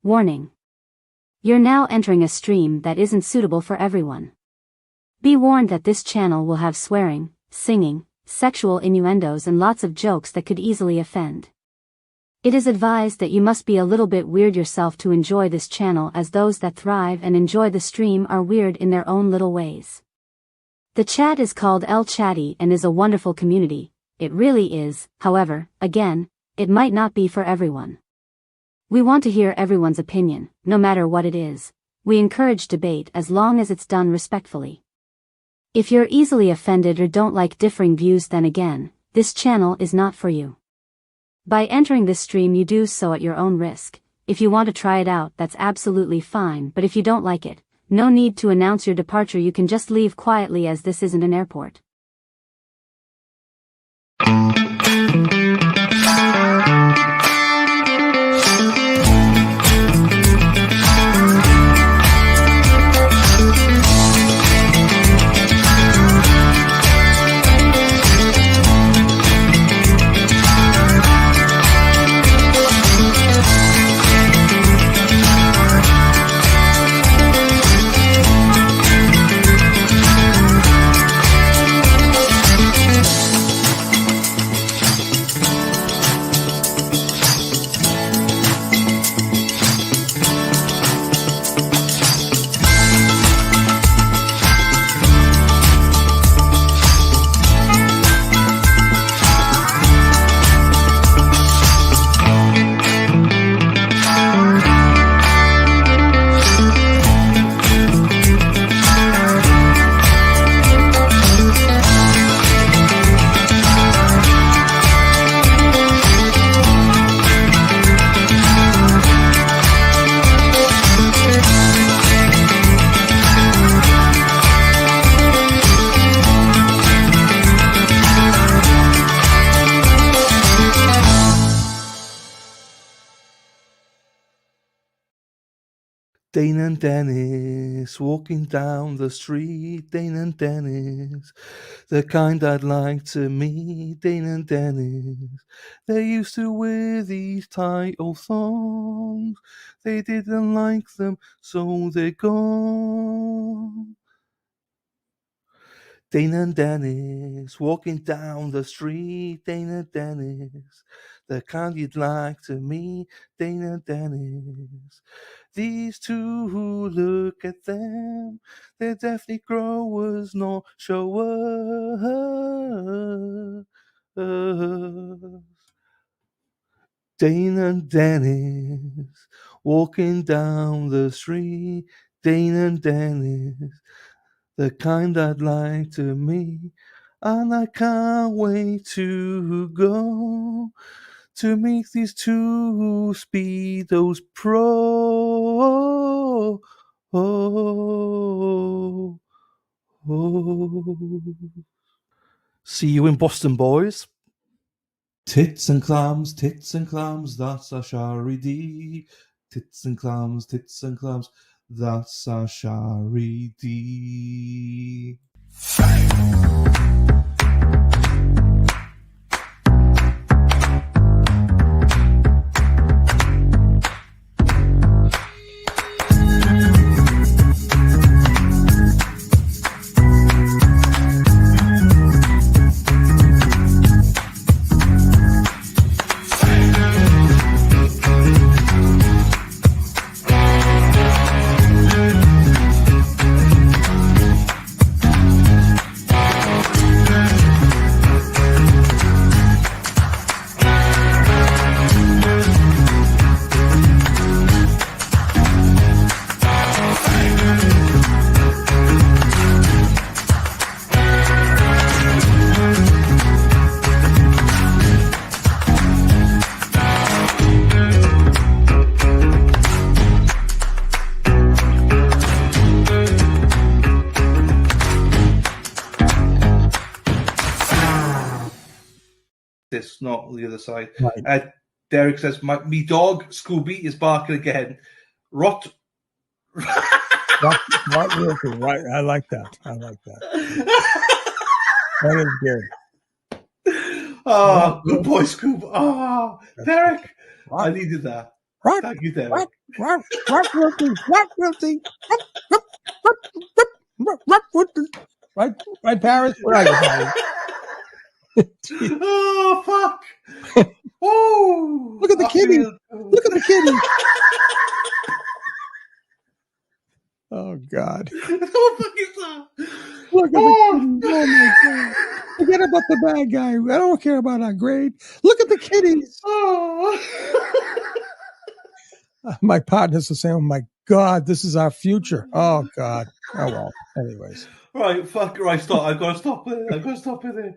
Warning. You're now entering a stream that isn't suitable for everyone. Be warned that this channel will have swearing, singing, sexual innuendos and lots of jokes that could easily offend. It is advised that you must be a little bit weird yourself to enjoy this channel, as those that thrive and enjoy the stream are weird in their own little ways. The chat is called El Chatty and is a wonderful community. It really is. However, again, it might not be for everyone. We want to hear everyone's opinion, no matter what it is. We encourage debate as long as it's done respectfully. If you're easily offended or don't like differing views, then again, this channel is not for you. By entering this stream you do so at your own risk. If you want to try it out, that's absolutely fine, but if you don't like it, no need to announce your departure, you can just leave quietly, as this isn't an airport. Dane and Dennis walking down the street. Dane and Dennis, the kind I'd like to meet. Dane and Dennis, they used to wear these tight old thongs. They didn't like them, so they're gone. Dane and Dennis walking down the street. Dane and Dennis, the kind you'd like to meet. Dane and Dennis, these two who look at them, they're definitely growers, not showers. Dane and Dennis walking down the street. Dane and Dennis, the kind I'd like to meet, and I can't wait to go to meet these two speedos pro. See you in Boston, boys. Tits and clams, that's a charity. Tits and clams, that's a charity. This, not the other side. Right. Derek says, me dog, Scooby, is barking again. Rot. Right, I like that. That is good. Oh, good boy, Scoob. Oh, Derek. I needed that. Rot, Thank you, Derek. rot, Wilty. Right, Paris? Where are you, Paris? Oh, fuck. Oh, Look at the kitty. Look at the kitty. Oh, God. What the fuck is that? Look at the kitty. Oh, my God. Forget about the bad guy. I don't care about our grade. Look at the kitties. Oh. My partners are saying, oh, my God, this is our future. Oh, God. Oh, well. Anyways. Right, fuck. Right, stop. I've got to stop it. I've got to stop it there.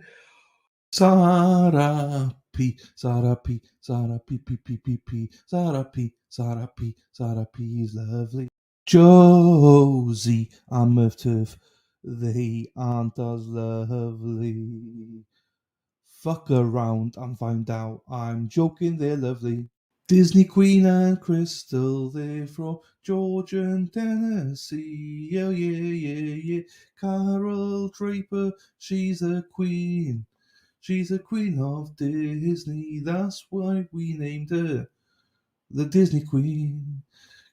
Sarah P, Sarah P, Sarah P, P, P, P, P, Sarah P, Sarah P, Sarah P is lovely. Josie and Murph, they aren't as lovely. Fuck around and find out I'm joking, they're lovely. Disney Queen and Crystal, they're from Georgia and Tennessee. Oh yeah, yeah, yeah. Carol Draper, she's a queen. She's a queen of Disney, that's why we named her the Disney Queen.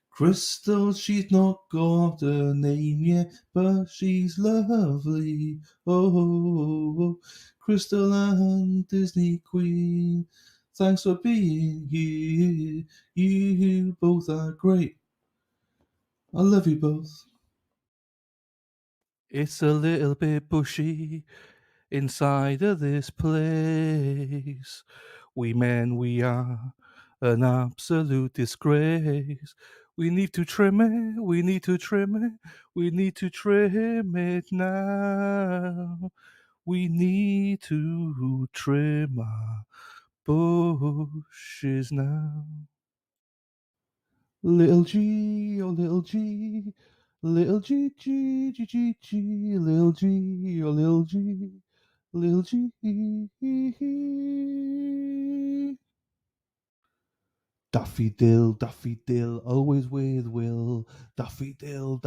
Crystal, she's not got a name yet, but she's lovely. Oh, Crystal and Disney Queen, thanks for being here. You both are great. I love you both. It's a little bit bushy inside of this place. We men, we are an absolute disgrace. We need to trim it, we need to trim it, we need to trim it now. We need to trim our bushes now. Little G, oh little G, little G, G, G, G, G, little G, oh little G, little G. Daffy Dill, always with Will. Daffy Dill,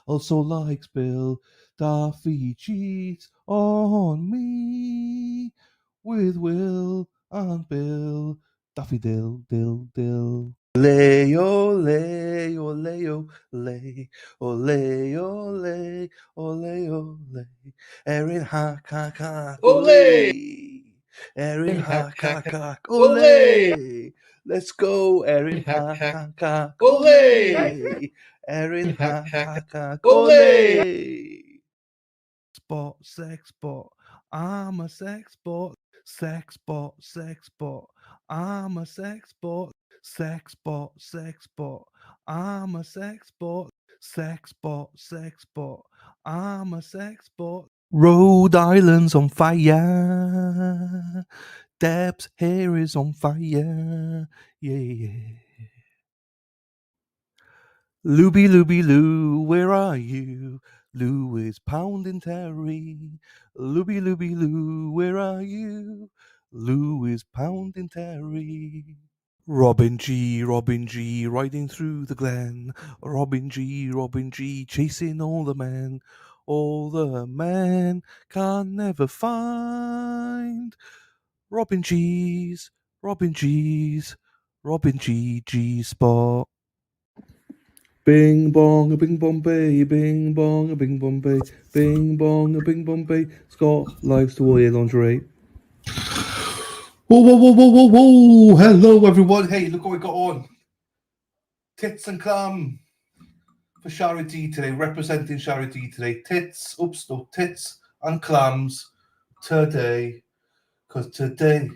also likes Bill. Daffy cheats on me with Will and Bill. Daffy Dill. Ole, ole, ole, ole, ole, ole, ole, ole. Erin hack, hack, hack, ole. Erin hack, hack, hack, ole. Let's go, Erin hack, hack, hack, ole. Erin hack, hack, hack, ole. Spot, sex bot. I'm a sex bot. Sex bot, sex bot. I'm a sex bot. Sex bot, sex bot. I'm a sex bot. Sex bot, sex bot. I'm a sex bot. Rhode Island's on fire. Deb's hair is on fire. Yeah. Looby Loo, where are you? Lou is pounding Terry. Looby Loo, where are you? Lou is pounding Terry. Robin G, riding through the glen. Robin G, chasing all the men. All the men can never find Robin G, G spot. Bing bong a bing bombay, bing bong a bing bombay, bing bong a bing bombay. Scott likes to wear lingerie. Whoa. Hello, everyone. Hey, look what we got on. Tits and clam for charity today, representing charity today. Tits and clams today. Because today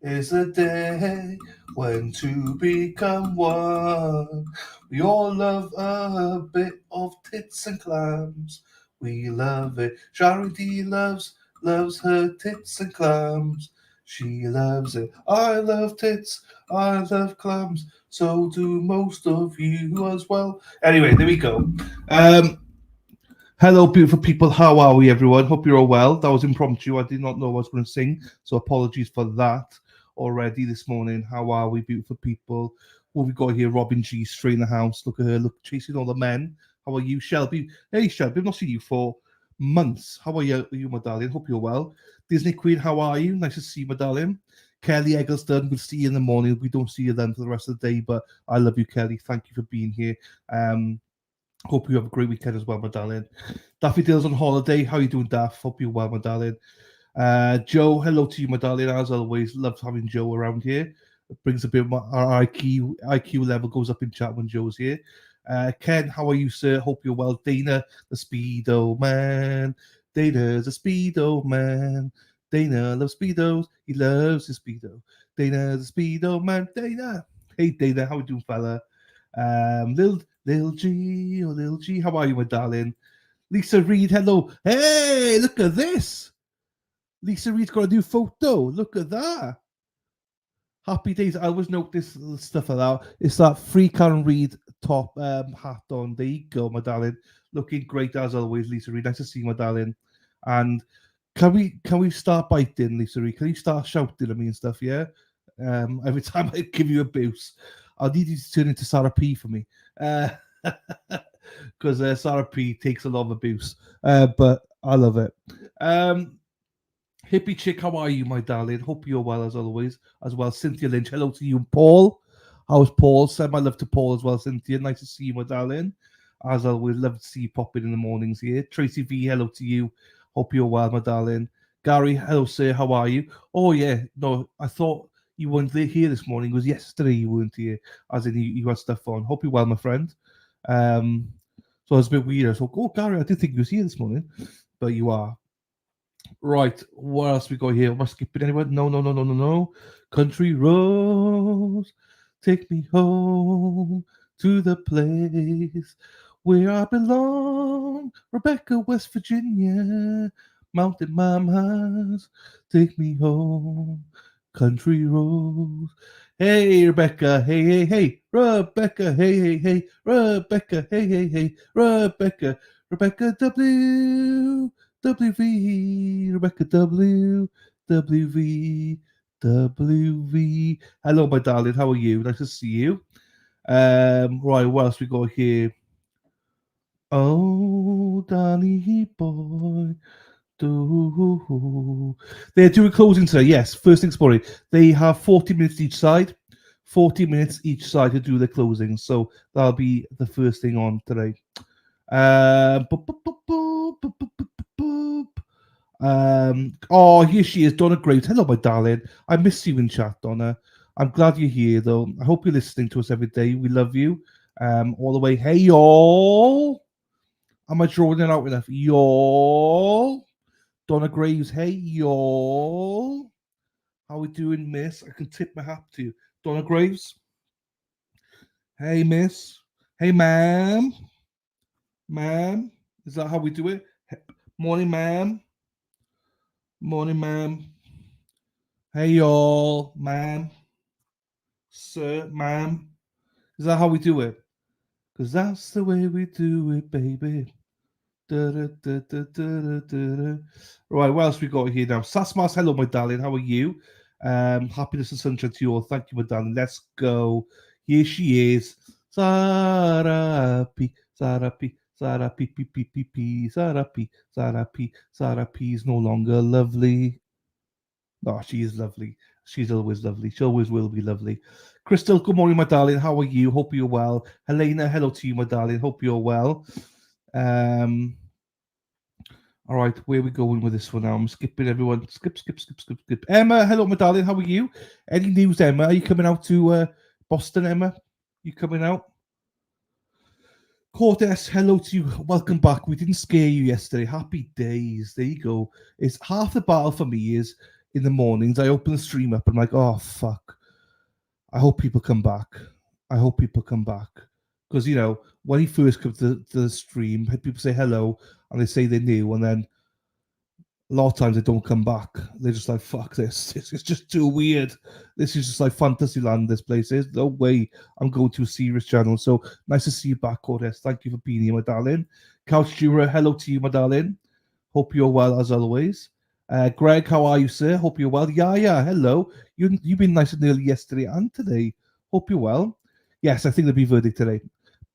is a day when two become one. We all love a bit of tits and clams. We love it. Charity loves her tits and clams. She loves it. I love tits. I love clams. So do most of you as well. Anyway, there we go. Hello, beautiful people. How are we, everyone? Hope you're all well. That was impromptu. I did not know I was going to sing, so apologies for that already this morning. How are we, beautiful people? What we got here? Robin G straight in the house. Look at her. Look, chasing all the men. How are you, Shelby? Hey, Shelby. I've not seen you for months. How are you, my darling? Hope you're well. Disney Queen, how are you? Nice to see you, my darling. Kelly Eggleston, we'll see you in the morning. We don't see you then for the rest of the day, but I love you, Kelly. Thank you for being here. Hope you have a great weekend as well, my darling. Daffy Dale's on holiday. How you doing, Daff? Hope you're well, my darling. Joe, hello to you, my darling. As always, love having Joe around here. It brings a bit of our IQ level goes up in chat when Joe's here. Ken, how are you, sir? Hope you're well. Dana, the Speedo man. Dana's a Speedo man. Dana loves Speedos. He loves his Speedo. Dana's a Speedo man. Dana. Hey, Dana, how you doing, fella? Lil G, oh Lil G, how are you, my darling? Lisa Reed, hello. Hey, look at this. Lisa Reed's got a new photo. Look at that. Happy days. I always note this stuff like that. It's that free Karen Reed top hat on. There you go, my darling. Looking great as always, Lisa Reed. Nice to see you, my darling. And can we start biting, Lisa Reed? Can you start shouting at me and stuff? Yeah. Every time I give you a boost, I'll need you to turn into Sarah P for me. Because Sarah P takes a lot of abuse. But I love it. Hippie chick, how are you, my darling? Hope you're well as always. As well, Cynthia Lynch. Hello to you, Paul. How's Paul? Send my love to Paul as well, Cynthia. Nice to see you, my darling. As always, love to see you pop in the mornings here. Tracy V, hello to you. Hope you're well, my darling. Gary, hello, sir. How are you? Oh, yeah. No, I thought you weren't here this morning. It was yesterday you weren't here. As in, you had stuff on. Hope you're well, my friend. So it's a bit weird. So, oh, Gary, I didn't think you was here this morning. But you are. Right, what else we got here? Am I skipping anyone? No. Country roads, take me home to the place where I belong. Rebecca, West Virginia, mountain mamas, take me home. Country roads. Hey, Rebecca, hey, Rebecca, hey, Rebecca, hey, Rebecca, Rebecca W. WV, Rebecca W, WV, WV. Hello, my darling. How are you? Nice to see you. Right, what else we got here? Oh, Danny boy. They're doing closing today. Yes, first thing morning. They have 40 minutes each side. 40 minutes each side to do their closing. So that'll be the first thing on today. Oh, here she is, Donna Graves. Hello, my darling. I miss you in chat, Donna. I'm glad you're here, though. I hope you're listening to us every day. We love you. All the way. Hey, y'all. Am I drawing it out enough? Y'all. Donna Graves. Hey, y'all. How we doing, miss? I can tip my hat to you. Donna Graves. Hey, miss. Hey, ma'am. Ma'am. Is that how we do it? Morning, ma'am. Morning, ma'am. Hey, y'all, ma'am. Sir, ma'am. Is that how we do it? Because that's the way we do it, baby. Da, da, da, da, da, da, da. Right, what else we got here now? Sasmas, hello, my darling. How are you? Happiness and sunshine to you all. Thank you, my darling. Let's go. Here she is. Sarah P. Sarah P. Sarah P. P. P. P. P. Sarah P. Sarah P. Sarah P. is no longer lovely. Oh, she is lovely. She's always lovely. She always will be lovely. Crystal, good morning, my darling. How are you? Hope you're well. Helena, hello to you, my darling. Hope you're well. All right, where are we going with this one now? I'm skipping everyone. Skip. Emma, hello, my darling. How are you? Any news, Emma? Are you coming out to Boston, Emma? You coming out? Cortez, hello to you. Welcome back. We didn't scare you yesterday. Happy days. There you go. It's half the battle for me is in the mornings. I open the stream up and I'm like, oh, fuck. I hope people come back. Because, you know, when he first comes to the stream, people say hello and they say they're new. And then a lot of times they don't come back. They're just like, fuck this. It's just too weird. This is just like Fantasyland, this place is. No way I'm going to a serious channel. So nice to see you back, Cortez. Thank you for being here, my darling. Couch Jura, hello to you, my darling. Hope you're well as always. Gregg, how are you, sir? Hope you're well. Yeah, hello. You've been nice and early yesterday and today. Hope you're well. Yes, I think there'll be verdict today.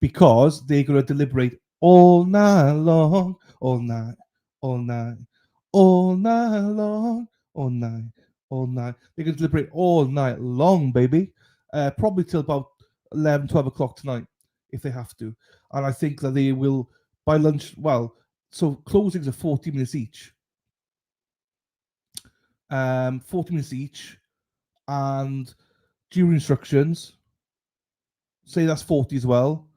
Because they're going to deliberate all night long. All night long, all night, all night. They can deliberate all night long, baby. Probably till about 11, 12 o'clock tonight, if they have to. And I think that they will, by lunch, well, so closings are 40 minutes each. 40 minutes each. And during instructions, say that's 40 as well.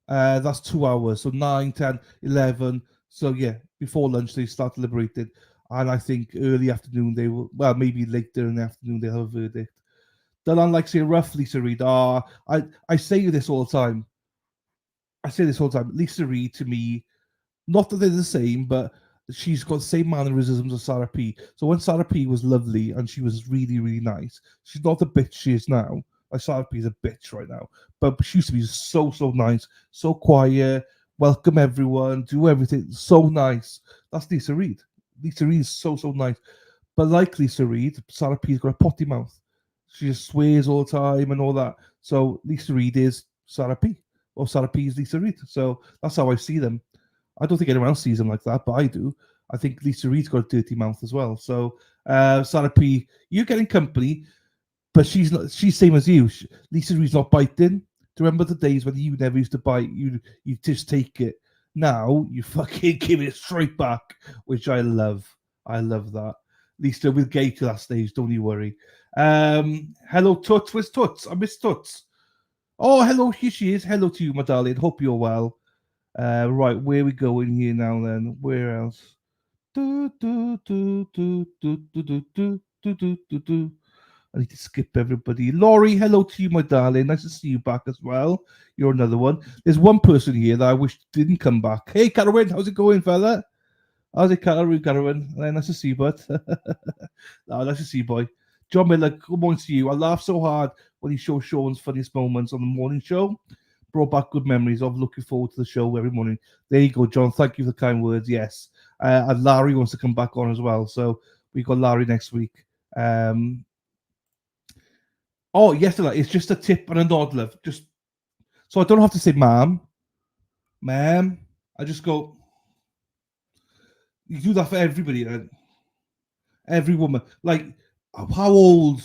That's 2 hours. So 9, 10, 11. So yeah, before lunch, they start deliberating. And I think early afternoon, they will, well, maybe later in the afternoon, they'll have a verdict. They'll unlike say rough Lisa Reed. I say this all the time. Lisa Reed to me, not that they're the same, but she's got the same mannerisms as Sarah P. So when Sarah P was lovely and she was really, really nice, she's not the bitch she is now. Like Sarah P is a bitch right now. But she used to be so, so nice, so quiet, welcome everyone, do everything. So nice. That's Lisa Reed. Lisa Reed is so, so nice. But like Lisa Reed, Sarah P's got a potty mouth. She just swears all the time and all that. So Lisa Reed is Sarah P. Or Sarah P is Lisa Reed. So that's how I see them. I don't think anyone else sees them like that, but I do. I think Lisa Reed's got a dirty mouth as well. So Sarah P, you're getting company, but she's not. She's same as you. Lisa Reed's not biting. Do you remember the days when you never used to bite? You just take it. Now you fucking give it straight back, which I love. I love that. Lisa, we'll get to that stage. Don't you worry. Hello, Toots. Where's Toots? I miss Toots. Oh, hello. Here she is. Hello to you, my darling. Hope you're well. Right, where we going here now then? Where else? Do, do, do, do, do, do, do, do, do, do, do, do. I need to skip everybody. Laurie, hello to you, my darling. Nice to see you back as well. You're another one. There's one person here that I wish didn't come back. Hey, Carwin, how's it going, fella? How's it, Carwin? Nice to see you, bud. Nice to see you, boy. John Miller, good morning to you. I laughed so hard when he showed Sean's funniest moments on the morning show. Brought back good memories of looking forward to the show every morning. There you go, John. Thank you for the kind words. Yes. And Larry wants to come back on as well. So we got Larry next week. Yesterday, it's just a tip and a nod, love. Just so I don't have to say ma'am. I just go, you do that for everybody then. Every woman. Like, how old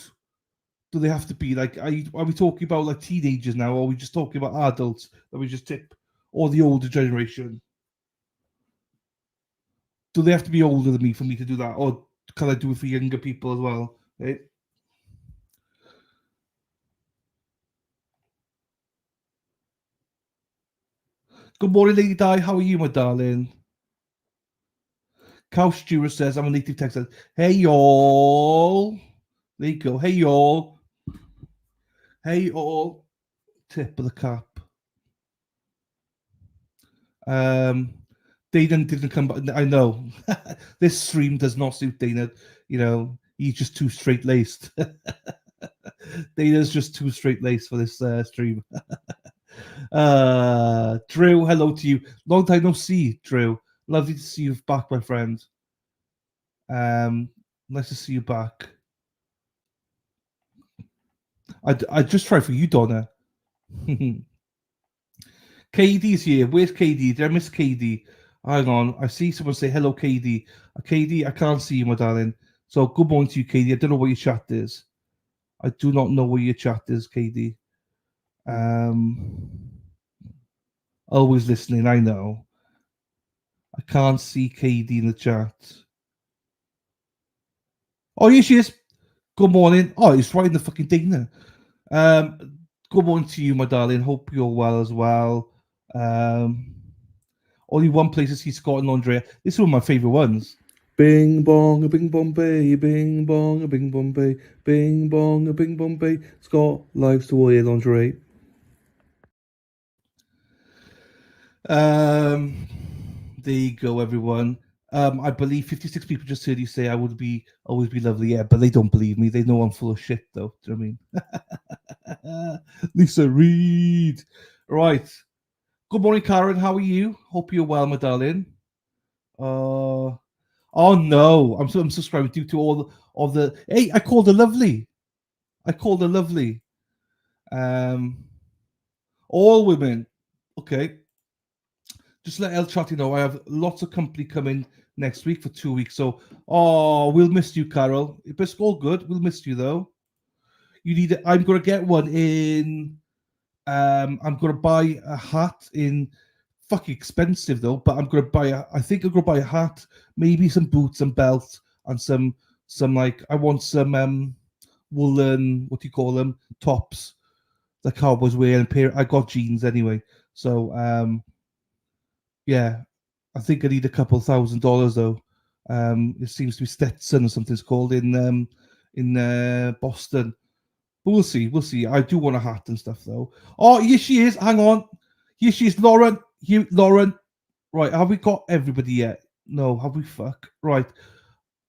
do they have to be? Like, are we talking about like teenagers now, or are we just talking about adults that we just tip, or the older generation? Do they have to be older than me for me to do that, or can I do it for younger people as well? Right? Good morning, Lady Di. How are you, my darling? Cow Stewart says, I'm a native Texan. Hey, y'all. There you go. Hey, y'all. Hey, y'all. Tip of the cap. Dana didn't come back. I know. This stream does not suit Dana. You know, he's just too straight laced. Dana's just too straight laced for this stream. Drew, hello to you. Long time no see, Drew. Lovely to see you back, my friend. Nice to see you back. I just try for you, Donna. KD's here. Where's KD? Did I miss KD? Hang on. I see someone say hello, KD. KD, I can't see you, my darling. So good morning to you, KD. I don't know what your chat is. I do not know where your chat is, KD. Always listening, I know. I can't see KD in the chat. Oh, here she is. Good morning. Oh, it's right in the fucking thing there. Good morning to you, my darling. Hope you're well as well. Only one place to see Scott and Andrea. This is one of my favourite ones. Bing bong, a bing bong bay, bing bong, a bing bong bay, bing bong, a bing bong bay. Scott likes to wear lingerie. There you go, everyone. I believe 56 people just heard you say I would always be lovely. Yeah, but they don't believe me. They know I'm full of shit, though. Do you know what I mean? Lisa Reed. Right. Good morning, Karen. How are you? Hope you're well, my darling. Oh no, I'm subscribed due to all the. Hey, I called her lovely. All women. Okay. Just let El Chatty know I have lots of company coming next week for 2 weeks. So, we'll miss you, Carol. It's all good. We'll miss you though. You need. I'm gonna get one in. I'm gonna buy a hat in. Fucking expensive though, but I'm gonna buy I think I'm gonna buy a hat, maybe some boots and belts, and some like I want some woolen, what do you call them, tops the cowboys wear, and pair. I got jeans anyway, so yeah, I think I need a couple $1,000 though. It seems to be Stetson or something it's called in Boston. But we'll see. We'll see. I do want a hat and stuff though. Oh, here she is. Hang on. Here she is, Lauren. Here, Lauren. Right. Have we got everybody yet? No. Have we? Fuck. Right.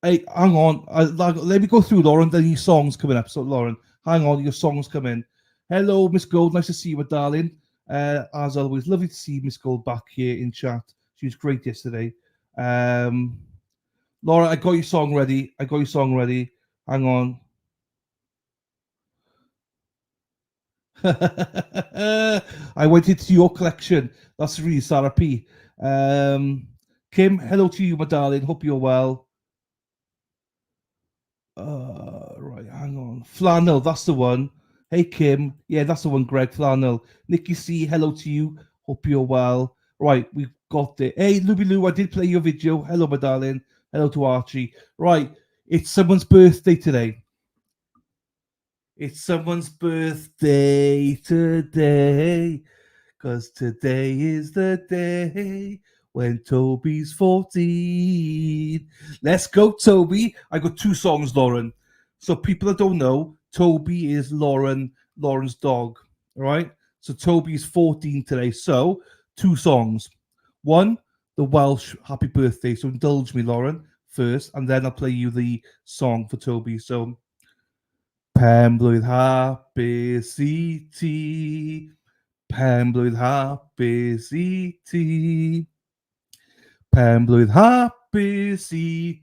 Hey, hang on. Let me go through, Lauren. Then your song's coming up. So, Lauren, hang on. Your song's coming. Hello, Miss Gold. Nice to see you, my darling. As always, lovely to see Miss Gold back here in chat. She was great yesterday. Laura, I got your song ready. Hang on. I went into your collection. That's really Sarah P. Kim, hello to you, my darling. Hope you're well. Right, hang on. Flannel, that's the one. Hey, Kim. Yeah, that's the one, Gregg. Flannel. Nikki C, hello to you. Hope you're well. Right, we've got it. Hey, Luby Lou, I did play your video. Hello, my darling. Hello to Archie. Right, it's someone's birthday today. It's someone's birthday today, 'cause today is the day when Toby's 14. Let's go, Toby. I got 2 songs, Lauren. So people that don't know, Toby is Lauren's dog, all right? So Toby's 14 today. So 2 songs. One, the Welsh happy birthday. So indulge me, Lauren, first, and then I'll play you the song for Toby. So Pen-blwydd hapus I ti, pen-blwydd hapus I ti, pen-blwydd hapus I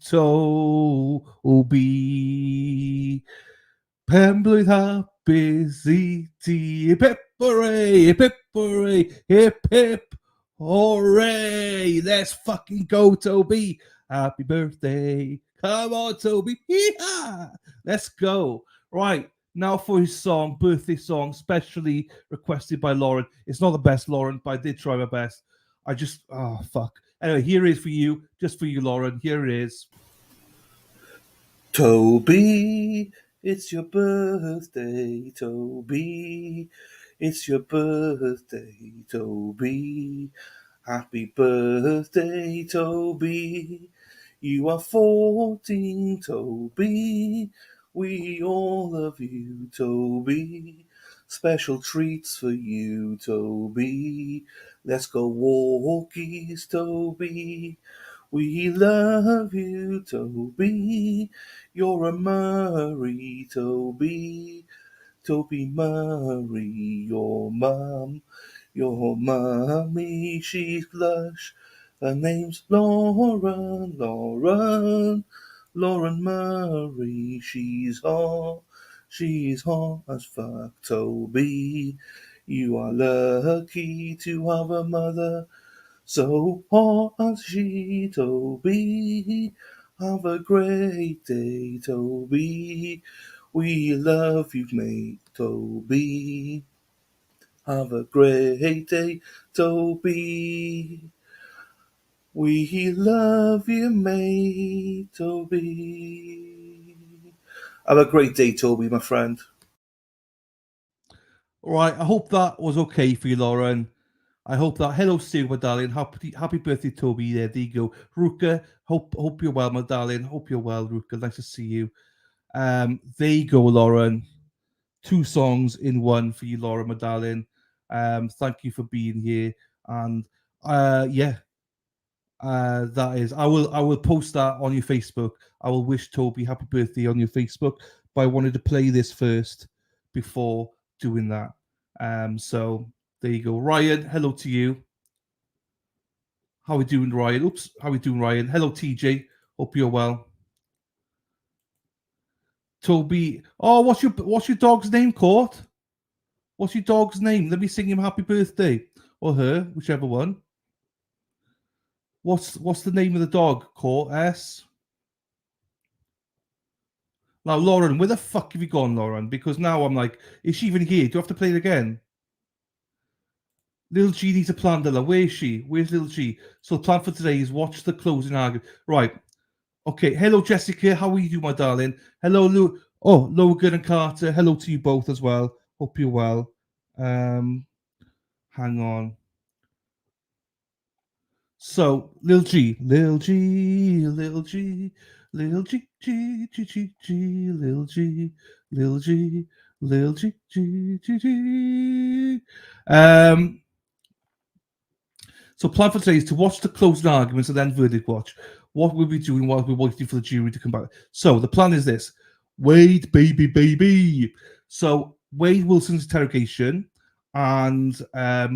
Toby, pen-blwydd hapus I ti, hip hip hooray, hip hip hooray, hip hip hooray, let's fucking go, Toby, happy birthday, come on, Toby, hee-haw, let's go. Right, now for his song, birthday song, specially requested by Lauren. It's not the best, Lauren, but I did try my best. Fuck. Anyway, here it is for you, just for you, Lauren. Here it is. Toby, it's your birthday, Toby. It's your birthday, Toby. Happy birthday, Toby. You are 14, Toby. We all love you, Toby. Special treats for you, Toby. Let's go walkies, Toby. We love you, Toby. You're a Murray, Toby. Toby Murray, your mum. Your mummy, she's blush. Her name's Lauren, Lauren Murray, she's hot as fuck, Toby. You are lucky to have a mother so hot as she, Toby. Have a great day, Toby. We love you, mate, Toby. Have a great day, Toby. We love you, mate, Toby. Have a great day, Toby, my friend. All right, I hope that was okay for you, Lauren. I hope that. Hello, Sue, my darling. Happy birthday, Toby. There you go. Ruka, hope you're well, my darling. Hope you're well, Ruka. Nice to see you. There you go, Lauren. 2 songs in one for you, Laura, my darling. Thank you for being here. And that is. I will post that on your Facebook. I will wish Toby happy birthday on your Facebook. But I wanted to play this first before doing that. So there you go. Ryan, hello to you. How we doing, Ryan? Oops, how we doing, Ryan? Hello, TJ. Hope you're well. Toby. Oh, what's your dog's name, Court? What's your dog's name? Let me sing him happy birthday. Or her, whichever one. What's the name of the dog? Court S. Now, Lauren, where the fuck have you gone, Lauren? Because now I'm like, is she even here? Do I have to play it again? Little G needs a plan, Dilla. Where is she? Where's Little G? So the plan for today is watch the closing argument. Right. Okay. Hello, Jessica. How are you doing, my darling? Hello, Logan and Carter. Hello to you both as well. Hope you're well. Hang on. So, Lil G, Lil G, Lil G, Lil G, G, G, G, G, Lil G, Lil G, Lil G, G, G, G. So plan for today is to watch the closing arguments and then verdict watch. What we'll be doing while we're waiting for the jury to come back. So the plan is this. Wade, baby, baby. So Wade Wilson's interrogation, and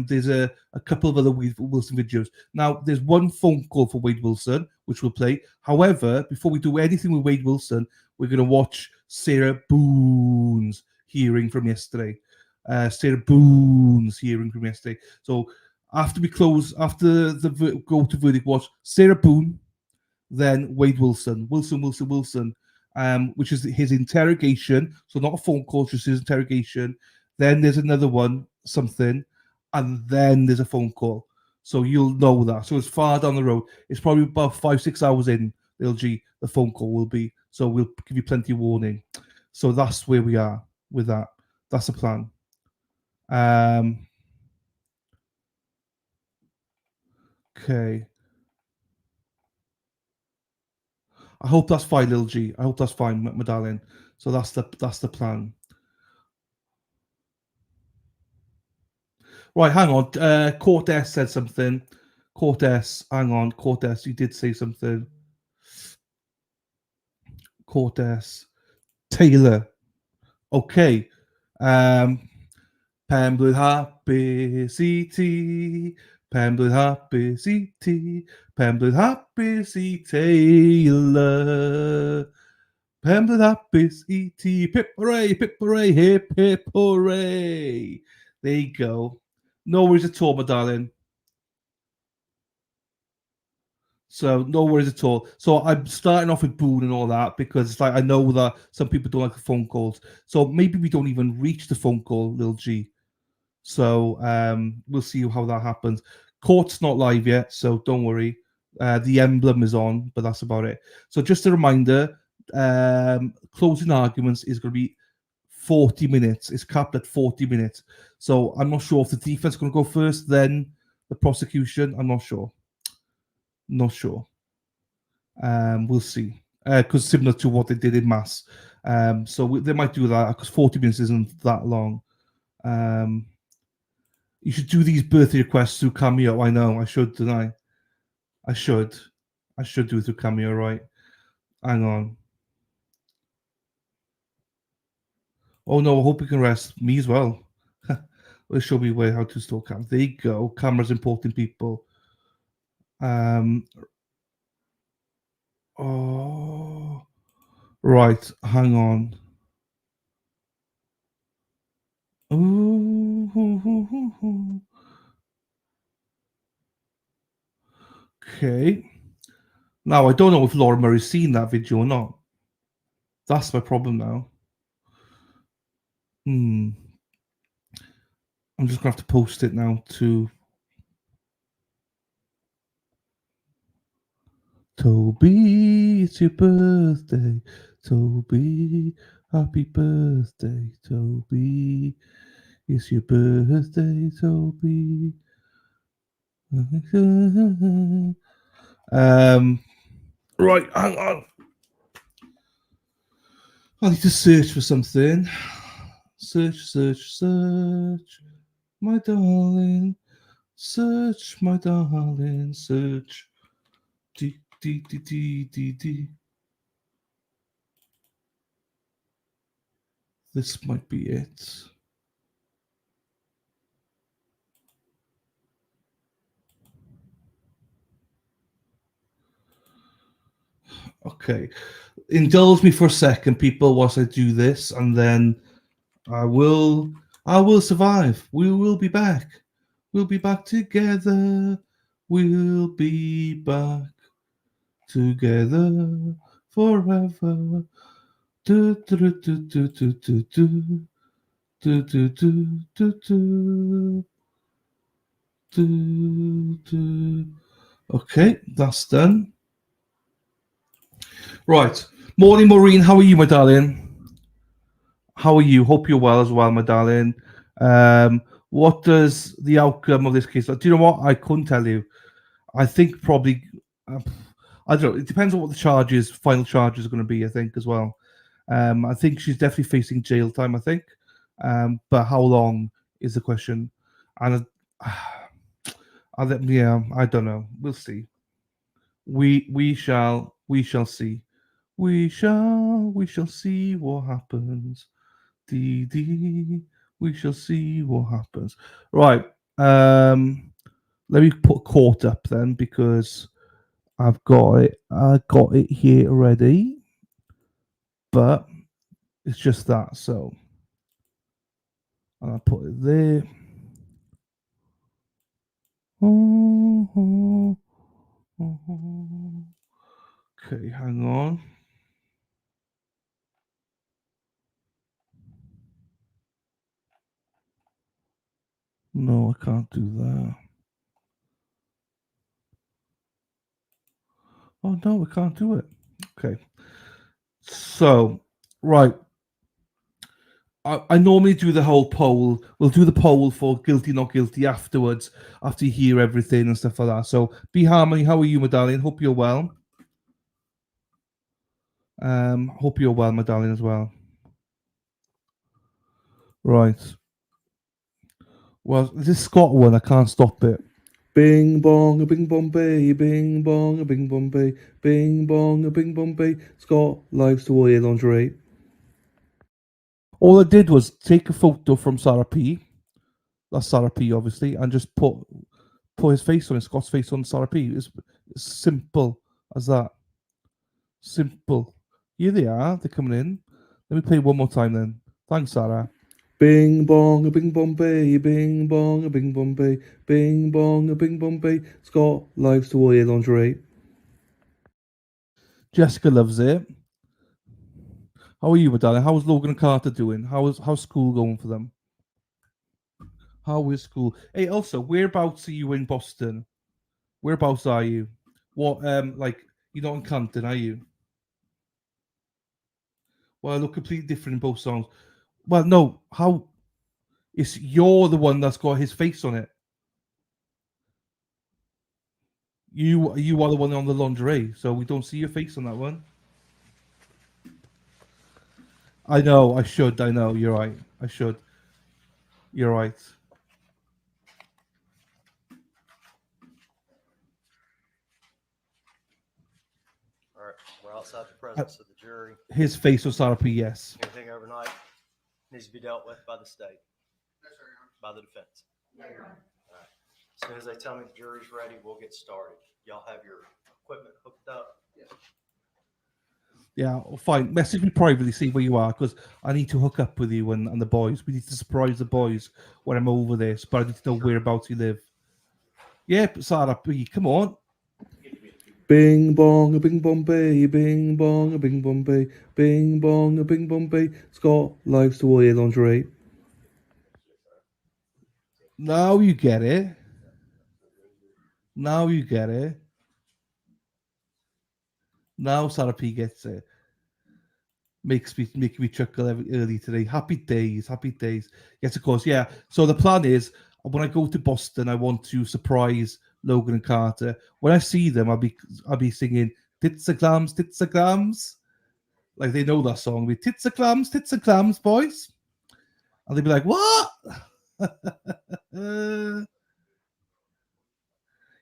there's a couple of other Wade Wilson videos. Now, there's one phone call for Wade Wilson, which we'll play. However, before we do anything with Wade Wilson, we're going to watch Sarah Boone's hearing from yesterday. Sarah Boone's hearing from yesterday. So after the go to verdict watch, Sarah Boone, then Wade Wilson, which is his interrogation. So not a phone call, just his interrogation. Then there's another one, something, and then there's a phone call. So you'll know that. So it's far down the road. It's probably about 5-6 hours in, LG, the phone call will be. So we'll give you plenty of warning. So that's where we are with that. That's the plan. Okay. I hope that's fine, Lil G. I hope that's fine, my darling. So that's the plan. Right, hang on. Court S said something. Court S, hang on. Court S, you did say something. Court S. Taylor. Okay. Pembrokeshire Happy City. Pembrokeshire Happy City. Pembrokeshire Happy City. Taylor. Pembrokeshire Happy City. Pip hooray, hip hip hooray. There you go. No worries at all, my darling. So no worries at all. So I'm starting off with Boone and all that because it's like I know that some people don't like the phone calls. So maybe we don't even reach the phone call, Lil G. So we'll see how that happens. Court's not live yet, so don't worry. The emblem is on, but that's about it. So just a reminder, closing arguments is going to be 40 minutes. It's capped at 40 minutes. So I'm not sure if the defense is going to go first, then the prosecution. I'm not sure. Not sure. We'll see. Because similar to what they did in Mass. So they might do that because 40 minutes isn't that long. You should do these birthday requests through Cameo. I know. I should, don't I? I should do it through Cameo, right? Hang on. Oh no, I hope you can rest me as well. Well, show me where how to install camera. There you go. Cameras important, people. Oh, right. Hang on. Ooh. Okay. Now I don't know if Laura Murray's seen that video or not. That's my problem now. I'm just gonna have to post it now to Toby. It's your birthday, Toby. Happy birthday, Toby. It's your birthday, Toby. Right, hang on. I need to search for something. Search. My darling. Search, my darling. Search. D. This might be it. Okay. Indulge me for a second, people, whilst I do this, and then I will survive. We will be back. We'll be back together. We'll be back together forever. Do, do, do, do, do, do, do, do. Do, do, do, do, do. Do, do. Okay, that's done. Right. Morning, Maureen. How are you, my darling? How are you? Hope you're well as well, my darling. What does the outcome of this case? Do you know what? I couldn't tell you. I think probably. I don't know. It depends on what the charges, final charges, are going to be. I think as well. I think she's definitely facing jail time. I think, but how long is the question? And yeah, I don't know. We'll see. We shall see. We shall see what happens. Dee dee. We shall see what happens. Right. Let me put court up then because I've got it. I got it here already, but it's just that. So I'll put it there. Okay, hang on. No, I can't do that. Oh no, I can't do it. Okay. So, right. I normally do the whole poll. We'll do the poll for guilty, not guilty afterwards, after you hear everything and stuff like that. So, Be Harmony, how are you, my darling? Hope you're well. Hope you're well, my darling, as well. Right. Well, this Scott one, I can't stop it. Bing bong, a bing Bombay, bing bong, a bing Bombay, bing bong, a bing Bombay. Scott likes to wear lingerie. All I did was take a photo from Sarah P. That's Sarah P, obviously, and just put his face on it, Scott's face on Sarah P. It's simple as that. Simple. Here they are. They're coming in. Let me play one more time then. Thanks, Sarah. Bing bong, a bing Bombay, bing bong, a bing Bombay, bing bong, a bing Bombay. Scott likes to wear lingerie. Jessica loves it. How are you, my darling? How's Logan and Carter doing? How's school going for them? How is school? Hey, also, whereabouts are you in Boston? Whereabouts are you? What, like, you're not in Compton, are you? Well, I look completely different in both songs. Well, no, how? You're the one that's got his face on it. You are the one on the lingerie, so we don't see your face on that one. I know, I should. I know, you're right. I should. You're right. All right, we're outside the presence of the jury. His face was Sarah P. Yes. Anything overnight needs to be dealt with by the state, by the defense. All right. As soon as they tell me the jury's ready, we'll get started. Y'all have your equipment hooked up. Yeah, fine. Message me privately, see where you are, because I need to hook up with you and the boys. We need to surprise the boys when I'm over there, but I need to know whereabouts you live. Yep, Sarah P. Come on. Bing bong, a bing Bombay, bing bong, a bing Bombay, bing bong, a bing Bombay. Scott likes to wear lingerie. Now you get it. Now you get it. Now Sarah P gets it. Making me chuckle early today. Happy days, happy days. Yes, of course, yeah. So the plan is when I go to Boston, I want to surprise Logan and Carter. When I see them, I'll be singing "Tits a clams, tits a clams." Like they know that song. Be tits a clams, boys. And they'd be like, "What?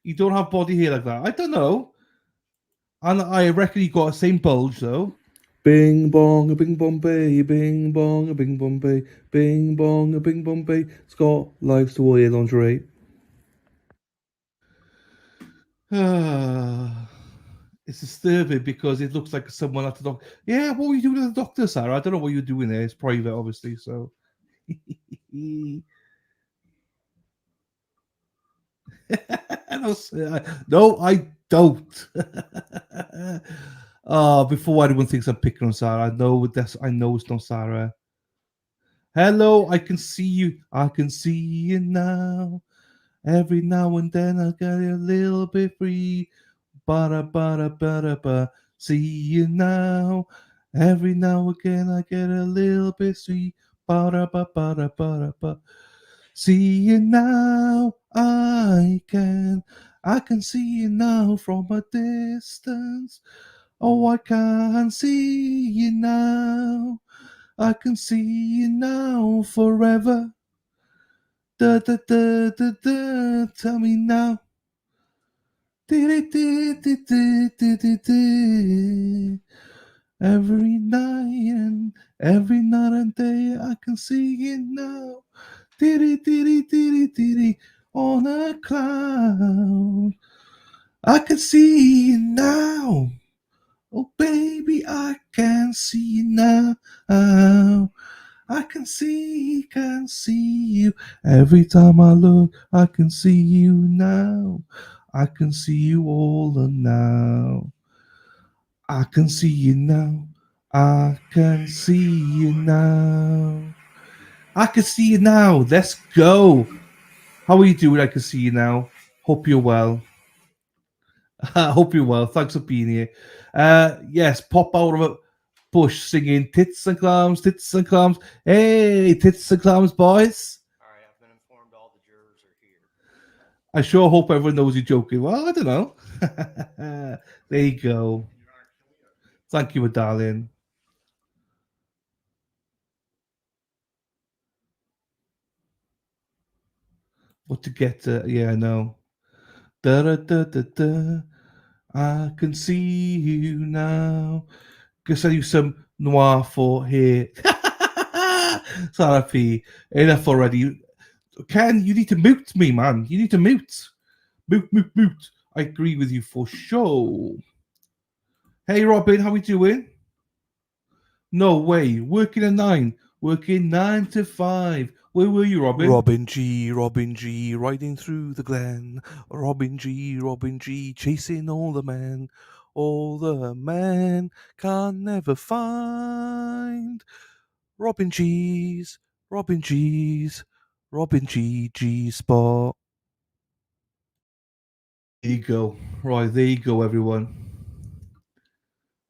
You don't have body hair like that?" I don't know. And I reckon you got the same bulge though. Bing bong, a bing Bombay, bing bong, a bing Bombay, bing bong, a bing Bombay. Scott likes to wear lingerie. It's disturbing because it looks like someone at the doctor. Yeah, what were you doing at the doctor, Sarah? I don't know what you're doing there. It's private, obviously. So No, no, I don't. Before anyone thinks I'm picking on Sarah, I know it's not Sarah. Hello, I can see you. I can see you now. Every now and then I get a little bit free. Ba. See you now. Every now and again I get a little bit sweet. Ba. See you now. I can see you now from a distance. Oh, I can see you now. I can see you now forever. Da. Tell me now. Every night and day, I can see you now. On a cloud. I can see you now. Oh, baby, I can see you now. I can see you. Every time I look, I can see you now. I can see you all now. I can see you now. I can see you now. I can see you now. Let's go. How are you doing? I can see you now. Hope you're well. Hope you're well. Thanks for being here. Yes, pop out of a bush singing tits and clams, tits and clams. Hey, tits and clams, boys. All right, I've been informed all the jurors are here. I sure hope everyone knows you're joking. Well, I don't know. There you go. Thank you, darling. What to get? Yeah, I know. Da. I can see you now. Gonna send you some noir for here. Sarah P. Enough already. Ken, you need to mute me, man. You need to mute. Mute. I agree with you for sure. Hey, Robin, how we doing? No way. Working at 9. Working 9 to 5. Where were you, Robin? Robin G, riding through the glen. Robin G, chasing all the men. All the men can never find. Robin G, Robin G spot. There you go. Right, there you go, everyone.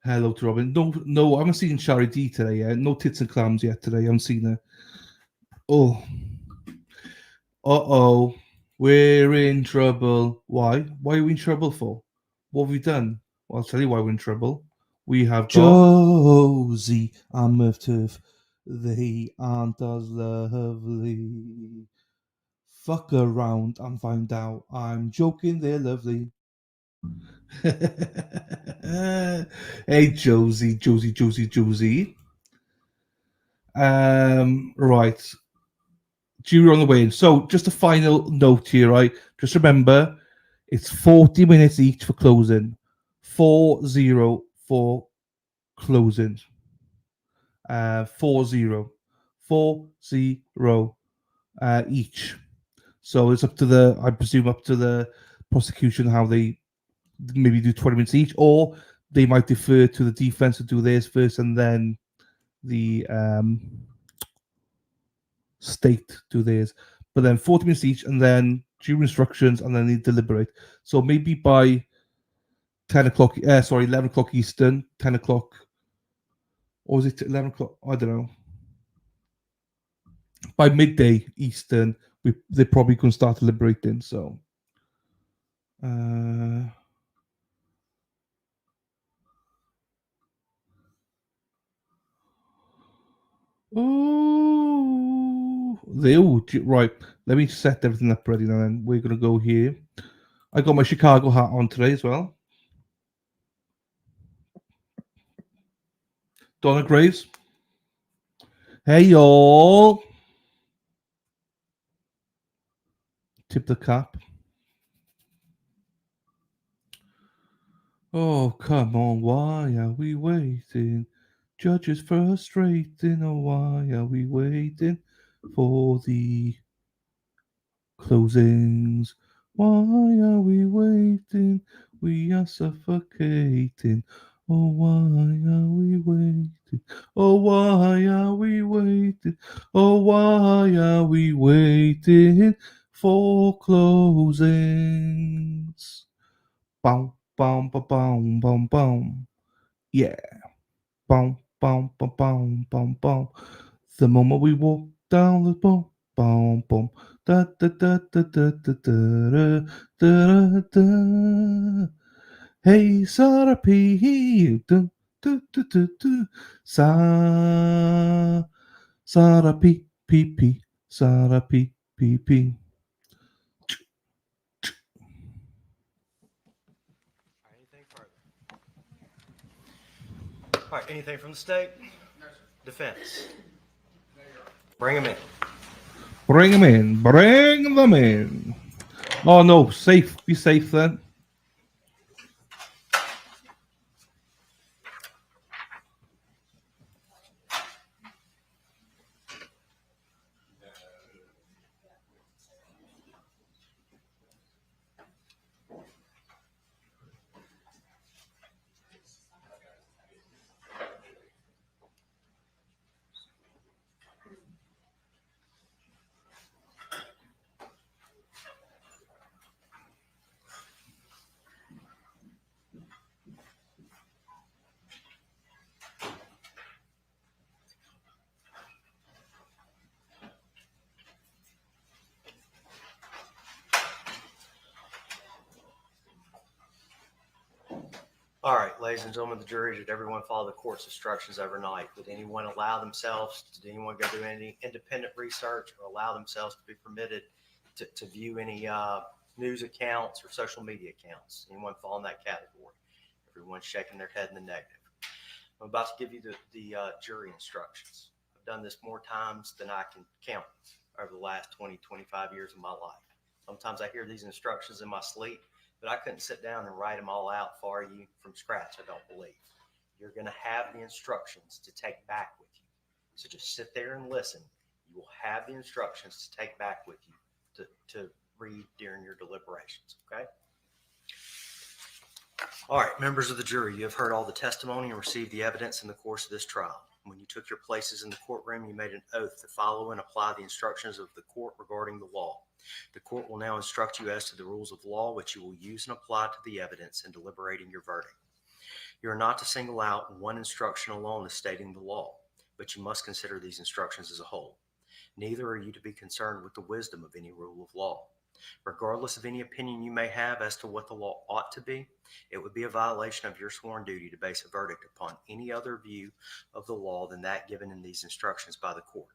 Hello to Robin. No, I haven't seen Shari D today yet. No tits and clams yet today. I haven't seen her. Oh. Uh-oh. We're in trouble. Why? Why are we in trouble for? What have we done? Well, I'll tell you why we're in trouble. We have Josie and Murph. They aren't as lovely. Fuck around and find out. I'm joking, they're lovely. Hey, Josie. Right. Jury on the way in. So, just a final note here, right? Just remember, it's 40 minutes each for closing. 4-0 for closing. 4-0. 4-0 each. So it's up to the prosecution how they maybe do 20 minutes each, or they might defer to the defense to do theirs first and then the state do theirs. But then 40 minutes each, and then jury instructions, and then they deliberate. So maybe by 11 o'clock Eastern, 10 o'clock, or was it 11 o'clock? I don't know. By midday Eastern, they're probably going to start deliberating. So, right. Let me set everything up ready now. Then we're going to go here. I got my Chicago hat on today as well. Donna Graves. Hey, y'all. Tip the cap. Oh, come on. Why are we waiting? Judges frustrating. Oh, why are we waiting for the closings? Why are we waiting? We are suffocating. Oh, why are we waiting? Oh, why are we waiting? Oh, why are we waiting for closings? Boom, boom, boom, boom, boom, boom. Yeah. Boom, boom, boom, boom, boom, boom. The moment we walk down the boom, boom, boom. Da da da da da da da da da da. Hey, Sarah P. Do, do, do, do, do. Sarah P. P. P. Sarah P. P. P. Anything further? All right, anything from the state? No, sir. Defense? Bring them in. Bring them in. Bring them in. Oh no, safe. Be safe then. All right, ladies and gentlemen of the jury, did everyone follow the court's instructions overnight? Did anyone allow themselves, did anyone go do any independent research or allow themselves to be permitted to view any news accounts or social media accounts? Anyone fall in that category? Everyone's shaking their head in the negative. I'm about to give you the jury instructions. I've done this more times than I can count over the last 20, 25 years of my life. Sometimes I hear these instructions in my sleep, but I couldn't sit down and write them all out for you from scratch, I don't believe. You're going to have the instructions to take back with you. So just sit there and listen. You will have the instructions to take back with you to read during your deliberations, okay? All right, members of the jury, you have heard all the testimony and received the evidence in the course of this trial. When you took your places in the courtroom, you made an oath to follow and apply the instructions of the court regarding the law. The court will now instruct you as to the rules of law, which you will use and apply to the evidence in deliberating your verdict. You are not to single out one instruction alone as stating the law, but you must consider these instructions as a whole. Neither are you to be concerned with the wisdom of any rule of law. Regardless of any opinion you may have as to what the law ought to be, it would be a violation of your sworn duty to base a verdict upon any other view of the law than that given in these instructions by the court.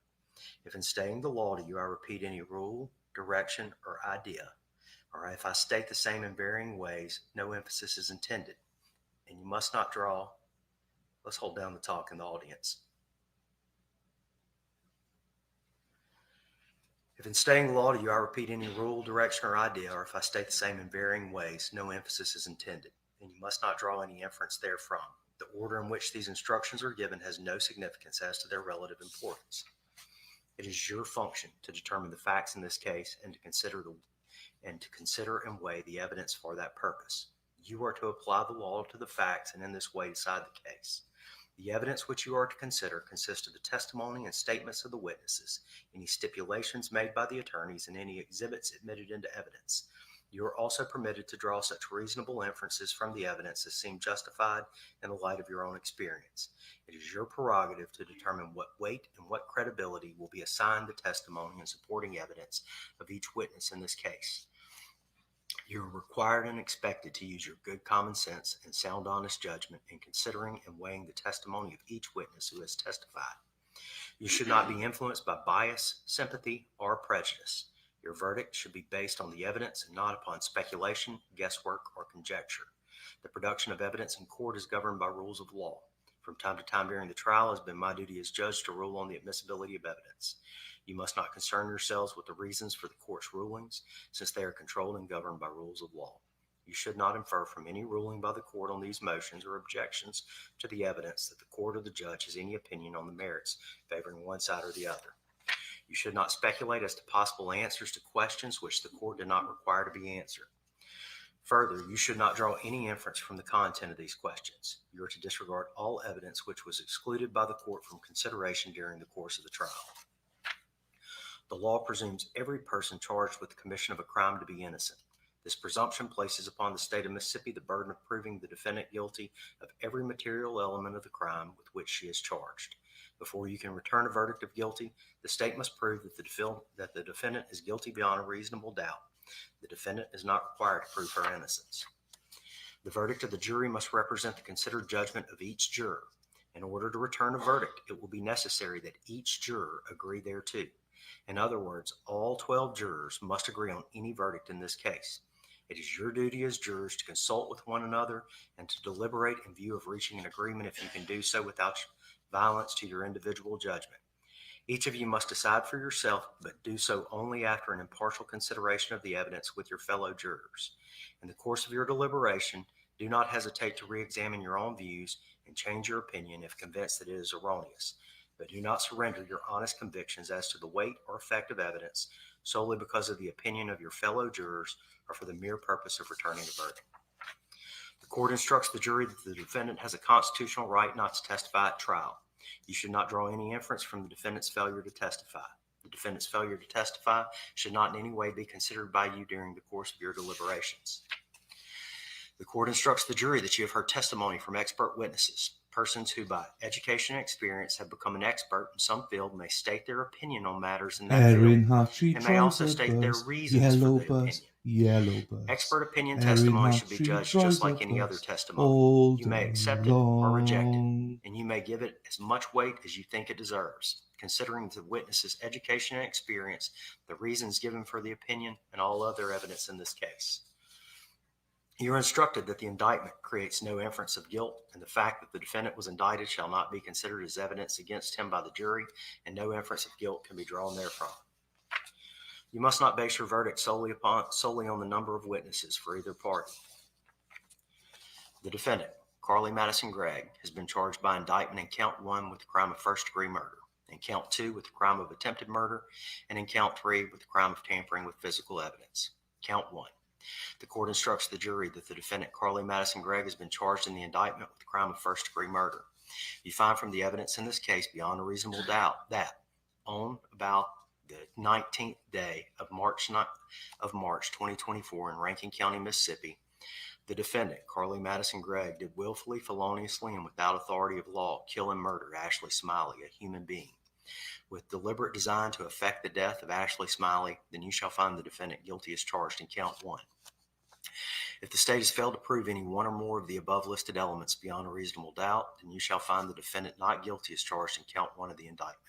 If in stating the law to you I repeat any rule, direction, or idea, or if I state the same in varying ways, no emphasis is intended, and you must not draw. Let's hold down the talk in the audience. If in stating the law to you I repeat any rule, direction, or idea, or if I state the same in varying ways, no emphasis is intended, and you must not draw any inference therefrom. The order in which these instructions are given has no significance as to their relative importance. It is your function to determine the facts in this case and to consider and weigh the evidence for that purpose. You are to apply the law to the facts and in this way decide the case. The evidence which you are to consider consists of the testimony and statements of the witnesses, any stipulations made by the attorneys, and any exhibits admitted into evidence. You are also permitted to draw such reasonable inferences from the evidence as seem justified in the light of your own experience. It is your prerogative to determine what weight and what credibility will be assigned the testimony and supporting evidence of each witness in this case. You are required and expected to use your good common sense and sound honest judgment in considering and weighing the testimony of each witness who has testified. You should not be influenced by bias, sympathy, or prejudice. Your verdict should be based on the evidence and not upon speculation, guesswork, or conjecture. The production of evidence in court is governed by rules of law. From time to time during the trial, it has been my duty as judge to rule on the admissibility of evidence. You must not concern yourselves with the reasons for the court's rulings, since they are controlled and governed by rules of law. You should not infer from any ruling by the court on these motions or objections to the evidence that the court or the judge has any opinion on the merits favoring one side or the other. You should not speculate as to possible answers to questions which the court did not require to be answered. Further, you should not draw any inference from the content of these questions. You are to disregard all evidence which was excluded by the court from consideration during the course of the trial. The law presumes every person charged with the commission of a crime to be innocent. This presumption places upon the state of Mississippi the burden of proving the defendant guilty of every material element of the crime with which she is charged. Before you can return a verdict of guilty, the state must prove that the defendant is guilty beyond a reasonable doubt. The defendant is not required to prove her innocence. The verdict of the jury must represent the considered judgment of each juror. In order to return a verdict, it will be necessary that each juror agree thereto. In other words, all 12 jurors must agree on any verdict in this case. It is your duty as jurors to consult with one another and to deliberate in view of reaching an agreement if you can do so without violence to your individual judgment. Each of you must decide for yourself, but do so only after an impartial consideration of the evidence with your fellow jurors. In the course of your deliberation, do not hesitate to re-examine your own views and change your opinion if convinced that it is erroneous, but do not surrender your honest convictions as to the weight or effect of evidence solely because of the opinion of your fellow jurors or for the mere purpose of returning a verdict. The court instructs the jury that the defendant has a constitutional right not to testify at trial. You should not draw any inference from the defendant's failure to testify. The defendant's failure to testify should not in any way be considered by you during the course of your deliberations. The court instructs the jury that you have heard testimony from expert witnesses. Persons who by education and experience have become an expert in some field may state their opinion on matters in that field and may also state their reasons for the opinion. Yellow bus. Expert opinion Erin testimony Hawk, should be she judged drives just like a any other bus testimony. all You may day accept it or reject it, long. and you may give it as much weight as you think it deserves, considering the witness's education and experience, the reasons given for the opinion, and all other evidence in this case. You are instructed that the indictment creates no inference of guilt, and the fact that the defendant was indicted shall not be considered as evidence against him by the jury, and no inference of guilt can be drawn therefrom. You must not base your verdict solely on the number of witnesses for either party. The defendant, Carly Madison Gregg, has been charged by indictment in count 1 with the crime of first-degree murder, in count 2 with the crime of attempted murder, and in count 3 with the crime of tampering with physical evidence. Count 1. The court instructs the jury that the defendant, Carly Madison Gregg, has been charged in the indictment with the crime of first-degree murder. You find from the evidence in this case beyond a reasonable doubt that on about the 19th day of March 2024 in Rankin County, Mississippi, the defendant, Carly Madison Gregg, did willfully, feloniously, and without authority of law kill and murder Ashley Smiley, a human being. With deliberate design to effect the death of Ashley Smiley, then you shall find the defendant guilty as charged in count 1. If the state has failed to prove any one or more of the above listed elements beyond a reasonable doubt, then you shall find the defendant not guilty as charged in count 1 of the indictment.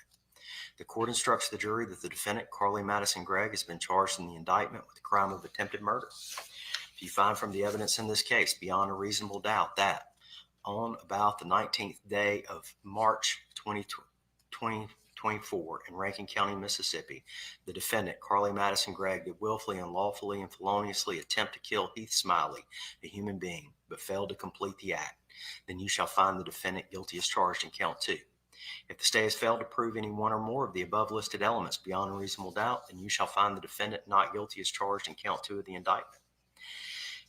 The court instructs the jury that the defendant, Carly Madison Gregg, has been charged in the indictment with the crime of attempted murder. If you find from the evidence in this case beyond a reasonable doubt that on about the 19th day of March 2024 in Rankin County, Mississippi, the defendant, Carly Madison Gregg, did willfully, unlawfully, and feloniously attempt to kill Heath Smiley, a human being, but failed to complete the act, then you shall find the defendant guilty as charged in count 2. If the state has failed to prove any one or more of the above listed elements beyond a reasonable doubt, then you shall find the defendant not guilty as charged in count 2 of the indictment.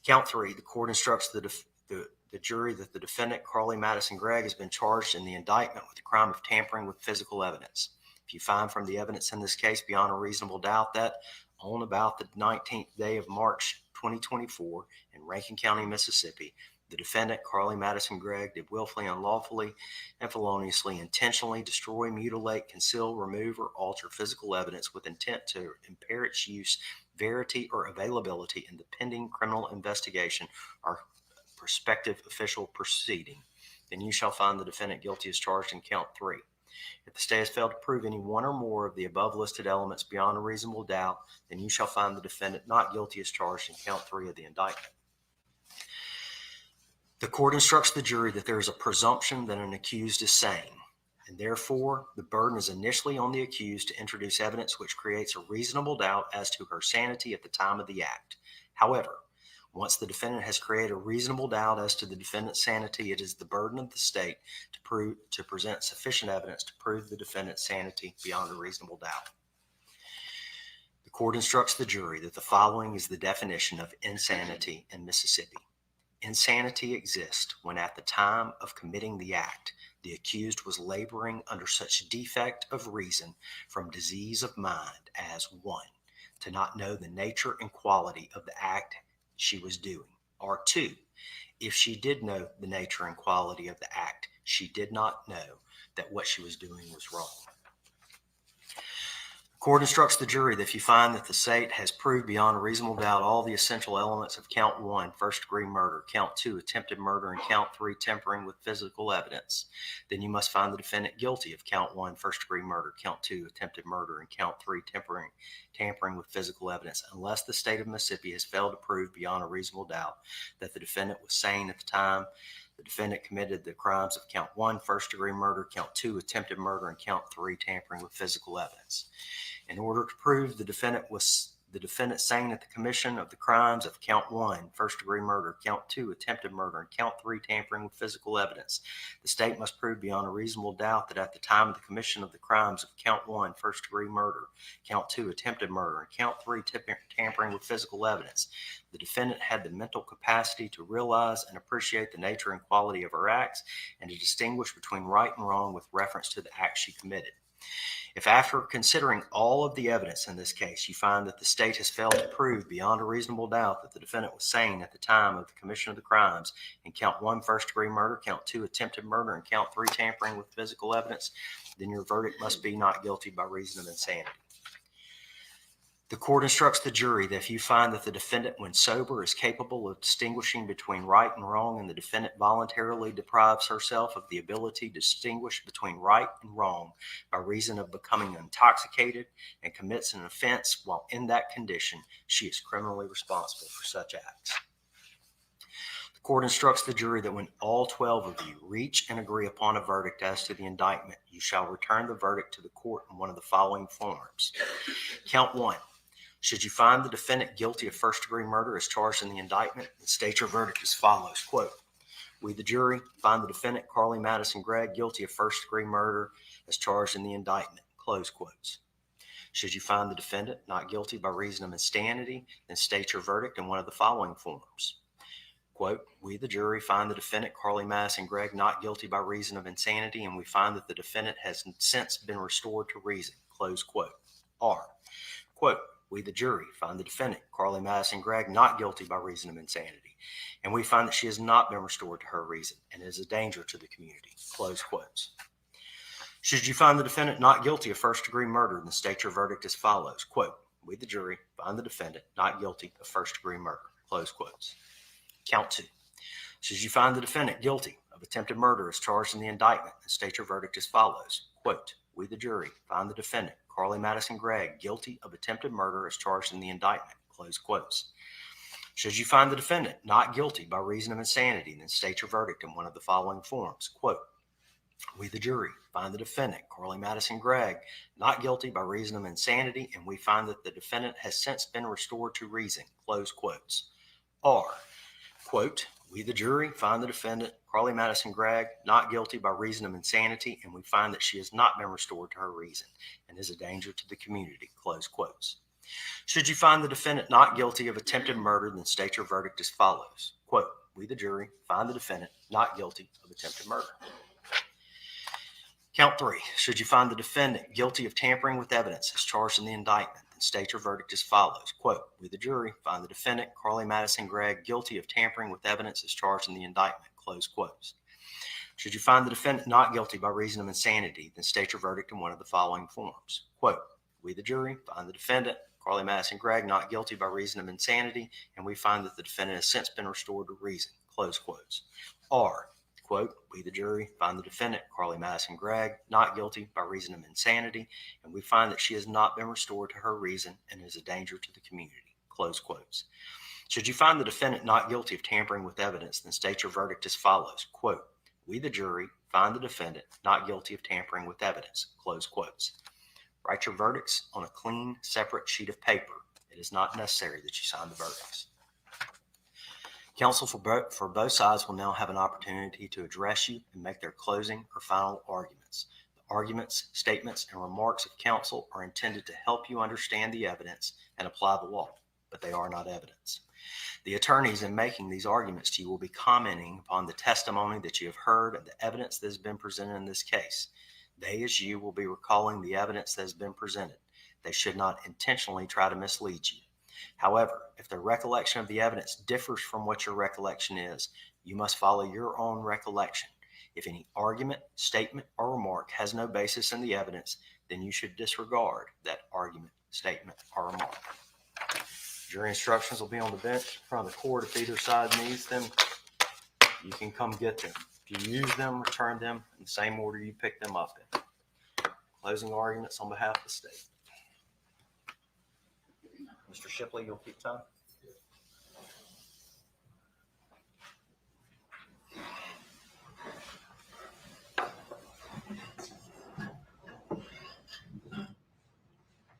Count 3, the court instructs the jury that the defendant, Carly Madison Gregg, has been charged in the indictment with the crime of tampering with physical evidence. If you find from the evidence in this case beyond a reasonable doubt that on about the 19th day of March 2024 in Rankin County, Mississippi, the defendant, Carly Madison Gregg, did willfully, unlawfully, and feloniously intentionally destroy, mutilate, conceal, remove, or alter physical evidence with intent to impair its use, verity, or availability in the pending criminal investigation or prospective official proceeding, then you shall find the defendant guilty as charged in count 3. If the state has failed to prove any one or more of the above listed elements beyond a reasonable doubt, then you shall find the defendant not guilty as charged in count 3 of the indictment. The court instructs the jury that there is a presumption that an accused is sane, and therefore the burden is initially on the accused to introduce evidence which creates a reasonable doubt as to her sanity at the time of the act. However, once the defendant has created a reasonable doubt as to the defendant's sanity, it is the burden of the state to present sufficient evidence to prove the defendant's sanity beyond a reasonable doubt. Court instructs the jury that the following is the definition of insanity in Mississippi. Insanity exists when at the time of committing the act, the accused was laboring under such defect of reason from disease of mind as 1, to not know the nature and quality of the act she was doing, or 2, if she did know the nature and quality of the act, she did not know that what she was doing was wrong. The court instructs the jury that if you find that the state has proved beyond a reasonable doubt all the essential elements of count 1, first-degree murder, count 2, attempted murder, and count 3, tampering with physical evidence, then you must find the defendant guilty of count 1, first-degree murder, count 2, attempted murder, and count 3, tampering with physical evidence, unless the state of Mississippi has failed to prove beyond a reasonable doubt that the defendant was sane at the time the defendant committed the crimes of count 1, first-degree murder, count 2, attempted murder, and count 3, tampering with physical evidence. In order to prove the defendant sane at the commission of the crimes of count 1, first-degree murder, count 2, attempted murder, and count 3, tampering with physical evidence, the state must prove beyond a reasonable doubt that at the time of the commission of the crimes of count 1, first-degree murder, count 2, attempted murder, and count 3, tampering with physical evidence, the defendant had the mental capacity to realize and appreciate the nature and quality of her acts and to distinguish between right and wrong with reference to the act she committed. If after considering all of the evidence in this case, you find that the state has failed to prove beyond a reasonable doubt that the defendant was sane at the time of the commission of the crimes in count 1, first-degree murder, count 2, attempted murder, and count 3, tampering with physical evidence, then your verdict must be not guilty by reason of insanity. The court instructs the jury that if you find that the defendant, when sober, is capable of distinguishing between right and wrong, and the defendant voluntarily deprives herself of the ability to distinguish between right and wrong by reason of becoming intoxicated and commits an offense while in that condition, she is criminally responsible for such acts. The court instructs the jury that when all 12 of you reach and agree upon a verdict as to the indictment, you shall return the verdict to the court in one of the following forms. Count 1. Should you find the defendant guilty of first-degree murder as charged in the indictment, then state your verdict as follows, quote, we, the jury, find the defendant, Carly Madison Gregg, guilty of first-degree murder as charged in the indictment, close quotes. Should you find the defendant not guilty by reason of insanity, then state your verdict in one of the following forms. Quote, we, the jury, find the defendant, Carly Madison Gregg, not guilty by reason of insanity, and we find that the defendant has since been restored to reason, close quote. Or, quote, we, the jury, find the defendant, Carly Madison Gregg, not guilty by reason of insanity, and we find that she has not been restored to her reason and is a danger to the community, close quotes. Should you find the defendant not guilty of first-degree murder, then state your verdict as follows, quote, we, the jury, find the defendant not guilty of first-degree murder, close quotes. Count 2. Should you find the defendant guilty of attempted murder as charged in the indictment, then state your verdict as follows, quote, we, the jury, find the defendant, Carly Madison Gregg, guilty of attempted murder as charged in the indictment, close quotes. Should you find the defendant not guilty by reason of insanity, then state your verdict in one of the following forms, quote, we, the jury, find the defendant, Carly Madison Gregg, not guilty by reason of insanity, and we find that the defendant has since been restored to reason, close quotes. Or, quote, we, the jury, find the defendant, Carly Madison Gregg, not guilty by reason of insanity, and we find that she has not been restored to her reason and is a danger to the community, close quotes. Should you find the defendant not guilty of attempted murder, then state your verdict as follows, quote, we, the jury, find the defendant not guilty of attempted murder. Count 3. Should you find the defendant guilty of tampering with evidence as charged in the indictment, then state your verdict as follows, quote, we, the jury, find the defendant, Carly Madison Gregg, guilty of tampering with evidence as charged in the indictment, close quotes. Should you find the defendant not guilty by reason of insanity, then state your verdict in one of the following forms, quote, we, the jury, find the defendant, Carly Madison Gregg, not guilty by reason of insanity, and we find that the defendant has since been restored to reason, close quotes. Or, quote, we, the jury, find the defendant, Carly Madison Gregg, not guilty by reason of insanity, and we find that she has not been restored to her reason and is a danger to the community, close quotes. Should you find the defendant not guilty of tampering with evidence, then state your verdict as follows, quote, we, the jury, find the defendant not guilty of tampering with evidence, close quotes. Write your verdicts on a clean, separate sheet of paper. It is not necessary that you sign the verdicts. Counsel for both sides will now have an opportunity to address you and make their closing or final arguments. The Arguments, statements, and remarks of counsel are intended to help you understand the evidence and apply the law, but they are not evidence. The attorneys in making these arguments to you will be commenting upon the testimony that you have heard and the evidence that has been presented in this case. They, as you, will be recalling the evidence that has been presented. They should not intentionally try to mislead you. However, if their recollection of the evidence differs from what your recollection is, you must follow your own recollection. If any argument, statement, or remark has no basis in the evidence, then you should disregard that argument, statement, or remark. Jury instructions will be on the bench in front of the court. If either side needs them, you can come get them. If you use them, return them in the same order you picked them up in. Closing arguments on behalf of the state. Mr. Shipley, you'll keep time.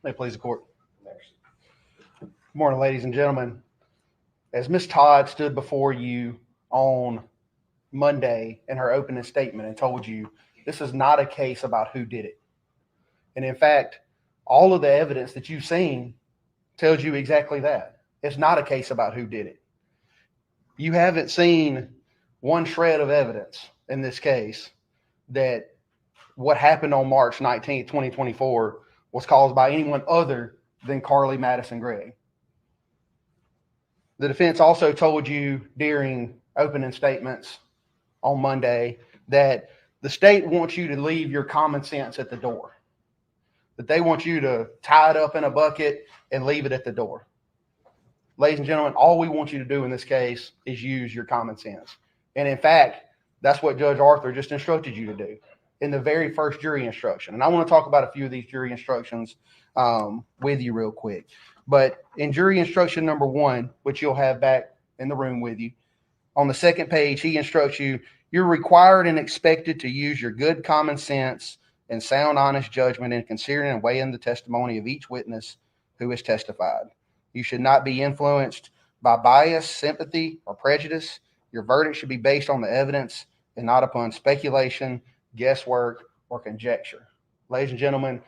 May it please the court. Good morning, ladies and gentlemen. As Ms. Todd stood before you on Monday in her opening statement and told you this is not a case about who did it. And in fact, all of the evidence that you've seen tells you exactly that. It's not a case about who did it. You haven't seen one shred of evidence in this case that what happened on March 19th, 2024 was caused by anyone other than Carly Madison Gregg. The defense also told you during opening statements on Monday that the state wants you to leave your common sense at the door, that they want you to tie it up in a bucket and leave it at the door. Ladies and gentlemen, all we want you to do in this case is use your common sense. And in fact, that's what Judge Arthur just instructed you to do in the very first jury instruction. And I want to talk about a few of these jury instructions with you real quick. But in jury instruction number 1, which you'll have back in the room with you, on the second page, he instructs you, you're required and expected to use your good common sense and sound, honest judgment in considering and weighing the testimony of each witness who has testified. You should not be influenced by bias, sympathy, or prejudice. Your verdict should be based on the evidence and not upon speculation, guesswork, or conjecture. Ladies and gentlemen,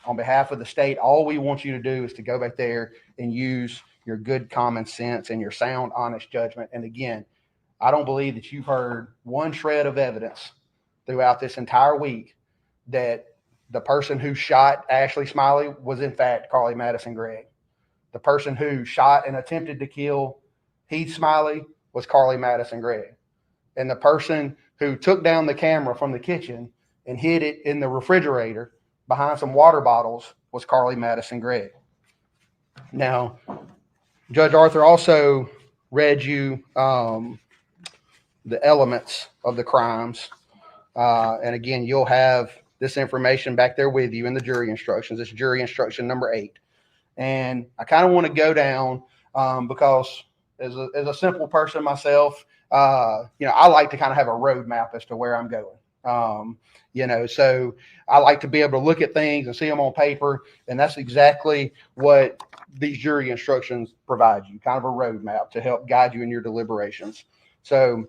on behalf of the state, all we want you to do is to go back there and use your good common sense and your sound, honest judgment. And again, I don't believe that you've heard one shred of evidence throughout this entire week that the person who shot Ashley Smiley was in fact Carly Madison Gregg. The person who shot and attempted to kill Heath Smiley was Carly Madison Gregg. And the person who took down the camera from the kitchen and hid it in the refrigerator behind some water bottles was Carly Madison Gregg. Now, Judge Arthur also read you the elements of the crimes. And again, you'll have this information back there with you in the jury instructions. It's jury instruction number 8. And I kind of want to go down because as a simple person myself, I like to kind of have a roadmap as to where I'm going. So I like to be able to look at things and see them on paper. And that's exactly what these jury instructions provide you, kind of a roadmap to help guide you in your deliberations. So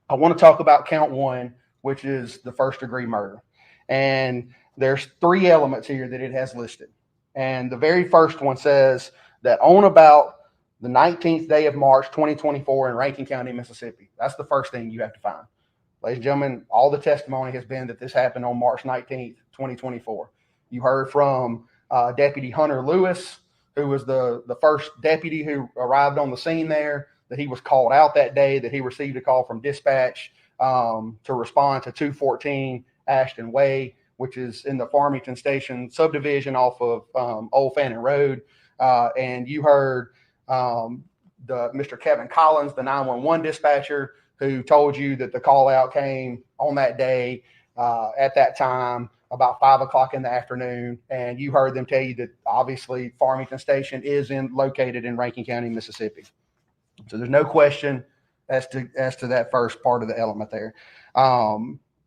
I want to talk about count 1, which is the first degree murder. And there's 3 elements here that it has listed. And the very first one says that on about the 19th day of March, 2024 in Rankin County, Mississippi. That's the first thing you have to find. Ladies and gentlemen, all the testimony has been that this happened on March 19th, 2024. You heard from Deputy Hunter Lewis, who was the first deputy who arrived on the scene there, that he was called out that day, that he received a call from dispatch to respond to 214 Ashton Way, which is in the Farmington Station subdivision off of Old Fannin Road. And you heard Mr. Kevin Collins, the 911 dispatcher, who told you that the call out came on that day at that time about 5 o'clock in the afternoon. And you heard them tell you that obviously Farmington Station is located in Rankin County, Mississippi. So there's no question as to that first part of the element there.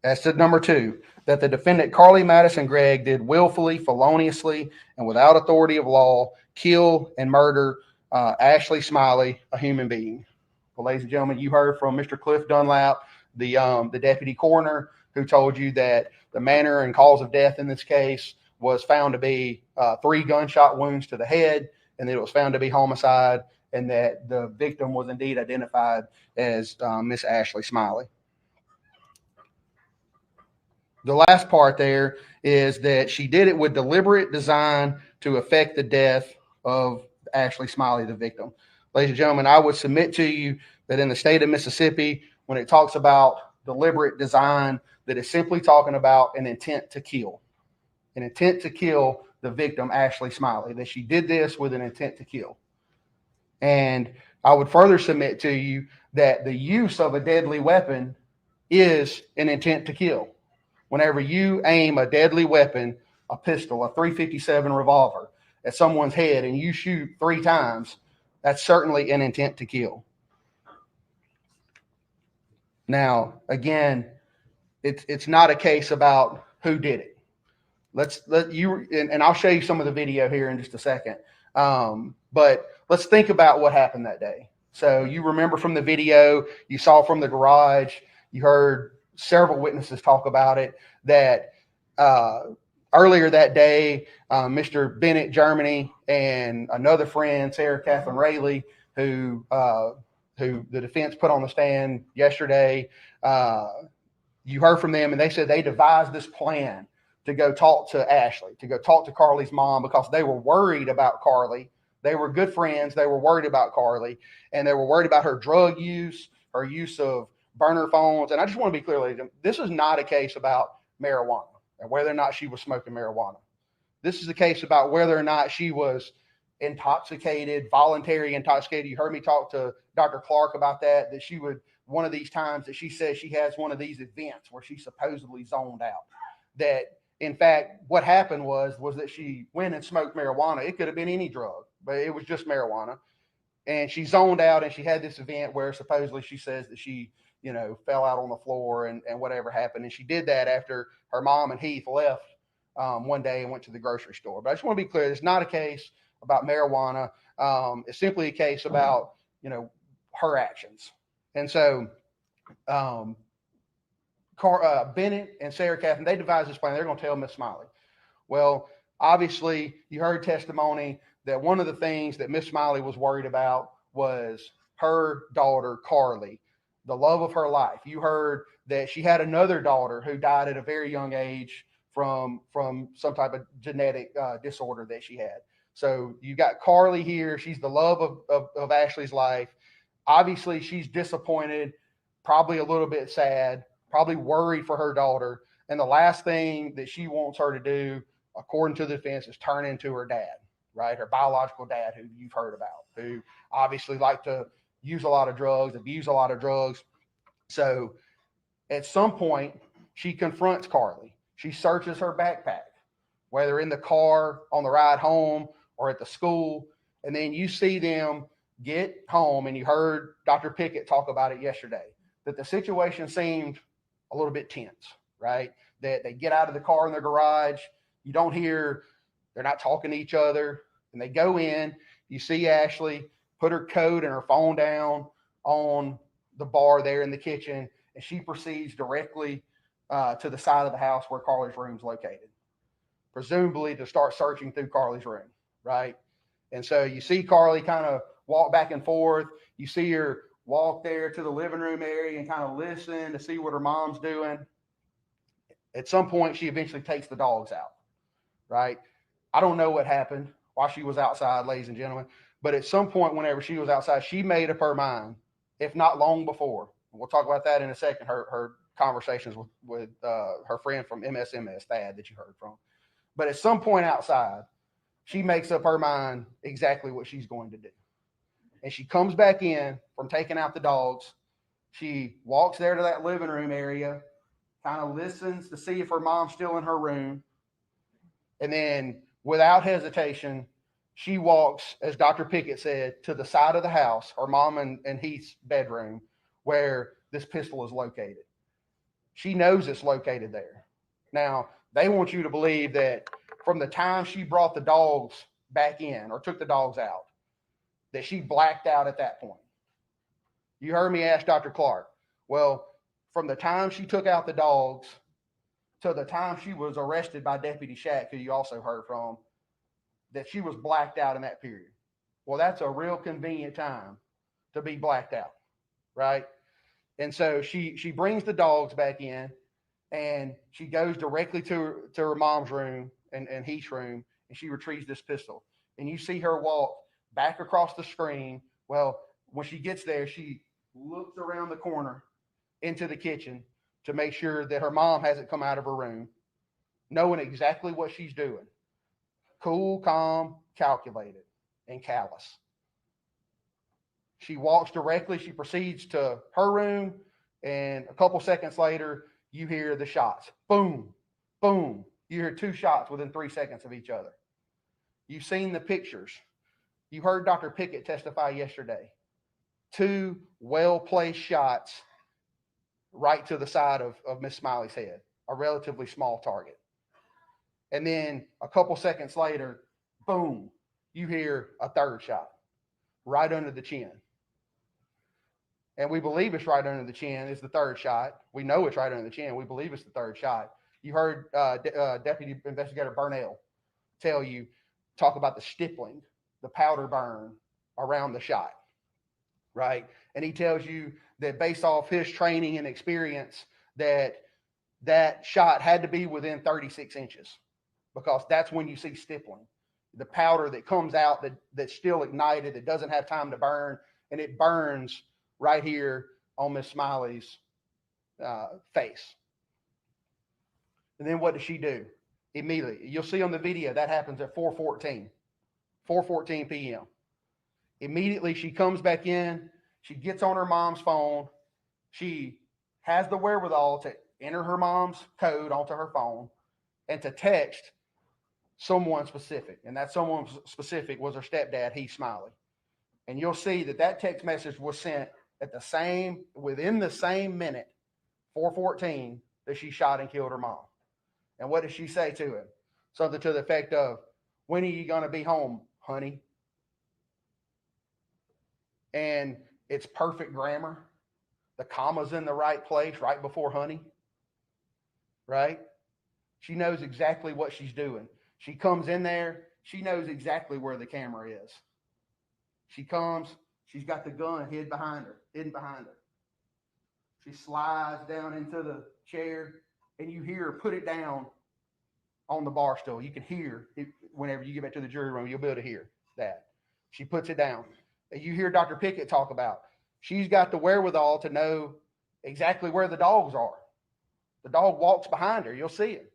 As to number 2, that the defendant Carly Madison Gregg did willfully, feloniously, and without authority of law kill and murder Ashley Smiley, a human being. Well, ladies and gentlemen, you heard from Mr. Cliff Dunlap, the deputy coroner, who told you that the manner and cause of death in this case was found to be 3 gunshot wounds to the head, and that it was found to be homicide, and that the victim was indeed identified as Miss Ashley Smiley. The last part there is that she did it with deliberate design to affect the death of Ashley Smiley, the victim. Ladies and gentlemen, I would submit to you that in the state of Mississippi, when it talks about deliberate design, that it's simply talking about an intent to kill the victim, Ashley Smiley, that she did this with an intent to kill. And I would further submit to you that the use of a deadly weapon is an intent to kill. Whenever you aim a deadly weapon, a pistol, a .357 revolver at someone's head and you shoot 3 times, that's certainly an intent to kill. Now, again, it's not a case about who did it. And I'll show you some of the video here in just a second. But let's think about what happened that day. So you remember from the video, you saw from the garage, you heard several witnesses talk about it, that earlier that day, Mr. Bennett Germany and another friend, Sarah Catherine Rayleigh, who the defense put on the stand yesterday, you heard from them, and they said they devised this plan to go talk to Ashley, to go talk to Carly's mom, because they were worried about Carly. They were good friends. They were worried about Carly, and they were worried about her drug use, her use of burner phones. And I just want to be clear, ladies, this is not a case about marijuana and whether or not she was smoking marijuana. This is a case about whether or not she was intoxicated, voluntary intoxicated. You heard me talk to Dr. Clark about that she would, one of these times that she says she has one of these events where she supposedly zoned out. That, in fact, what happened was that she went and smoked marijuana. It could have been any drug, but it was just marijuana. And she zoned out, and she had this event where supposedly she says that she, fell out on the floor and whatever happened. And she did that after her mom and Heath left one day and went to the grocery store. But I just want to be clear, it's not a case about marijuana. It's simply a case about, her actions. And so Bennett and Sarah Catherine, they devised this plan. They're going to tell Miss Smiley. Well, obviously, you heard testimony that one of the things that Miss Smiley was worried about was her daughter, Carly, the love of her life. You heard that she had another daughter who died at a very young age from some type of genetic disorder that she had. So you got Carly here. She's the love of Ashley's life. Obviously, she's disappointed, probably a little bit sad, probably worried for her daughter. And the last thing that she wants her to do, according to the defense, is turn into her dad, right? Her biological dad, who you've heard about, who obviously liked to use a lot of drugs, abuse a lot of drugs. So at some point, she confronts Carly. She searches her backpack, whether in the car, on the ride home, or at the school. And then you see them get home, and you heard Dr. Pickett talk about it yesterday, that the situation seemed a little bit tense, right? That they get out of the car in their garage. You don't hear, they're not talking to each other. And they go in, you see Ashley put her coat and her phone down on the bar there in the kitchen, and she proceeds directly to the side of the house where Carly's room is located, presumably to start searching through Carly's room, right? And so you see Carly kind of walk back and forth. You see her walk there to the living room area and kind of listen to see what her mom's doing. At some point, she eventually takes the dogs out, right? I don't know what happened while she was outside, ladies and gentlemen, but at some point, whenever she was outside, she made up her mind, if not long before. We'll talk about that in a second, her conversations with her friend from MSMS, Thad, that you heard from. But at some point outside, she makes up her mind exactly what she's going to do. And she comes back in from taking out the dogs. She walks there to that living room area, kind of listens to see if her mom's still in her room. And then without hesitation, she walks, as Dr. Pickett said, to the side of the house, her mom and Heath's bedroom, where this pistol is located. She knows it's located there. Now, they want you to believe that from the time she brought the dogs back in or took the dogs out, that she blacked out at that point. You heard me ask Dr. Clark. Well, from the time she took out the dogs to the time she was arrested by Deputy Shack, who you also heard from, that she was blacked out in that period. Well, that's a real convenient time to be blacked out, right? And so she brings the dogs back in, and she goes directly to her mom's room and Heath's room, and she retrieves this pistol. And you see her walk back across the screen. Well, when she gets there, she looks around the corner into the kitchen to make sure that her mom hasn't come out of her room, knowing exactly what she's doing. Cool, calm, calculated, and callous. She walks directly. She proceeds to her room, and a couple seconds later, you hear the shots. Boom, boom. You hear 2 shots within 3 seconds of each other. You've seen the pictures. You heard Dr. Pickett testify yesterday. 2 well-placed shots right to the side of Miss Smiley's head, a relatively small target. And then a couple seconds later, boom, you hear a 3rd shot right under the chin. And we believe it's right under the chin is the 3rd shot. We know it's right under the chin. We believe it's the 3rd shot. You heard Deputy Investigator Burnell talk about the stippling, the powder burn around the shot, right? And he tells you that based off his training and experience, that shot had to be within 36 inches, because that's when you see stippling, the powder that comes out that's still ignited, that doesn't have time to burn, and it burns right here on Miss Smiley's face. And then what does she do? Immediately, you'll see on the video that happens at 4:14 p.m. Immediately, she comes back in. She gets on her mom's phone. She has the wherewithal to enter her mom's code onto her phone and to text someone specific. And that someone specific was her stepdad, Heath Smiley. And you'll see that text message was sent within the same minute, 4:14, that she shot and killed her mom. And what did she say to him? Something to the effect of, "When are you going to be home, honey?" And it's perfect grammar. The comma's in the right place right before honey, right? She knows exactly what she's doing. She comes in there. She knows exactly where the camera is. She comes. She's got the gun hidden behind her. She slides down into the chair, and you hear her put it down on the bar stool. You can hear it whenever you get back to the jury room. You'll be able to hear that. She puts it down. And you hear Dr. Pickett talk about she's got the wherewithal to know exactly where the dogs are. The dog walks behind her. You'll see it.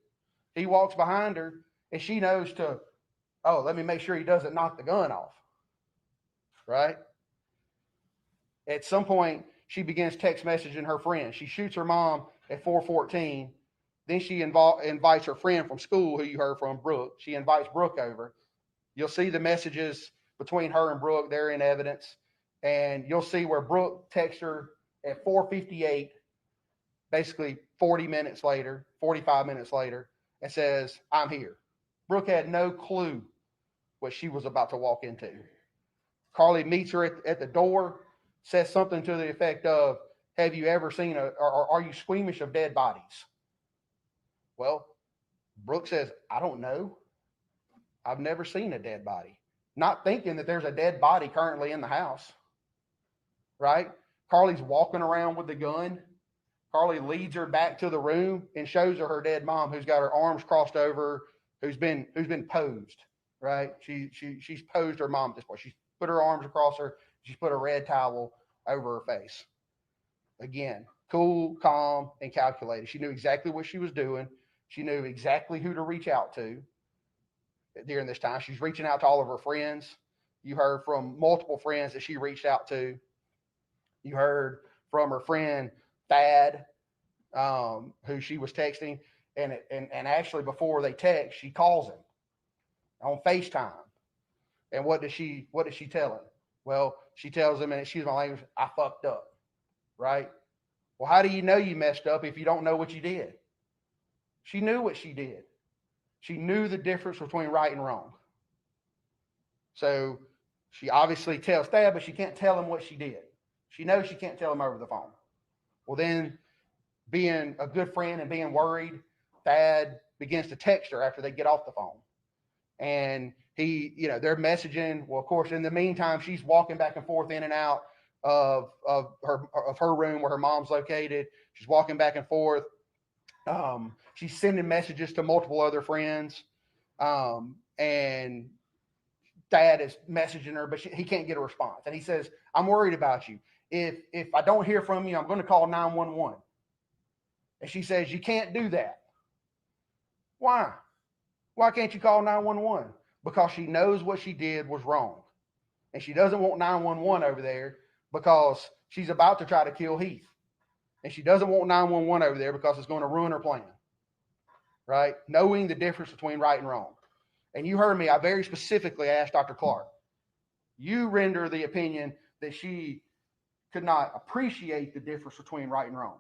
He walks behind her, and she knows let me make sure he doesn't knock the gun off. Right? At some point, she begins text messaging her friend. She shoots her mom at 4:14. Then she invites her friend from school, who you heard from, Brooke. She invites Brooke over. You'll see the messages between her and Brooke. They're in evidence. And you'll see where Brooke texts her at 4:58, basically 45 minutes later, and says, "I'm here." Brooke had no clue what she was about to walk into. Carly meets her at the door, says something to the effect of, "Have you ever seen or are you squeamish of dead bodies?" Well, Brooke says, "I don't know. I've never seen a dead body." Not thinking that there's a dead body currently in the house, right? Carly's walking around with the gun. Carly leads her back to the room and shows her dead mom, who's got her arms crossed over, who's been posed, right? She's posed her mom at this point. She's put her arms across her. She's put a red towel over her face. Again, cool, calm, and calculated. She knew exactly what she was doing. She knew exactly who to reach out to during this time. She's reaching out to all of her friends. You heard from multiple friends that she reached out to. You heard from her friend Thad, who she was texting, and actually before they text, she calls him on FaceTime. And what does she tell him? Well, she tells him, and excuse my language, "I fucked up," right? Well, how do you know you messed up if you don't know what you did? She knew what she did. She knew the difference between right and wrong. So she obviously tells Thad, but she can't tell him what she did. She knows she can't tell him over the phone. Well, then, being a good friend and being worried, Thad begins to text her after they get off the phone. And they're messaging. Well, of course, in the meantime, she's walking back and forth in and out of her room where her mom's located. She's walking back and forth. She's sending messages to multiple other friends. And Dad is messaging her, but he can't get a response. And he says, I'm worried about you. If I don't hear from you, I'm going to call 911. And she says, you can't do that. Why? Why can't you call 911? Because she knows what she did was wrong. And she doesn't want 911 over there because she's about to try to kill Heath. And she doesn't want 911 over there because it's going to ruin her plan. Right? Knowing the difference between right and wrong. And you heard me, I very specifically asked Dr. Clark, you render the opinion that she could not appreciate the difference between right and wrong.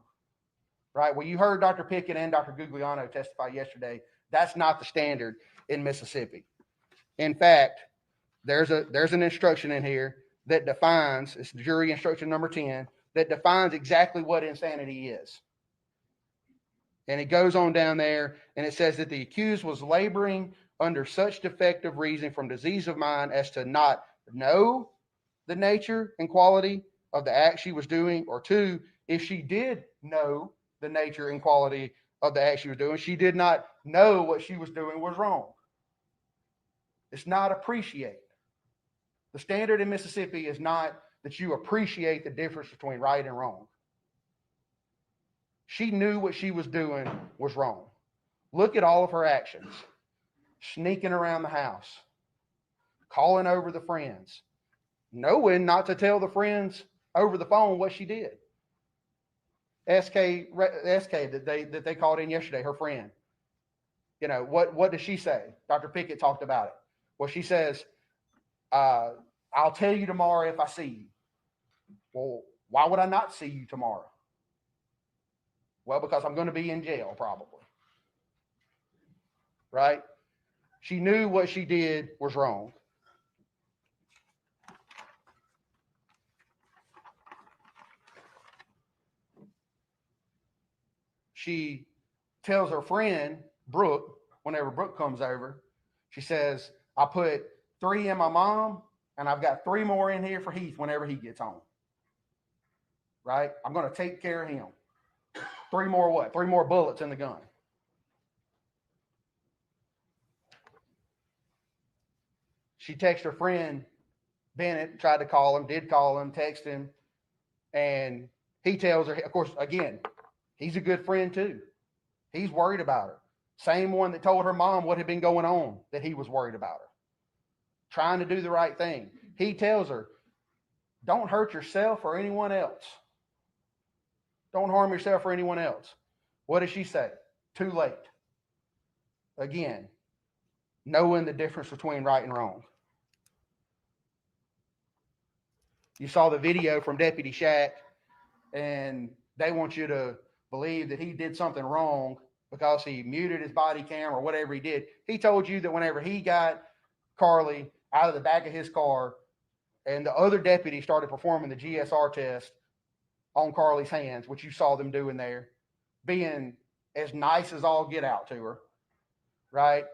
Right? Well, you heard Dr. Pickett and Dr. Gugliano testify yesterday. That's not the standard in Mississippi. In fact, there's an instruction in here that defines, it's jury instruction number 10, that defines exactly what insanity is. And it goes on down there, and it says that the accused was laboring under such defective reasoning from disease of mind as to not know the nature and quality of the act she was doing, or 2, if she did know the nature and quality of the act she was doing, she did not know what she was doing was wrong. It's not appreciate. The standard in Mississippi is not that you appreciate the difference between right and wrong. She knew what she was doing was wrong. Look at all of her actions. Sneaking around the house, calling over the friends, knowing not to tell the friends over the phone what she did. SK that they called in yesterday, her friend. What does she say? Dr. Pickett talked about it. Well, she says, I'll tell you tomorrow if I see you. Well, why would I not see you tomorrow? Well, because I'm going to be in jail probably. Right? She knew what she did was wrong. She tells her friend, Brooke, whenever Brooke comes over, she says, I put 3 in my mom, and I've got 3 more in here for Heath whenever he gets home. Right? I'm going to take care of him. 3 more what? 3 more bullets in the gun. She texted her friend, Bennett, tried to call him, did call him, text him, and he tells her, of course, again, he's a good friend too. He's worried about her. Same one that told her mom what had been going on, that he was worried about her. Trying to do the right thing. He tells her, don't hurt yourself or anyone else. Don't harm yourself or anyone else. What does she say? Too late. Again, knowing the difference between right and wrong. You saw the video from Deputy Shack, and they want you to believe that he did something wrong because he muted his body cam or whatever he did. He told you that whenever he got Carly out of the back of his car and the other deputy started performing the GSR test on Carly's hands, which you saw them doing there, being as nice as all get out to her, right?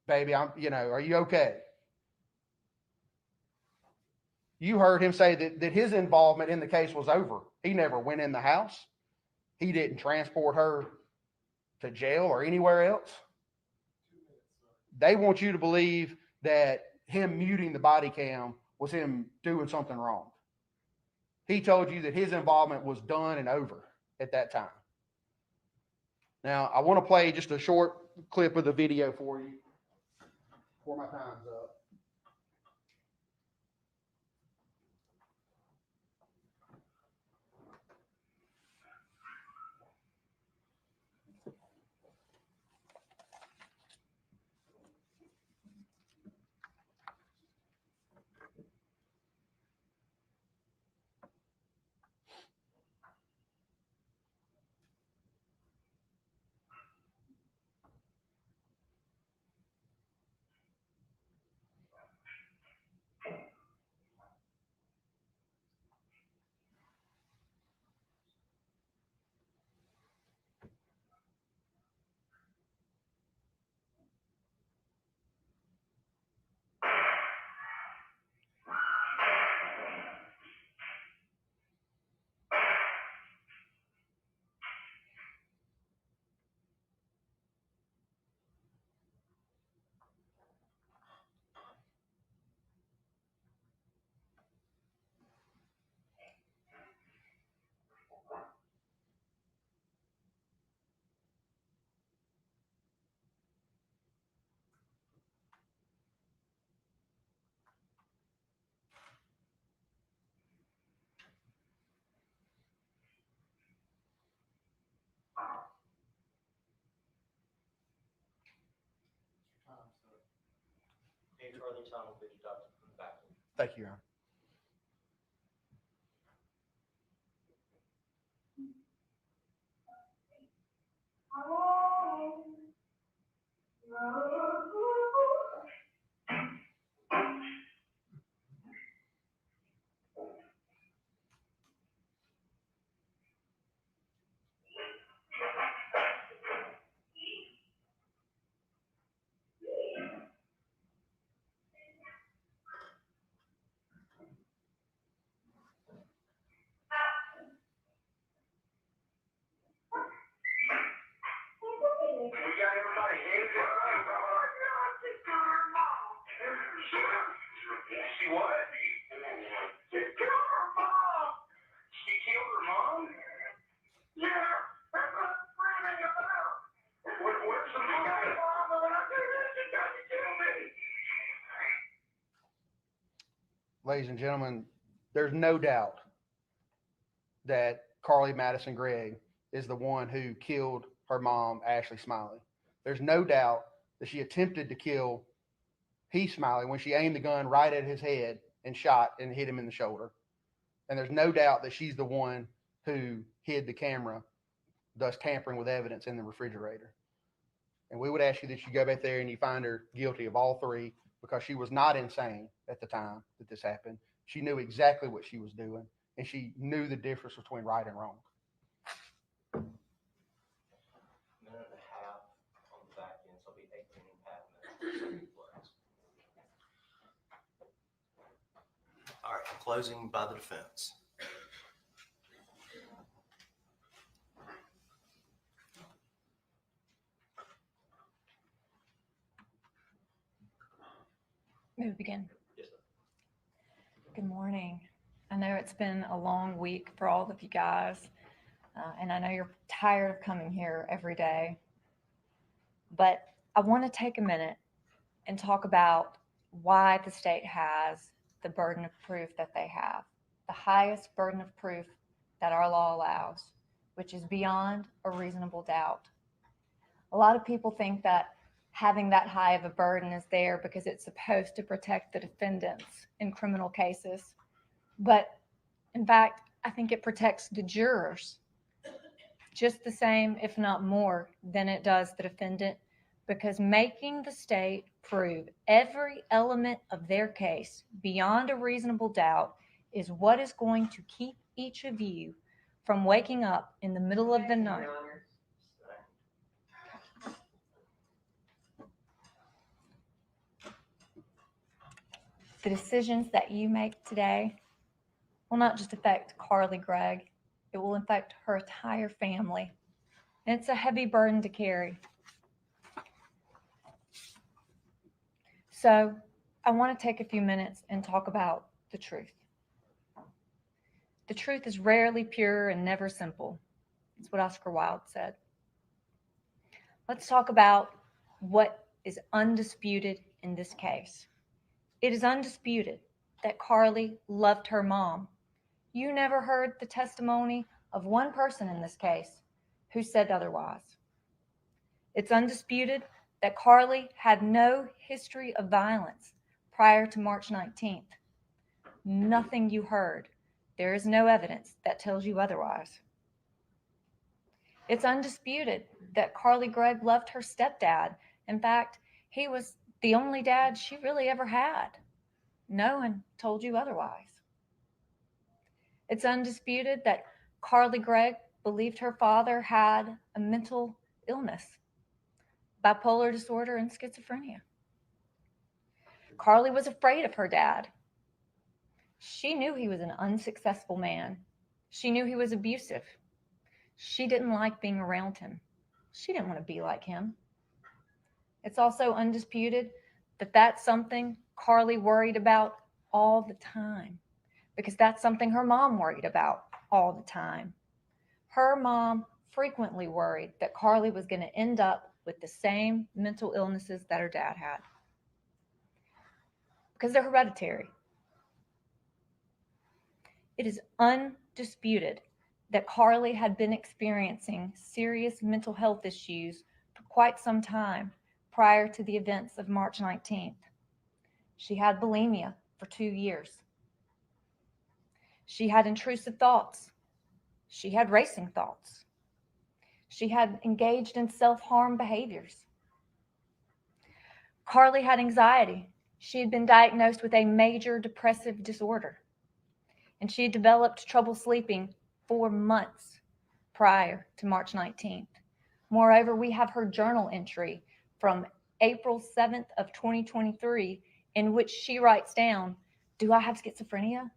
Baby, are you okay? You heard him say that his involvement in the case was over. He never went in the house. He didn't transport her to jail or anywhere else. They want you to believe that him muting the body cam was him doing something wrong. He told you that his involvement was done and over at that time. Now, I want to play just a short clip of the video for you before my time's up. further time will be deducted from the back. Thank you, Your Honor. Ladies and gentlemen, there's no doubt that Carly Madison Gregg is the one who killed her mom, Ashley Smiley. There's no doubt that she attempted to kill P. Smiley when she aimed the gun right at his head and shot and hit him in the shoulder. And there's no doubt that she's the one who hid the camera, thus tampering with evidence in the refrigerator. And we would ask you that you go back there and you find her guilty of all three, because she was not insane at the time that this happened. She knew exactly what she was doing, and she knew the difference between right and wrong. A minute and a half on the back end, so it'll be 18 and a half minutes. All right, closing by the defense. May we begin? Yes, sir. Good morning. I know it's been a long week for all of you guys, and I know you're tired of coming here every day, but I want to take a minute and talk about why the state has the burden of proof that they have, the highest burden of proof that our law allows, which is beyond a reasonable doubt. A lot of people think that having that high of a burden is there because it's supposed to protect the defendants in criminal cases. But in fact, I think it protects the jurors just the same, if not more, than it does the defendant, because making the state prove every element of their case beyond a reasonable doubt is what is going to keep each of you from waking up in the middle of the night. The decisions that you make today will not just affect Carly Gregg, it will affect her entire family. And it's a heavy burden to carry. So I want to take a few minutes and talk about the truth. The truth is rarely pure and never simple. That's what Oscar Wilde said. Let's talk about what is undisputed in this case. It is undisputed that Carly loved her mom. You never heard the testimony of one person in this case who said otherwise. It's undisputed that Carly had no history of violence prior to March 19th. Nothing you heard. There is no evidence that tells you otherwise. It's undisputed that Carly Gregg loved her stepdad. In fact, he was the only dad she really ever had. No one told you otherwise. It's undisputed that Carly Gregg believed her father had a mental illness, bipolar disorder, and schizophrenia. Carly was afraid of her dad. She knew he was an unsuccessful man. She knew he was abusive. She didn't like being around him. She didn't want to be like him. It's also undisputed that that's something Carly worried about all the time, because that's something her mom worried about all the time. Her mom frequently worried that Carly was going to end up with the same mental illnesses that her dad had, because they're hereditary. It is undisputed that Carly had been experiencing serious mental health issues for quite some time prior to the events of March 19th. She had bulimia for 2 years. She had intrusive thoughts. She had racing thoughts. She had engaged in self-harm behaviors. Carly had anxiety. She had been diagnosed with a major depressive disorder, and she had developed trouble sleeping for months prior to March 19th. Moreover, we have her journal entry from April 7th of 2023 in which she writes down, "Do I have schizophrenia?"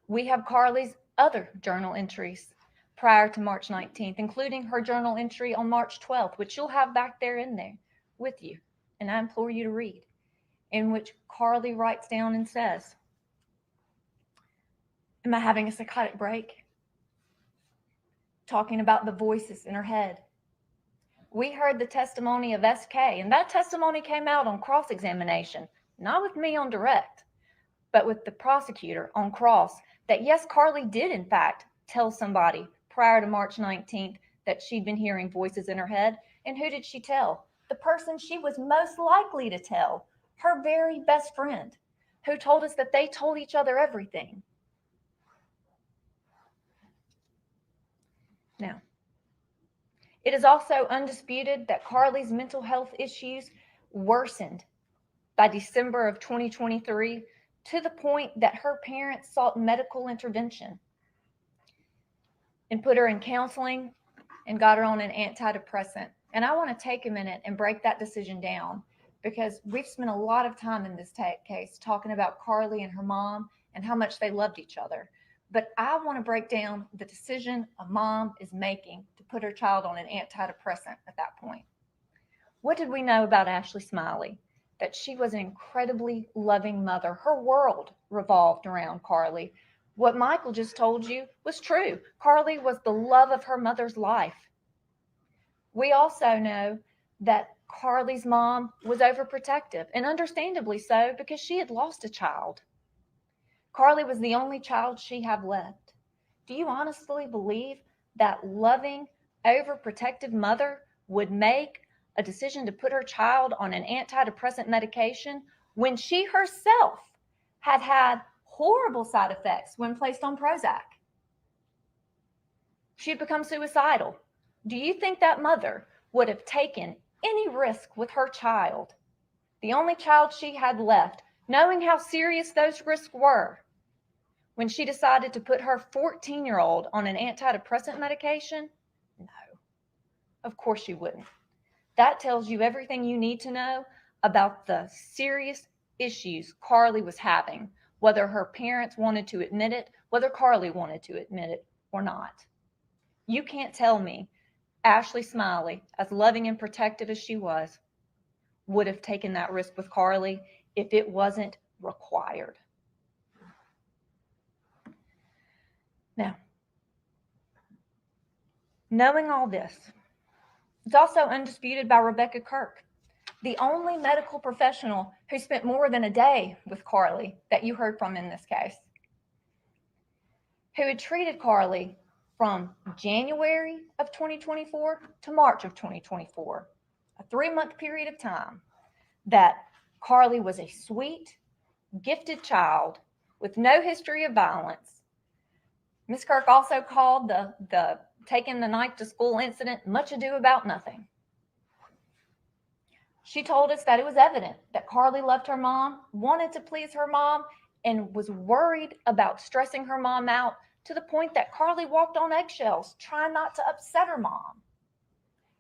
We have Carly's other journal entries prior to March 19th, including her journal entry on March 12th, which you'll have back there in there with you, and I implore you to read, in which Carly writes down and says, "Am I having a psychotic break?" Talking about the voices in her head. We heard the testimony of SK, and that testimony came out on cross-examination, not with me on direct, but with the prosecutor on cross, that yes, Carly did in fact tell somebody prior to March 19th that she'd been hearing voices in her head. And who did she tell? The person she was most likely to tell, her very best friend, who told us that they told each other everything. Now, it is also undisputed that Carly's mental health issues worsened by December of 2023 to the point that her parents sought medical intervention and put her in counseling and got her on an antidepressant. And I want to take a minute and break that decision down, because we've spent a lot of time in this case talking about Carly and her mom and how much they loved each other. But I want to break down the decision a mom is making to put her child on an antidepressant at that point. What did we know about Ashley Smiley? That she was an incredibly loving mother. Her world revolved around Carly. What Michael just told you was true. Carly was the love of her mother's life. We also know that Carly's mom was overprotective, and understandably so, because she had lost a child. Carly was the only child she had left. Do you honestly believe that loving, overprotective mother would make a decision to put her child on an antidepressant medication when she herself had had horrible side effects when placed on Prozac? She had become suicidal. Do you think that mother would have taken any risk with her child, the only child she had left, knowing how serious those risks were, when she decided to put her 14-year-old on an antidepressant medication? No, of course she wouldn't. That tells you everything you need to know about the serious issues Carly was having, whether her parents wanted to admit it, whether Carly wanted to admit it or not. You can't tell me Ashley Smiley, as loving and protective as she was, would have taken that risk with Carly if it wasn't required. Now, knowing all this, it's also undisputed by Rebecca Kirk, the only medical professional who spent more than a day with Carly that you heard from in this case, who had treated Carly from January of 2024 to March of 2024, a 3-month period of time, that Carly was a sweet, gifted child with no history of violence. Ms. Kirk also called the taking the knife to school incident much ado about nothing. She told us that it was evident that Carly loved her mom, wanted to please her mom, and was worried about stressing her mom out, to the point that Carly walked on eggshells, trying not to upset her mom.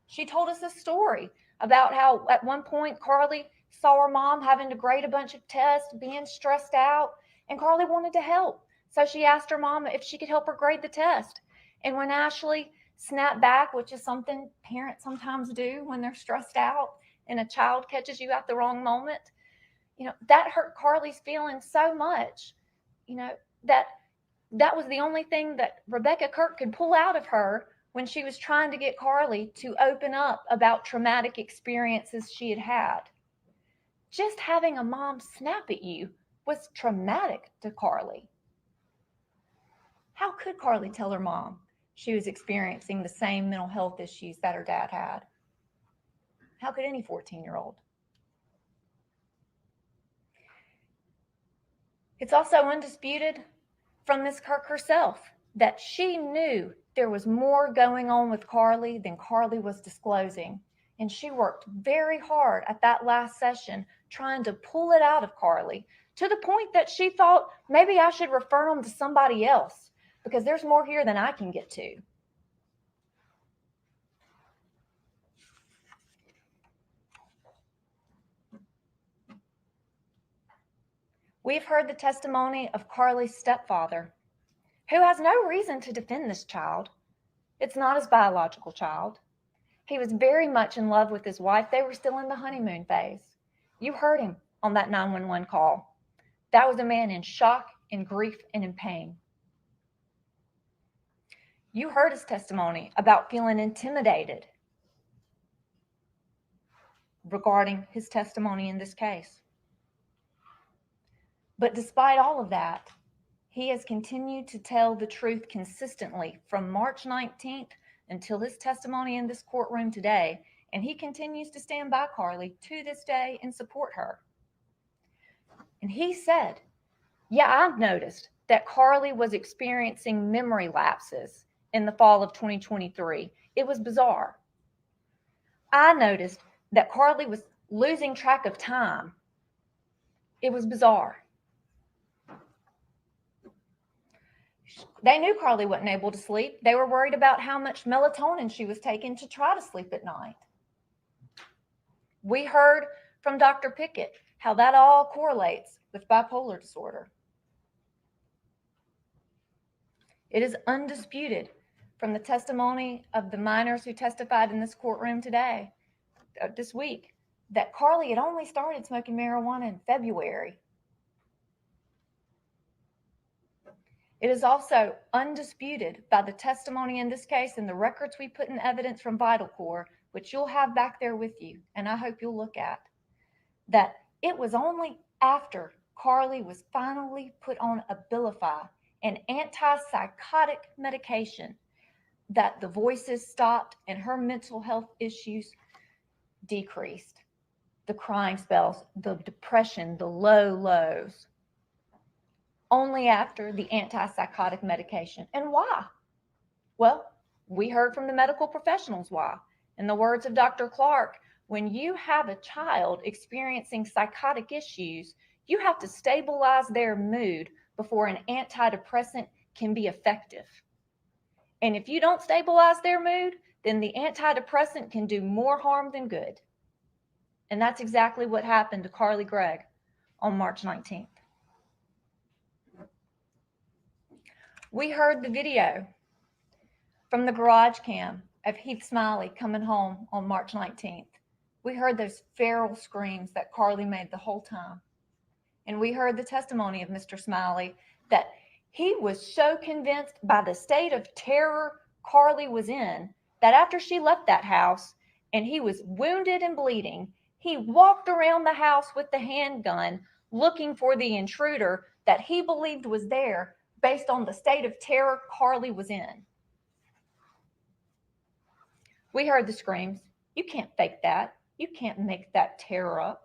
She told us a story about how at one point Carly saw her mom having to grade a bunch of tests, being stressed out, and Carly wanted to help. So she asked her mom if she could help her grade the test. And when Ashley snapped back, which is something parents sometimes do when they're stressed out and a child catches you at the wrong moment, that hurt Carly's feelings so much, that was the only thing that Rebecca Kirk could pull out of her when she was trying to get Carly to open up about traumatic experiences she had had. Just having a mom snap at you was traumatic to Carly. How could Carly tell her mom she was experiencing the same mental health issues that her dad had? How could any 14-year-old? It's also undisputed from Miss Kirk herself that she knew there was more going on with Carly than Carly was disclosing. And she worked very hard at that last session trying to pull it out of Carly, to the point that she thought, maybe I should refer them to somebody else because there's more here than I can get to. We've heard the testimony of Carly's stepfather, who has no reason to defend this child. It's not his biological child. He was very much in love with his wife. They were still in the honeymoon phase. You heard him on that 911 call. That was a man in shock, in grief, and in pain. You heard his testimony about feeling intimidated regarding his testimony in this case. But despite all of that, he has continued to tell the truth consistently from March 19th until his testimony in this courtroom today, and he continues to stand by Carly to this day and support her. And he said, yeah, I've noticed that Carly was experiencing memory lapses in the fall of 2023. It was bizarre. I noticed that Carly was losing track of time. It was bizarre. They knew Carly wasn't able to sleep. They were worried about how much melatonin she was taking to try to sleep at night. We heard from Dr. Pickett how that all correlates with bipolar disorder. It is undisputed from the testimony of the minors who testified in this courtroom today, this week, that Carly had only started smoking marijuana in February. It is also undisputed by the testimony in this case and the records we put in evidence from Vital Corps, which you'll have back there with you, and I hope you'll look at, that it was only after Carly was finally put on Abilify, an antipsychotic medication, that the voices stopped and her mental health issues decreased. The crying spells, the depression, the low lows. Only after the antipsychotic medication. And why? Well, we heard from the medical professionals why. In the words of Dr. Clark, when you have a child experiencing psychotic issues, you have to stabilize their mood before an antidepressant can be effective. And if you don't stabilize their mood, then the antidepressant can do more harm than good. And that's exactly what happened to Carly Gregg on March 19th. We heard the video from the garage cam of Heath Smiley coming home on March 19th. We heard those feral screams that Carly made the whole time. And we heard the testimony of Mr. Smiley that he was so convinced by the state of terror Carly was in that after she left that house and he was wounded and bleeding, he walked around the house with the handgun looking for the intruder that he believed was there based on the state of terror Carly was in. We heard the screams. You can't fake that. You can't make that terror up.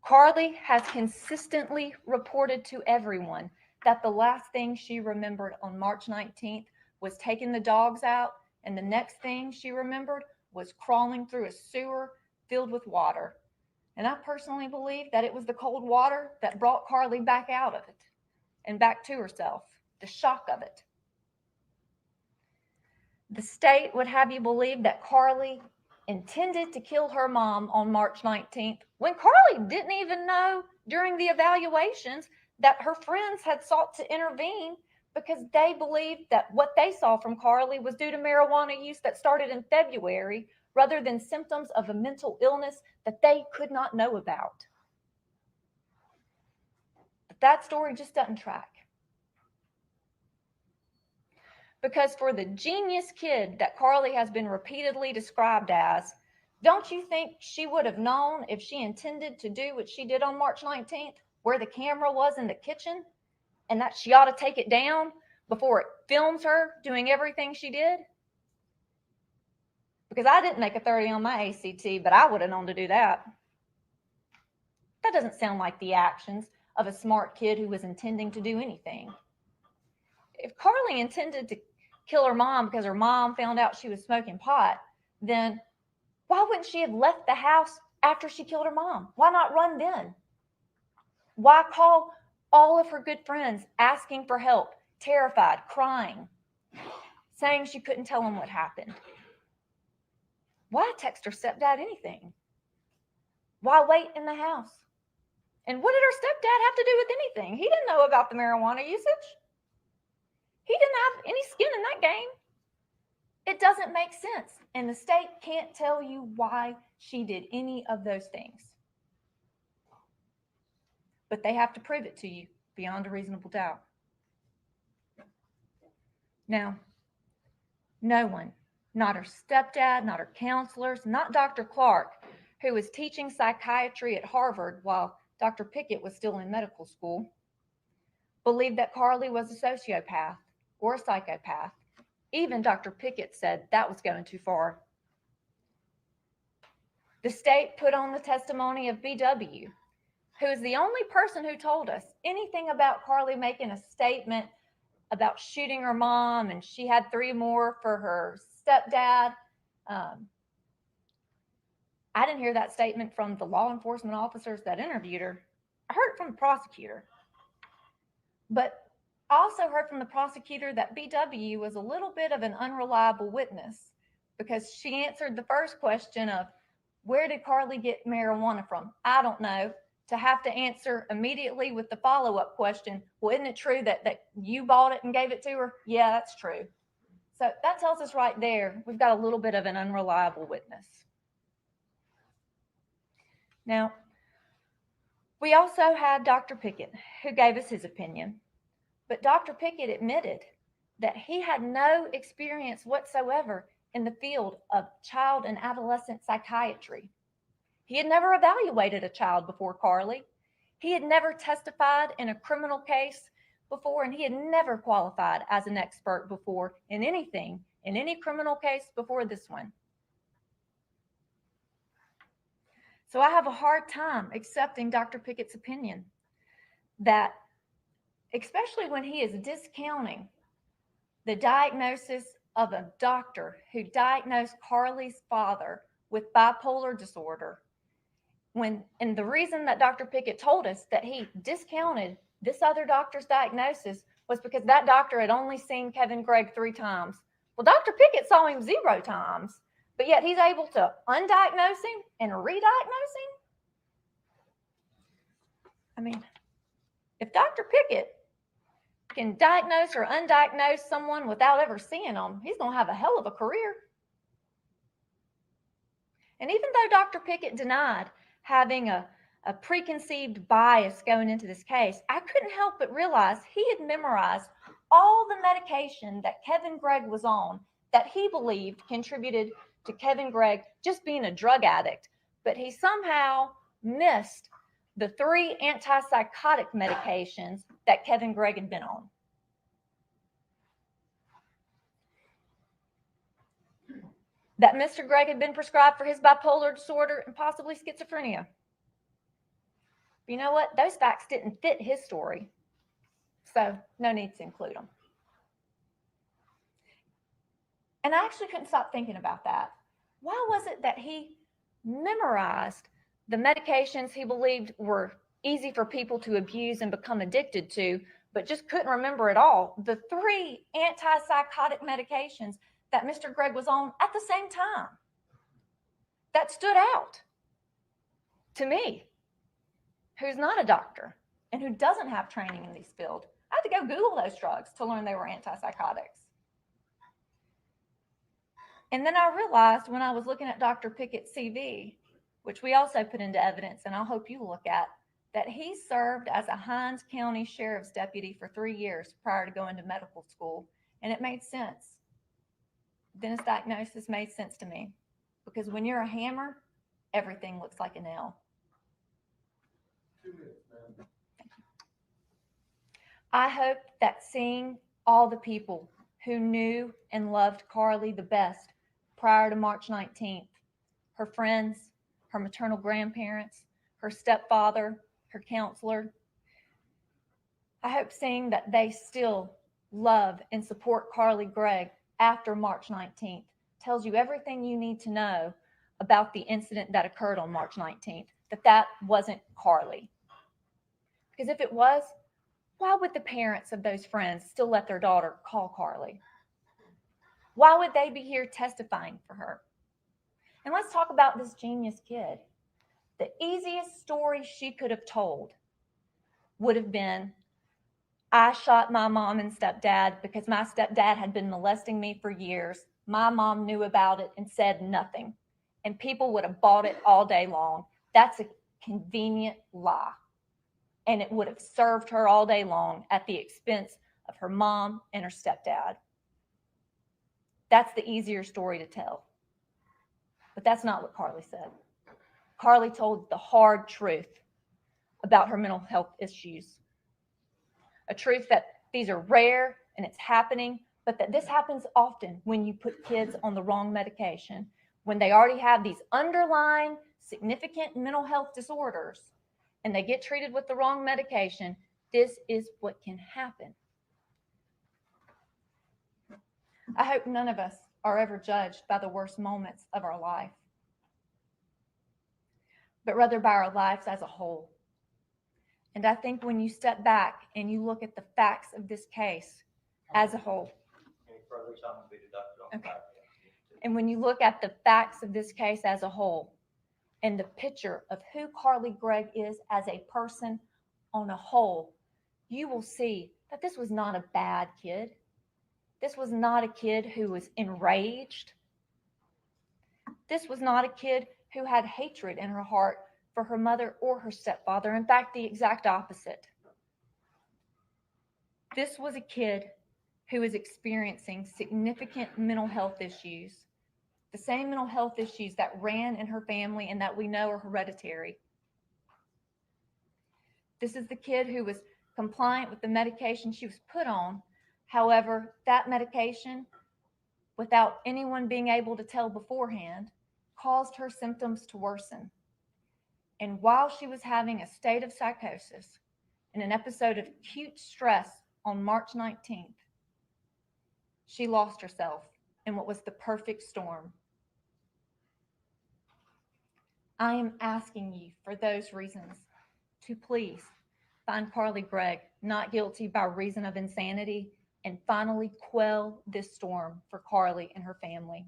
Carly has consistently reported to everyone that the last thing she remembered on March 19th was taking the dogs out, and the next thing she remembered was crawling through a sewer filled with water. And I personally believe that it was the cold water that brought Carly back out of it and back to herself, the shock of it. The state would have you believe that Carly intended to kill her mom on March 19th when Carly didn't even know during the evaluations that her friends had sought to intervene because they believed that what they saw from Carly was due to marijuana use that started in February rather than symptoms of a mental illness that they could not know about. But that story just doesn't track. Because for the genius kid that Carly has been repeatedly described as, don't you think she would have known if she intended to do what she did on March 19th, where the camera was in the kitchen, and that she ought to take it down before it films her doing everything she did? because I didn't make a 30 on my ACT, but I would have known to do that. That doesn't sound like the actions of a smart kid who was intending to do anything. If Carly intended to kill her mom because her mom found out she was smoking pot, then why wouldn't she have left the house after she killed her mom? Why not run then? Why call all of her good friends asking for help, terrified, crying, saying she couldn't tell them what happened? Why text her stepdad anything? Why wait in the house? And what did her stepdad have to do with anything? He didn't know about the marijuana usage. He didn't have any skin in that game. It doesn't make sense. And the state can't tell you why she did any of those things. But they have to prove it to you beyond a reasonable doubt. Now, no one, not her stepdad, not her counselors, not Dr. Clark, who was teaching psychiatry at Harvard while Dr. Pickett was still in medical school, believed that Carly was a sociopath or a psychopath. Even Dr. Pickett said that was going too far. The state put on the testimony of BW, who is the only person who told us anything about Carly making a statement about shooting her mom, and she had 3 more for her stepdad. I didn't hear that statement from the law enforcement officers that interviewed her. I heard it from the prosecutor. But I also heard from the prosecutor that BW was a little bit of an unreliable witness because she answered the first question of, where did Carly get marijuana from? I don't know. To have to answer immediately with the follow-up question, well, isn't it true that you bought it and gave it to her? Yeah, that's true. So that tells us right there, we've got a little bit of an unreliable witness. Now, we also had Dr. Pickett, who gave us his opinion. But Dr. Pickett admitted that he had no experience whatsoever in the field of child and adolescent psychiatry. He had never evaluated a child before Carly. He had never testified in a criminal case before, and he had never qualified as an expert before in anything, in any criminal case before this one. So I have a hard time accepting Dr. Pickett's opinion that, especially when he is discounting the diagnosis of a doctor who diagnosed Carly's father with bipolar disorder, and the reason that Dr. Pickett told us that he discounted this other doctor's diagnosis was because that doctor had only seen Kevin Gregg 3 times. Well, Dr. Pickett saw him 0 times, but yet he's able to undiagnose him and re-diagnose him. I mean, if Dr. Pickett can diagnose or undiagnose someone without ever seeing them, he's going to have a hell of a career. And even though Dr. Pickett denied having a preconceived bias going into this case, I couldn't help but realize he had memorized all the medication that Kevin Gregg was on that he believed contributed to Kevin Gregg just being a drug addict. But he somehow missed the 3 antipsychotic medications that Kevin Gregg had been on. That Mr. Gregg had been prescribed for his bipolar disorder and possibly schizophrenia. But you know what? Those facts didn't fit his story, so no need to include them. And I actually couldn't stop thinking about that. Why was it that he memorized the medications he believed were easy for people to abuse and become addicted to, but just couldn't remember it all? The 3 antipsychotic medications that Mr. Gregg was on at the same time. That stood out to me, who's not a doctor and who doesn't have training in this field. I had to go Google those drugs to learn they were antipsychotics. And then I realized when I was looking at Dr. Pickett's CV, which we also put into evidence, and I hope you look at, that he served as a Hinds County Sheriff's deputy for 3 years prior to going to medical school. And it made sense. Dennis' diagnosis made sense to me, because when you're a hammer, everything looks like a nail. 2 minutes, ma'am. I hope that seeing all the people who knew and loved Carly the best prior to March 19th, her friends, her maternal grandparents, her stepfather, her counselor. I hope seeing that they still love and support Carly Gregg after March 19th tells you everything you need to know about the incident that occurred on March 19th, that wasn't Carly. Because if it was, why would the parents of those friends still let their daughter call Carly? Why would they be here testifying for her? And let's talk about this genius kid. The easiest story she could have told would have been, I shot my mom and stepdad because my stepdad had been molesting me for years. My mom knew about it and said nothing. And people would have bought it all day long. That's a convenient lie. And it would have served her all day long at the expense of her mom and her stepdad. That's the easier story to tell. But that's not what Carly said. Carly told the hard truth about her mental health issues. A truth that these are rare and it's happening, but that this happens often when you put kids on the wrong medication, when they already have these underlying significant mental health disorders and they get treated with the wrong medication. This is what can happen. I hope none of us are ever judged by the worst moments of our life, but rather by our lives as a whole. And I think when you step back and you look at the facts of this case as a whole, Any further time will be deducted on the back. and when you look at the facts of this case as a whole, and the picture of who Carly Gregg is as a person on a whole, you will see that this was not a bad kid. This was not a kid who was enraged. This was not a kid who had hatred in her heart for her mother or her stepfather. In fact, the exact opposite. This was a kid who was experiencing significant mental health issues, the same mental health issues that ran in her family and that we know are hereditary. This is the kid who was compliant with the medication she was put on. However, that medication, without anyone being able to tell beforehand, caused her symptoms to worsen. And while she was having a state of psychosis in an episode of acute stress on March 19th, she lost herself in what was the perfect storm. I am asking you, for those reasons, to please find Carly Gregg not guilty by reason of insanity and finally quell this storm for Carly and her family.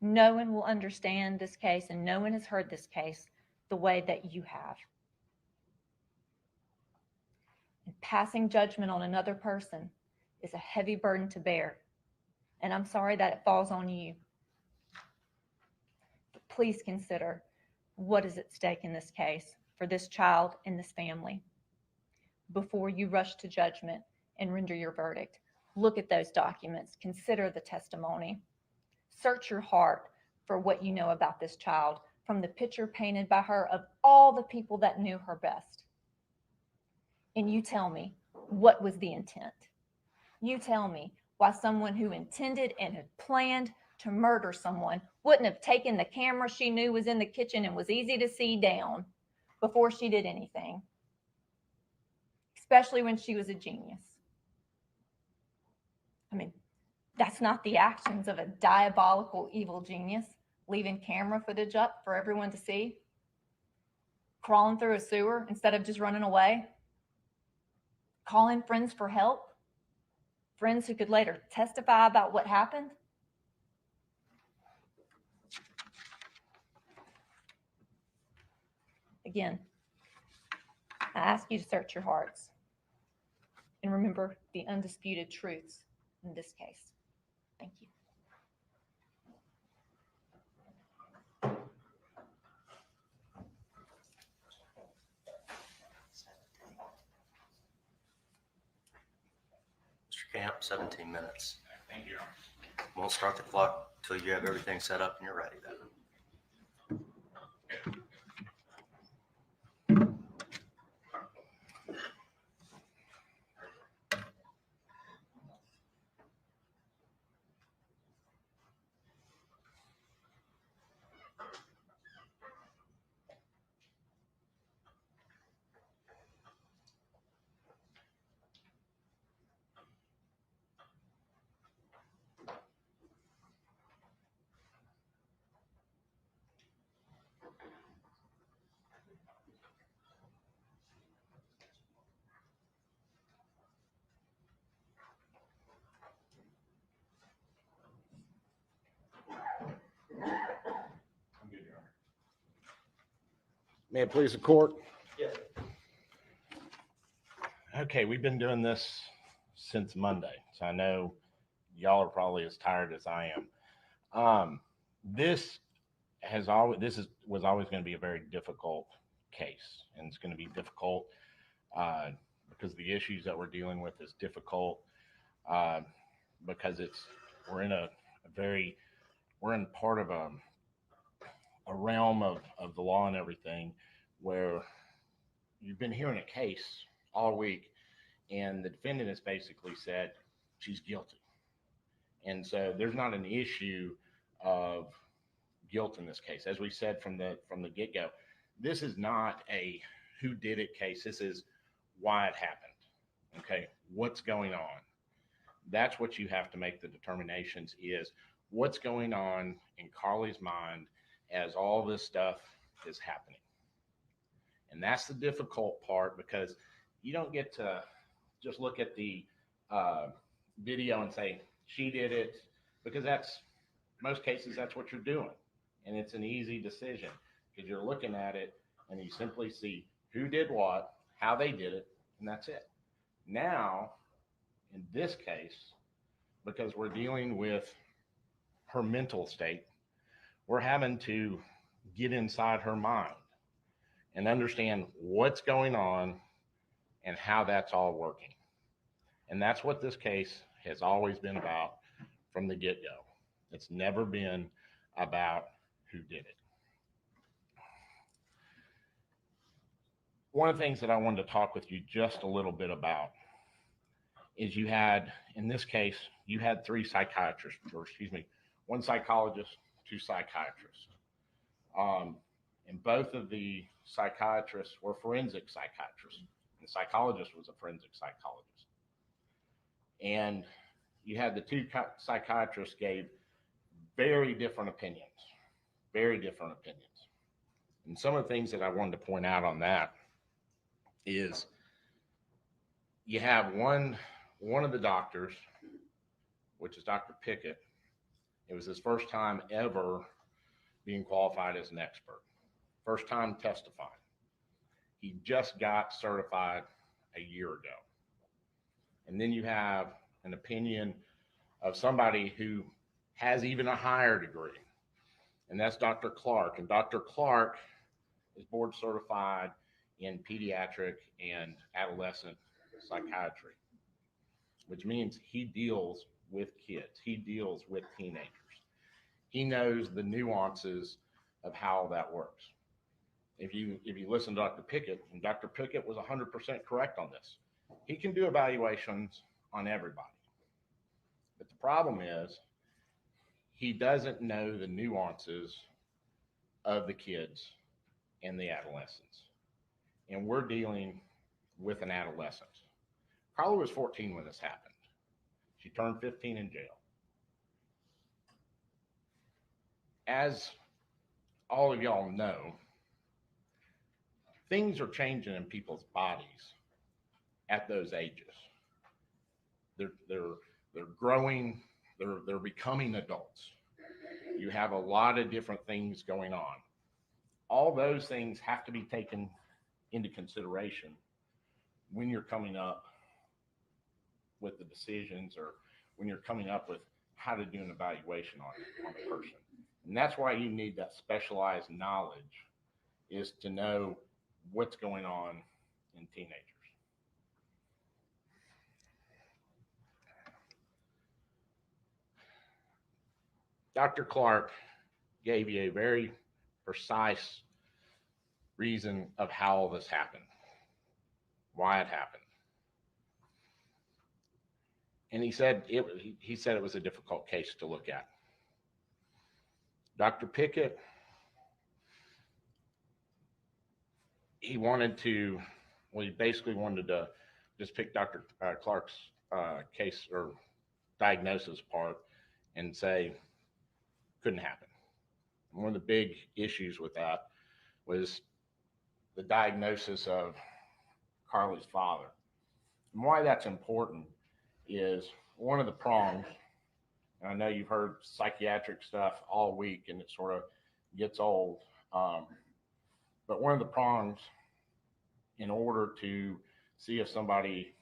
No one will understand this case and no one has heard this case the way that you have. And passing judgment on another person is a heavy burden to bear. And I'm sorry that it falls on you. But please consider what is at stake in this case for this child and this family before you rush to judgment and render your verdict. Look at those documents. Consider the testimony. Search your heart for what you know about this child from the picture painted by her of all the people that knew her best. And you tell me, what was the intent? You tell me why someone who intended and had planned to murder someone wouldn't have taken the camera she knew was in the kitchen and was easy to see down before she did anything, especially when she was a genius. I mean, that's not the actions of a diabolical, evil genius, leaving camera footage up for everyone to see, crawling through a sewer instead of just running away, calling friends for help, friends who could later testify about what happened. Again, I ask you to search your hearts and remember the undisputed truths in this case. Thank you. Mr. Camp, 17 minutes. Thank you. Won't start the clock until you have everything set up and you're ready then. May it please the court? Yes. Okay, we've been doing this since Monday, so I know y'all are probably as tired as I am. This was always going to be a very difficult case, and it's going to be difficult because the issues that we're dealing with is difficult because we're in part of a realm of the law and everything where you've been hearing a case all week, and the defendant has basically said she's guilty. And so there's not an issue of guilt in this case. As we said from the get-go, this is not a who did it case. This is why it happened. Okay, what's going on? That's what you have to make the determinations is what's going on in Carly's mind as all this stuff is happening. And that's the difficult part, because you don't get to just look at the video and say, she did it, because most cases, that's what you're doing. And it's an easy decision because you're looking at it and you simply see who did what, how they did it, and that's it. Now, in this case, because we're dealing with her mental state, we're having to get inside her mind and understand what's going on and how that's all working. And that's what this case has always been about from the get-go. It's never been about who did it. One of the things that I wanted to talk with you just a little bit about is in this case, you had three psychiatrists, one psychologist, two psychiatrists. And both of the psychiatrists were forensic psychiatrists. The psychologist was a forensic psychologist. And you had the two psychiatrists gave very different opinions. And some of the things that I wanted to point out on that is you have one of the doctors, which is Dr. Pickett. It was his first time ever being qualified as an expert. First time testifying. He just got certified a year ago. And then you have an opinion of somebody who has even a higher degree, and that's Dr. Clark. And Dr. Clark is board certified in pediatric and adolescent psychiatry, which means he deals with kids. He deals with teenagers. He knows the nuances of how that works. If you listen to Dr. Pickett, and Dr. Pickett was 100% correct on this, he can do evaluations on everybody. But the problem is he doesn't know the nuances of the kids and the adolescents. And we're dealing with an adolescent. Carly was 14 when this happened. She turned 15 in jail. As all of y'all know, things are changing in people's bodies at those ages. They're growing, they're becoming adults. You have a lot of different things going on. All those things have to be taken into consideration when you're coming up with the decisions, or when you're coming up with how to do an evaluation on a person. And that's why you need that specialized knowledge, is to know what's going on in teenagers. Dr. Clark gave you a very precise reason of how all this happened, why it happened. And he said it was a difficult case to look at. Dr. Pickett, he basically wanted to just pick Dr. Clark's case or diagnosis apart and say, couldn't happen. One of the big issues with that was the diagnosis of Carly's father. And why that's important is one of the prongs, and I know you've heard psychiatric stuff all week and it sort of gets old, But one of the prongs in order to see if somebody,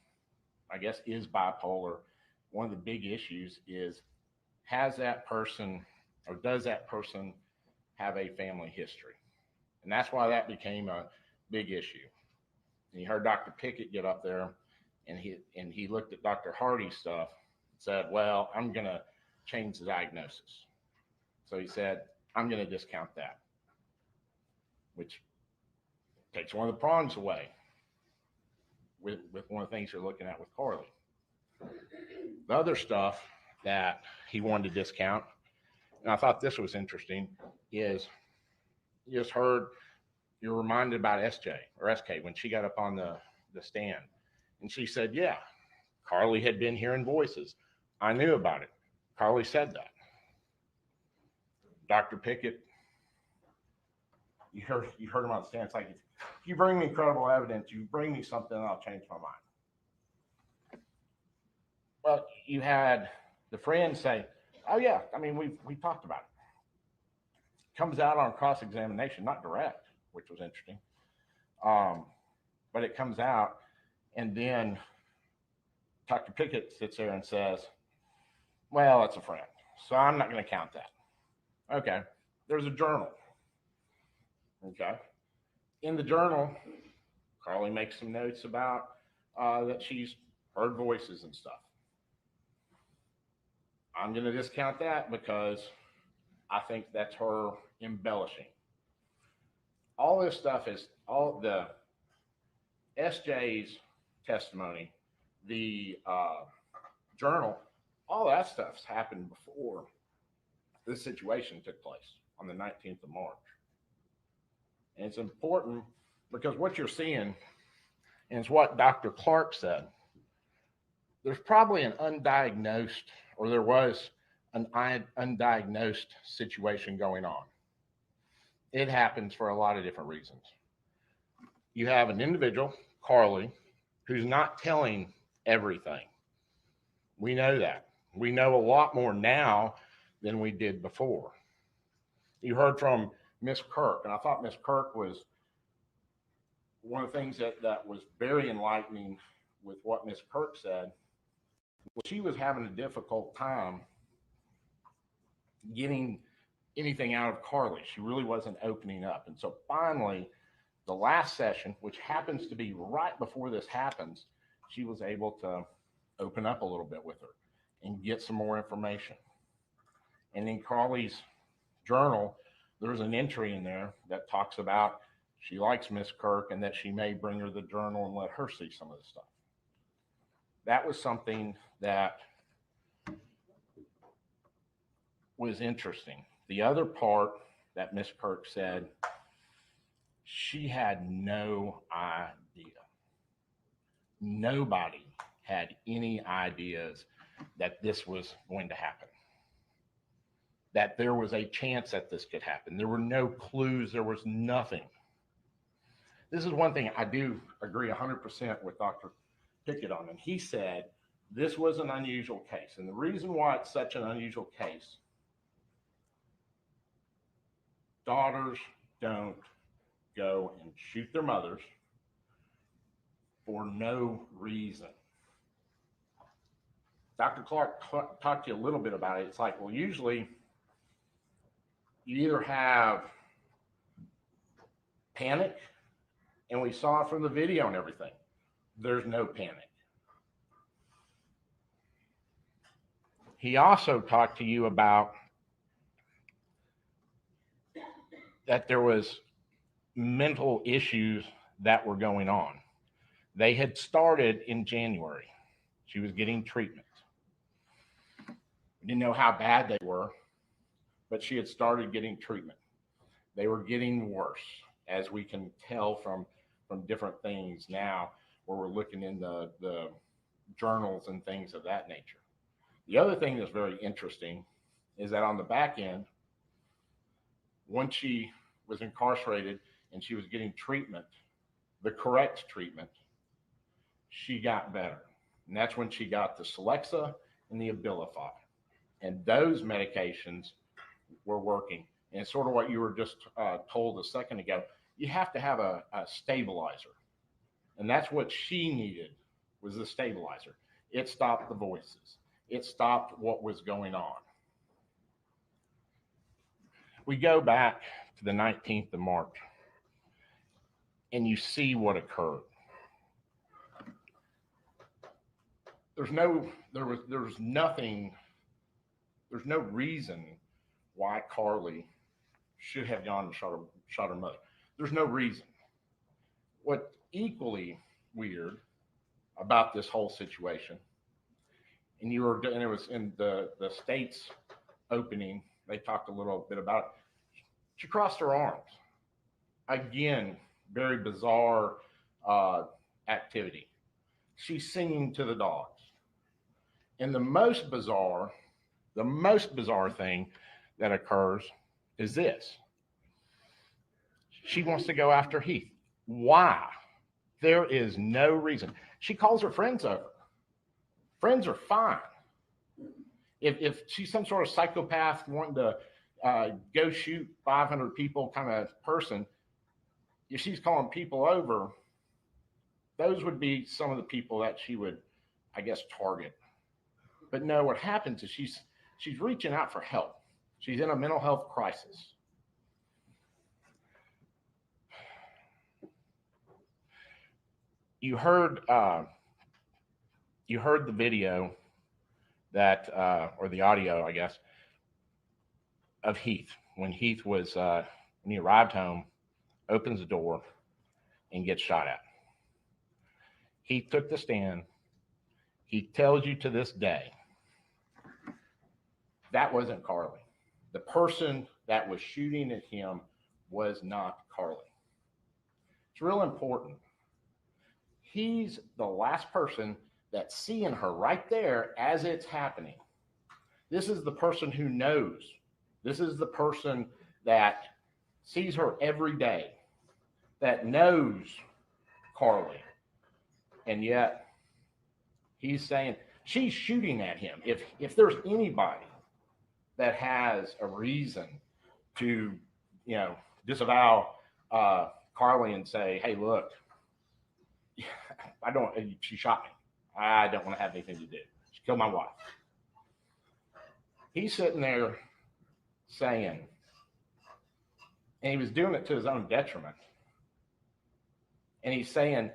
I guess, is bipolar, one of the big issues is, has that person or does that person have a family history? And that's why that became a big issue. And you heard Dr. Pickett get up there and he looked at Dr. Hardy's stuff and said, well, I'm going to change the diagnosis. So he said, I'm going to discount that, which takes one of the prongs away with one of the things you're looking at with Carly. The other stuff that he wanted to discount, and I thought this was interesting, is you just heard, you're reminded about SJ or SK when she got up on the stand. And she said, yeah, Carly had been hearing voices. I knew about it. Carly said that. Dr. Pickett, you heard him on the stand. It's like, if you bring me credible evidence, you bring me something, I'll change my mind. Well, you had the friend say, oh yeah, I mean, we talked about it. Comes out on cross-examination, not direct, which was interesting. But it comes out, and then Dr. Pickett sits there and says, well, it's a friend, so I'm not going to count that. Okay, there's a journal. Okay, in the journal, Carly makes some notes about that she's heard voices and stuff. I'm going to discount that because I think that's her embellishing. All this stuff is all the SJ's testimony, the journal, all that stuff's happened before this situation took place on the 19th of March. And it's important because what you're seeing, and it's what Dr. Clark said, there's probably an undiagnosed, or there was an undiagnosed situation going on. It happens for a lot of different reasons. You have an individual, Carly, who's not telling everything. We know that. We know a lot more now than we did before. You heard from Miss Kirk, and I thought Miss Kirk was one of the things that was very enlightening with what Miss Kirk said. She was having a difficult time getting anything out of Carly. She really wasn't opening up. And so finally, the last session, which happens to be right before this happens, she was able to open up a little bit with her and get some more information. And in Carly's journal, there's an entry in there that talks about she likes Miss Kirk and that she may bring her the journal and let her see some of the stuff. That was something that was interesting. The other part that Miss Kirk said, she had no idea. Nobody had any ideas that this was going to happen, that there was a chance that this could happen. There were no clues. There was nothing. This is one thing I do agree 100% with Dr. Pickett on. And he said this was an unusual case. And the reason why it's such an unusual case, daughters don't go and shoot their mothers for no reason. Dr. Clark talked to you a little bit about it. It's like, well, usually you either have panic, and we saw it from the video and everything. There's no panic. He also talked to you about that there was mental issues that were going on. They had started in January. She was getting treatment. We didn't know how bad they were, but she had started getting treatment. They were getting worse, as we can tell from different things now, where we're looking in the journals and things of that nature. The other thing that's very interesting is that on the back end, once she was incarcerated and she was getting treatment, the correct treatment, she got better. And that's when she got the Celexa and the Abilify. And those medications were working. And it's sort of what you were just told a second ago. you have to have a stabilizer. And that's what she needed, was the stabilizer. It stopped the voices. It stopped what was going on. We go back to the 19th of March, and you see what occurred. There's no reason why Carly should have gone and shot her mother. There's no reason. What's equally weird about this whole situation, and it was in the state's opening, they talked a little bit about it. She crossed her arms. Again, very bizarre activity. She's singing to the dogs. And the most bizarre thing that occurs is this. She wants to go after Heath. Why? There is no reason. She calls her friends over. Friends are fine. If she's some sort of psychopath wanting to go shoot 500 people kind of person, if she's calling people over, those would be some of the people that she would, I guess, target. But no, what happens is she's reaching out for help. She's in a mental health crisis. You heard the video that, or the audio, I guess, of Heath when Heath was when he arrived home, opens the door, and gets shot at. Heath took the stand. He tells you to this day that wasn't Carly. The person that was shooting at him was not Carly. It's real important. He's the last person that's seeing her right there as it's happening. This is the person who knows. This is the person that sees her every day, that knows Carly. And yet he's saying she's shooting at him. If there's anybody that has a reason to, disavow Carly and say, hey, look, she shot me. I don't want to have anything to do. She killed my wife. He's sitting there saying, and he was doing it to his own detriment. And he's saying,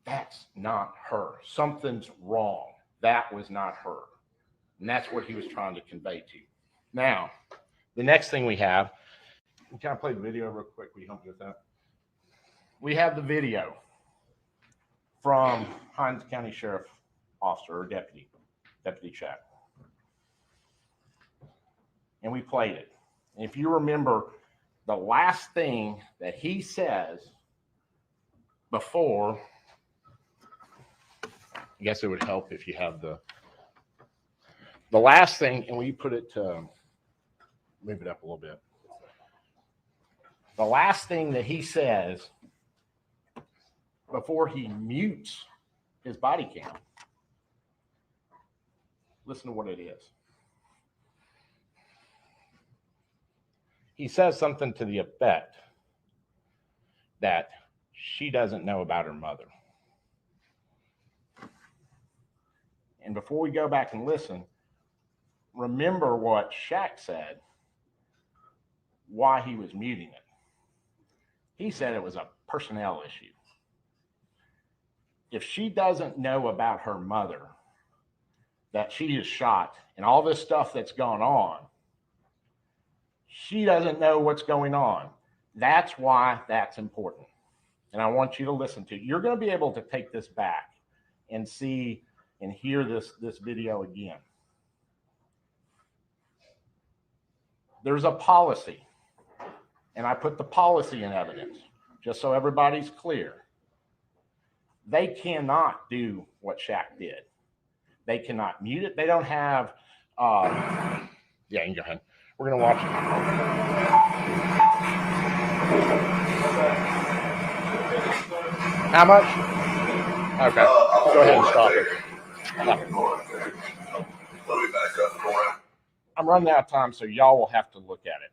that's not her. Something's wrong. That was not her. And that's what he was trying to convey to you. Now, the next thing we have, can I play the video real quick? Will you help me with that? We have the video from Hinds County Sheriff Officer or Deputy Chat. And we played it. And if you remember, the last thing that he says before, I guess it would help if you have the last thing, and we put it to, move it up a little bit. The last thing that he says before he mutes his body cam. Listen to what it is. He says something to the effect that she doesn't know about her mother. And before we go back and listen, remember what Shaq said, why he was muting it. He said it was a personnel issue. If she doesn't know about her mother, that she is shot, and all this stuff that's gone on, she doesn't know what's going on. That's why that's important. And I want you to listen to it. You're going to be able to take this back and see and hear this video again. There's a policy, and I put the policy in evidence just so everybody's clear. They cannot do what Shaq did. They cannot mute it. They don't have, yeah, you can go ahead. We're going to watch it. How much? Okay, go ahead and stop it. I'm running out of time, so y'all will have to look at it.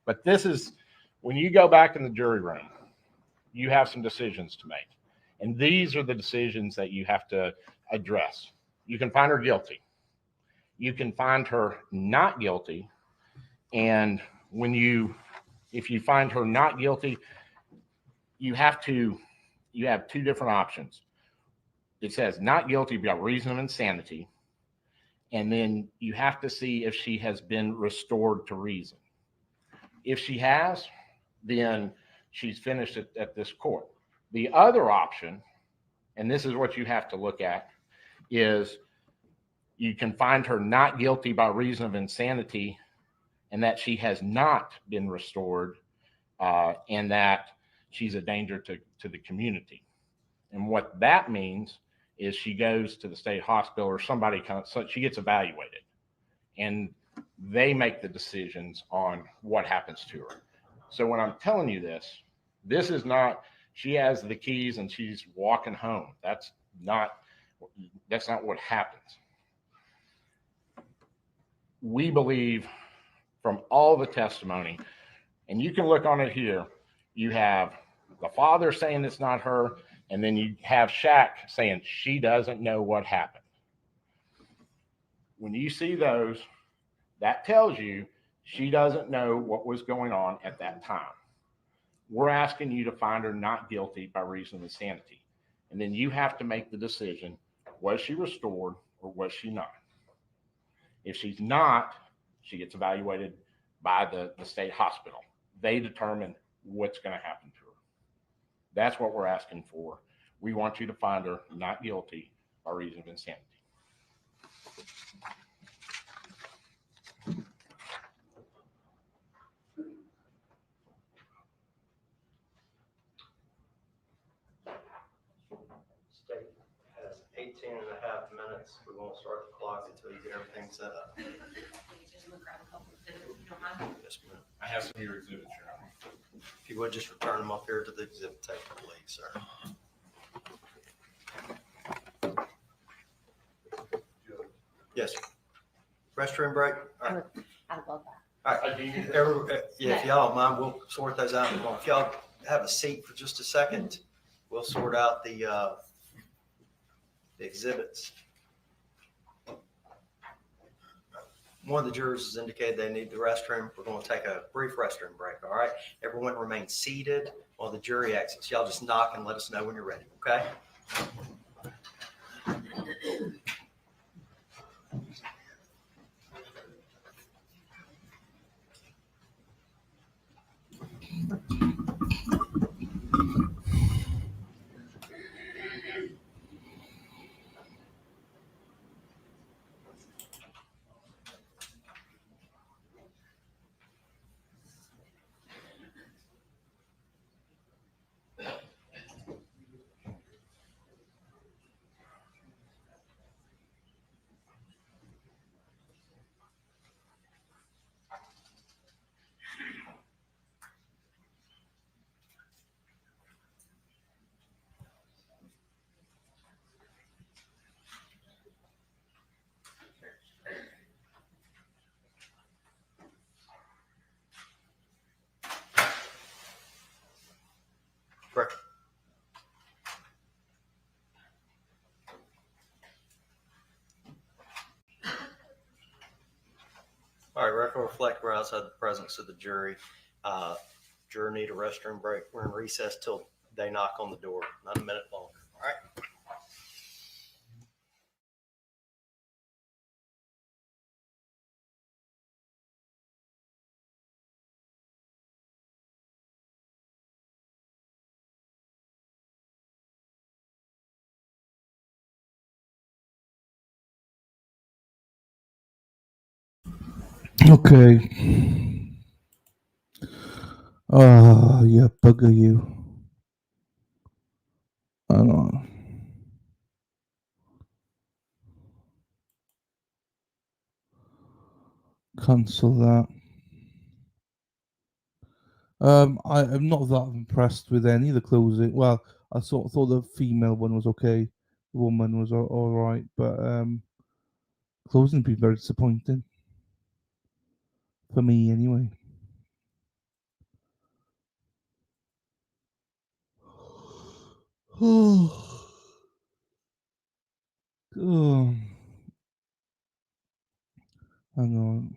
But this is, when you go back in the jury room, you have some decisions to make. And these are the decisions that you have to address. You can find her guilty. You can find her not guilty. And if you find her not guilty, you have two different options. It says not guilty by reason of insanity. And then you have to see if she has been restored to reason. If she has, then she's finished at this court. The other option, and this is what you have to look at, is you can find her not guilty by reason of insanity and that she has not been restored and that she's a danger to the community. And what that means is she goes to the state hospital or somebody comes, so she gets evaluated and they make the decisions on what happens to her. So when I'm telling you this is not, she has the keys and she's walking home. That's not what happens. We believe from all the testimony, and you can look on it here, you have the father saying it's not her, and then you have Shaq saying she doesn't know what happened. When you see those, that tells you she doesn't know what was going on at that time. We're asking you to find her not guilty by reason of insanity. And then you have to make the decision, was she restored or was she not? If she's not, she gets evaluated by the state hospital. They determine what's going to happen to her. That's what we're asking for. We want you to find her not guilty by reason of insanity. State has 18 and a half minutes. We won't start the clock until you get everything set up. Yes, ma'am. I have some of your exhibits here. If you would just return them up here to the exhibit table, please, sir. Yes, sir. Restroom break? All right. I love that. All right. If y'all don't mind, we'll sort those out. If y'all have a seat for just a second, we'll sort out the exhibits. One of the jurors has indicated they need the restroom. We're going to take a brief restroom break, all right? Everyone remain seated while the jury exits. Y'all just knock and let us know when you're ready, okay? Correct. All right, record reflect we're outside the presence of the jury. Juror need a restroom break. We're in recess till they knock on the door. Not a minute longer. All right. Okay. Oh, yeah, bugger you. Hang on. Cancel that. I'm not that impressed with any of the closing. Well, I thought the female one was okay. The woman was all right, but closing been very disappointing for me anyway. Oh. Oh. Hang on.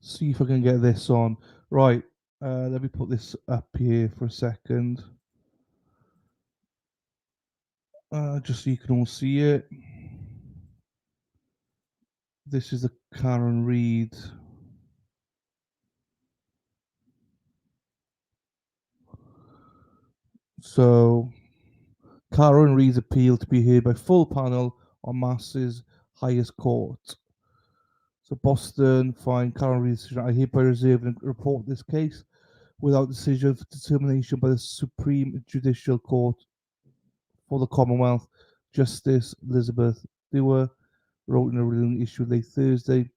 See if I can get this on. Right. Let me put this up here for a second. Just so you can all see it. This is the Karen Reid. So, Karen Reid's appeal to be heard by full panel on Mass's highest court. So, Boston find Karen Reid's decision. I hereby reserve and report this case without decision for determination by the Supreme Judicial Court for the Commonwealth. Justice Elizabeth Dewar wrote in a ruling issued late Thursday.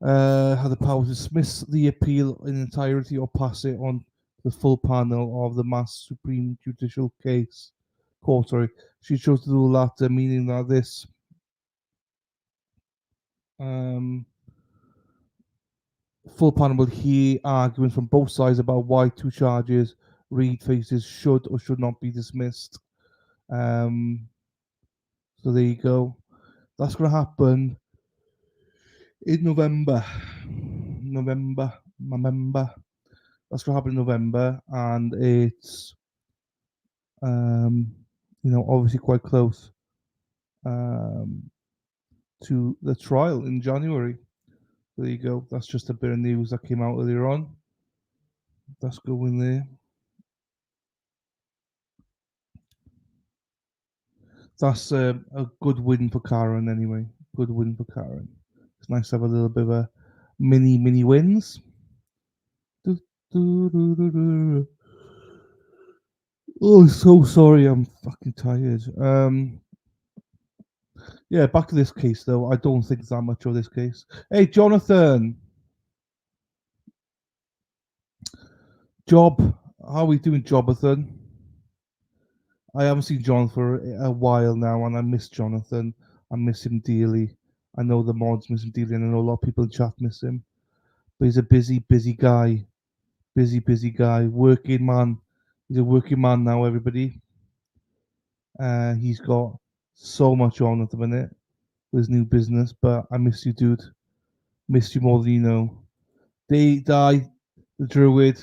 Had the power to dismiss the appeal in entirety or pass it on the full panel of the Mass Supreme Judicial Case Court. Sorry, she chose to do the latter, meaning that this full panel will hear arguments from both sides about why two charges Reid faces should or should not be dismissed. So there you go. That's going to happen in November. That's going to happen in November, and it's obviously quite close to the trial in January. There you go. That's just a bit of news that came out earlier on. That's going there. That's a good win for Karen anyway. Good win for Karen. It's nice to have a little bit of a mini wins. Oh, so sorry. I'm fucking tired. Yeah, back to this case though. I don't think that much of this case. Hey, Jonathan. Job. How are we doing, Jonathan? I haven't seen John for a while now, and I miss Jonathan. I miss him dearly. I know the mods miss him dearly, and I know a lot of people in chat miss him. But he's a busy guy. Busy guy. Working man. He's a working man now, everybody. He's got so much on at the minute with his new business, but I miss you, dude. Miss you more than you know. They die. The Druid.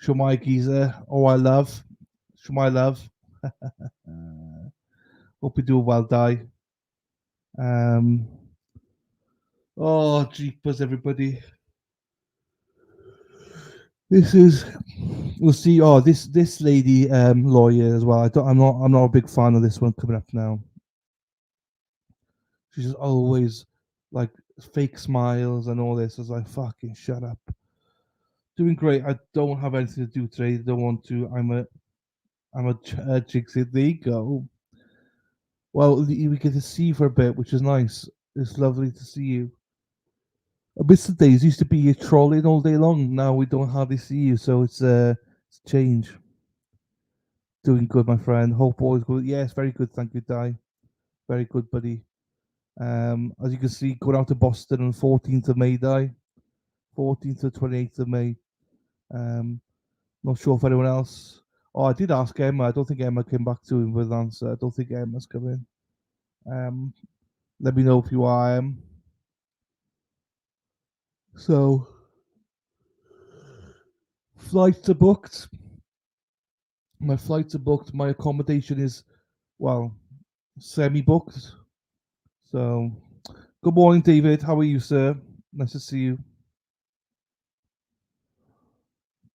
Shomai Geezer. Oh, I love. Shomai love. Hope you do well, die. Oh, jeepers, everybody. We'll see. Oh, this lady, lawyer as well. I'm not a big fan of this one coming up now. She's just always like fake smiles and all this. I was like, fucking shut up. Doing great. I don't have anything to do today. Don't want to. I'm a Jigsy. There you go. Well, we get to see you for a bit, which is nice. It's lovely to see you. Mr. Days used to be a trolling all day long. Now we don't hardly see you, so it's change. Doing good, my friend. Hope all is good. Yes, very good. Thank you, Di. Very good, buddy. As you can see, going out to Boston on 14th of May, Di. 14th to 28th of May. Not sure if anyone else. Oh, I did ask Emma. I don't think Emma came back to him with an answer. I don't think Emma's coming. Let me know if you are. So, flights are booked. My flights are booked. My accommodation is, well, semi-booked. So, good morning, David. How are you, sir? Nice to see you.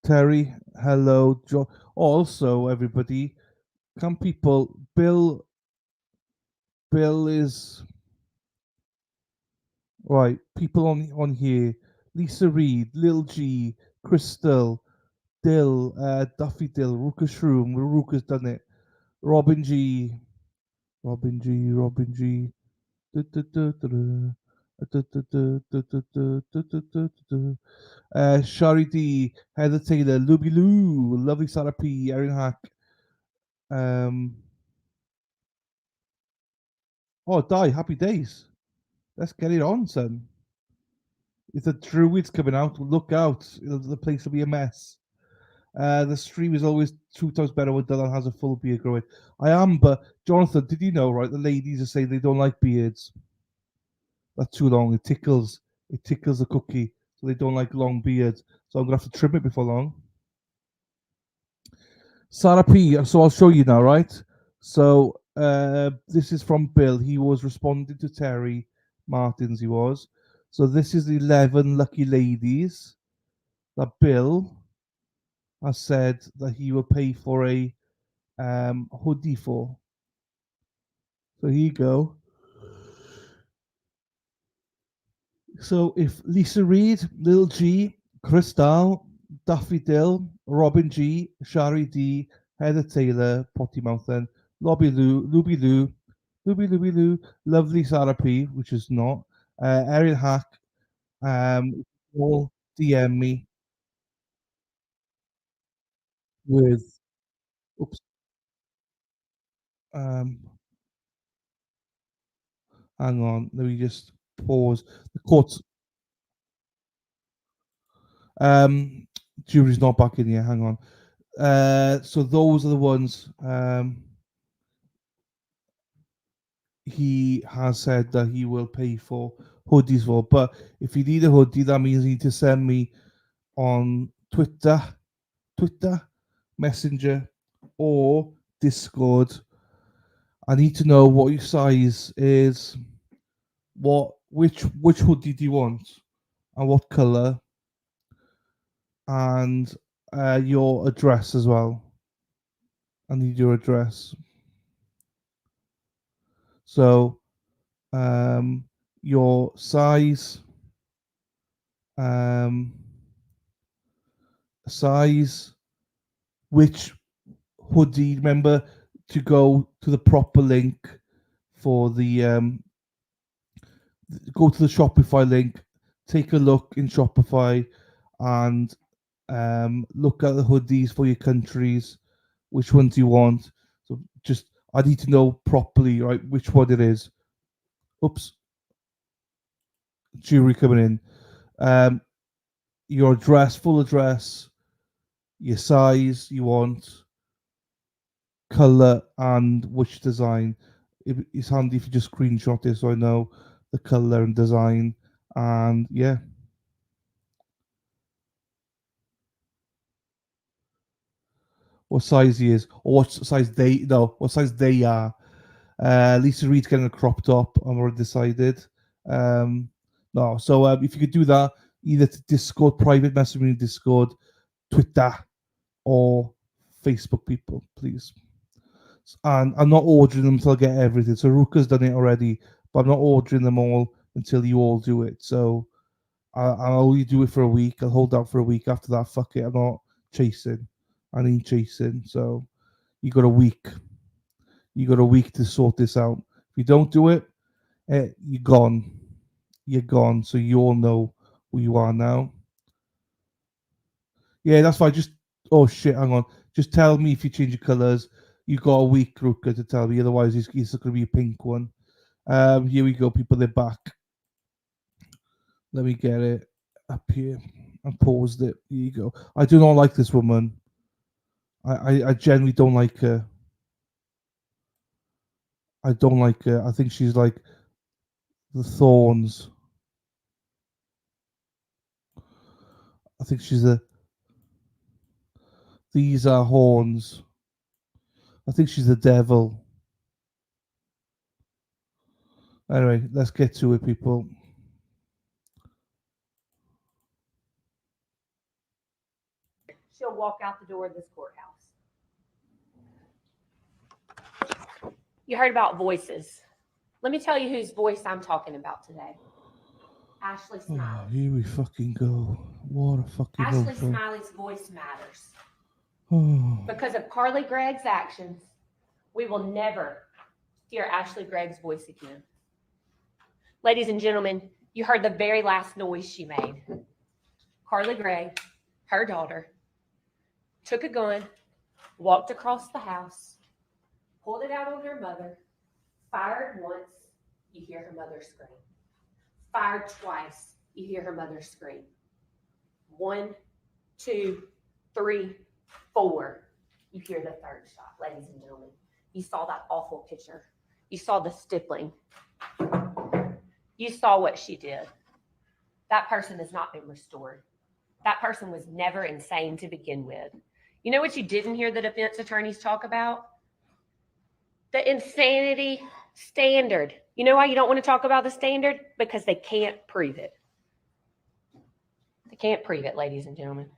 Terry, hello. Also, everybody, can people? Bill is right. People on here. Lisa Reed, Lil G, Crystal, Dill, Duffy Dill, Ruka Shroom. Ruka's done it. Robin G. Shari D, Heather Taylor, Luby, Lou, Lovely Sarah P, Erin Hack, Shari D, Heather Taylor, Luby Lou, Lovely Sarah P, Erin Hack, Shari D, Heather Taylor, Luby Lou, Lovely Sarah P, Erin Hack, Shari D, Heather Taylor, Luby Lou, Lovely Sarah P, Erin Hack. Oh, die. Happy days. Let's get it on, son. If the druid's coming out, look out. The place will be a mess. The stream is always 2 times better when Dylan has a full beard growing. I am, but Jonathan, did you know, right? The ladies are saying they don't like beards. That's too long. It tickles. It tickles the cookie, so they don't like long beards. So I'm gonna have to trim it before long. Sarah P. So I'll show you now, right? So this is from Bill. He was responding to Terry Martins. He was. So this is the 11 lucky ladies that Bill has said that he will pay for a hoodie for. So here you go. So if Lisa Reed, Lil G, Crystal, Daffy Dill, Robin G, Shari D, Heather Taylor, Potty Mouthen, Lobby Lou, Luby Lou, Lovely Sarah P, which is not, Ariel Hack, all DM me with, oops, um, hang on, let me just pause. The court's, jury's not back in here, hang on. So those are the ones, he has said that he will pay for hoodies for. But if you need a hoodie, that means you need to send me on Twitter, Messenger, or Discord. I need to know what your size is, which hoodie do you want, and what color, and your address as well. I need your address. So your size, size, which hoodie. Remember to go to the proper link for the go to the Shopify link, take a look in Shopify, and look at the hoodies for your countries, which ones you want. So just I need to know properly, right, which one it is. Oops, jury coming in. Your address, full address, your size you want, color, and which design. It's handy if you just screenshot it so I know the color and design. And yeah, what size he is, or what size they no, what size they are. Lisa Reed's getting a crop top. I'm already decided. No, so if you could do that, either to Discord, private message me in Discord, Twitter, or Facebook, people, please. And I'm not ordering them until I get everything. So Ruka's done it already, but I'm not ordering them all until you all do it. So I'll only do it for a week. I'll hold out for a week. After that, fuck it. I'm not chasing. I ain't chasing. So you got a week. You got a week to sort this out. If you don't do it, you're gone. You're gone. So you all know who you are now. Yeah, that's fine. Just oh shit, hang on. Just tell me if you change your colours. You got a week, Ruka, to tell me. Otherwise, it's going to be a pink one. Here we go, people. They're back. Let me get it up here. I paused it. Here you go. I do not like this woman. I generally don't like her. I don't like her. I think she's like the thorns. I think she's a. These are horns. I think she's the devil. Anyway, let's get to it, people. She'll walk out the door of this courthouse. You heard about voices. Let me tell you whose voice I'm talking about today. Ashley Oh, Smiley. here we fucking go. What a fucking Ashley intro. Smiley's voice matters. Oh. Because of Carly Gregg's actions, we will never hear Ashley Gregg's voice again. Ladies and gentlemen, you heard the very last noise she made. Carly Gregg, her daughter, took a gun, walked across the house, pulled it out on her mother, fired once, You hear her mother scream. Fired twice. You hear her mother scream. 1, 2, 3, 4. You hear the third shot, ladies and gentlemen. You saw that awful picture. You saw the stippling. You saw what she did. That person has not been restored. That person was never insane to begin with. You know what you didn't hear the defense attorneys talk about? The insanity standard. You know why you don't want to talk about the standard? Because they can't prove it. They can't prove it, ladies and gentlemen.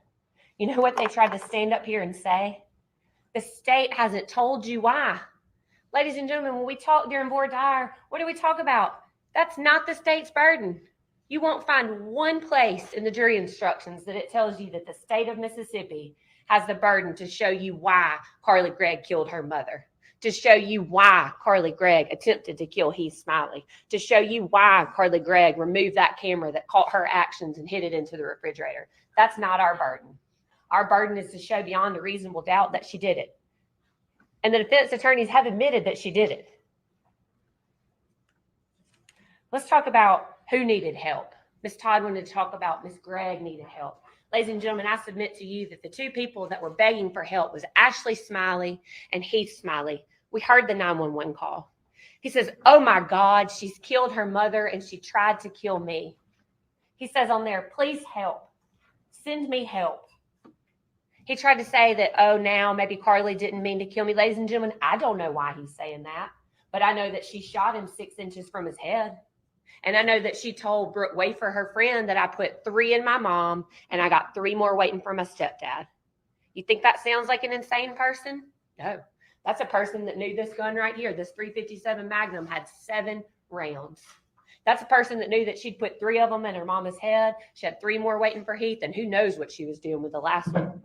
You know what they tried to stand up here and say? The state hasn't told you why. Ladies and gentlemen, when we talk during voir dire, what do we talk about? That's not the state's burden. You won't find one place in the jury instructions that it tells you that the state of Mississippi has the burden to show you why Carly Gregg killed her mother, to show you why Carly Gregg attempted to kill Heath Smiley, to show you why Carly Gregg removed that camera that caught her actions and hid it into the refrigerator. That's not our burden. Our burden is to show beyond a reasonable doubt that she did it. And the defense attorneys have admitted that she did it. Let's talk about who needed help. Ms. Todd wanted to talk about Ms. Gregg needed help. Ladies and gentlemen, I submit to you that the two people that were begging for help was Ashley Smiley and Heath Smiley. We heard the 911 call. He says, "Oh my God, she's killed her mother and she tried to kill me." He says on there, "Please help. Send me help." He tried to say that, oh, now maybe Carly didn't mean to kill me. Ladies and gentlemen, I don't know why he's saying that, but I know that she shot him 6 inches from his head. And I know that she told Brooke Wafer, her friend, that I put 3 in my mom and I got 3 more waiting for my stepdad. You think that sounds like an insane person? No. That's a person that knew this gun right here, this .357 Magnum, had 7 rounds. That's a person that knew that she'd put 3 of them in her mama's head. She had 3 more waiting for Heath, and who knows what she was doing with the last one.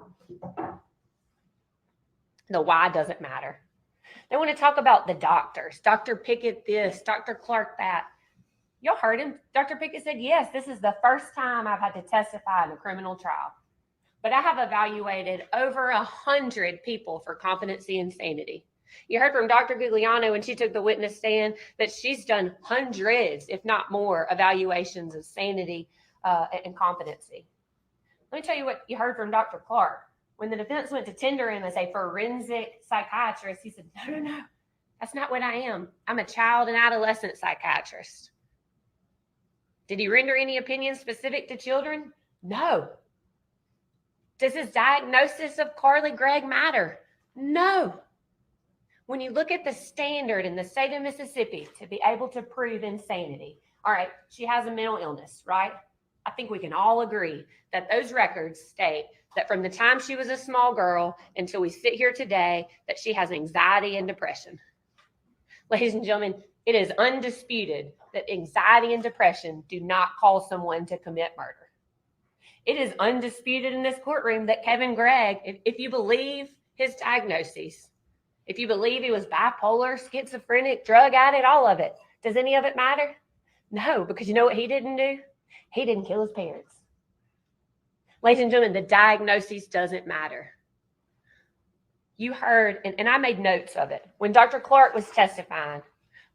The why doesn't matter. They want to talk about the doctors. Dr. Pickett this, Dr. Clark that. Y'all heard him. Dr. Pickett said, yes, this is the first time I've had to testify in a criminal trial. But I have evaluated over 100 people for competency and sanity. You heard from Dr. Gugliano when she took the witness stand that she's done hundreds, if not more, evaluations of sanity and competency. Let me tell you what you heard from Dr. Clark. When the defense went to tender him as a forensic psychiatrist, he said, no, that's not what I am. I'm a child and adolescent psychiatrist. Did he render any opinions specific to children? No. Does his diagnosis of Carly Gregg matter? No. When you look at the standard in the state of Mississippi to be able to prove insanity, all right, she has a mental illness, right? I think we can all agree that those records state that from the time she was a small girl until we sit here today, that she has anxiety and depression. Ladies and gentlemen, it is undisputed that anxiety and depression do not cause someone to commit murder. It is undisputed in this courtroom that Kevin Gregg, if you believe his diagnoses, if you believe he was bipolar, schizophrenic, drug addict, all of it, does any of it matter? No, because you know what he didn't do? He didn't kill his parents. Ladies and gentlemen, the diagnosis doesn't matter. You heard, and I made notes of it. When Dr. Clark was testifying,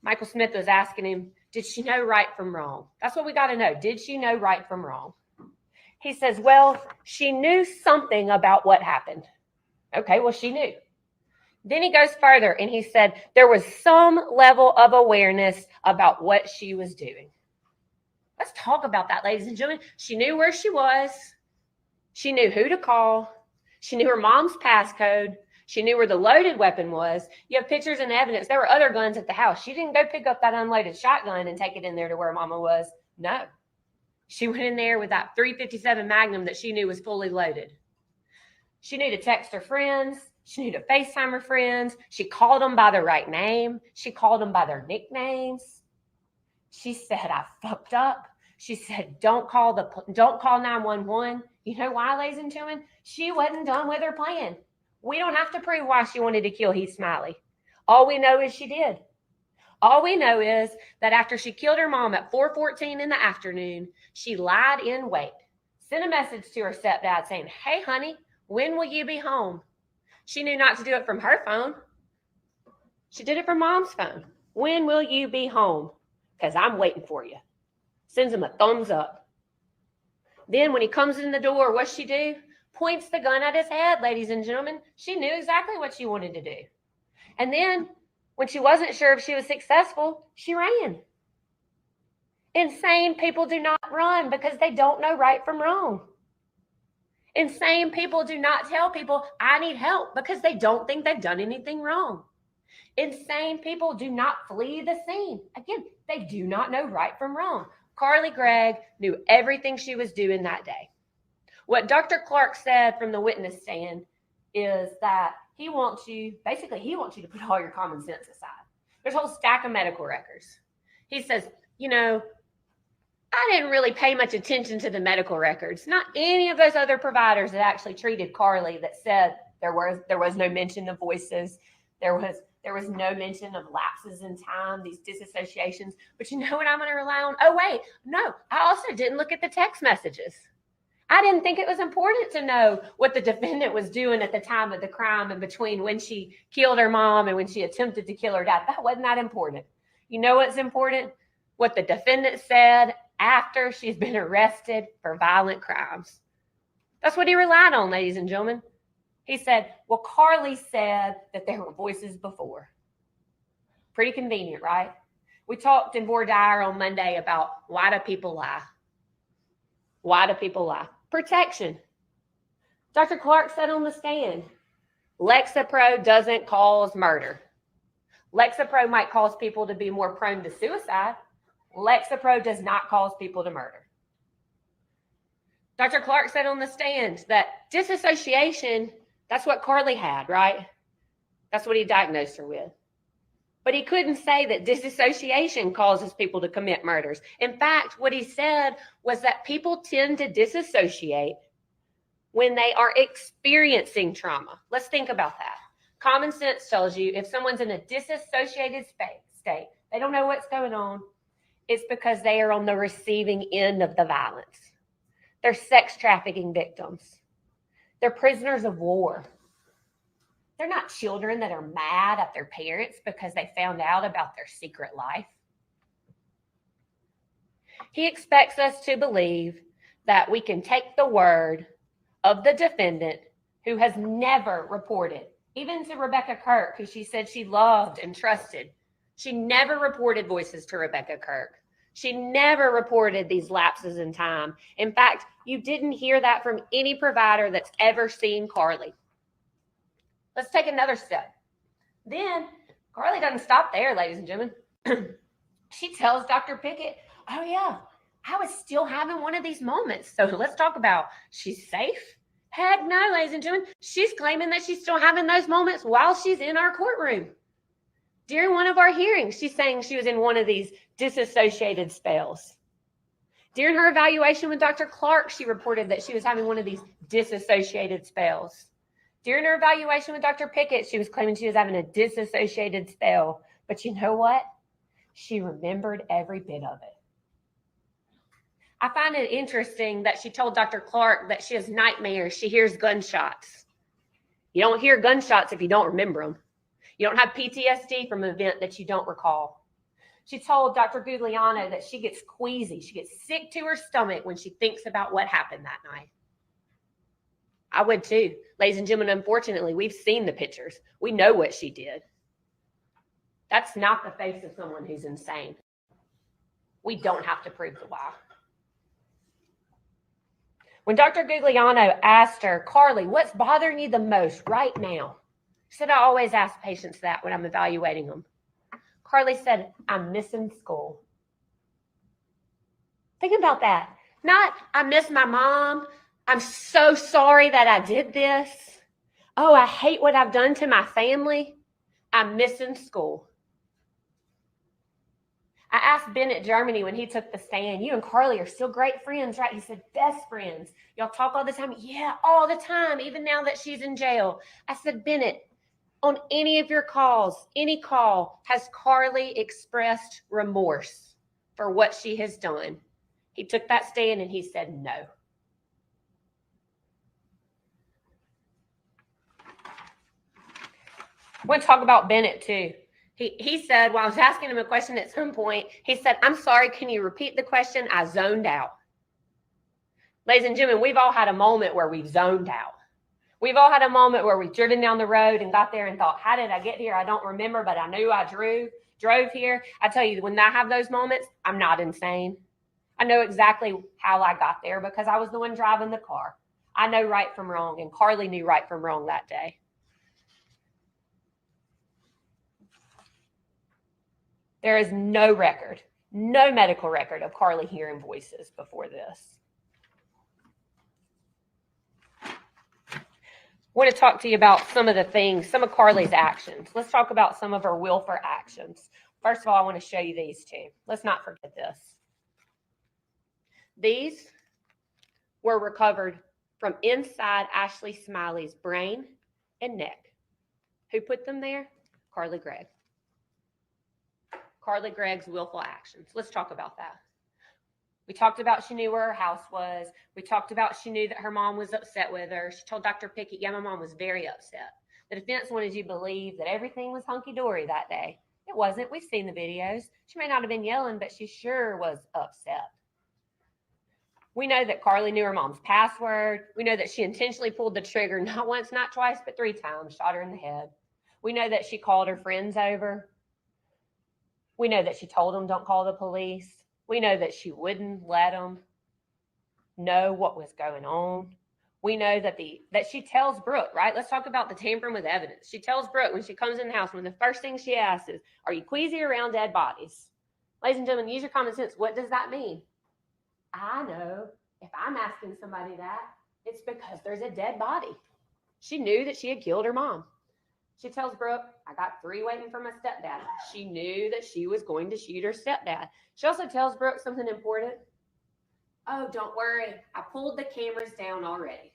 Michael Smith was asking him, did she know right from wrong? That's what we got to know. Did she know right from wrong? He says, well, she knew something about what happened. Okay, well, she knew. Then he goes further and he said there was some level of awareness about what she was doing. Let's talk about that, ladies and gentlemen. She knew where she was. She knew who to call. She knew her mom's passcode. She knew where the loaded weapon was. You have pictures and evidence. There were other guns at the house. She didn't go pick up that unloaded shotgun and take it in there to where mama was. No. She went in there with that .357 Magnum that she knew was fully loaded. She knew to text her friends. She knew to FaceTime her friends. She called them by the right name. She called them by their nicknames. She said, I fucked up. She said, don't call 911. You know why, ladies and gentlemen? She wasn't done with her plan. We don't have to prove why she wanted to kill Heath Smiley. All we know is she did. All we know is that after she killed her mom at 4:14 in the afternoon, she lied in wait, sent a message to her stepdad saying, hey, honey, when will you be home? She knew not to do it from her phone. She did it from mom's phone. When will you be home? because I'm waiting for you. Sends him a thumbs up. Then when he comes in the door, what's she do? Points the gun at his head, ladies and gentlemen. She knew exactly what she wanted to do. And then when she wasn't sure if she was successful, she ran. Insane people do not run because they don't know right from wrong. Insane people do not tell people, I need help, because they don't think they've done anything wrong. Insane people do not flee the scene. Again, they do not know right from wrong. Carly Gregg knew everything she was doing that day. What Dr. Clark said from the witness stand is that he wants you to put all your common sense aside. There's a whole stack of medical records. He says, I didn't really pay much attention to the medical records. Not any of those other providers that actually treated Carly that said there was no mention of voices. There was no mention of lapses in time, these disassociations. But you know what I'm going to rely on? Oh, wait, no, I also didn't look at the text messages. I didn't think it was important to know what the defendant was doing at the time of the crime and between when she killed her mom and when she attempted to kill her dad. That wasn't that important. You know what's important? What the defendant said after she's been arrested for violent crimes. That's what he relied on, ladies and gentlemen. He said, well, Carly said that there were voices before. Pretty convenient, right? We talked in voir dire on Monday about why do people lie? Why do people lie? Protection. Dr. Clark said on the stand, Lexapro doesn't cause murder. Lexapro might cause people to be more prone to suicide. Lexapro does not cause people to murder. Dr. Clark said on the stand that disassociation, that's what Carly had, right? That's what he diagnosed her with. But he couldn't say that disassociation causes people to commit murders. In fact, what he said was that people tend to disassociate when they are experiencing trauma. Let's think about that. Common sense tells you if someone's in a disassociated state, they don't know what's going on, it's because they are on the receiving end of the violence. They're sex trafficking victims. They're prisoners of war. They're not children that are mad at their parents because they found out about their secret life. He expects us to believe that we can take the word of the defendant who has never reported, even to Rebecca Kirk, who she said she loved and trusted. She never reported voices to Rebecca Kirk. She never reported these lapses in time. In fact, you didn't hear that from any provider that's ever seen Carly. Let's take another step. Then Carly doesn't stop there, ladies and gentlemen. She tells Dr. Pickett, oh yeah, I was still having one of these moments. So let's talk about she's safe. Heck no, ladies and gentlemen. She's claiming that she's still having those moments while she's in our courtroom. During one of our hearings, she's saying she was in one of these disassociated spells. During her evaluation with Dr. Clark, she reported that she was having one of these disassociated spells. During her evaluation with Dr. Pickett, she was claiming she was having a disassociated spell. But you know what? She remembered every bit of it. I find it interesting that she told Dr. Clark that she has nightmares. She hears gunshots. You don't hear gunshots if you don't remember them. You don't have PTSD from an event that you don't recall. She told Dr. Gugliano that she gets queasy. She gets sick to her stomach when she thinks about what happened that night. I would too. Ladies and gentlemen, unfortunately, we've seen the pictures. We know what she did. That's not the face of someone who's insane. We don't have to prove the why. When Dr. Gugliano asked her, Carly, what's bothering you the most right now? She said, I always ask patients that when I'm evaluating them. Carly said, I'm missing school. Think about that. Not, I miss my mom. I'm so sorry that I did this. Oh, I hate what I've done to my family. I'm missing school. I asked Bennett Germany when he took the stand, you and Carly are still great friends, right? He said, best friends. Y'all talk all the time? Yeah, all the time, even now that she's in jail. I said, Bennett, on any of your calls, any call, has Carly expressed remorse for what she has done? He took that stand and he said no. I want to talk about Bennett too. He said, while I was asking him a question at some point, he said, "I'm sorry, can you repeat the question? I zoned out." Ladies and gentlemen, we've all had a moment where we've zoned out. We've all had a moment where we've driven down the road and got there and thought, how did I get here? I don't remember, but I knew I drove here. I tell you, when I have those moments, I'm not insane. I know exactly how I got there because I was the one driving the car. I know right from wrong, and Carly knew right from wrong that day. There is no record, no medical record of Carly hearing voices before this. I want to talk to you about some of the things, some of Carly's actions. Let's talk about some of her willful actions. First of all, I want to show you these two. Let's not forget this. These were recovered from inside Ashley Smiley's brain and neck. Who put them there? Carly Gregg. Carly Gregg's willful actions. Let's talk about that. We talked about she knew where her house was. We talked about she knew that her mom was upset with her. She told Dr. Pickett, yeah, my mom was very upset. The defense wanted you to believe that everything was hunky-dory that day. It wasn't. We've seen the videos. She may not have been yelling, but she sure was upset. We know that Carly knew her mom's password. We know that she intentionally pulled the trigger not once, not twice, but 3 times, shot her in the head. We know that she called her friends over. We know that she told them don't call the police. We know that she wouldn't let them know what was going on. We know that she tells Brooke, right? Let's talk about the tampering with evidence. She tells Brooke when she comes in the house, one of the first things she asks is, are you queasy around dead bodies? Ladies and gentlemen, use your common sense. What does that mean? I know if I'm asking somebody that, it's because there's a dead body. She knew that she had killed her mom. She tells Brooke, I got 3 waiting for my stepdad. She knew that she was going to shoot her stepdad. She also tells Brooke something important. Oh, don't worry. I pulled the cameras down already.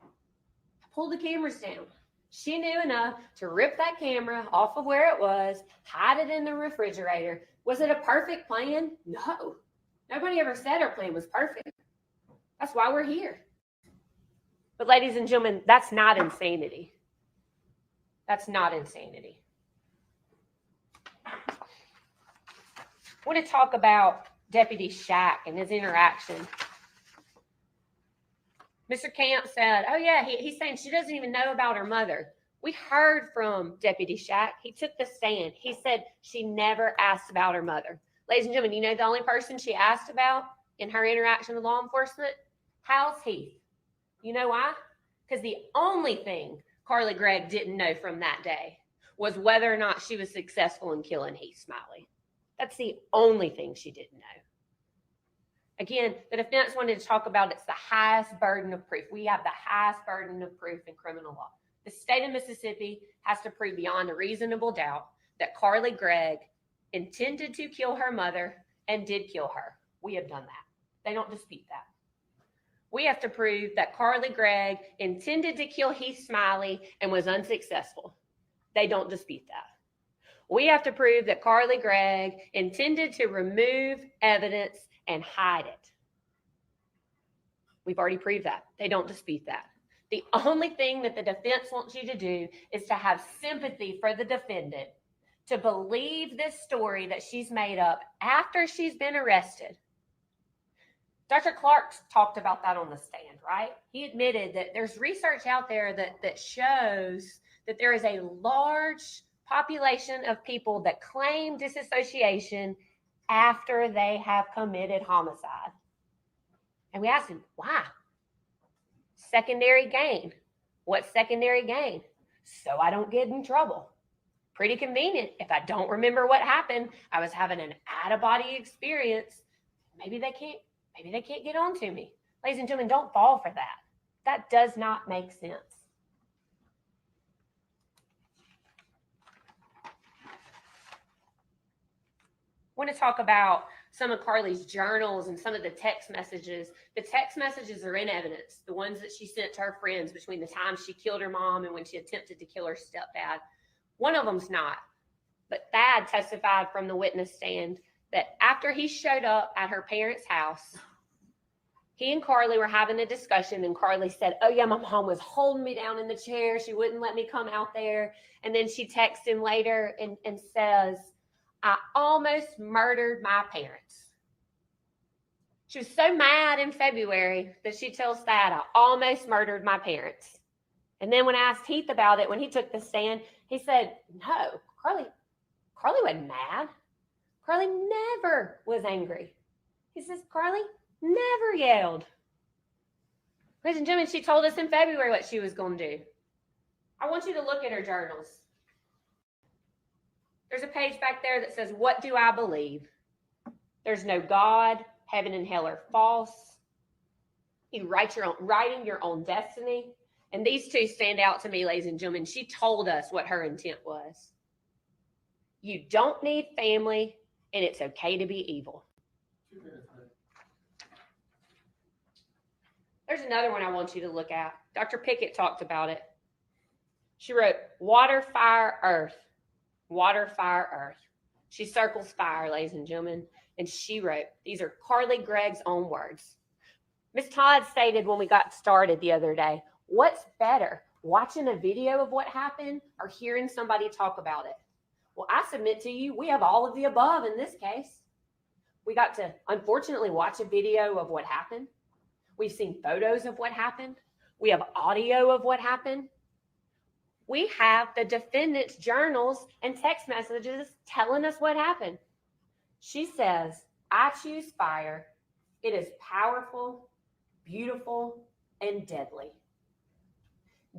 I pulled the cameras down. She knew enough to rip that camera off of where it was, hide it in the refrigerator. Was it a perfect plan? No. Nobody ever said her plan was perfect. That's why we're here. But ladies and gentlemen, that's not insanity. That's not insanity. I want to talk about Deputy Shack and his interaction. Mr. Camp said, oh yeah, he's saying she doesn't even know about her mother. We heard from Deputy Shack. He took the stand. He said she never asked about her mother. Ladies and gentlemen, you know the only person she asked about in her interaction with law enforcement? How's Heath? You know why? Because the only thing Carly Gregg didn't know from that day was whether or not she was successful in killing Heath Smiley. That's the only thing she didn't know. Again, the defense wanted to talk about it's the highest burden of proof. We have the highest burden of proof in criminal law. The state of Mississippi has to prove beyond a reasonable doubt that Carly Gregg intended to kill her mother and did kill her. We have done that. They don't dispute that. We have to prove that Carly Gregg intended to kill Heath Smiley and was unsuccessful. They don't dispute that. We have to prove that Carly Gregg intended to remove evidence and hide it. We've already proved that. They don't dispute that. The only thing that the defense wants you to do is to have sympathy for the defendant, to believe this story that she's made up after she's been arrested. Dr. Clark talked about that on the stand, right? He admitted that there's research out there that shows that there is a large population of people that claim disassociation after they have committed homicide. And we asked him, why? Secondary gain. What's secondary gain? So I don't get in trouble. Pretty convenient. If I don't remember what happened, I was having an out-of-body experience. Maybe they can't get on to me. Ladies and gentlemen, don't fall for that. That does not make sense. I want to talk about some of Carly's journals and some of the text messages. The text messages are in evidence, the ones that she sent to her friends between the time she killed her mom and when she attempted to kill her stepdad. One of them's not, but Thad testified from the witness stand that after he showed up at her parents' house, He and Carly were having a discussion, and Carly said, oh yeah, my mom was holding me down in the chair. She wouldn't let me come out there. And then she texts him later and says, I almost murdered my parents. She was so mad in February that she tells Thad, I almost murdered my parents. And then when I asked Heath about it, when he took the stand, he said, no, Carly wasn't mad. Carly never was angry. He says, Carly never yelled. Ladies and gentlemen, she told us in February what she was going to do. I want you to look at her journals. There's a page back there that says, what do I believe? There's no God. Heaven and hell are false. You writing your own destiny. And these two stand out to me, ladies and gentlemen. She told us what her intent was. You don't need family, and it's okay to be evil. There's another one I want you to look at. Dr. Pickett talked about it. She wrote, water, fire, earth. Water, fire, earth. She circles fire, ladies and gentlemen. And she wrote, these are Carly Gregg's own words. Miss Todd stated when we got started the other day, what's better, watching a video of what happened or hearing somebody talk about it? Well, I submit to you, we have all of the above in this case. We got to, unfortunately, watch a video of what happened. We've seen photos of what happened. We have audio of what happened. We have the defendant's journals and text messages telling us what happened. She says, I choose fire. It is powerful, beautiful, and deadly.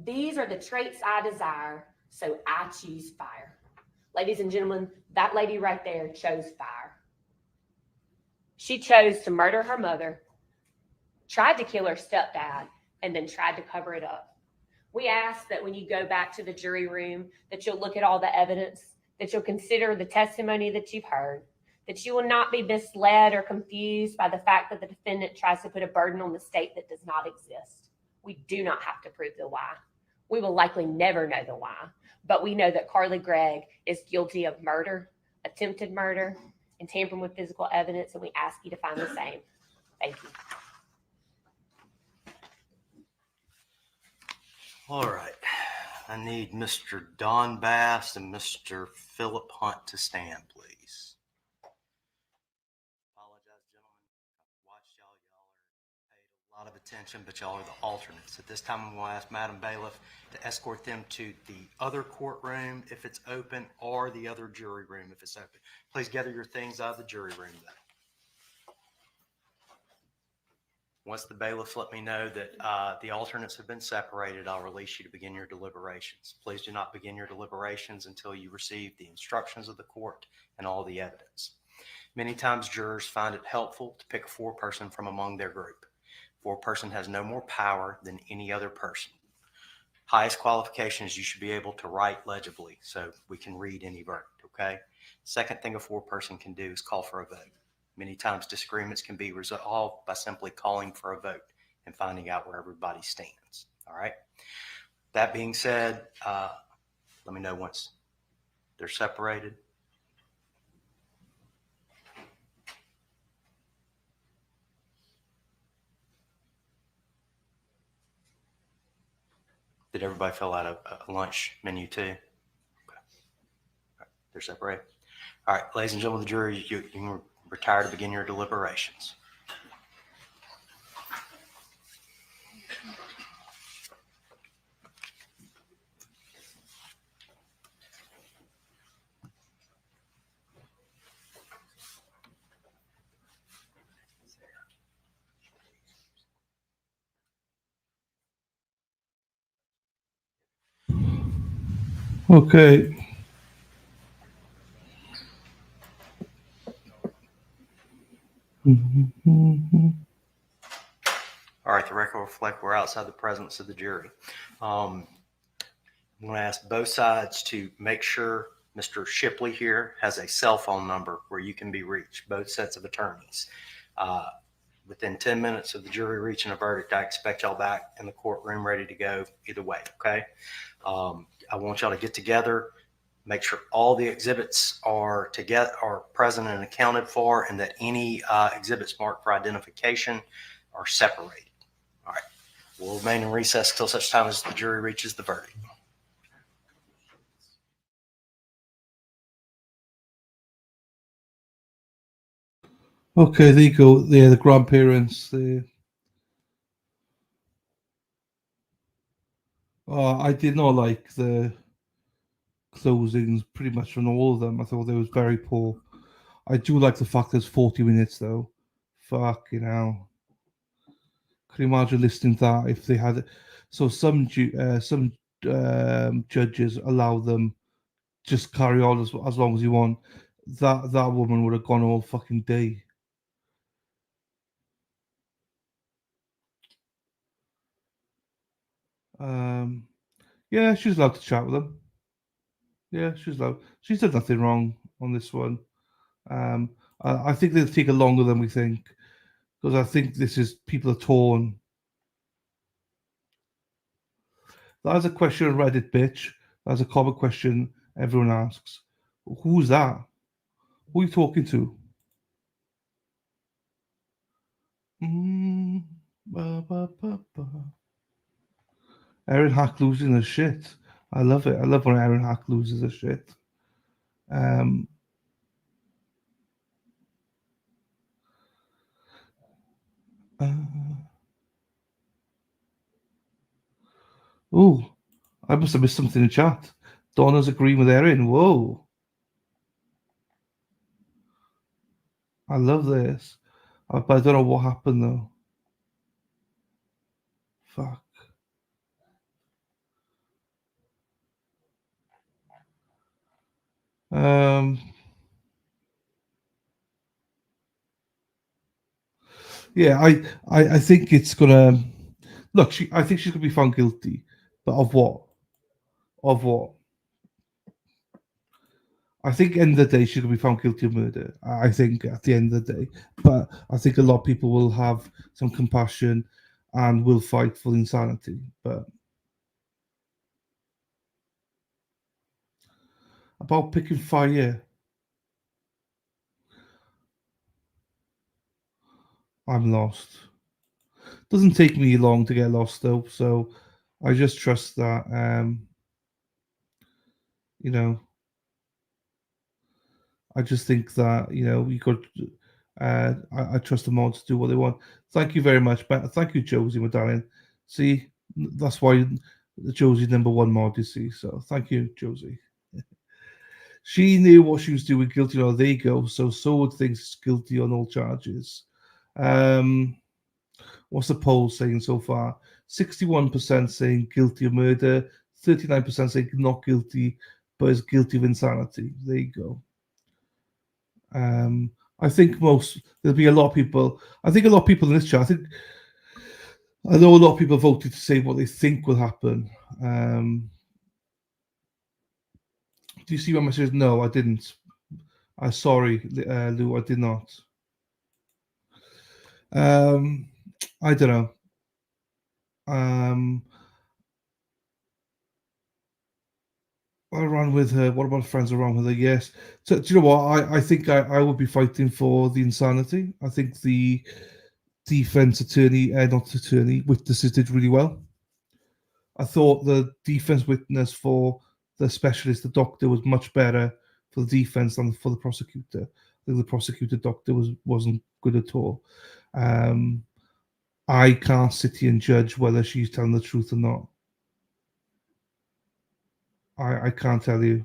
These are the traits I desire, so I choose fire. Ladies and gentlemen, that lady right there chose fire. She chose to murder her mother, tried to kill her stepdad, and then tried to cover it up. We ask that when you go back to the jury room, that you'll look at all the evidence, that you'll consider the testimony that you've heard, that you will not be misled or confused by the fact that the defendant tries to put a burden on the state that does not exist. We do not have to prove the why. We will likely never know the why, but we know that Carly Gregg is guilty of murder, attempted murder, and tampering with physical evidence, and we ask you to find the same. Thank you. All right. I need Mr. Don Bass and Mr. Philip Hunt to stand, please. Apologize, gentlemen. I've watched y'all. Y'all are paid a lot of attention, but y'all are the alternates. At this time, I'm going to ask Madam Bailiff to escort them to the other courtroom if it's open or the other jury room if it's open. Please gather your things out of the jury room then. Once the bailiffs let me know that the alternates have been separated, I'll release you to begin your deliberations. Please do not begin your deliberations until you receive the instructions of the court and all the evidence. Many times jurors find it helpful to pick a foreperson from among their group. Foreperson has no more power than any other person. Highest qualifications, you should be able to write legibly so we can read any verdict, okay? Second thing a foreperson can do is call for a vote. Many times disagreements can be resolved by simply calling for a vote and finding out where everybody stands. All right. That being said, let me know once they're separated. Did everybody fill out a lunch menu too? Okay. All right. They're separated. All right, ladies and gentlemen of the jury, you can retire to begin your deliberations. Okay. All right, the record will reflect we're outside the presence of the jury. I'm going to ask both sides to make sure Mr. Shipley here has a cell phone number where you can be reached, both sets of attorneys. Within 10 minutes of the jury reaching a verdict, I expect y'all back in the courtroom ready to go either way, okay? I want y'all to get together, make sure all the exhibits are present and accounted for, and that any exhibits marked for identification are separated. All right. We'll remain in recess till such time as the jury reaches the verdict. Okay, there you go. They're the grandparents. I did not like the closings pretty much from all of them. I thought they was very poor. I do like the fact there's 40 minutes though. Fucking hell. Could you imagine listening to that if they had? So some judges allow them just carry on as long as you want. That woman would have gone all fucking day. Yeah, she's allowed to chat with them. Yeah, she's allowed. She's done nothing wrong on this one. I think they'll take it longer than we think because I think this is people are torn. That's a question on Reddit, bitch. That's a common question everyone asks. Who's that? Who are you talking to? Ba, ba, ba, ba. Aaron Hack losing his shit. I love it. I love when Aaron Hack loses his shit. Oh, I must have missed something in chat. Donna's agreeing with Erin. Whoa. I love this. But I don't know what happened though. Fuck. Yeah, I think it's gonna look. I think she's gonna be found guilty, but of what? Of what? I think end of the day she's gonna be found guilty of murder. I think at the end of the day, but I think a lot of people will have some compassion and will fight for insanity. But about picking fire, I'm lost. Doesn't take me long to get lost though, so I just trust that. You know, I just think that you could. I trust the mods to do what they want. Thank you very much, but thank you, Josie, my darling. See, that's why Josie's #1 mod. You see, so thank you, Josie. She knew what she was doing, guilty or there you go. So Sword thinks guilty on all charges. What's the poll saying so far? 61% saying guilty of murder, 39% saying not guilty, but is guilty of insanity. There you go. I think there'll be a lot of people. I think a lot of people in this chat. I know a lot of people voted to say what they think will happen. Do you see my message? No, I didn't. I'm sorry, Lou, I did not. I don't know. I ran with her. What about friends around with her? Yes. So, do you know what? I think I would be fighting for the insanity. I think the defense attorney, not attorney, witnesses did really well. I thought the defense witness for the specialist, the doctor, was much better for the defense than for the prosecutor. I think the prosecutor doctor wasn't good at all. I can't sit here and judge whether she's telling the truth or not. I can't tell you.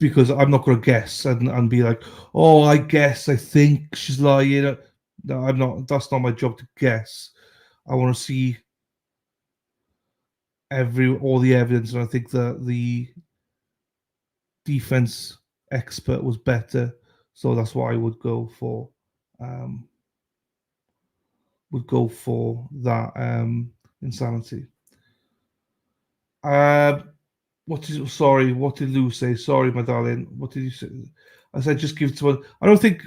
Because I'm not going to guess and be like, oh, I think she's lying. No, I'm not. That's not my job to guess. I want to see all the evidence, and I think that the defense expert was better, so that's what I would go for. Would go for that insanity. What did Lou say? Sorry, my darling. What did you say? I said just give it to one. I don't think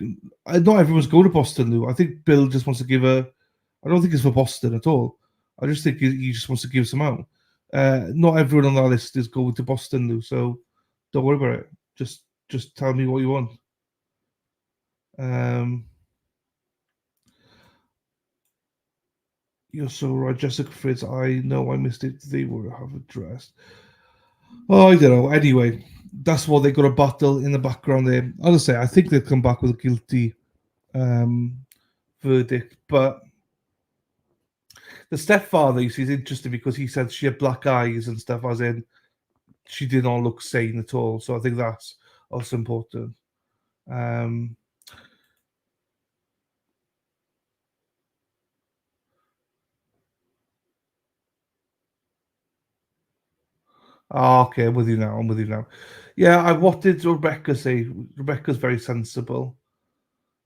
not everyone's going to Boston, Lou. I think Bill just wants to give a. I don't think it's for Boston at all. I just think he just wants to give some out. Not everyone on that list is going to Boston, Lou. So don't worry about it. Just tell me what you want. You're so right, Jessica Fritz. I know I missed it. They were have addressed. Oh, I don't know. Anyway, that's what they got a battle in the background there. As I say, I think they'll come back with a guilty verdict. But the stepfather, you see, is interesting because he said she had black eyes and stuff, as in she did not look sane at all. So I think that's also important. Okay, I'm with you now. I'm with you now. Yeah, what did Rebecca say? Rebecca's very sensible.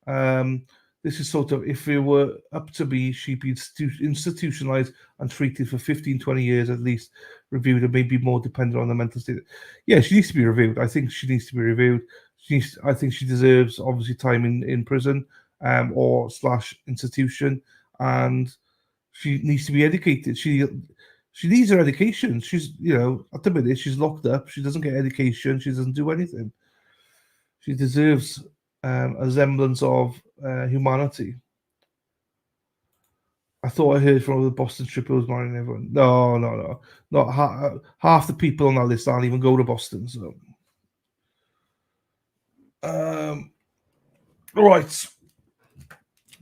This is sort of, if it were up to me, she'd be institutionalized and treated for 15, 20 years at least, reviewed, and maybe more dependent on the mental state. Yeah, she needs to be reviewed. I think she needs to be reviewed. I think she deserves, obviously, time in prison or / institution, and she needs to be educated. She needs her education. She's, at the minute, she's locked up. She doesn't get education. She doesn't do anything. She deserves a semblance of humanity. I thought I heard from the Boston Stripper was marrying everyone. No. Not half the people on that list aren't even go to Boston. So, right,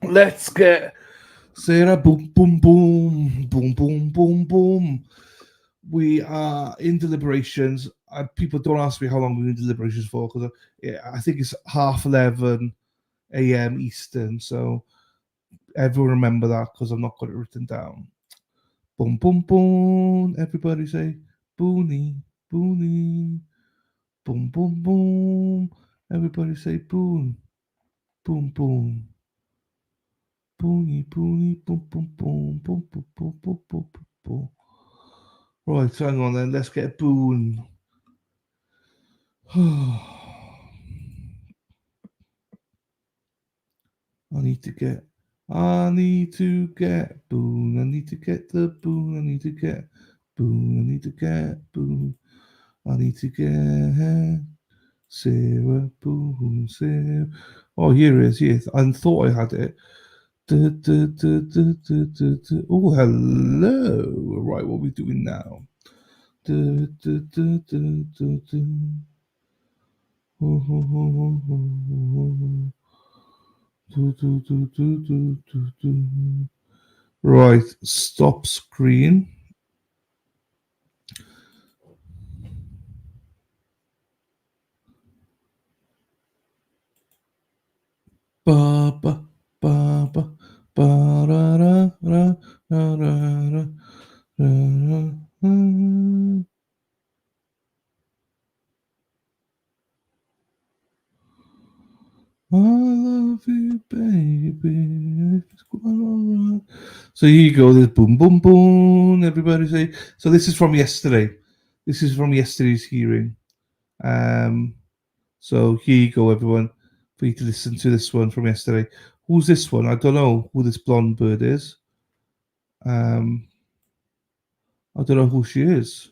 let's get Sarah. Boom, boom, boom, boom, boom, boom, boom. We are in deliberations. People don't ask me how long we're in deliberations for because I think it's 11:30 a.m. Eastern. So everyone remember that because I've not got it written down. Boom, boom, boom. Everybody say boonie, boonie. Boom, boom, boom. Everybody say boom, boom, boom. Boonie, boonie, boom, boom, boom, boom, boom, boom, boom, boom, boom. Right, hang on then. Let's get a boon. I need to get boon. I need to get boon. I need to get boon. I need to get boon. I need to get Sarah Boone. Sarah. Oh, here it is. Yes, I thought I had it. Oh, hello. Right, what are we doing now? Right, stop screen. Ba ba ba ba ba ra ra ra ra ra ra ra. I love you, baby. It's quite all right. So here you go. There's boom, boom, boom. Everybody say. So this is from yesterday. This is from yesterday's hearing. So here you go, everyone, for you to listen to this one from yesterday. Who's this one? I don't know who this blonde bird is. I don't know who she is.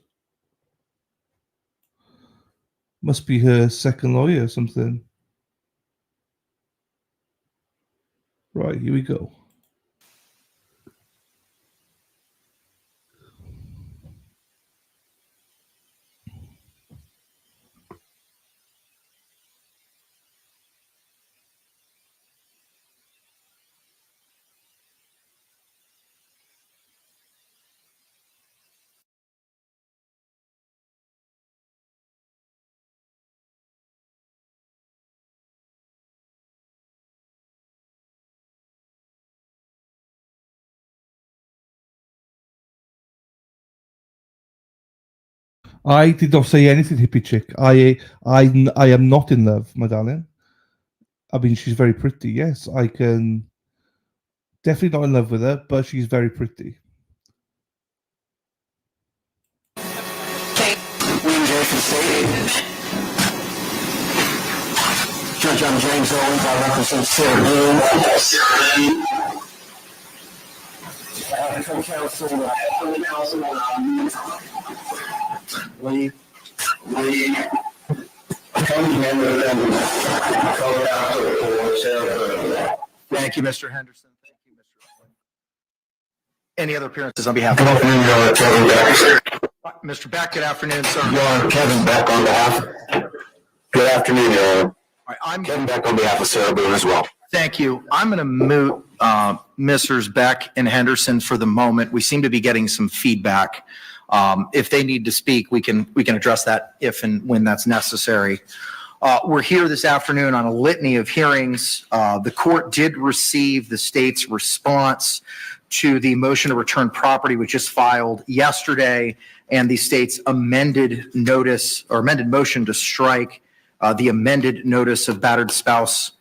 Must be her second lawyer or something. Right, here we go. I did not say anything, hippie chick. I am not in love, my darling. I mean, she's very pretty. Yes, I can. Definitely not in love with her, but she's very pretty. Judge, I'm James Owens. I represent Ceredigion. From counsel, we Thank you, Mr. Henderson. Thank you, Mr. Any other appearances on behalf of Mr. Beck? Good afternoon, sir. Your Honor, Kevin Beck on behalf. Good afternoon, Your Honor. All right, I'm Kevin Beck on behalf of Sarah Boone as well. Thank you. I'm going to moot Messrs. Beck and Henderson for the moment. We seem to be getting some feedback. If they need to speak, we can address that if and when that's necessary. We're here this afternoon on a litany of hearings. The court did receive the state's response to the motion to return property, which just filed yesterday, and the state's amended notice or amended motion to strike the amended notice of battered spouse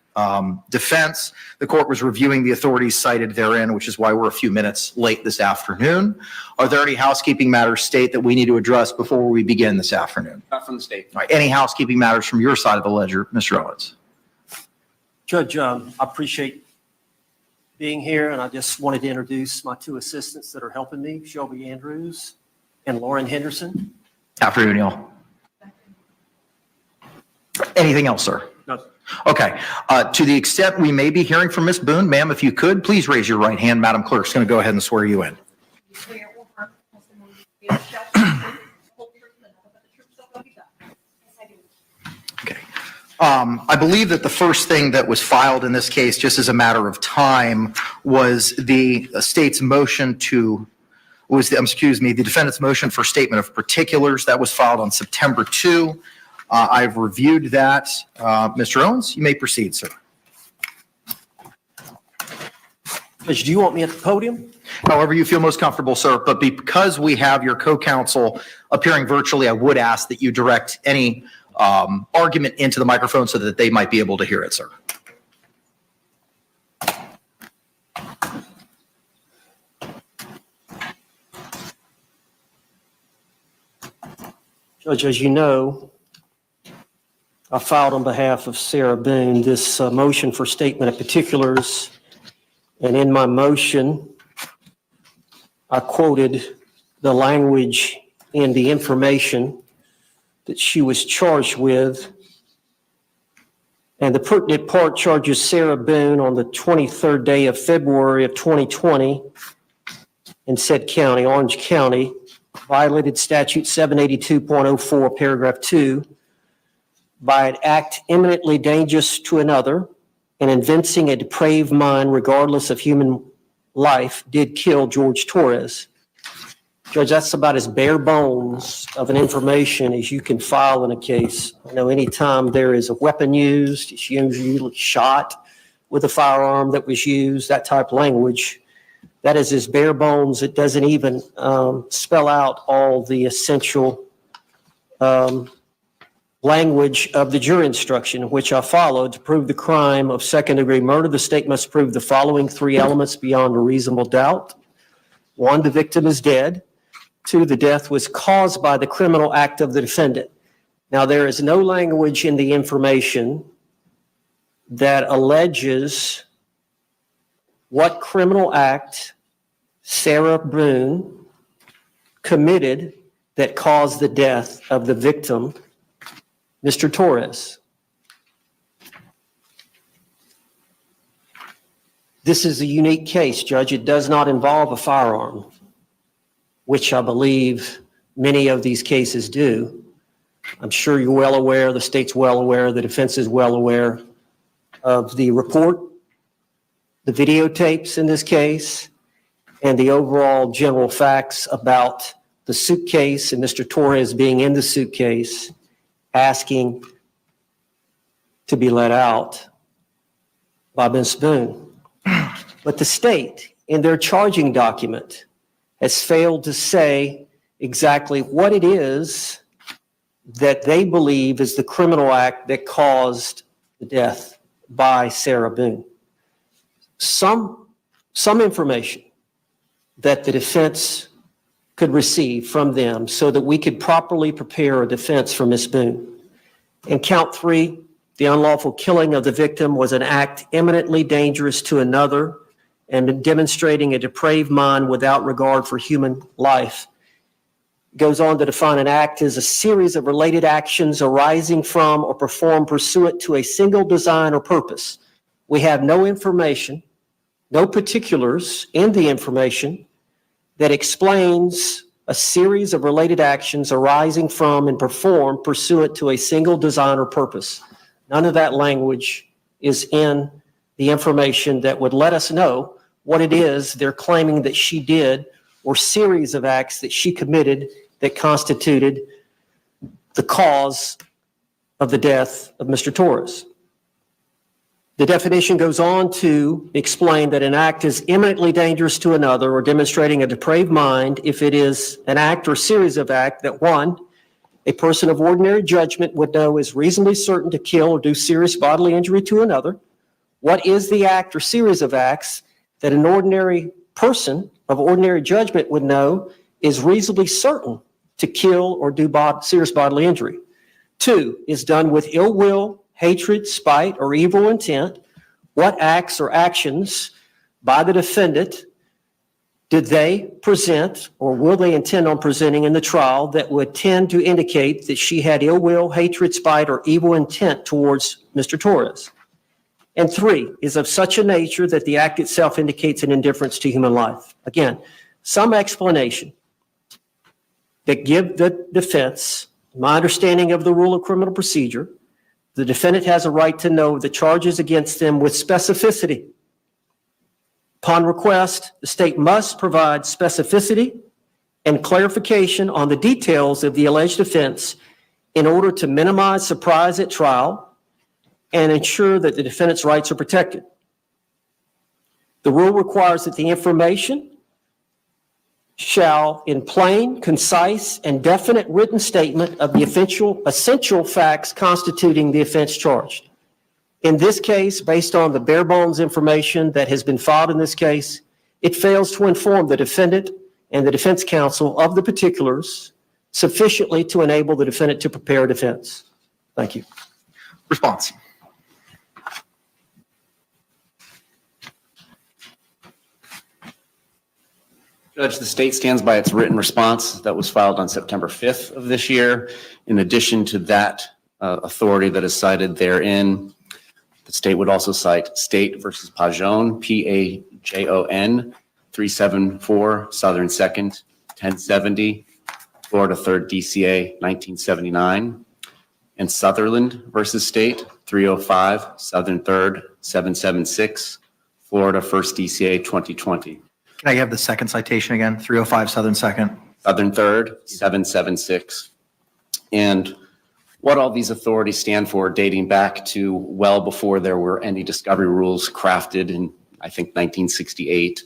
defense. The court was reviewing the authorities cited therein, which is why we're a few minutes late this afternoon. Are there any housekeeping matters, state, that we need to address before we begin this afternoon? Not from the state. All right, any housekeeping matters from your side of the ledger, Mr. Owens? Judge, I appreciate being here, and I just wanted to introduce my two assistants that are helping me, Shelby Andrews and Lauren Henderson. Afternoon, y'all. Anything else, sir? No. Okay. To the extent we may be hearing from Ms. Boone, ma'am, if you could, please raise your right hand. Madam Clerk's going to go ahead and swear you in. Okay. I believe that the first thing that was filed in this case, just as a matter of time, was the state's motion to, the defendant's motion for statement of particulars. That was filed on September 2. I've reviewed that. Mr. Owens, you may proceed, sir. Judge, do you want me at the podium? However you feel most comfortable, sir. But because we have your co-counsel appearing virtually, I would ask that you direct any argument into the microphone so that they might be able to hear it, sir. Judge, as you know, I filed on behalf of Sarah Boone this motion for statement of particulars. And in my motion, I quoted the language in the information that she was charged with. And the pertinent part charges Sarah Boone on the 23rd day of February of 2020 in said county, Orange County, violated statute 782.04, paragraph 2, by an act eminently dangerous to another and evincing a depraved mind regardless of human life, did kill George Torres. Judge, that's about as bare bones of an information as you can file in a case. I know anytime there is a weapon used, it's usually shot with a firearm that was used, that type of language. That is as bare bones. It doesn't even spell out all the essential language of the jury instruction, which I followed. To prove the crime of second-degree murder, the state must prove the following three elements beyond a reasonable doubt. 1, the victim is dead. 2, the death was caused by the criminal act of the defendant. Now, there is no language in the information that alleges what criminal act Sarah Boone committed that caused the death of the victim, Mr. Torres. This is a unique case, Judge. It does not involve a firearm, which I believe many of these cases do. I'm sure you're well aware, the state's well aware, the defense is well aware of the report, the videotapes in this case, and the overall general facts about the suitcase and Mr. Torres being in the suitcase asking to be let out by Ms. Boone. But the state, in their charging document, has failed to say exactly what it is that they believe is the criminal act that caused the death by Sarah Boone. Some information that the defense could receive from them so that we could properly prepare a defense for Ms. Boone. In count 3, the unlawful killing of the victim was an act eminently dangerous to another and demonstrating a depraved mind without regard for human life. goes on to define an act as a series of related actions arising from or performed pursuant to a single design or purpose. We have no information, no particulars in the information that explains a series of related actions arising from and performed pursuant to a single design or purpose. None of that language is in the information that would let us know what it is they're claiming that she did or series of acts that she committed that constituted the cause of the death of Mr. Torres. The definition goes on to explain that an act is imminently dangerous to another or demonstrating a depraved mind if it is an act or series of acts that, one, a person of ordinary judgment would know is reasonably certain to kill or do serious bodily injury to another. What is the act or series of acts that an ordinary person of ordinary judgment would know is reasonably certain to kill or do serious bodily injury? Two, is done with ill will, hatred, spite, or evil intent. What acts or actions by the defendant did they present or will they intend on presenting in the trial that would tend to indicate that she had ill will, hatred, spite, or evil intent towards Mr. Torres? And three, is of such a nature that the act itself indicates an indifference to human life. Again, some explanation that give the defense, my understanding of the rule of criminal procedure, the defendant has a right to know the charges against them with specificity. Upon request, the state must provide specificity and clarification on the details of the alleged offense in order to minimize surprise at trial and ensure that the defendant's rights are protected. The rule requires that the information shall, in plain, concise, and definite written statement of the essential facts constituting the offense charged. In this case, based on the bare bones information that has been filed in this case, it fails to inform the defendant and the defense counsel of the particulars sufficiently to enable the defendant to prepare a defense. Thank you. Response. Judge, the state stands by its written response that was filed on September 5th of this year. In addition to that authority that is cited therein, the state would also cite State versus Pajon, Pajon, 374 Southern 2nd, 1070, Florida 3rd DCA, 1979, and Sutherland versus State, 305 Southern 3rd, 776, Florida 1st DCA, 2020. Can I have the second citation again? 305 Southern 2nd. Southern 3rd, 776. And what all these authorities stand for, dating back to well before there were any discovery rules crafted in, I think, 1968,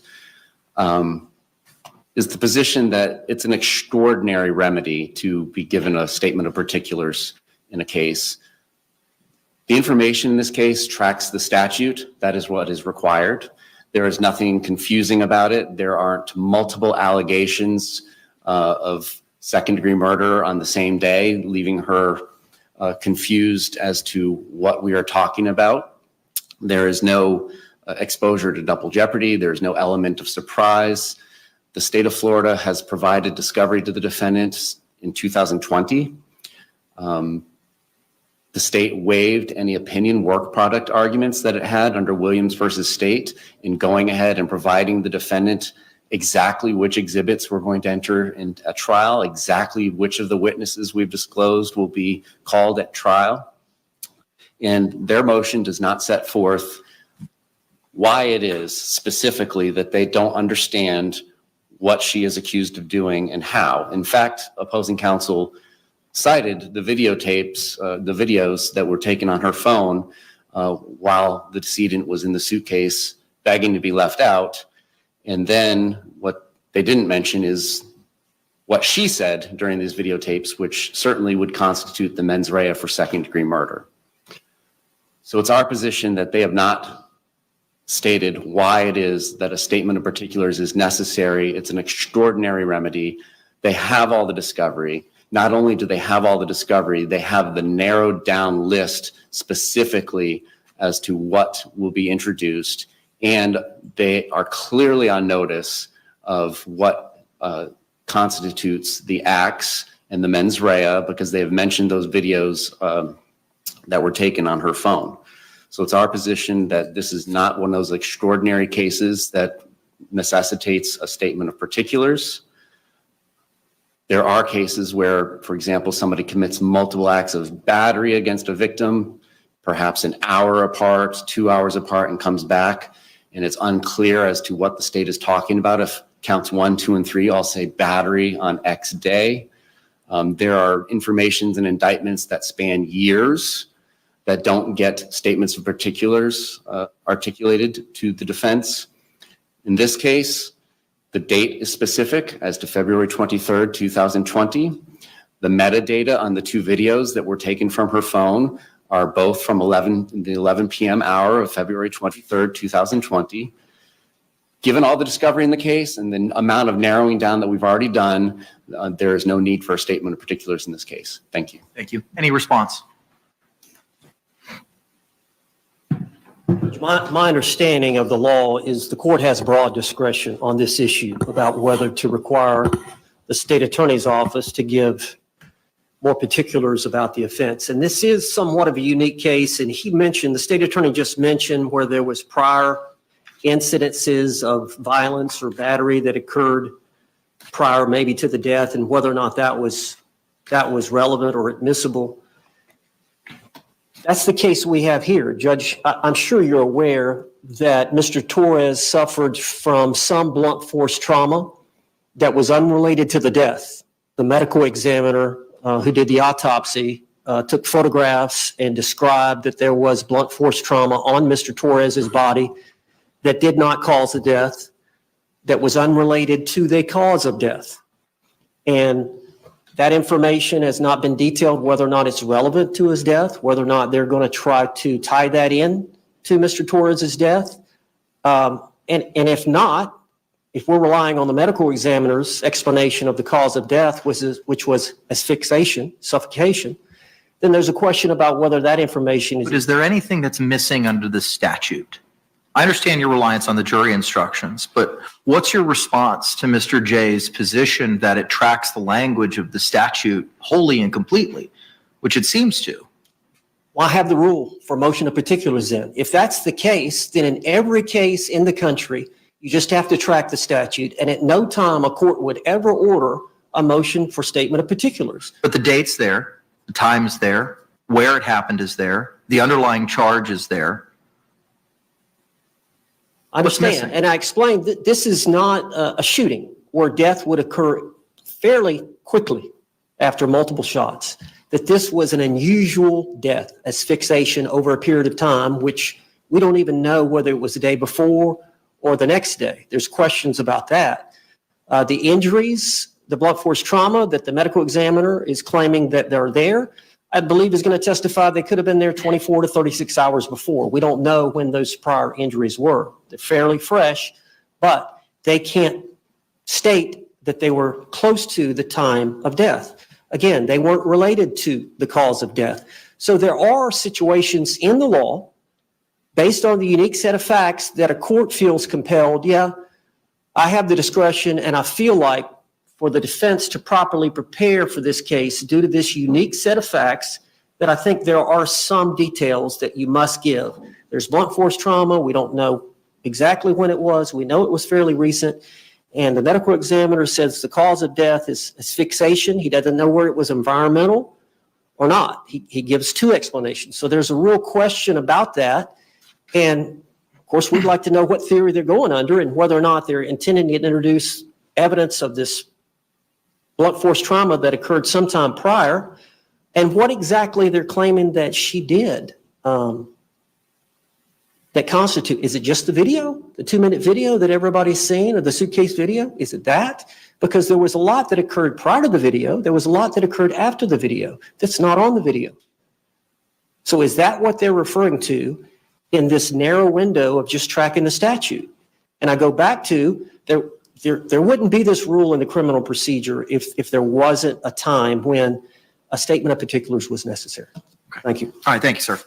is the position that it's an extraordinary remedy to be given a statement of particulars in a case. The information in this case tracks the statute. That is what is required. There is nothing confusing about it. There aren't multiple allegations of second-degree murder on the same day, leaving her confused as to what we are talking about. There is no exposure to double jeopardy. There's no element of surprise. The state of Florida has provided discovery to the defendant in 2020. The state waived any opinion work product arguments that it had under Williams versus State in going ahead and providing the defendant exactly which exhibits we're going to enter in a trial, exactly which of the witnesses we've disclosed will be called at trial. And their motion does not set forth why it is specifically that they don't understand what she is accused of doing and how. In fact, opposing counsel cited the videotapes, the videos that were taken on her phone while the decedent was in the suitcase begging to be left out. And then what they didn't mention is what she said during these videotapes, which certainly would constitute the mens rea for second-degree murder. So it's our position that they have not stated why it is that a statement of particulars is necessary. It's an extraordinary remedy. They have all the discovery. Not only do they have all the discovery, they have the narrowed down list specifically as to what will be introduced. And they are clearly on notice of what constitutes the acts and the mens rea, because they have mentioned those videos that were taken on her phone. So it's our position that this is not one of those extraordinary cases that necessitates a statement of particulars. There are cases where, for example, somebody commits multiple acts of battery against a victim, perhaps an hour apart, 2 hours apart, and comes back, and it's unclear as to what the state is talking about. If counts 1, 2, and 3 all say battery on X day, there are informations and indictments that span years that don't get statements of particulars articulated to the defense. In this case, the date is specific as to February 23rd, 2020. The metadata on the 2 videos that were taken from her phone are both from the 11 p.m. hour of February 23rd, 2020. Given all the discovery in the case and the amount of narrowing down that we've already done, there is no need for a statement of particulars in this case. Thank you. Thank you. Any response? My understanding of the law is the court has broad discretion on this issue about whether to require the state attorney's office to give more particulars about the offense. And this is somewhat of a unique case. And the state attorney just mentioned where there was prior incidences of violence or battery that occurred prior maybe to the death, and whether or not that was relevant or admissible. That's the case we have here. Judge, I'm sure you're aware that Mr. Torres suffered from some blunt force trauma that was unrelated to the death. The medical examiner who did the autopsy took photographs and described that there was blunt force trauma on Mr. Torres's body that did not cause the death, that was unrelated to the cause of death. And that information has not been detailed, whether or not it's relevant to his death, whether or not they're going to try to tie that in to Mr. Torres's death. And if not, if we're relying on the medical examiner's explanation of the cause of death, which was asphyxiation, suffocation, then there's a question about whether that information is. But is there anything that's missing under the statute? I understand your reliance on the jury instructions, but what's your response to Mr. J's position that it tracks the language of the statute wholly and completely, which it seems to? Well, I have the rule for motion of particulars then. If that's the case, then in every case in the country, you just have to track the statute, and at no time a court would ever order a motion for statement of particulars. But the date's there, the time's there, where it happened is there, the underlying charge is there. I understand, and I explained that this is not a shooting where death would occur fairly quickly after multiple shots, that this was an unusual death, asphyxiation over a period of time, which we don't even know whether it was the day before or the next day. There's questions about that. The injuries, the blunt force trauma that the medical examiner is claiming that they're there, I believe is going to testify they could have been there 24 to 36 hours before. We don't know when those prior injuries were. They're fairly fresh, but they can't state that they were close to the time of death. Again, they weren't related to the cause of death. So there are situations in the law based on the unique set of facts that a court feels compelled, I have the discretion and I feel like for the defense to properly prepare for this case due to this unique set of facts, that I think there are some details that you must give. There's blunt force trauma. We don't know exactly when it was. We know it was fairly recent. And the medical examiner says the cause of death is asphyxiation. He doesn't know where it was environmental or not. He gives 2 explanations. So there's a real question about that. And of course, we'd like to know what theory they're going under and whether or not they're intending to introduce evidence of this blunt force trauma that occurred sometime prior, and what exactly they're claiming that she did that constitute. Is it just the video, the 2-minute video that everybody's seen, or the suitcase video? Is it that? Because there was a lot that occurred prior to the video. There was a lot that occurred after the video that's not on the video. So is that what they're referring to in this narrow window of just tracking the statute? And I go back to there wouldn't be this rule in the criminal procedure if there wasn't a time when a statement of particulars was necessary. Thank you. All right, thank you, sir.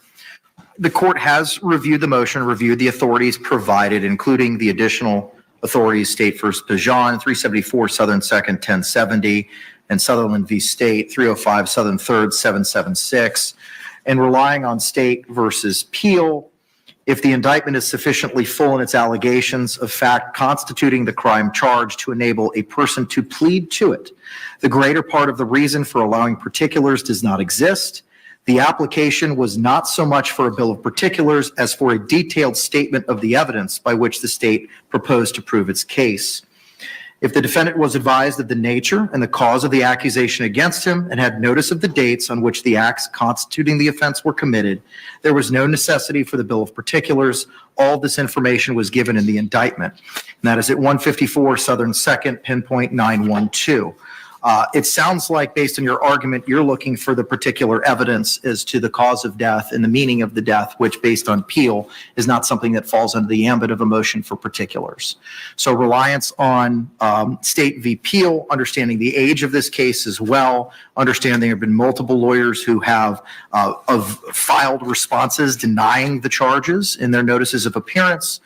The court has reviewed the motion, reviewed the authorities provided, including the additional authorities, State v. Pajan, 374 Southern 2nd, 1070, and Sutherland v. State, 305 Southern 3rd, 776. And relying on State versus Peel, if the indictment is sufficiently full in its allegations of fact constituting the crime charged to enable a person to plead to it, the greater part of the reason for allowing particulars does not exist. The application was not so much for a bill of particulars as for a detailed statement of the evidence by which the state proposed to prove its case. If the defendant was advised of the nature and the cause of the accusation against him and had notice of the dates on which the acts constituting the offense were committed, there was no necessity for the bill of particulars. All this information was given in the indictment. And that is at 154 Southern 2nd, pinpoint 912. It sounds like, based on your argument, you're looking for the particular evidence as to the cause of death and the meaning of the death, which, based on Peel, is not something that falls under the ambit of a motion for particulars. So reliance on State v. Peel, understanding the age of this case as well, understanding there have been multiple lawyers who have filed responses denying the charges in their notices of appearance,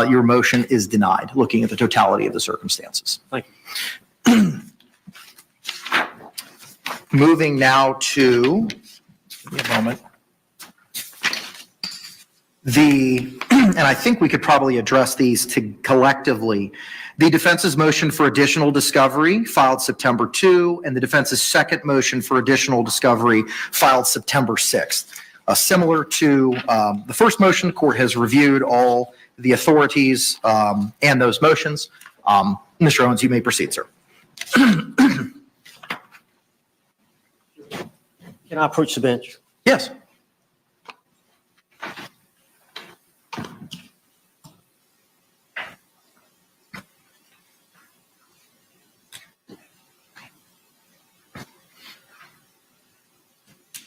your motion is denied, looking at the totality of the circumstances. Thank you. Moving now to, give me a moment, and I think we could probably address these collectively. The defense's motion for additional discovery filed September 2, and the defense's second motion for additional discovery filed September 6th. Similar to the first motion, the court has reviewed all the authorities and those motions. Mr. Owens, you may proceed, sir. Can I approach the bench? Yes.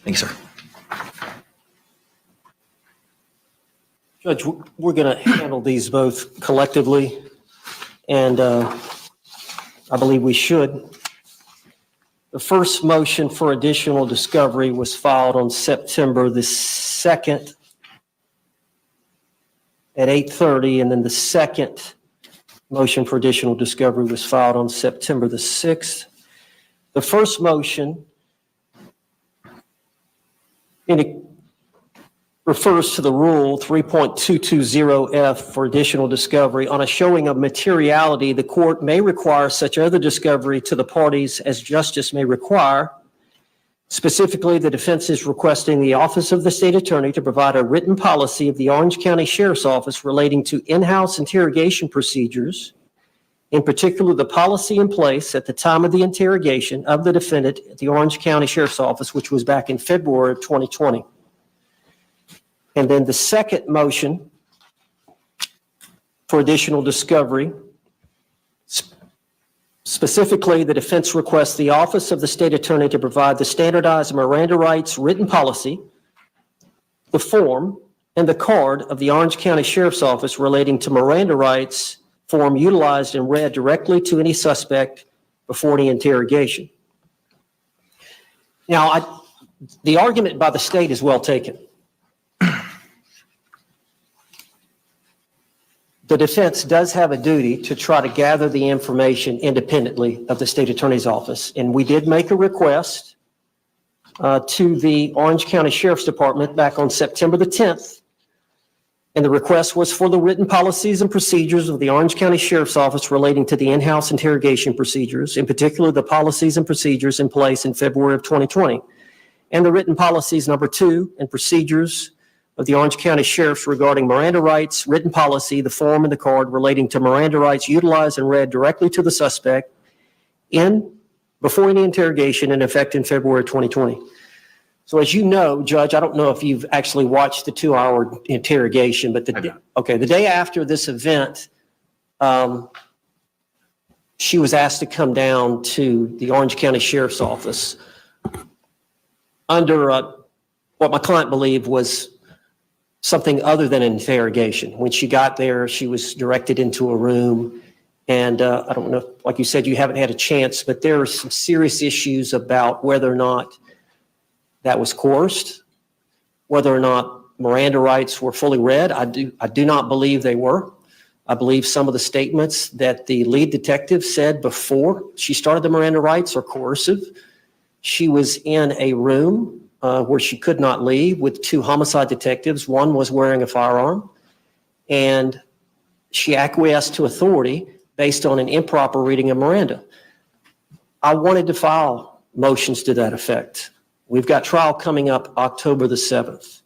Thank you, sir. Judge, we're going to handle these both collectively, and I believe we should. The first motion for additional discovery was filed on September the 2nd at 8:30, and then the second motion for additional discovery was filed on September the 6th. The first motion refers to the rule 3.220F for additional discovery. On a showing of materiality, the court may require such other discovery to the parties as justice may require. Specifically, the defense is requesting the Office of the State Attorney to provide a written policy of the Orange County Sheriff's Office relating to in-house interrogation procedures, in particular the policy in place at the time of the interrogation of the defendant at the Orange County Sheriff's Office, which was back in February of 2020. And then the second motion for additional discovery, specifically the defense requests the Office of the State Attorney to provide the standardized Miranda rights written policy, the form, and the card of the Orange County Sheriff's Office relating to Miranda rights form utilized and read directly to any suspect before any interrogation. Now, the argument by the state is well taken. The defense does have a duty to try to gather the information independently of the state attorney's office. And we did make a request to the Orange County Sheriff's Department back on September the 10th. And the request was for the written policies and procedures of the Orange County Sheriff's Office relating to the in-house interrogation procedures, in particular the policies and procedures in place in February of 2020. And the written policies number 2 and procedures of the Orange County Sheriff's regarding Miranda rights, written policy, the form and the card relating to Miranda rights utilized and read directly to the suspect before any interrogation in effect in February 2020. So as you know, Judge, I don't know if you've actually watched the 2-hour interrogation, but the day after this event, she was asked to come down to the Orange County Sheriff's Office under what my client believed was something other than an interrogation. When she got there, she was directed into a room, and I don't know, like you said, you haven't had a chance, but there are some serious issues about whether or not that was coerced, whether or not Miranda rights were fully read. I do not believe they were. I believe some of the statements that the lead detective said before she started the Miranda rights are coercive. She was in a room where she could not leave with two homicide detectives. One was wearing a firearm, and she acquiesced to authority based on an improper reading of Miranda. I wanted to file motions to that effect. We've got trial coming up October the 7th.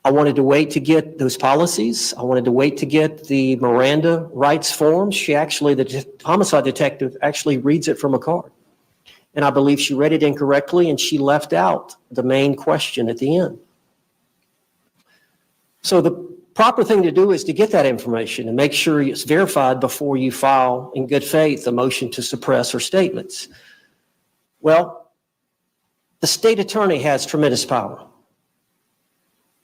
I wanted to wait to get those policies. I wanted to wait to get the Miranda rights forms. The homicide detective actually reads it from a card. And I believe she read it incorrectly and she left out the main question at the end. So the proper thing to do is to get that information and make sure it's verified before you file in good faith a motion to suppress her statements. Well, the state attorney has tremendous power.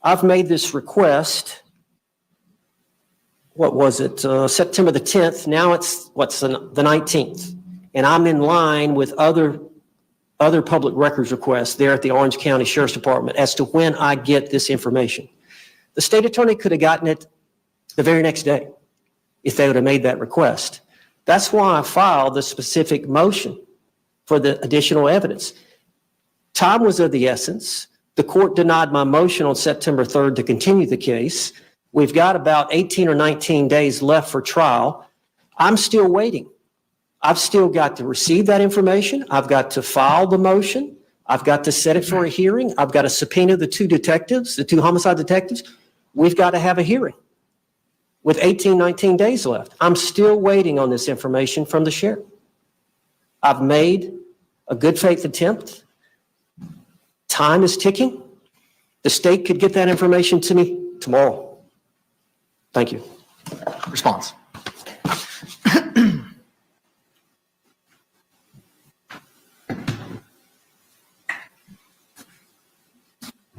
I've made this request, September the 10th. Now it's, the 19th. And I'm in line with other public records requests there at the Orange County Sheriff's Department as to when I get this information. The state attorney could have gotten it the very next day if they would have made that request. That's why I filed the specific motion for the additional evidence. Time was of the essence. The court denied my motion on September 3rd to continue the case. We've got about 18 or 19 days left for trial. I'm still waiting. I've still got to receive that information. I've got to file the motion. I've got to set it for a hearing. I've got to subpoena the two homicide detectives. We've got to have a hearing with 18, 19 days left. I'm still waiting on this information from the sheriff. I've made a good faith attempt. Time is ticking. The state could get that information to me tomorrow. Thank you. Response.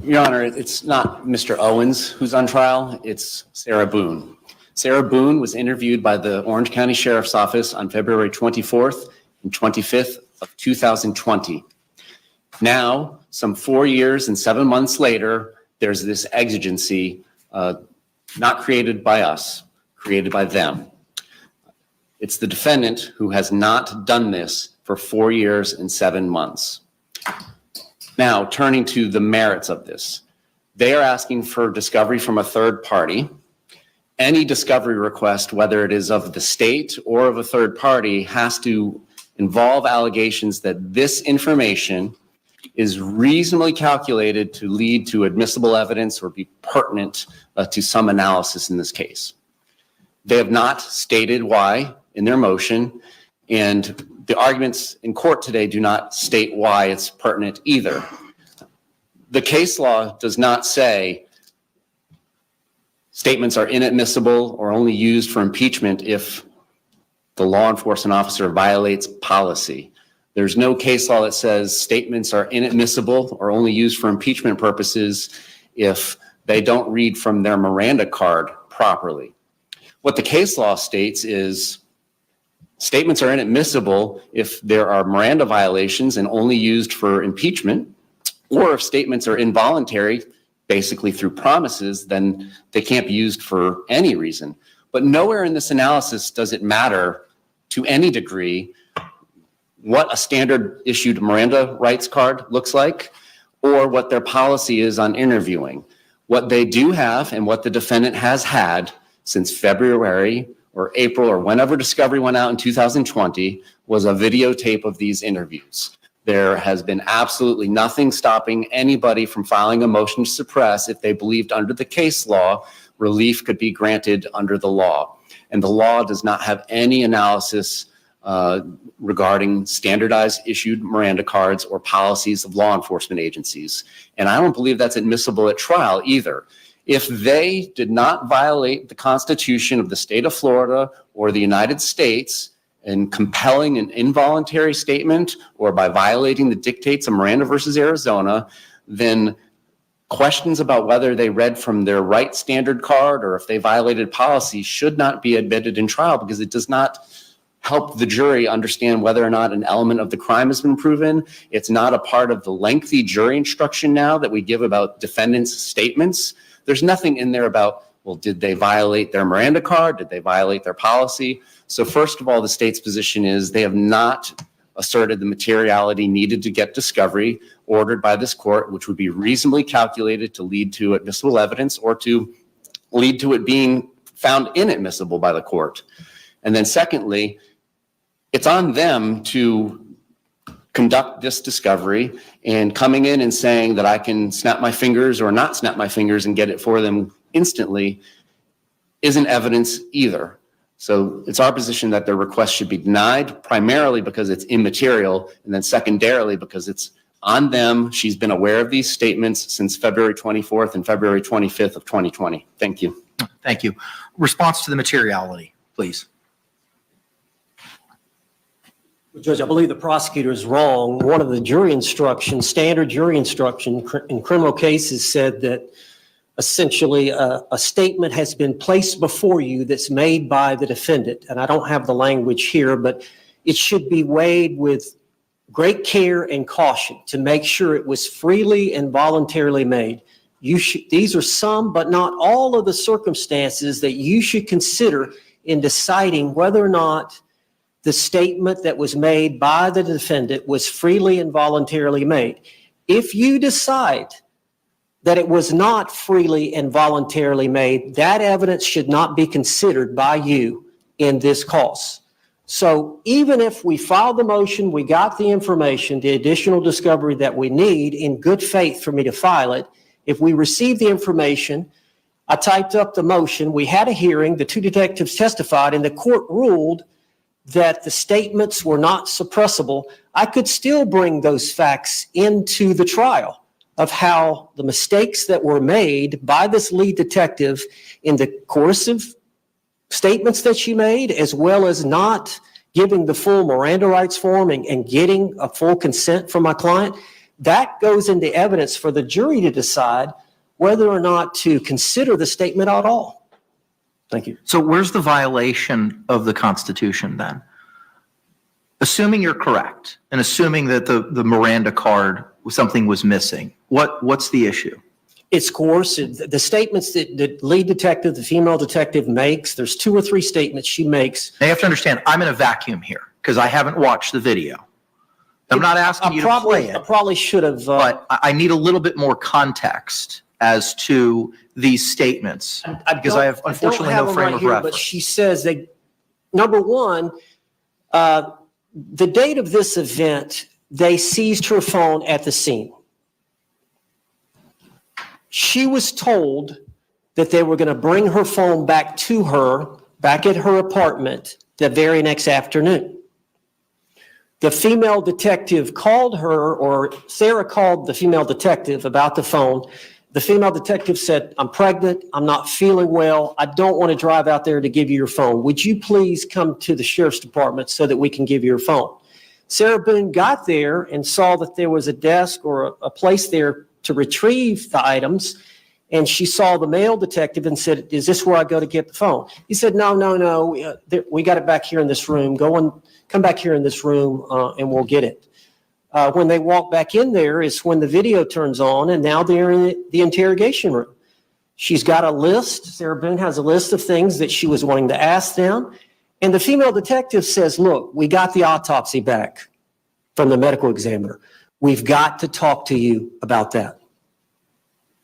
Your Honor, it's not Mr. Owens who's on trial, it's Sarah Boone. Sarah Boone was interviewed by the Orange County Sheriff's Office on February 24th and 25th of 2020. Now, some 4 years and 7 months later, there's this exigency not created by us, created by them. It's the defendant who has not done this for 4 years and 7 months. Now, turning to the merits of this, they are asking for discovery from a third party. Any discovery request, whether it is of the state or of a third party, has to involve allegations that this information is reasonably calculated to lead to admissible evidence or be pertinent to some analysis in this case. They have not stated why in their motion, and the arguments in court today do not state why it's pertinent either. The case law does not say statements are inadmissible or only used for impeachment if the law enforcement officer violates policy. There's no case law that says statements are inadmissible or only used for impeachment purposes if they don't read from their Miranda card properly. What the case law states is statements are inadmissible if there are Miranda violations and only used for impeachment, or if statements are involuntary, basically through promises, then they can't be used for any reason. But nowhere in this analysis does it matter to any degree what a standard issued Miranda rights card looks like or what their policy is on interviewing. What they do have and what the defendant has had since February or April or whenever discovery went out in 2020 was a videotape of these interviews. There has been absolutely nothing stopping anybody from filing a motion to suppress if they believed under the case law relief could be granted under the law. And the law does not have any analysis regarding standardized issued Miranda cards or policies of law enforcement agencies. And I don't believe that's admissible at trial either. If they did not violate the Constitution of the state of Florida or the United States in compelling an involuntary statement or by violating the dictates of Miranda versus Arizona, then questions about whether they read from their right standard card or if they violated policy should not be admitted in trial because it does not help the jury understand whether or not an element of the crime has been proven. It's not a part of the lengthy jury instruction now that we give about defendants' statements. There's nothing in there about, Well, did they violate their Miranda card? Did they violate their policy? So first of all, the state's position is they have not asserted the materiality needed to get discovery ordered by this court, which would be reasonably calculated to lead to admissible evidence or to lead to it being found inadmissible by the court. And then secondly, it's on them to conduct this discovery, and coming in and saying that I can snap my fingers or not snap my fingers and get it for them instantly isn't evidence either. So it's our position that their request should be denied, primarily because it's immaterial, and then secondarily because it's on them. She's been aware of these statements since February 24th and February 25th of 2020. Thank you. Thank you. Response to the materiality, please. Judge, I believe the prosecutor is wrong. One of the jury instructions, standard jury instruction in criminal cases said that essentially a statement has been placed before you that's made by the defendant. And I don't have the language here, but it should be weighed with great care and caution to make sure it was freely and voluntarily made. These are some, but not all of the circumstances that you should consider in deciding whether or not the statement that was made by the defendant was freely and voluntarily made. If you decide that it was not freely and voluntarily made, that evidence should not be considered by you in this cause. So even if we filed the motion, we got the information, the additional discovery that we need in good faith for me to file it, if we received the information, I typed up the motion, we had a hearing, the two detectives testified, and the court ruled that the statements were not suppressible, I could still bring those facts into the trial of how the mistakes that were made by this lead detective in the coercive statements that she made, as well as not giving the full Miranda rights form and getting a full consent from my client, that goes into evidence for the jury to decide whether or not to consider the statement at all. Thank you. So where's the violation of the Constitution then? Assuming you're correct and assuming that the Miranda card, something was missing, what's the issue? It's coercive. The statements that the lead detective, the female detective makes, there's 2 or 3 statements she makes. Now you have to understand, I'm in a vacuum here because I haven't watched the video. I'm not asking you to play it. I probably should have. But I need a little bit more context as to these statements because I have unfortunately no frame of reference. But she says that, number one, the date of this event, they seized her phone at the scene. She was told that they were going to bring her phone back to her, back at her apartment the very next afternoon. The female detective called her, or Sarah called the female detective about the phone. The female detective said, I'm pregnant, I'm not feeling well, I don't want to drive out there to give you your phone. Would you please come to the sheriff's department so that we can give you your phone? Sarah Boone got there and saw that there was a desk or a place there to retrieve the items, and she saw the male detective and said, is this where I go to get the phone? He said, no, we got it back here in this room. Come back here in this room and we'll get it. When they walk back in there is when the video turns on, and now they're in the interrogation room. She's got a list. Sarah Boone has a list of things that she was wanting to ask them. And the female detective says, look, we got the autopsy back from the medical examiner. We've got to talk to you about that.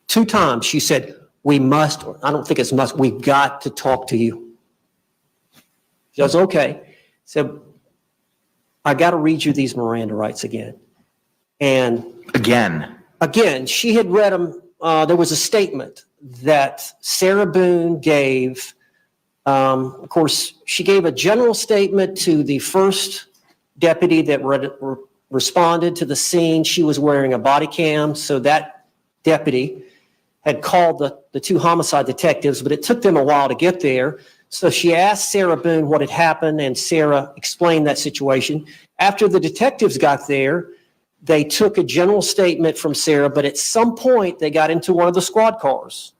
2 times she said, we must, or I don't think it's must, we've got to talk to you. She goes, okay. So I got to read you these Miranda rights again. And again, she had read them. There was a statement that Sarah Boone gave. Of course, she gave a general statement to the first deputy that responded to the scene. She was wearing a body cam, so that deputy had called the 2 homicide detectives, but it took them a while to get there. So she asked Sarah Boone what had happened, and Sarah explained that situation. After the detectives got there, they took a general statement from Sarah, but at some point they got into one of the squad cars.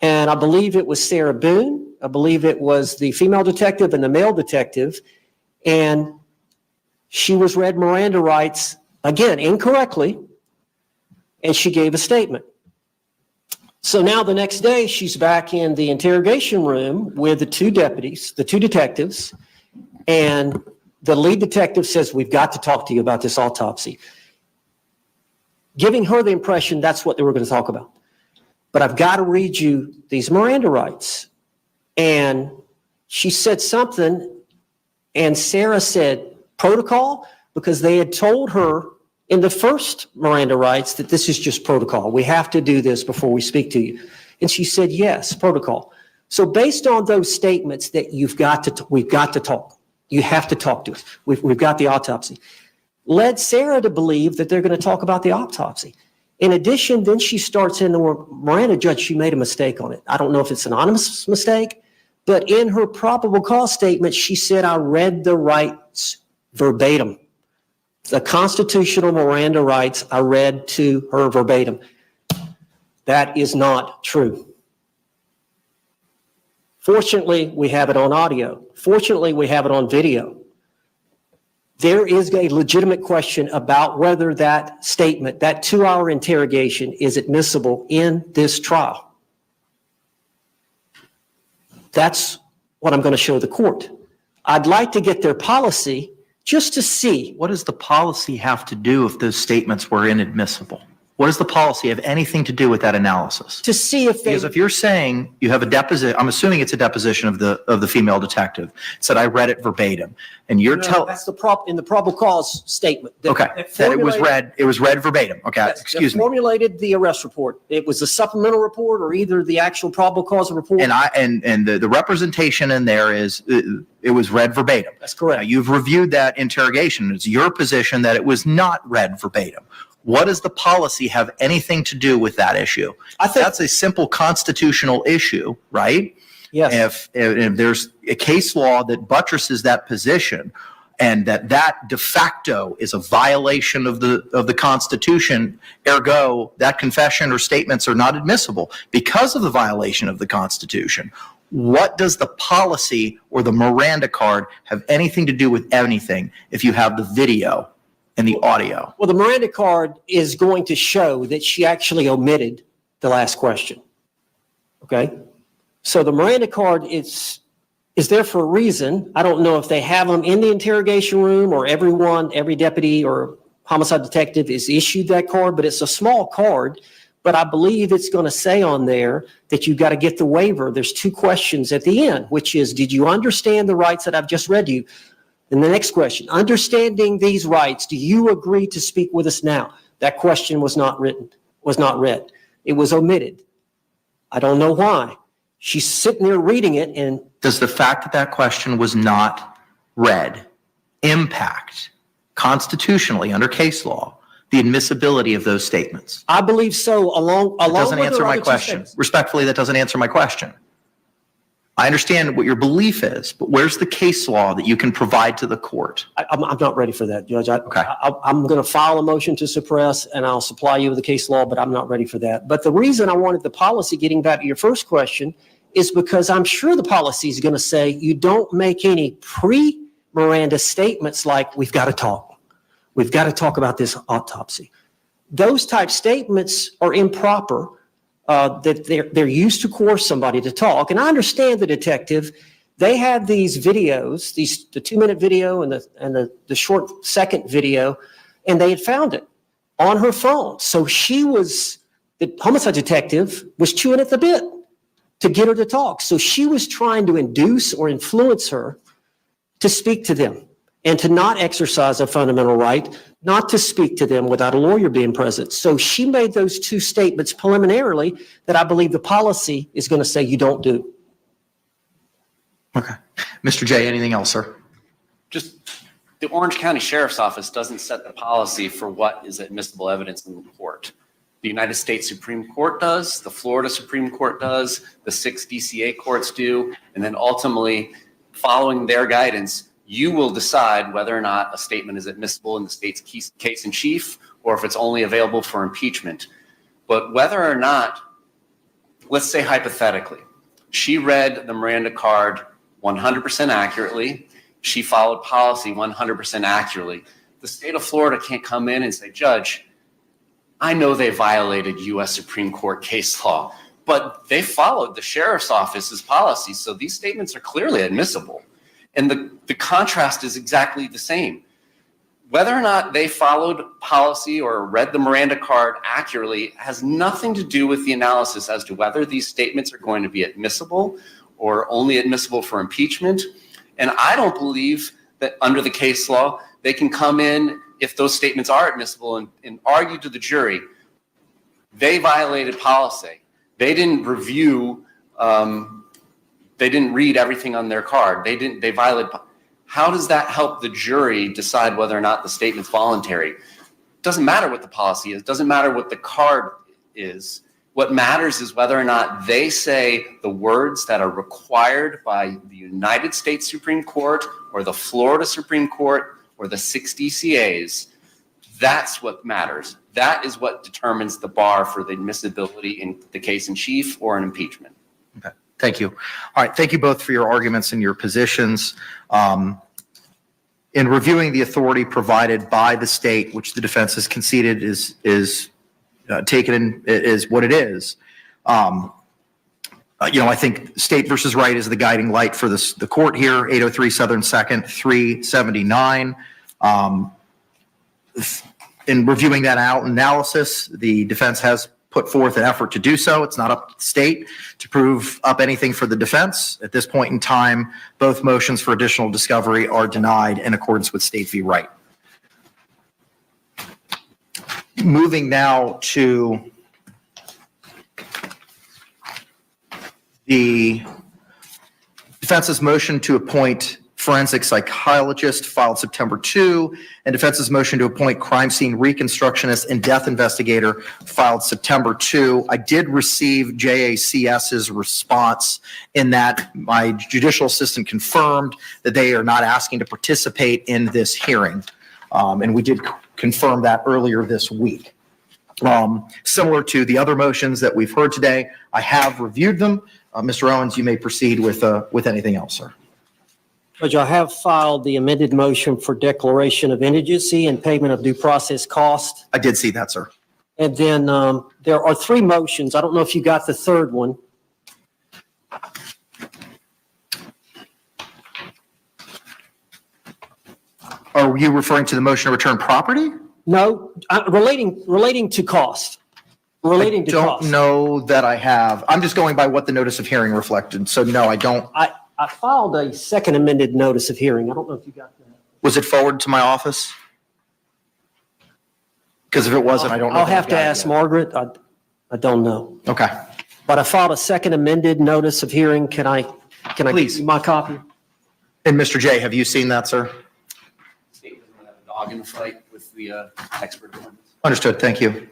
And I believe it was Sarah Boone. I believe it was the female detective and the male detective. And she was read Miranda rights, again, incorrectly, and she gave a statement. So now the next day, she's back in the interrogation room with the two detectives, and the lead detective says, we've got to talk to you about this autopsy, giving her the impression that's what they were going to talk about. But I've got to read you these Miranda rights. And she said something, and Sarah said, protocol, because they had told her in the first Miranda rights that this is just protocol. We have to do this before we speak to you. And she said, yes, protocol. So based on those statements that we've got to talk. You have to talk to us. We've got the autopsy. Led Sarah to believe that they're going to talk about the autopsy. In addition, then she starts in the Miranda, judge, she made a mistake on it. I don't know if it's an anonymous mistake, but in her probable cause statement, she said, I read the rights verbatim. The constitutional Miranda rights, I read to her verbatim. That is not true. Fortunately, we have it on audio. Fortunately, we have it on video. There is a legitimate question about whether that statement, that 2-hour interrogation, is admissible in this trial. That's what I'm going to show the court. I'd like to get their policy just to see. What does the policy have to do if those statements were inadmissible? What does the policy have anything to do with that analysis? To see if they... Because if you're saying you have a deposition, I'm assuming it's a deposition of the female detective, said I read it verbatim, and you're telling... That's in the probable cause statement. Okay, that it was read verbatim. Okay, Yes, excuse they me. formulated the arrest report. It was a supplemental report or either the actual probable cause report. And the representation in there is it was read verbatim. That's correct. Now, you've reviewed that interrogation. It's your position that it was not read verbatim. What does the policy have anything to do with that issue? I think that's a simple constitutional issue, right? Yes. If there's a case law that buttresses that position, and that de facto is a violation of the Constitution, ergo that confession or statements are not admissible because of the violation of the Constitution. What does the policy or the Miranda card have anything to do with anything if you have the video and the audio? Well, the Miranda card is going to show that she actually omitted the last question. Okay? So the Miranda card is there for a reason. I don't know if they have them in the interrogation room or every deputy or homicide detective is issued that card, but it's a small card. But I believe it's going to say on there that you've got to get the waiver. There's 2 questions at the end, which is, did you understand the rights that I've just read to you? And the next question, understanding these rights, do you agree to speak with us now? That question was not read. It was omitted. I don't know why. She's sitting there reading it, and does the fact that question was not read impact constitutionally under case law the admissibility of those statements? I believe so. That doesn't answer my question. Respectfully, that doesn't answer my question. I understand what your belief is, but where's the case law that you can provide to the court? I'm not ready for that, Judge. Okay. I'm going to file a motion to suppress, and I'll supply you with the case law, but I'm not ready for that. But the reason I wanted the policy, getting back to your first question, is because I'm sure the policy is going to say you don't make any pre-Miranda statements like, we've got to talk. We've got to talk about this autopsy. Those type statements are improper. That they're used to coerce somebody to talk. And I understand the detective, they had these videos, the 2-minute video and the short second video, and they had found it on her phone. So the homicide detective was chewing at the bit to get her to talk. So she was trying to induce or influence her to speak to them and to not exercise a fundamental right, not to speak to them without a lawyer being present. So she made those 2 statements preliminarily that I believe the policy is going to say you don't do. Okay. Mr. J, anything else, sir? Just the Orange County Sheriff's Office doesn't set the policy for what is admissible evidence in the court. The United States Supreme Court does, the Florida Supreme Court does, the 6 DCA courts do, and then ultimately, following their guidance, you will decide whether or not a statement is admissible in the state's case in chief or if it's only available for impeachment. But whether or not, let's say hypothetically, she read the Miranda card 100% accurately, she followed policy 100% accurately, the state of Florida can't come in and say, Judge, I know they violated U.S. Supreme Court case law, but they followed the sheriff's office's policy. So these statements are clearly admissible. And the contrast is exactly the same. Whether or not they followed policy or read the Miranda card accurately has nothing to do with the analysis as to whether these statements are going to be admissible or only admissible for impeachment. And I don't believe that under the case law, they can come in if those statements are admissible and argue to the jury, they violated policy. They didn't review, they didn't read everything on their card. They violated. How does that help the jury decide whether or not the statement's voluntary? It doesn't matter what the policy is. It doesn't matter what the card is. What matters is whether or not they say the words that are required by the United States Supreme Court or the Florida Supreme Court or the 6 DCAs. That's what matters. That is what determines the bar for the admissibility in the case in chief or an impeachment. Okay, thank you. All right, thank you both for your arguments and your positions. In reviewing the authority provided by the state, which the defense has conceded is taken in, is what it is. I think State versus Wright is the guiding light for the court here. 803 Southern 2nd 379. In reviewing that analysis, the defense has put forth an effort to do so. It's not up to the state to prove up anything for the defense. At this point in time, both motions for additional discovery are denied in accordance with State v. Wright. Moving now to the defense's motion to appoint forensic psychologist filed September 2, and defense's motion to appoint crime scene reconstructionist and death investigator filed September 2. I did receive JACS's response in that my judicial assistant confirmed that they are not asking to participate in this hearing. And we did confirm that earlier this week. Similar to the other motions that we've heard today, I have reviewed them. Mr. Owens, you may proceed with anything else, sir. Judge, I have filed the amended motion for declaration of indigency and payment of due process cost. I did see that, sir. And then there are three motions. I don't know if you got the third one. Are you referring to the motion to return property? No, relating to cost. Relating to cost. I don't know that I have. I'm just going by what the notice of hearing reflected. So no, I don't. I filed a second amended notice of hearing. I don't know if you got that. Was it forwarded to my office? Because if it wasn't, I don't know. I'll have to ask Margaret. I don't know. Okay. But I filed a second amended notice of hearing. Can I Please. give you my copy? And Mr. J, have you seen that, sir? State doesn't have a dog in the fight with the expert appointments. Understood. Thank you.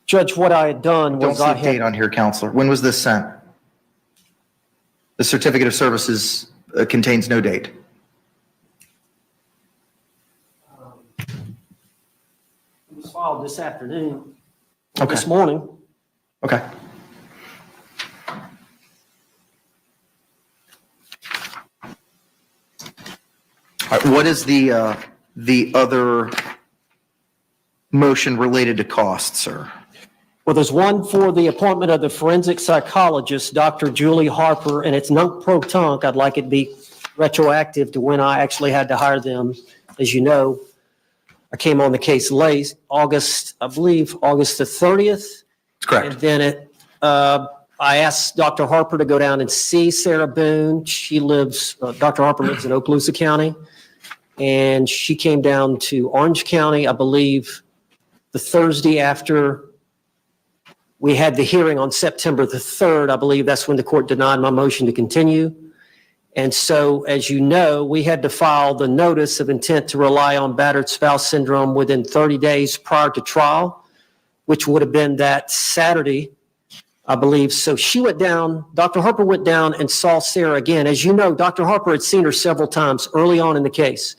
Judge, what I had done Don't was see a date on here, Counselor. When was this sent? The certificate of services contains no date. It was filed this afternoon. Okay. This morning. Okay. All right, what is the other motion related to cost, sir? Well, there's one for the appointment of the forensic psychologist, Dr. Julie Harper, and it's non-pro-tunc. I'd like it to be retroactive to when I actually had to hire them. As you know, I came on the case late, I believe August the 30th. That's correct. And then I asked Dr. Harper to go down and see Sarah Boone. Dr. Harper lives in Okaloosa County, and she came down to Orange County, I believe, the Thursday after we had the hearing on September the 3rd. I believe that's when the court denied my motion to continue. And so, as you know, we had to file the notice of intent to rely on battered spouse syndrome within 30 days prior to trial, which would have been that Saturday, I believe. So she went down, Dr. Harper went down and saw Sarah again. As you know, Dr. Harper had seen her several times early on in the case,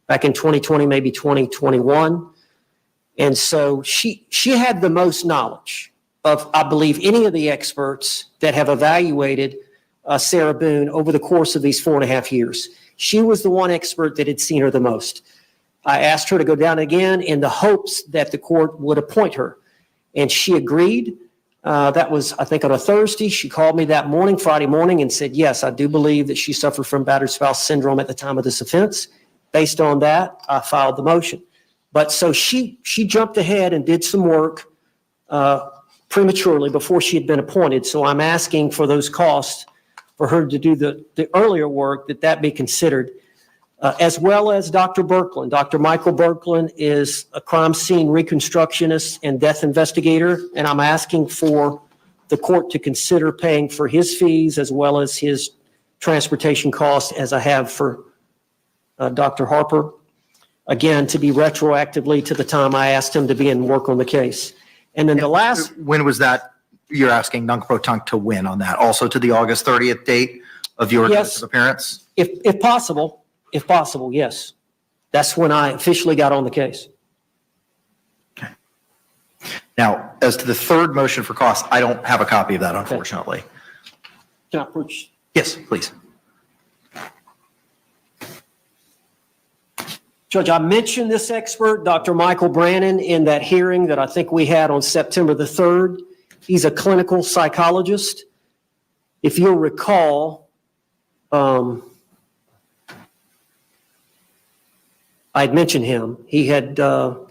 back in 2020, maybe 2021. And so she had the most knowledge of, I believe, any of the experts that have evaluated Sarah Boone over the course of these 4.5 years. She was the one expert that had seen her the most. I asked her to go down again in the hopes that the court would appoint her. and she agreed. That was, I think, on a Thursday. She called me that morning, Friday morning, and said, yes, I do believe that she suffered from battered spouse syndrome at the time of this offense. Based on that, I filed the motion. But so she jumped ahead and did some work prematurely before she had been appointed. So I'm asking for those costs for her to do the earlier work, that be considered, as well as Dr. Berkland. Dr. Michael Berkland is a crime scene reconstructionist and death investigator, and I'm asking for the court to consider paying for his fees as well as his transportation costs, as I have for Dr. Harper, again, to be retroactively to the time I asked him to be in work on the case. And then the last... When was that? You're asking Nunc Pro Tunc to win on that, also to the August 30th date of your notice of appearance? If possible, yes. That's when I officially got on the case. Okay. Now, as to the third motion for costs, I don't have a copy of that, unfortunately. Can I approach? Yes, please. Judge, I mentioned this expert, Dr. Michael Brannon, in that hearing that I think we had on September the 3rd. He's a clinical psychologist. If you'll recall, I'd mentioned him. He had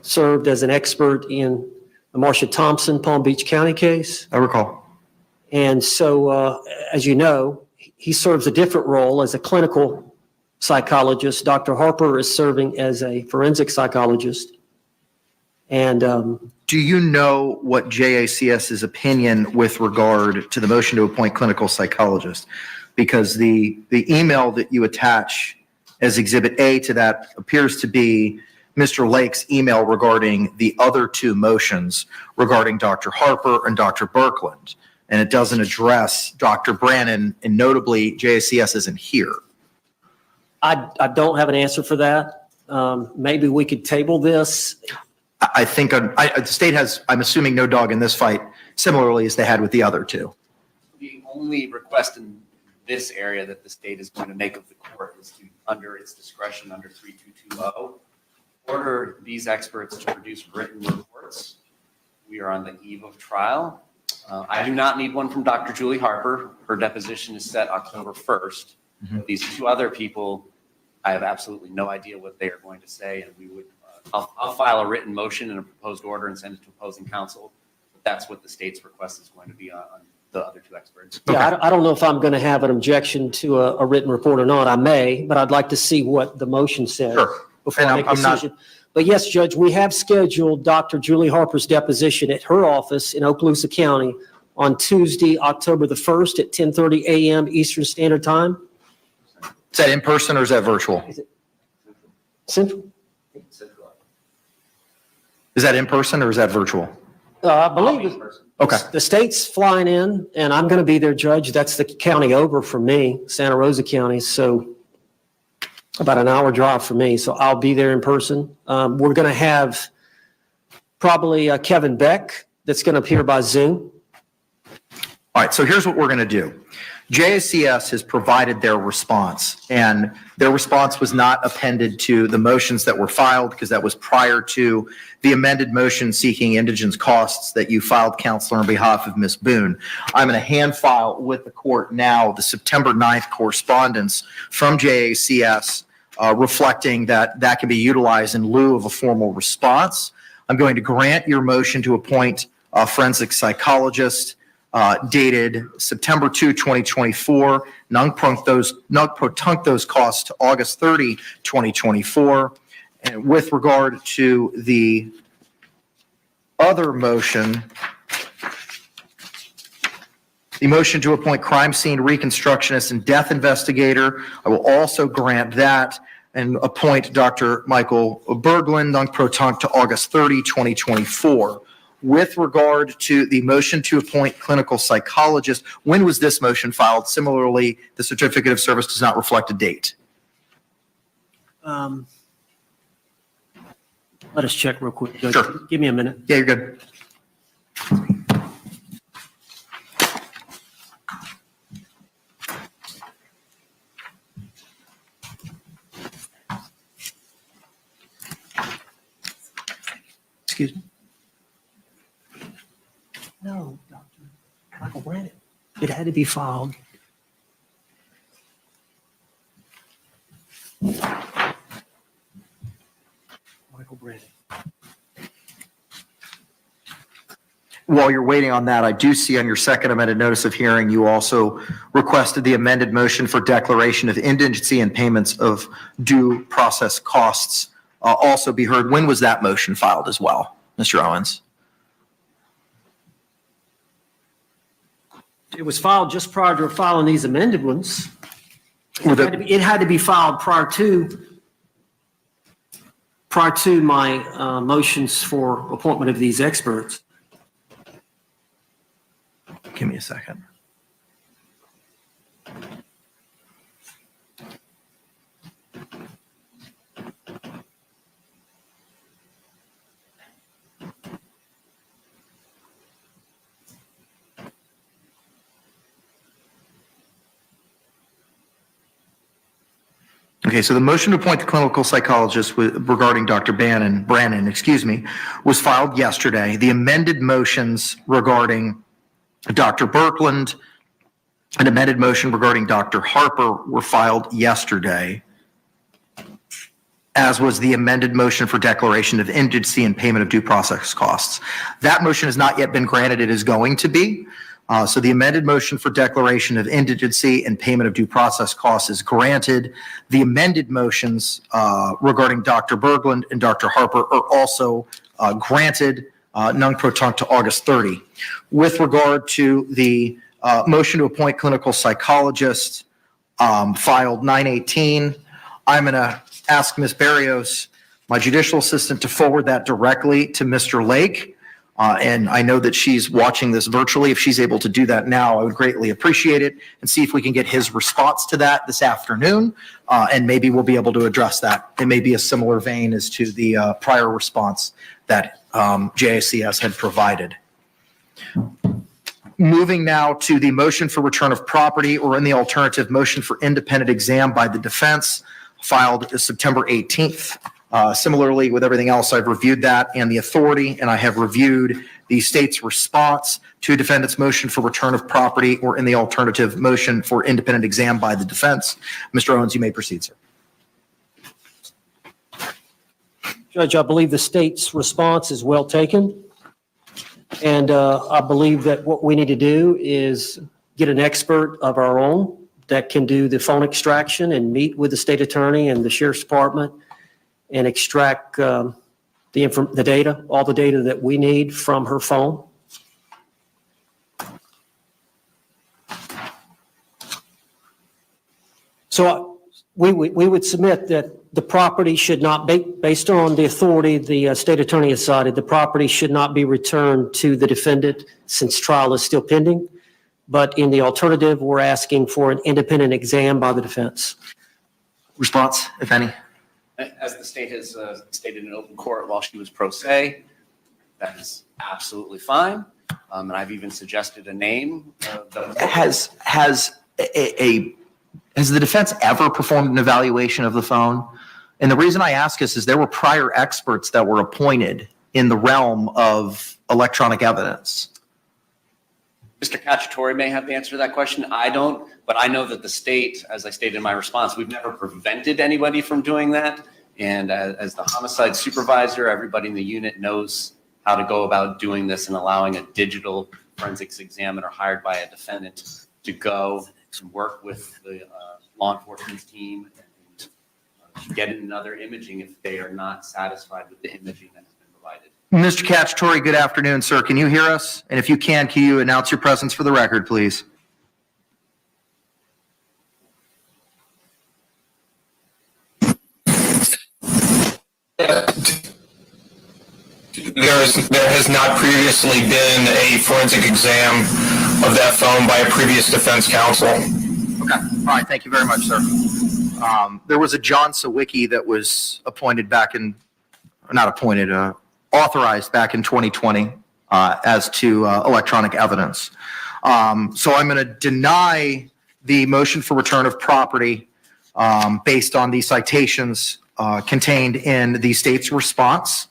served as an expert in the Marsha Thompson Palm Beach County case. I recall. And so, as you know, he serves a different role as a clinical psychologist. Dr. Harper is serving as a forensic psychologist. And do you know what JACS's opinion with regard to the motion to appoint clinical psychologist? Because the email that you attach as Exhibit A to that appears to be Mr. Lake's email regarding the other two motions regarding Dr. Harper and Dr. Berkland. And it doesn't address Dr. Brannon, and notably JACS isn't here. I don't have an answer for that. Maybe we could table this. I think the state has, I'm assuming, no dog in this fight, similarly as they had with the other two. The only request in this area that the state is going to make of the court is to, under its discretion, under 3220, order these experts to produce written reports. We are on the eve of trial. I do not need one from Dr. Julie Harper. Her deposition is set October 1st. These two other people, I have absolutely no idea what they are going to say, and we would, I'll file a written motion and a proposed order and send it to opposing counsel. That's what the state's request is going to be on the other two experts. Yeah, I don't know if I'm going to have an objection to a written report or not. I may, but I'd like to see what the motion says before I make a decision. But yes, Judge, we have scheduled Dr. Julie Harper's deposition at her office in Okaloosa County on Tuesday, October the 1st at 10:30 a.m. Eastern Standard Time. Is that in person or is that virtual? Is it Central? Is that in person or is that virtual? I believe Okay. the state's flying in, and I'm going to be there, Judge. That's the county over from me, Santa Rosa County, so about an hour drive for me. So I'll be there in person. We're going to have probably Kevin Beck that's going to appear by Zoom. All right, so here's what we're going to do. JACS has provided their response, and their response was not appended to the motions that were filed because that was prior to the amended motion seeking indigence costs that you filed, Counselor, on behalf of Ms. Boone. I'm going to hand file with the court now the September 9th correspondence from JACS reflecting that that can be utilized in lieu of a formal response. I'm going to grant your motion to appoint a forensic psychologist dated September 2, 2024, nunc pro tunc those costs to August 30, 2024. And with regard to the other motion, the motion to appoint crime scene reconstructionist and death investigator, I will also grant that and appoint Dr. Michael Berglund, nunc pro tunc, to August 30, 2024. With regard to the motion to appoint clinical psychologist, when was this motion filed? Similarly, the certificate of service does not reflect a date. Let us check real quick, Judge. Sure. Give me a minute. Yeah, you're good. Excuse me. Brandon. It had to be filed. Michael Brandon. While you're waiting on that, I do see on your second amended notice of hearing, you also requested the amended motion for declaration of indigency and payments of due process costs also be heard. When was that motion filed as well, Mr. Owens? It was filed just prior to filing these amended ones. It had to be filed prior to my motions for appointment of these experts. Give me a second. Okay, so the motion to appoint the clinical psychologist regarding Dr. Brannon, was filed yesterday. The amended motions regarding Dr. Birkeland, an amended motion regarding Dr. Harper were filed yesterday, as was the amended motion for declaration of indigency and payment of due process costs. That motion has not yet been granted. It is going to be. So the amended motion for declaration of indigency and payment of due process costs is granted. The amended motions regarding Dr. Birkeland and Dr. Harper are also granted non-protunct to August 30. With regard to the motion to appoint clinical psychologist filed 9/18, I'm going to ask Ms. Barrios, my judicial assistant, to forward that directly to Mr. Lake. And I know that she's watching this virtually. If she's able to do that now, I would greatly appreciate it, and see if we can get his response to that this afternoon. And maybe we'll be able to address that. It may be a similar vein as to the prior response that JICS had provided. Moving now to the motion for return of property, or in the alternative, motion for independent exam by the defense, filed September 18th. Similarly, with everything else, I've reviewed that and the authority, and I have reviewed the state's response to defendant's motion for return of property, or in the alternative, motion for independent exam by the defense. Mr. Owens, you may proceed, sir. Judge, I believe the state's response is well taken. And I believe that what we need to do is get an expert of our own that can do the phone extraction and meet with the state attorney and the sheriff's department and extract the data, all the data that we need from her phone. So we would submit that the property should not be, based on the authority the state attorney has cited, the property should not be returned to the defendant since trial is still pending. But in the alternative, we're asking for an independent exam by the defense. Response, if any? As the state has stated in open court while she was pro se, that is absolutely fine. And I've even suggested a name. Has the defense ever performed an evaluation of the phone? And the reason I ask this is there were prior experts that were appointed in the realm of electronic evidence. Mr. Cacciatore may have the answer to that question. I don't, but I know that the state, as I stated in my response, we've never prevented anybody from doing that. And as the homicide supervisor, everybody in the unit knows how to go about doing this and allowing a digital forensics examiner hired by a defendant to go and work with the law enforcement team and get another imaging if they are not satisfied with the imaging that has been provided. Mr. Cacciatore, good afternoon, sir. Can you hear us? And if you can you announce your presence for the record, please? There has not previously been a forensic exam of that phone by a previous defense counsel. Okay. All right. Thank you very much, sir. There was a John Sawicki that was appointed back in, not appointed, authorized back in 2020 as to electronic evidence. So I'm going to deny the motion for return of property based on the citations contained in the state's response.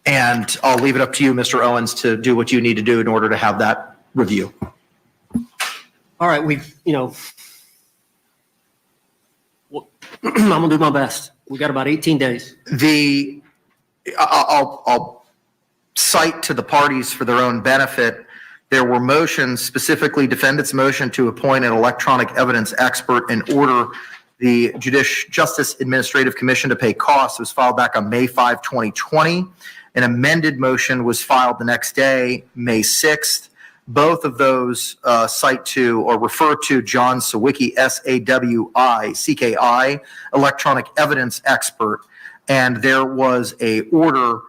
And I'll leave it up to you, Mr. Owens, to do what you need to do in order to have that review. All right, I'm gonna do my best. We got about 18 days. I'll cite to the parties for their own benefit. There were motions, specifically defendant's motion to appoint an electronic evidence expert and order the Justice Administrative Commission to pay costs. It was filed back on May 5, 2020. An amended motion was filed the next day, May 6th. Both of those cite to or refer to John Sawicki, SAWICKI, electronic evidence expert. And there was a order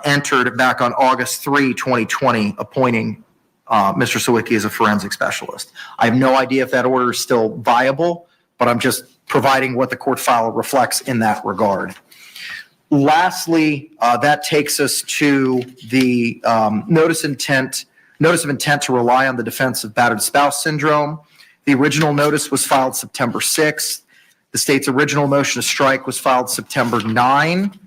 entered back on August 3, 2020, appointing Mr. Sawicki as a forensic specialist. I have no idea if that order is still viable, but I'm just providing what the court file reflects in that regard. Lastly, that takes us to the notice of intent to rely on the defense of battered spouse syndrome. The original notice was filed September 6th. The state's original motion to strike was filed September 9.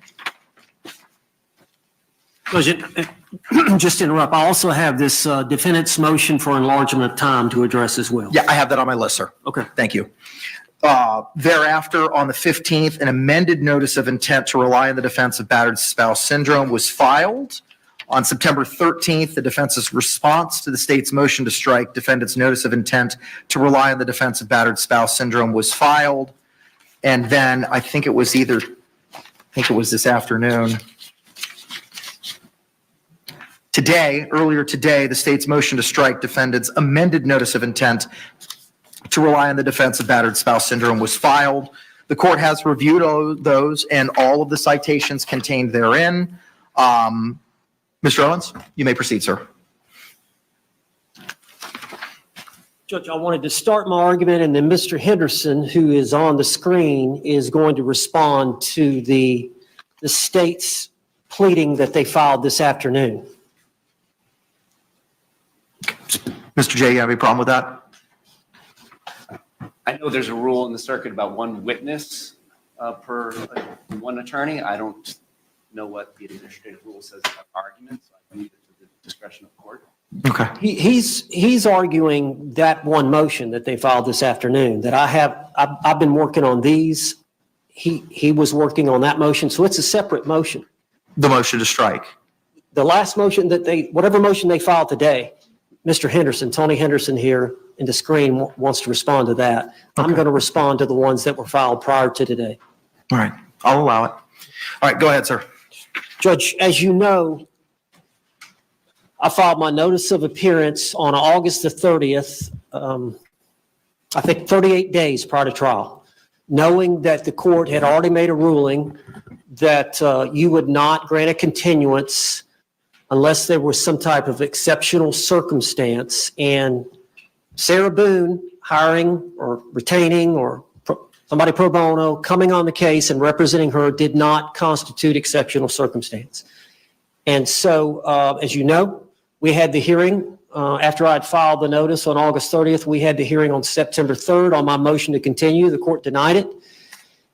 Just to interrupt, I also have this defendant's motion for enlargement of time to address as well. Yeah, I have that on my list, sir. Okay. Thank you. Thereafter, on the 15th, an amended notice of intent to rely on the defense of battered spouse syndrome was filed. On September 13th, the defense's response to the state's motion to strike defendant's notice of intent to rely on the defense of battered spouse syndrome was filed. And then I think it was this afternoon. Earlier today, the state's motion to strike defendant's amended notice of intent to rely on the defense of battered spouse syndrome was filed. The court has reviewed those and all of the citations contained therein. Mr. Owens, you may proceed, sir. Judge, I wanted to start my argument, and then Mr. Henderson, who is on the screen, is going to respond to the state's pleading that they filed this afternoon. Mr. J, you have any problem with that? I know there's a rule in the circuit about one witness per one attorney. I don't know what the administrative rule says about arguments. So I leave it to the discretion of court. Okay. He's arguing that one motion that they filed this afternoon that I've been working on these. He was working on that motion, so it's a separate motion. The motion to strike. The last motion whatever motion they filed today, Mr. Henderson, Tony Henderson here in the screen wants to respond to that. Okay. I'm going to respond to the ones that were filed prior to today. All right. I'll allow it. All right. Go ahead, sir. Judge, as you know, I filed my notice of appearance on August the 30th, I think 38 days prior to trial, knowing that the court had already made a ruling that you would not grant a continuance unless there was some type of exceptional circumstance. And Sarah Boone hiring or retaining or somebody pro bono coming on the case and representing her did not constitute exceptional circumstance. And so, as you know, we had the hearing after I'd filed the notice on August 30th. We had the hearing on September 3rd on my motion to continue. The court denied it.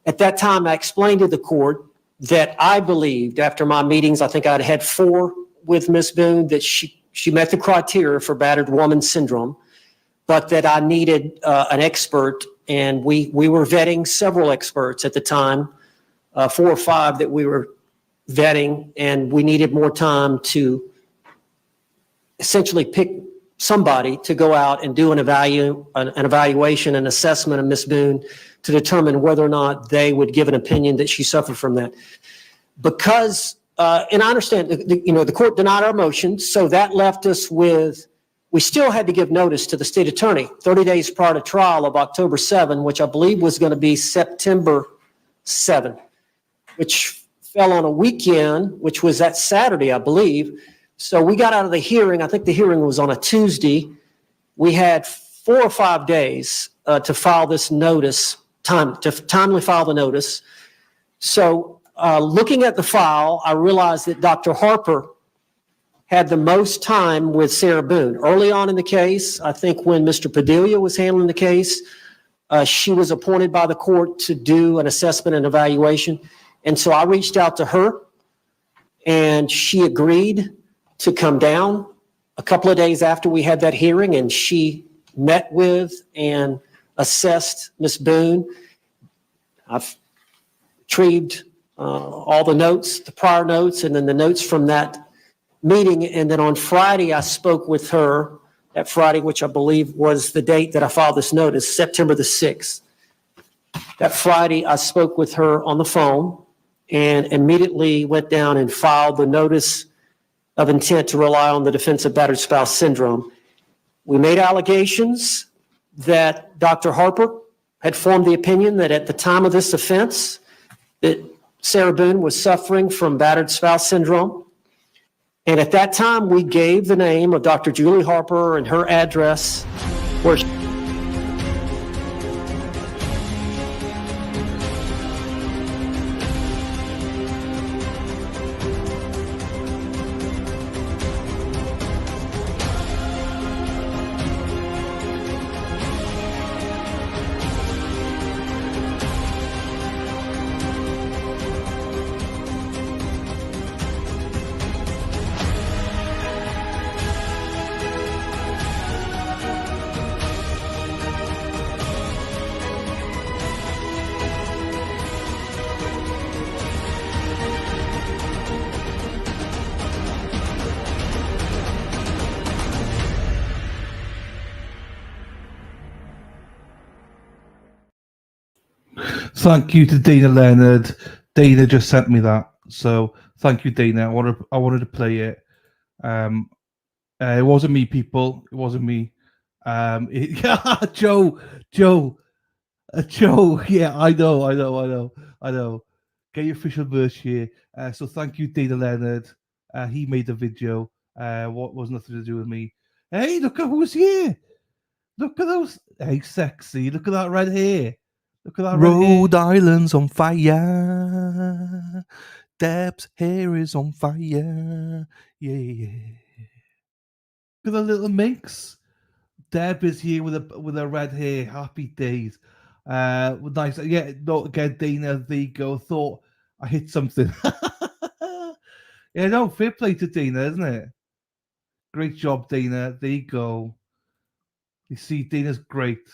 At that time, I explained to the court that I believed after my meetings, I think I'd had 4 with Ms. Boone, that she met the criteria for battered woman syndrome, but that I needed an expert. And we were vetting several experts at the time, 4 or 5 that we were vetting, and we needed more time to essentially pick somebody to go out and do an evaluation, an assessment of Ms. Boone to determine whether or not they would give an opinion that she suffered from that. Because, and I understand, the court denied our motion, so that left us with, we still had to give notice to the state attorney 30 days prior to trial of October 7, which I believe was going to be September 7, which fell on a weekend, which was that Saturday, I believe. So we got out of the hearing. I think the hearing was on a Tuesday. We had 4 or 5 days to file this notice, to timely file the notice. So looking at the file, I realized that Dr. Harper had the most time with Sarah Boone. Early on in the case, I think when Mr. Padilla was handling the case, she was appointed by the court to do an assessment and evaluation. And so I reached out to her and she agreed to come down a couple of days after we had that hearing, and she met with and assessed Ms. Boone. I've retrieved all the notes, the prior notes, and then the notes from that meeting. And then on Friday, I spoke with her, that Friday, which I believe was the date that I filed this notice, September the 6th. That Friday, I spoke with her on the phone and immediately went down and filed the notice of intent to rely on the defense of battered spouse syndrome. We made allegations that Dr. Harper had formed the opinion that at the time of this offense, that Sarah Boone was suffering from battered spouse syndrome. And at that time, we gave the name of Dr. Julie Harper and her address where Thank you to Dana Leonard. Dana just sent me that, so thank you, Dana. I wanted to play it. It wasn't me, people. It wasn't me. Joe. Yeah, I know. Get your official merch here. So thank you, Dana Leonard. He made the video. What was nothing to do with me. Hey, look at who's here. Look at those. Hey, sexy. Look at that red hair. Look at that Rhode Island's on fire. Deb's hair is on fire. Yeah. Look at the little minx. Deb is here with a red hair. Happy days. Nice. Yeah, no, again, Dana, there you go. Thought I hit something. Yeah, no, fair play to Dana, isn't it? Great job, Dana. There you go. You see, Dana's great.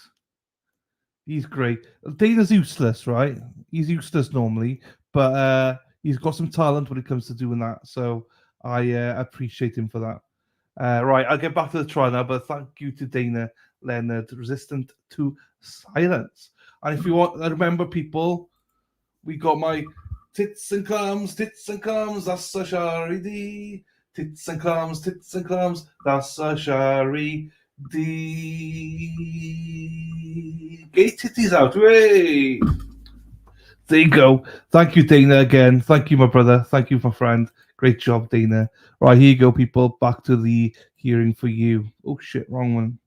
He's great. Dana's useless, right? He's useless normally, but he's got some talent when it comes to doing that. So I appreciate him for that. Right, I'll get back to the trial now, but thank you to Dana Leonard, resistant to silence. And if you want, remember, people, we got my tits and clams, that's a charity. Tits and clams, that's a charity. Get titties out, way. There you go. Thank you, Dana, again. Thank you, my brother. Thank you, my friend. Great job, Dana. Right, here you go, people. Back to the hearing for you. Oh, shit, wrong one.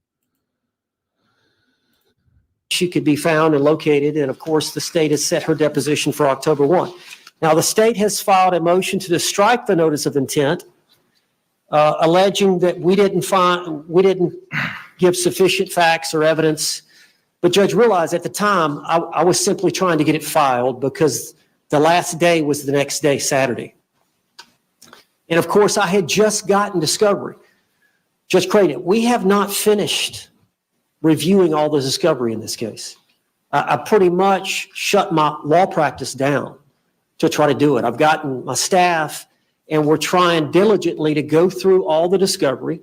she could be found and located. And of course, the state has set her deposition for October 1. Now, the state has filed a motion to strike the notice of intent, alleging that we didn't give sufficient facts or evidence. But Judge, realized at the time, I was simply trying to get it filed because the last day was the next day, Saturday. And of course, I had just gotten discovery. Judge Creighton, we have not finished reviewing all the discovery in this case. I pretty much shut my law practice down to try to do it. I've gotten my staff, and we're trying diligently to go through all the discovery.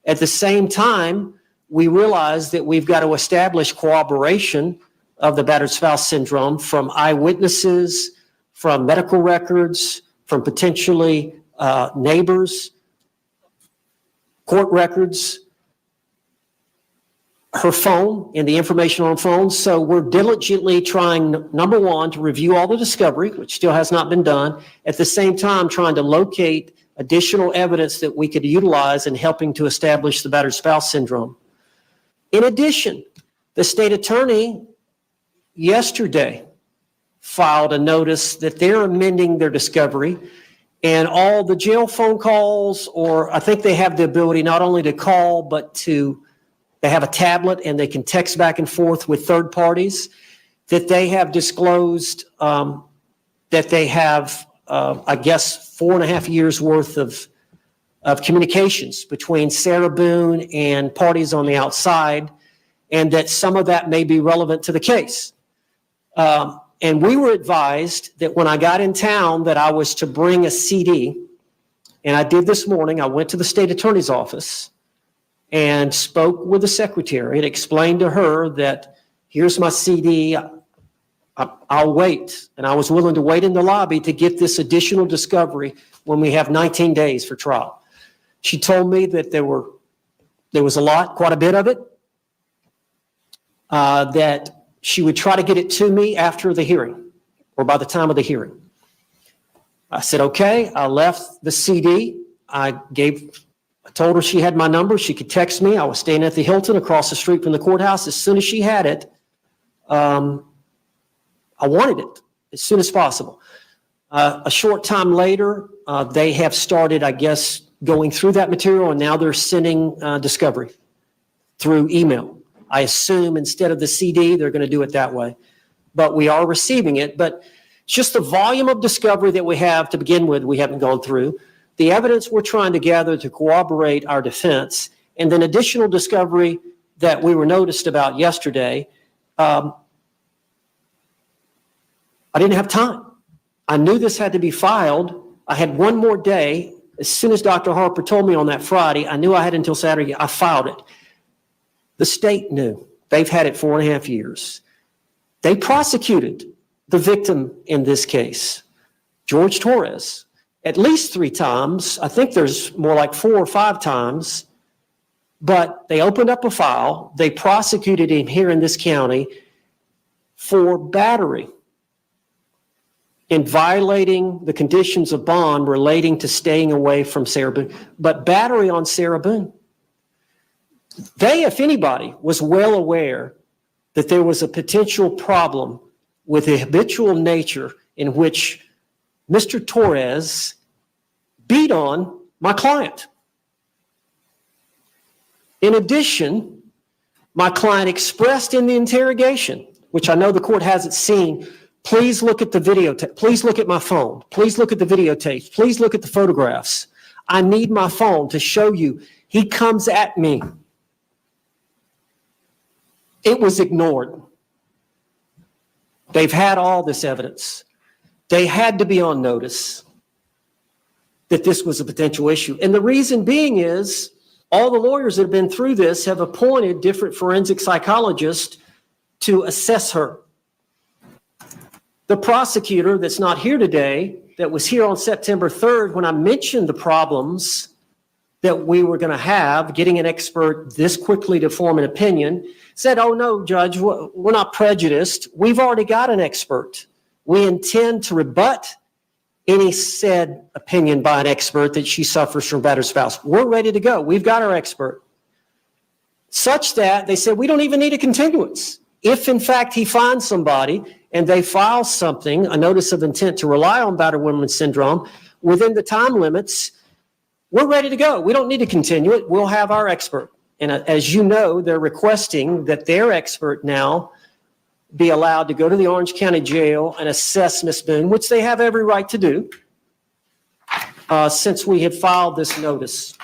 At the same time, we realize that we've got to establish corroboration of the battered spouse syndrome from eyewitnesses, from medical records, from potentially neighbors, court records, her phone and the information on phone. So we're diligently trying, number one, to review all the discovery, which still has not been done. At the same time, trying to locate additional evidence that we could utilize in helping to establish the battered spouse syndrome. In addition, the state attorney yesterday filed a notice that they're amending their discovery, and all the jail phone calls, or I think they have the ability not only to call, but they have a tablet and they can text back and forth with third parties, that they have disclosed that they have I guess, 4.5 years worth of communications between Sarah Boone and parties on the outside, and that some of that may be relevant to the case. And we were advised that when I got in town that I was to bring a CD, and I did this morning. I went to the state attorney's office and spoke with the secretary and explained to her that here's my CD. I'll wait. And I was willing to wait in the lobby to get this additional discovery when we have 19 days for trial. She told me that there was quite a bit of it, that she would try to get it to me after the hearing or by the time of the hearing. I said, okay. I left the CD. I told her she had my number. She could text me. I was staying at the Hilton across the street from the courthouse. As soon as she had it, I wanted it as soon as possible. A short time later, they have started, I guess, going through that material, and now they're sending discovery through email. I assume instead of the CD, they're going to do it that way. But we are receiving it. But it's just the volume of discovery that we have to begin with, we haven't gone through. The evidence we're trying to gather to corroborate our defense, and then additional discovery that we were noticed about yesterday. I didn't have time. I knew this had to be filed. I had one more day. As soon as Dr. Harper told me on that Friday, I knew I had until Saturday. I filed it. The state knew. They've had it 4.5 years. They prosecuted the victim in this case, George Torres, at least 3 times. I think there's more like 4 or 5 times. But they opened up a file. They prosecuted him here in this county for battery in violating the conditions of bond relating to staying away from Sarah Boone, but battery on Sarah Boone. They, if anybody, was well aware that there was a potential problem with the habitual nature in which Mr. Torres beat on my client. In addition, my client expressed in the interrogation, which I know the court hasn't seen, please look at the videotape. Please look at my phone. Please look at the videotapes. Please look at the photographs. I need my phone to show you. He comes at me. It was ignored. They've had all this evidence. They had to be on notice that this was a potential issue. And the reason being is all the lawyers that have been through this have appointed different forensic psychologists to assess her. The prosecutor that's not here today, that was here on September 3rd, when I mentioned the problems that we were going to have, getting an expert this quickly to form an opinion, said, oh no, Judge, we're not prejudiced. We've already got an expert. We intend to rebut any said opinion by an expert that she suffers from battered spouse. We're ready to go. We've got our expert. Such that they said, we don't even need a continuance. If in fact he finds somebody and they file something, a notice of intent to rely on battered women syndrome, within the time limits, we're ready to go. We don't need to continue it. We'll have our expert. And as you know, they're requesting that their expert now be allowed to go to the Orange County Jail and assess Ms. Boone, which they have every right to do, since we had filed this notice.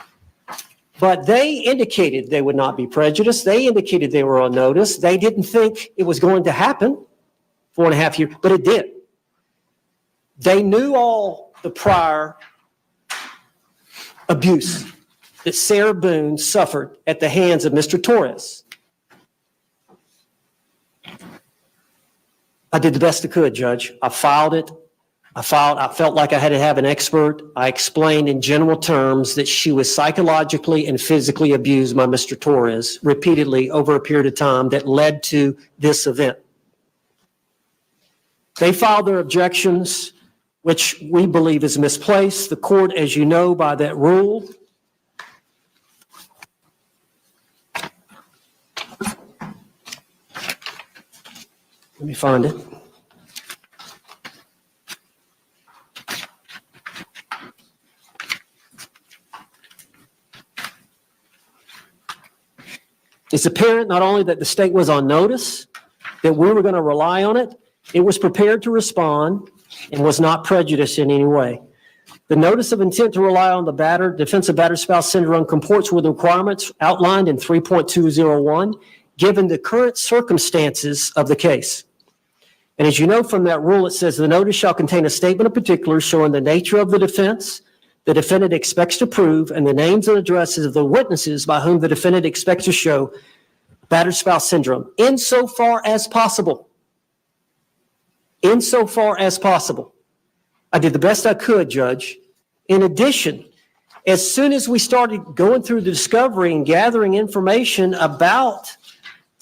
But they indicated they would not be prejudiced. They indicated they were on notice. They didn't think it was going to happen 4.5 years, but it did. They knew all the prior abuse that Sarah Boone suffered at the hands of Mr. Torres. I did the best I could, Judge. I filed it. I felt like I had to have an expert. I explained in general terms that she was psychologically and physically abused by Mr. Torres repeatedly over a period of time that led to this event. They filed their objections, which we believe is misplaced. The court, as you know, by that rule, let me find it. It's apparent not only that the state was on notice, that we were going to rely on it, it was prepared to respond, and was not prejudiced in any way. The notice of intent to rely on the defense of battered spouse syndrome comports with the requirements outlined in 3.201, given the current circumstances of the case. And as you know from that rule, it says the notice shall contain a statement of particulars showing the nature of the defense, the defendant expects to prove, and the names and addresses of the witnesses by whom the defendant expects to show battered spouse syndrome, insofar as possible. Insofar as possible. I did the best I could, Judge. In addition, as soon as we started going through the discovery and gathering information about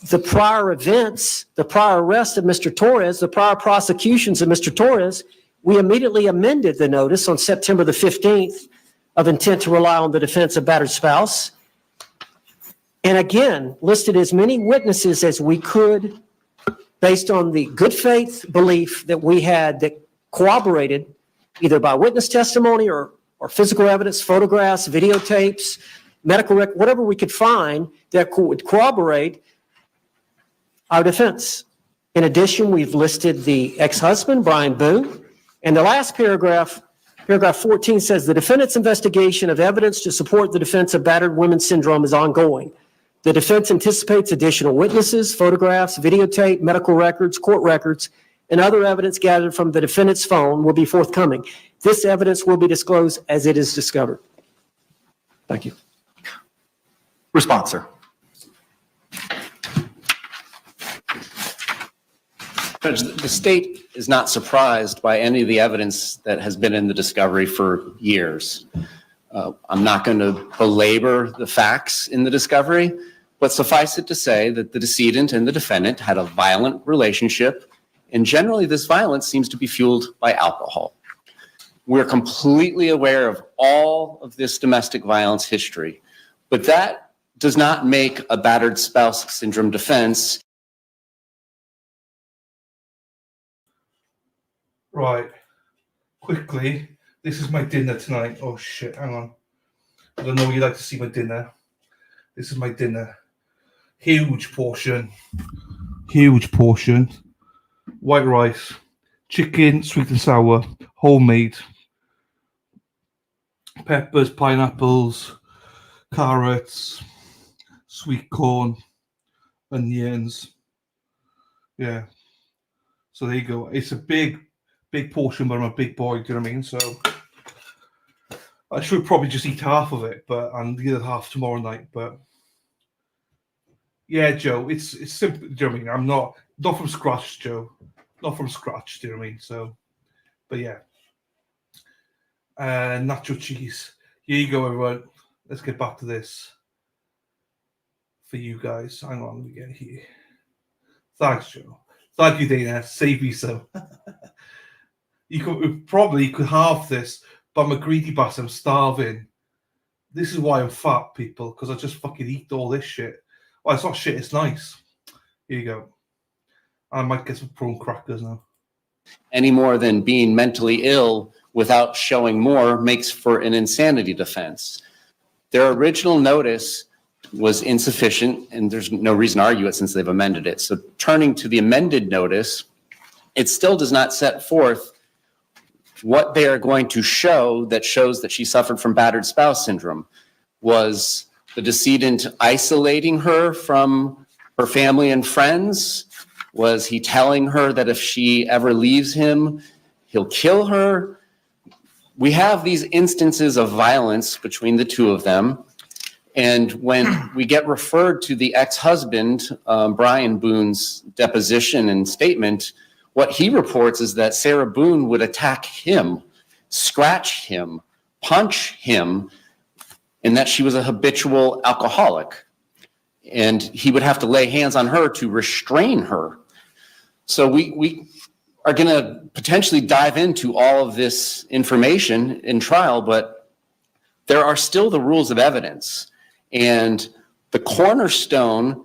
the prior events, the prior arrest of Mr. Torres, the prior prosecutions of Mr. Torres, we immediately amended the notice on September the 15th of intent to rely on the defense of battered spouse. And again, listed as many witnesses as we could based on the good faith belief that we had that corroborated either by witness testimony or physical evidence, photographs, videotapes, medical record, whatever we could find that would corroborate our defense. In addition, we've listed the ex-husband, Brian Boone, and the last paragraph, paragraph 14 says the defendant's investigation of evidence to support the defense of battered women syndrome is ongoing. The defense anticipates additional witnesses, photographs, videotape, medical records, court records, and other evidence gathered from the defendant's phone will be forthcoming. This evidence will be disclosed as it is discovered. Thank you. Response, sir. Judge, the state is not surprised by any of the evidence that has been in the discovery for years. I'm not going to belabor the facts in the discovery, but suffice it to say that the decedent and the defendant had a violent relationship, and generally this violence seems to be fueled by alcohol. We're completely aware of all of this domestic violence history, but that does not make a battered spouse syndrome defense. Right. Quickly, this is my dinner tonight. Oh shit, hang on. I don't know you'd like to see my dinner. This is my dinner. Huge portion. Huge portion. White rice. Chicken, sweet and sour. Homemade. Peppers, pineapples, carrots, sweet corn, onions. Yeah. So there you go. It's a big portion, but I'm a big boy, do you know what I mean? So I should probably just eat half of it, and the other half tomorrow night. But yeah, Joe, it's simple. Do you know what I mean? I'm not from scratch, Joe. Not from scratch. Do you know what I mean? So, but yeah, nacho cheese. Here you go, everyone. Let's get back to this for you guys. Hang on, let me get here. Thanks, Joe. Thank you, Dana. Save me some. You could halve this, but I'm a greedy bastard. I'm starving. This is why I'm fat, people, because I just fucking eat all this shit. Well, it's not shit, it's nice. Here you go. I might get some prawn crackers now. Any more than being mentally ill without showing more makes for an insanity defense. Their original notice was insufficient, and there's no reason to argue it since they've amended it. So turning to the amended notice, it still does not set forth what they are going to show that shows that she suffered from battered spouse syndrome. Was the decedent isolating her from her family and friends? Was he telling her that if she ever leaves him, he'll kill her? We have these instances of violence between the two of them. And when we get referred to the ex-husband, Brian Boone's deposition and statement, what he reports is that Sarah Boone would attack him, scratch him, punch him, and that she was a habitual alcoholic. And he would have to lay hands on her to restrain her. So we are going to potentially dive into all of this information in trial, but there are still the rules of evidence. And the cornerstone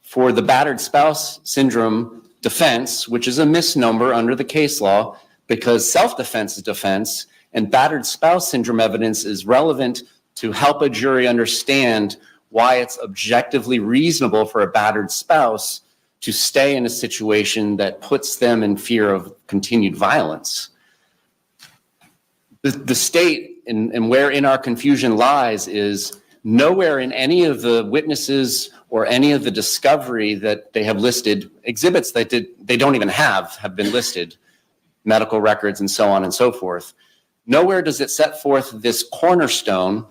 for the battered spouse syndrome defense, which is a misnomer under the case law because self-defense is defense and battered spouse syndrome evidence is relevant to help a jury understand why it's objectively reasonable for a battered spouse to stay in a situation that puts them in fear of continued violence. The state and wherein our confusion lies is nowhere in any of the witnesses or any of the discovery that they have listed, exhibits that they don't even have been listed, medical records and so on and so forth. Nowhere does it set forth this cornerstone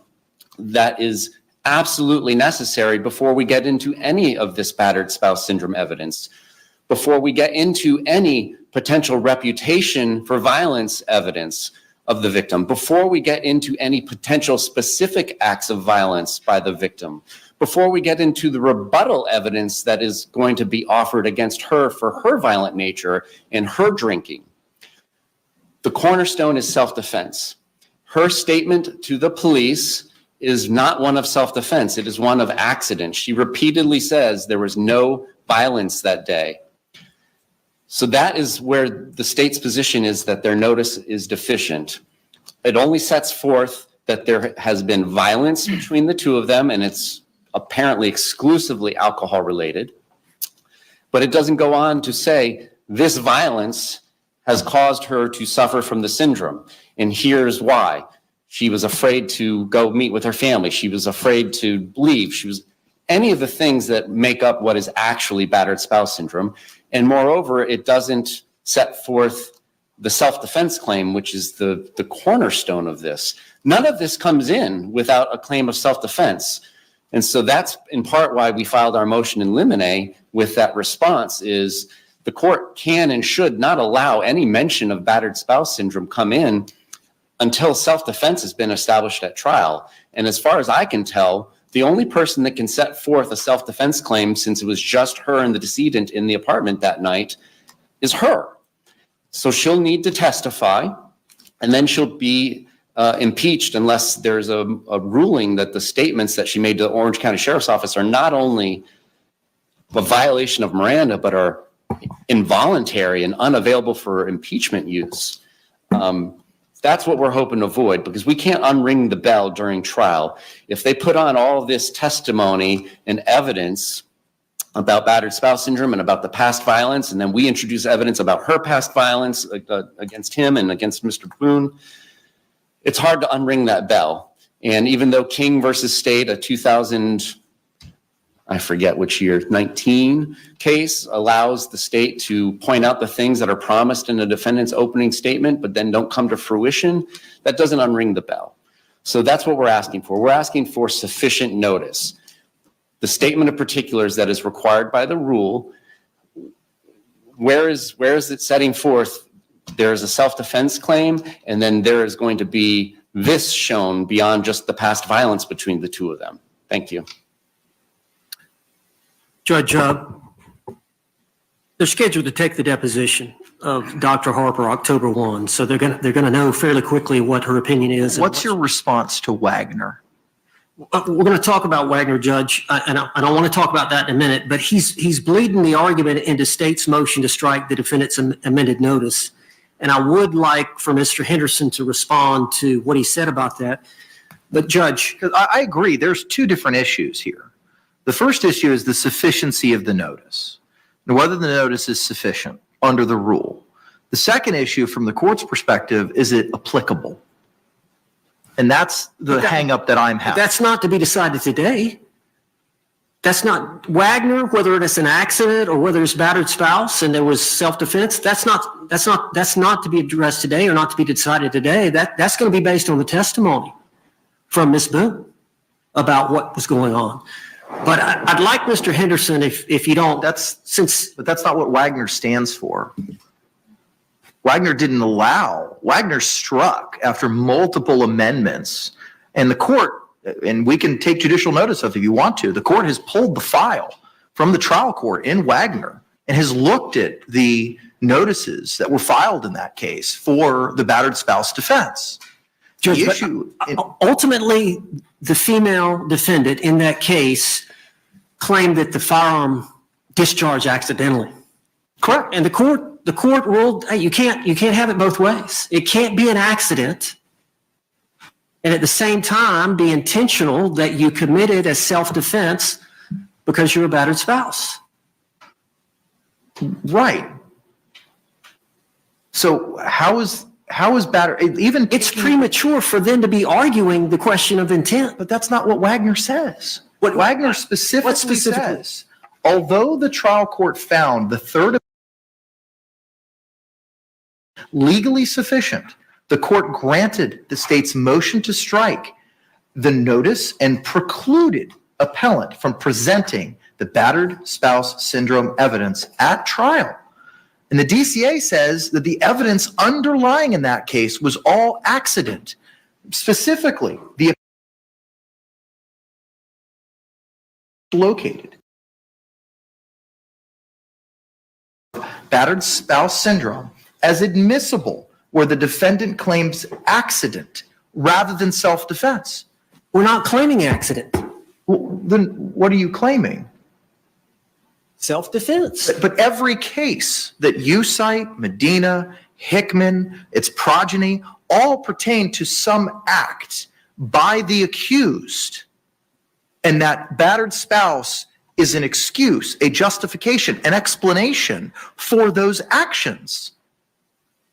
that is absolutely necessary before we get into any of this battered spouse syndrome evidence, before we get into any potential reputation for violence evidence of the victim, before we get into any potential specific acts of violence by the victim, before we get into the rebuttal evidence that is going to be offered against her for her violent nature and her drinking. The cornerstone is self-defense. Her statement to the police is not one of self-defense. It is one of accident. She repeatedly says there was no violence that day. So that is where the state's position is, that their notice is deficient. It only sets forth that there has been violence between the two of them, and it's apparently exclusively alcohol related. But it doesn't go on to say this violence has caused her to suffer from the syndrome. And here's why. She was afraid to go meet with her family. She was afraid to leave. She was any of the things that make up what is actually battered spouse syndrome. And moreover, it doesn't set forth the self-defense claim, which is the cornerstone of this. None of this comes in without a claim of self-defense. And so that's in part why we filed our motion in limine with that response, is the court can and should not allow any mention of battered spouse syndrome come in until self-defense has been established at trial. And as far as I can tell, the only person that can set forth a self-defense claim, since it was just her and the decedent in the apartment that night, is her. So she'll need to testify, and then she'll be impeached unless there's a ruling that the statements that she made to the Orange County Sheriff's Office are not only a violation of Miranda, but are involuntary and unavailable for impeachment use. That's what we're hoping to avoid, because we can't unring the bell during trial. If they put on all of this testimony and evidence about battered spouse syndrome and about the past violence, and then we introduce evidence about her past violence against him and against Mr. Boone, it's hard to unring that bell. And even though King versus State, a 2000, I forget which year, 19 case allows the state to point out the things that are promised in a defendant's opening statement, but then don't come to fruition, that doesn't unring the bell. So that's what we're asking for. We're asking for sufficient notice. The statement of particulars that is required by the rule, where is it setting forth there is a self-defense claim, and then there is going to be this shown beyond just the past violence between the two of them. Thank you. Judge, they're scheduled to take the deposition of Dr. Harper October 1, so they're gonna know fairly quickly what her opinion is. What's your response to Wagner? We're going to talk about Wagner, Judge, and I don't want to talk about that in a minute, but he's bleeding the argument into state's motion to strike the defendant's amended notice. And I would like for Mr. Henderson to respond to what he said about that. But Judge. I agree. There's two different issues here. The first issue is the sufficiency of the notice, and whether the notice is sufficient under the rule. The second issue from the court's perspective, is it applicable? And that's the hang-up that I'm having. That's not to be decided today. That's not Wagner, whether it's an accident or whether it's battered spouse and there was self-defense. That's not to be addressed today or not to be decided today. That's going to be based on the testimony from Ms. Boone about what was going on. But I'd like Mr. Henderson, if you don't, but that's not what Wagner stands for. Wagner didn't allow. Wagner struck after multiple amendments, and the court, and we can take judicial notice of it if you want to, the court has pulled the file from the trial court in Wagner and has looked at the notices that were filed in that case for the battered spouse defense. Judge, ultimately, the female defendant in that case claimed that the firearm discharged accidentally. Correct. And the court ruled, hey, you can't have it both ways. It can't be an accident and at the same time be intentional that you committed as self-defense because you're a battered spouse. Right. So how is How is battered? Even It's premature for them to be arguing the question of intent. But that's not what Wagner says. What Wagner specifically specifically? says, although the trial court found the third legally sufficient, the court granted the state's motion to strike the notice and precluded appellant from presenting the battered spouse syndrome evidence at trial. And the DCA says that the evidence underlying in that case was all accident. Specifically, the located battered spouse syndrome as admissible where the defendant claims accident rather than self-defense. We're not claiming accident. Well, then what are you claiming? Self-defense. But every case that you cite, Medina, Hickman, its progeny, all pertain to some act by the accused. And that battered spouse is an excuse, a justification, an explanation for those actions.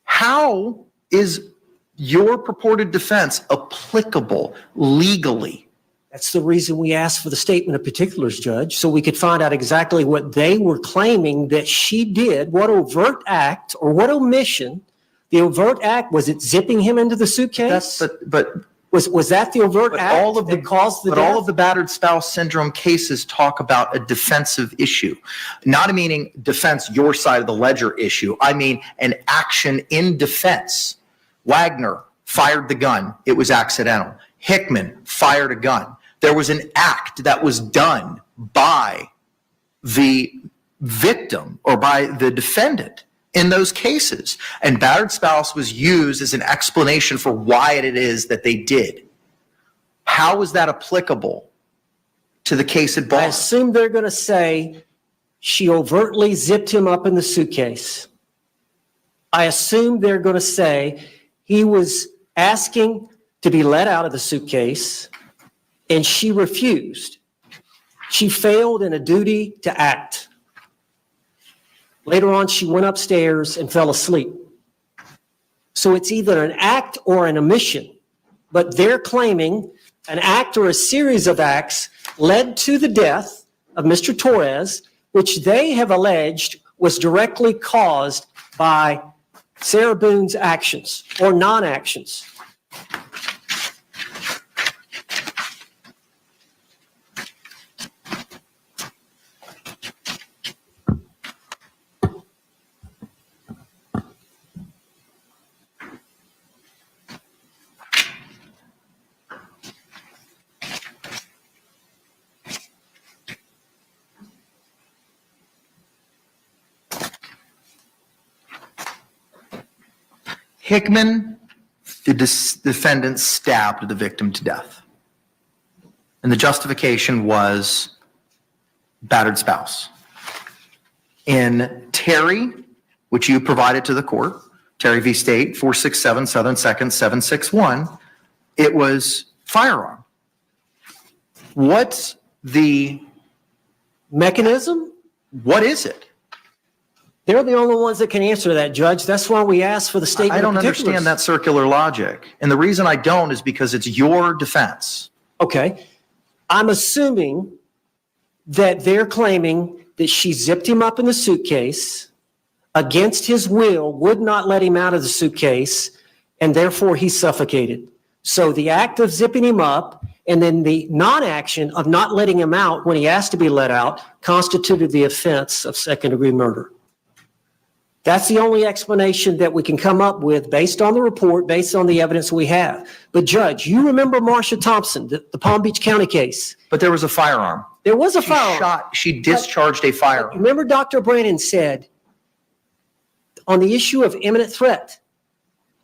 How is your purported defense applicable legally? That's the reason we asked for the statement of particulars, Judge, so we could find out exactly what they were claiming that she did, what overt act or what omission. The overt act, was it zipping him into the suitcase? Was that the overt act that caused the death? All of the battered spouse syndrome cases talk about a defensive issue. Not meaning defense, your side of the ledger issue. I mean an action in defense. Wagner fired the gun. It was accidental. Hickman fired a gun. There was an act that was done by the victim or by the defendant in those cases. And battered spouse was used as an explanation for why it is that they did. How is that applicable to the case at bar? I assume they're going to say she overtly zipped him up in the suitcase. I assume they're going to say he was asking to be let out of the suitcase and she refused. She failed in a duty to act. Later on, she went upstairs and fell asleep. So it's either an act or an omission, but they're claiming an act or a series of acts led to the death of Mr. Torres, which they have alleged was directly caused by Sarah Boone's actions or non-actions. Hickman, the defendant, stabbed the victim to death. And the justification was battered spouse. In Terry, which you provided to the court, Terry v. State, 467 Southern 2nd, 761, it was firearm. What's the mechanism? What is it? They're the only ones that can answer that, Judge. That's why we asked for the statement. I don't understand that circular logic. And the reason I don't is because it's your defense. Okay. I'm assuming that they're claiming that she zipped him up in the suitcase against his will, would not let him out of the suitcase, and therefore he suffocated. So the act of zipping him up and then the non-action of not letting him out when he asked to be let out constituted the offense of second-degree murder. That's the only explanation that we can come up with based on the report, based on the evidence we have. But Judge, you remember Marsha Thompson, the Palm Beach County case? But there was a firearm. There was a firearm. She discharged a firearm. Remember Dr. Brannon said on the issue of imminent threat,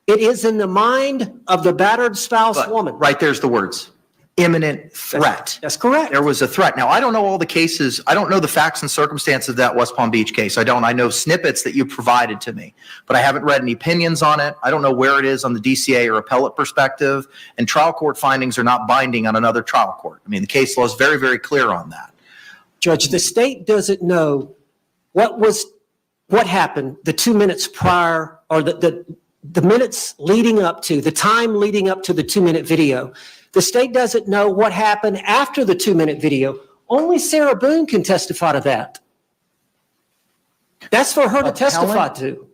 it is in the mind of the battered spouse woman. Right there's the words. Imminent threat. That's correct. There was a threat. Now, I don't know all the cases. I don't know the facts and circumstances of that West Palm Beach case. I know snippets that you provided to me, but I haven't read any opinions on it. I don't know where it is on the DCA or appellate perspective, and trial court findings are not binding on another trial court. I mean, the case law is very, very clear on that. Judge, the state doesn't know what happened the 2 minutes prior or the the minutes leading up to, the time leading up to the 2-minute video. The state doesn't know what happened after the 2-minute video. Only Sarah Boone can testify to that. That's for her to testify to.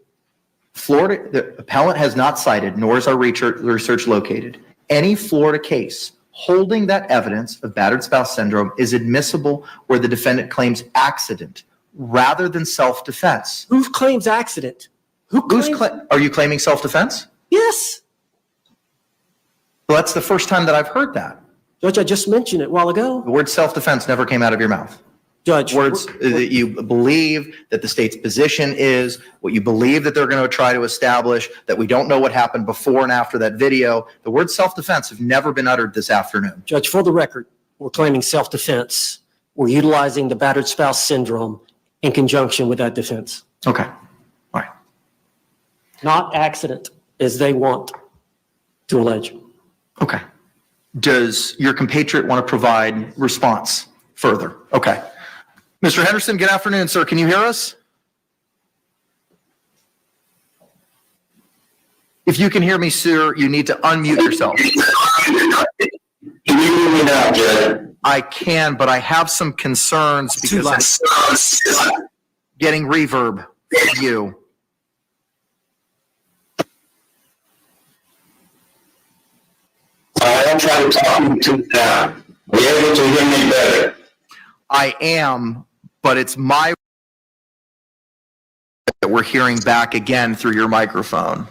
Florida, the appellant has not cited, nor is our research located, any Florida case holding that evidence of battered spouse syndrome is admissible where the defendant claims accident rather than self-defense. Who claims accident? Are you claiming self-defense? Yes. Well, that's the first time that I've heard that. Judge, I just mentioned it a while ago. The word self-defense never came out of your mouth. Judge. Words that you believe that the state's position is, what you believe that they're going to try to establish, that we don't know what happened before and after that video. The word self-defense have never been uttered this afternoon. Judge, for the record, we're claiming self-defense. We're utilizing the battered spouse syndrome in conjunction with that defense. Okay. All right. Not accident, as they want to allege. Okay. Does your compatriot want to provide response further? Okay. Mr. Henderson, good afternoon, sir. Can you hear us? If you can hear me, sir, you need to unmute yourself. Can you hear me now, Judge? I can, but I have some concerns because I'm getting reverb from you. I am trying to talk you to now. Are you able to hear me better? I am, but it's my that we're hearing back again through your microphone.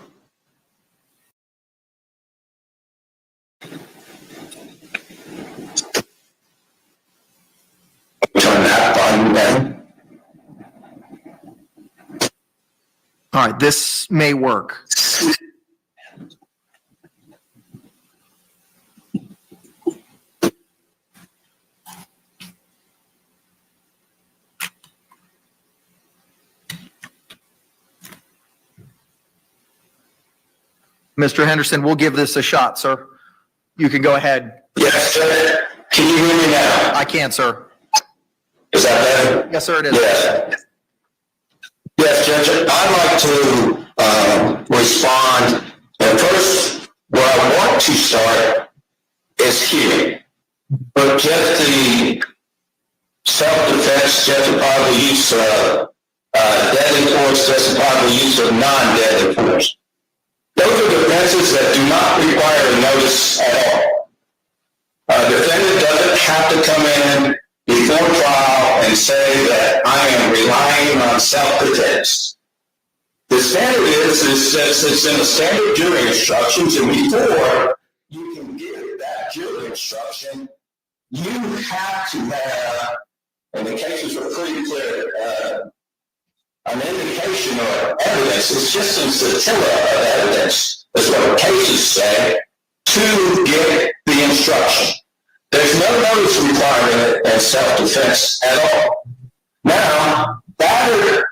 Turn that volume down. All right, this may work. Mr. Henderson, we'll give this a shot, sir. You can go ahead. Yes, sir. Can you hear me now? I can, sir. Is that better? Yes, sir, it is. Yes. Yes, Judge. I'd like to respond. And first, where I want to start is here. But just the self-defense, justifiable use of deadly force, justifiable use of non-deadly force. Those are defenses that do not require a notice at all. A defendant doesn't have to come in before trial and say that I am relying on self-defense. The standard is it's in the standard jury instructions, and before you can give that jury instruction, you have to have, and the cases are pretty clear, an indication or evidence. It's just a scintilla of evidence, is what the cases say, to get the instruction. There's no notice requirement in self-defense at all. Now, battered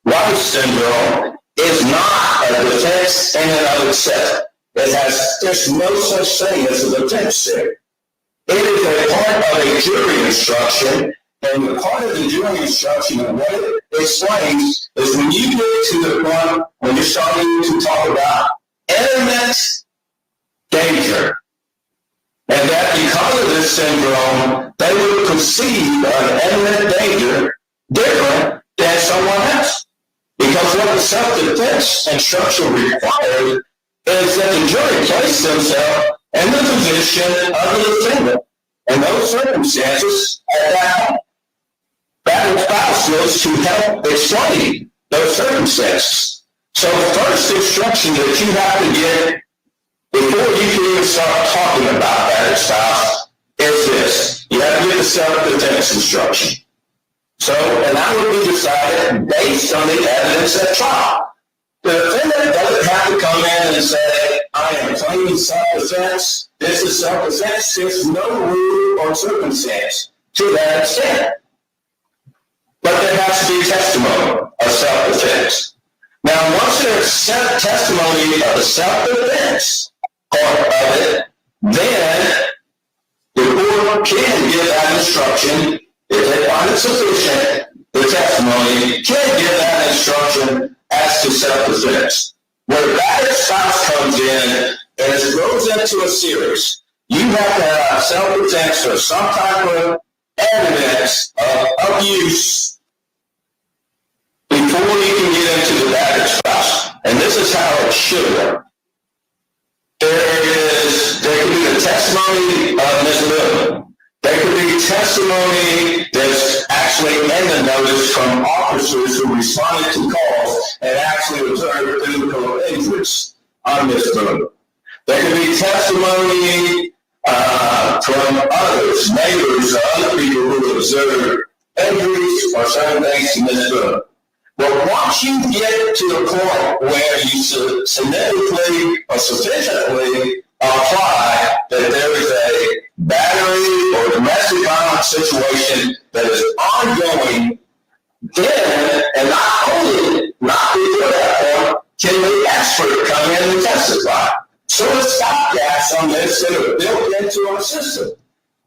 wife syndrome is not a defense in and of itself. There's no such thing as a defense there. It is a part of a jury instruction, and the part of the jury instruction and what it explains is when you get to the point when you're starting to talk about imminent danger, and that because of this syndrome, they would perceive an imminent danger different than someone else. Because what the self-defense instruction requires is that the jury place themselves in the position of the defendant in those circumstances at that point. That spouse was to help explain those circumstances. So the first instruction that you have to get before you can even start talking about that spouse is this. You have to get the self-defense instruction. So, and that would be decided based on the evidence at trial. The defendant doesn't have to come in and say, I am claiming self-defense. This is self-defense. There's no rule or circumstance to that extent. But there has to be testimony of self-defense. Now, once there's testimony of the self-defense part of it, then the court can give that instruction. If they find it sufficient, the testimony can give that instruction as to self-defense. where battered spouse comes in and it goes into a series, you have to have self-defense or some type of evidence of abuse before you can get into the battered spouse. And this is how it should work. There could be the testimony of Ms. Little. There could be testimony that's actually in the notice from officers who responded to calls and actually observed physical injuries on Ms. Little. There could be testimony from others, neighbors, or other people who observed injuries or certain things to Ms. Little. But once you get to the point where you significantly or sufficiently apply that there is a battery or domestic violence situation that is ongoing, then, and not before that point, can the expert come in and testify. So the stopgaps on this that are built into our system.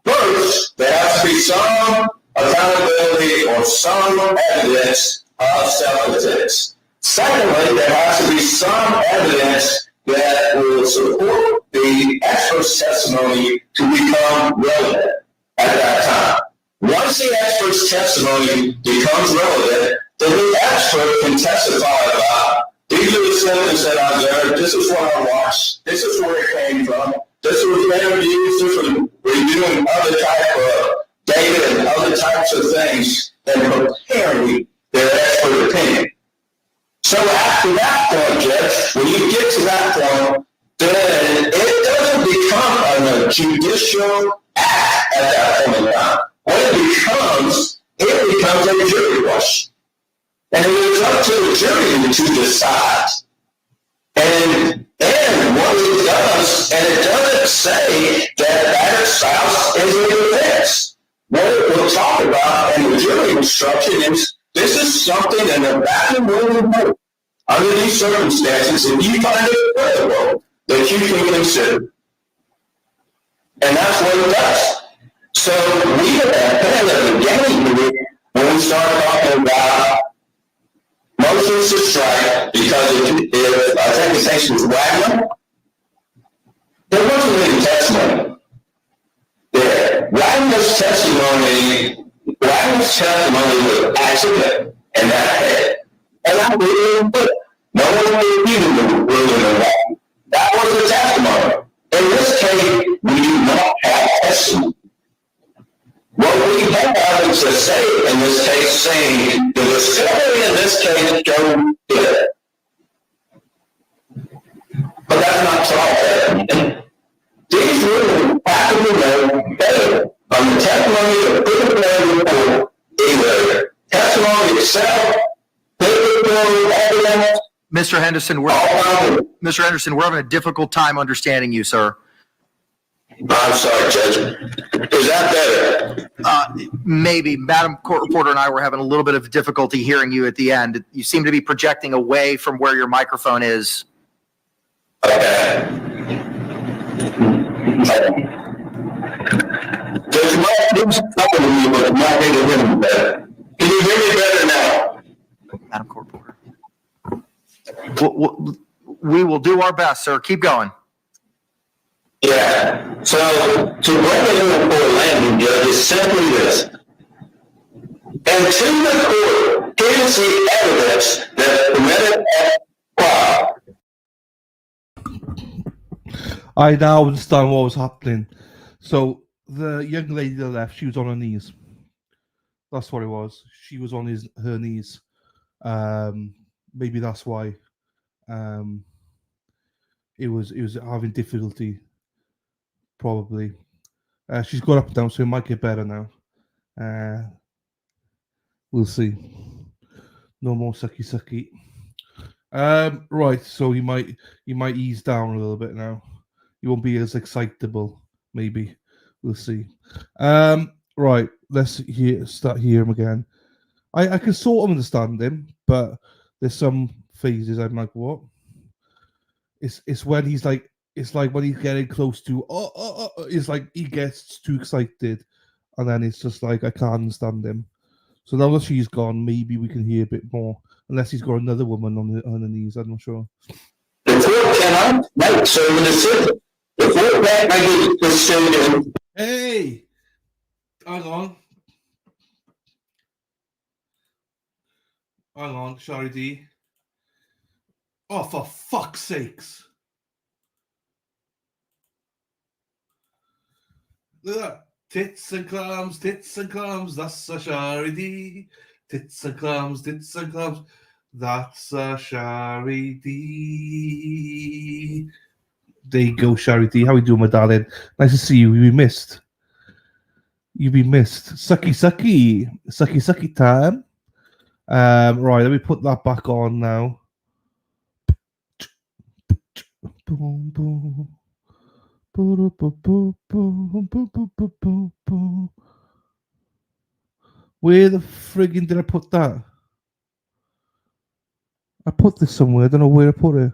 First, there has to be some accountability or some evidence of self-defense. Secondly, there has to be some evidence that will support the expert's testimony to become relevant at that time. Once the expert's testimony becomes relevant, then the expert can testify about these are the symptoms that I observed, this is what I watched, this is where it came from, this was interviews, this was reviewing other type of data and other types of things and preparing their expert opinion. So after that point, Judge, when you get to that point, then it doesn't become a judicial act at that point in time. What it becomes a jury question. And it is up to the jury to decide. And what it does, and it doesn't say that battered spouse is a defense. What it will talk about in the jury instruction is this is something in the back of the board. Under these circumstances, if you find it credible, that you can consider. And that's what it does. So we at the beginning, when we started talking about motions to strike, because if I think the case was Wagner, there wasn't any testimony there. Wagner's testimony was accident in that head. And I really put it. No one was even ruling on that. That was the testimony. In this case, we do not have testimony. What we have is to say in this case, saying the discovery in this case showed it. But that's not solved. These rules have to be known better on the testimony of the preliminary report, either testimony itself, physical evidence. Mr. Henderson, we're having a difficult time understanding you, sir. I'm sorry, Judge. Is that better? Maybe. Madam Court Reporter and I were having a little bit of difficulty hearing you at the end. You seem to be projecting away from where your microphone is. Okay. Judge, can you hear me better now? Madam Court Reporter. We will do our best, sir. Keep going. Yeah. So to bring it in for a landing, Judge, is simply this. And to the court, here's the evidence that permitted trial. I now understand what was happening. So the young lady that left, she was on her knees. That's what it was. She was on her knees. Maybe that's why. It was having difficulty. Probably. She's got up and down, so it might get better now. We'll see. No more sucky. Right, so you might ease down a little bit now. You won't be as excitable, maybe. We'll see. Right, let's start hear him again. I can sort of understand him, but there's some phases I'm like, what? It's when he's like, it's like when he's getting close to, it's like he gets too excited, and then it's just like, I can't understand him. So now that she's gone, maybe we can hear a bit more, unless he's got another woman on her knees, I'm not sure. The court cannot make certain decisions. The court can't make a decision. Hey, hang on. Hang on, sorry, D. Oh, for fuck's sakes. Look at that. Tits and clams, that's a Shari D. Tits and clams, that's a Shari D. There you go, Shari D. How you doing, my darling? Nice to see you. You've been missed. Sucky time. Right, let me put that back on now. Boom, boom. Where the friggin' did I put that? I put this somewhere. I don't know where I put it.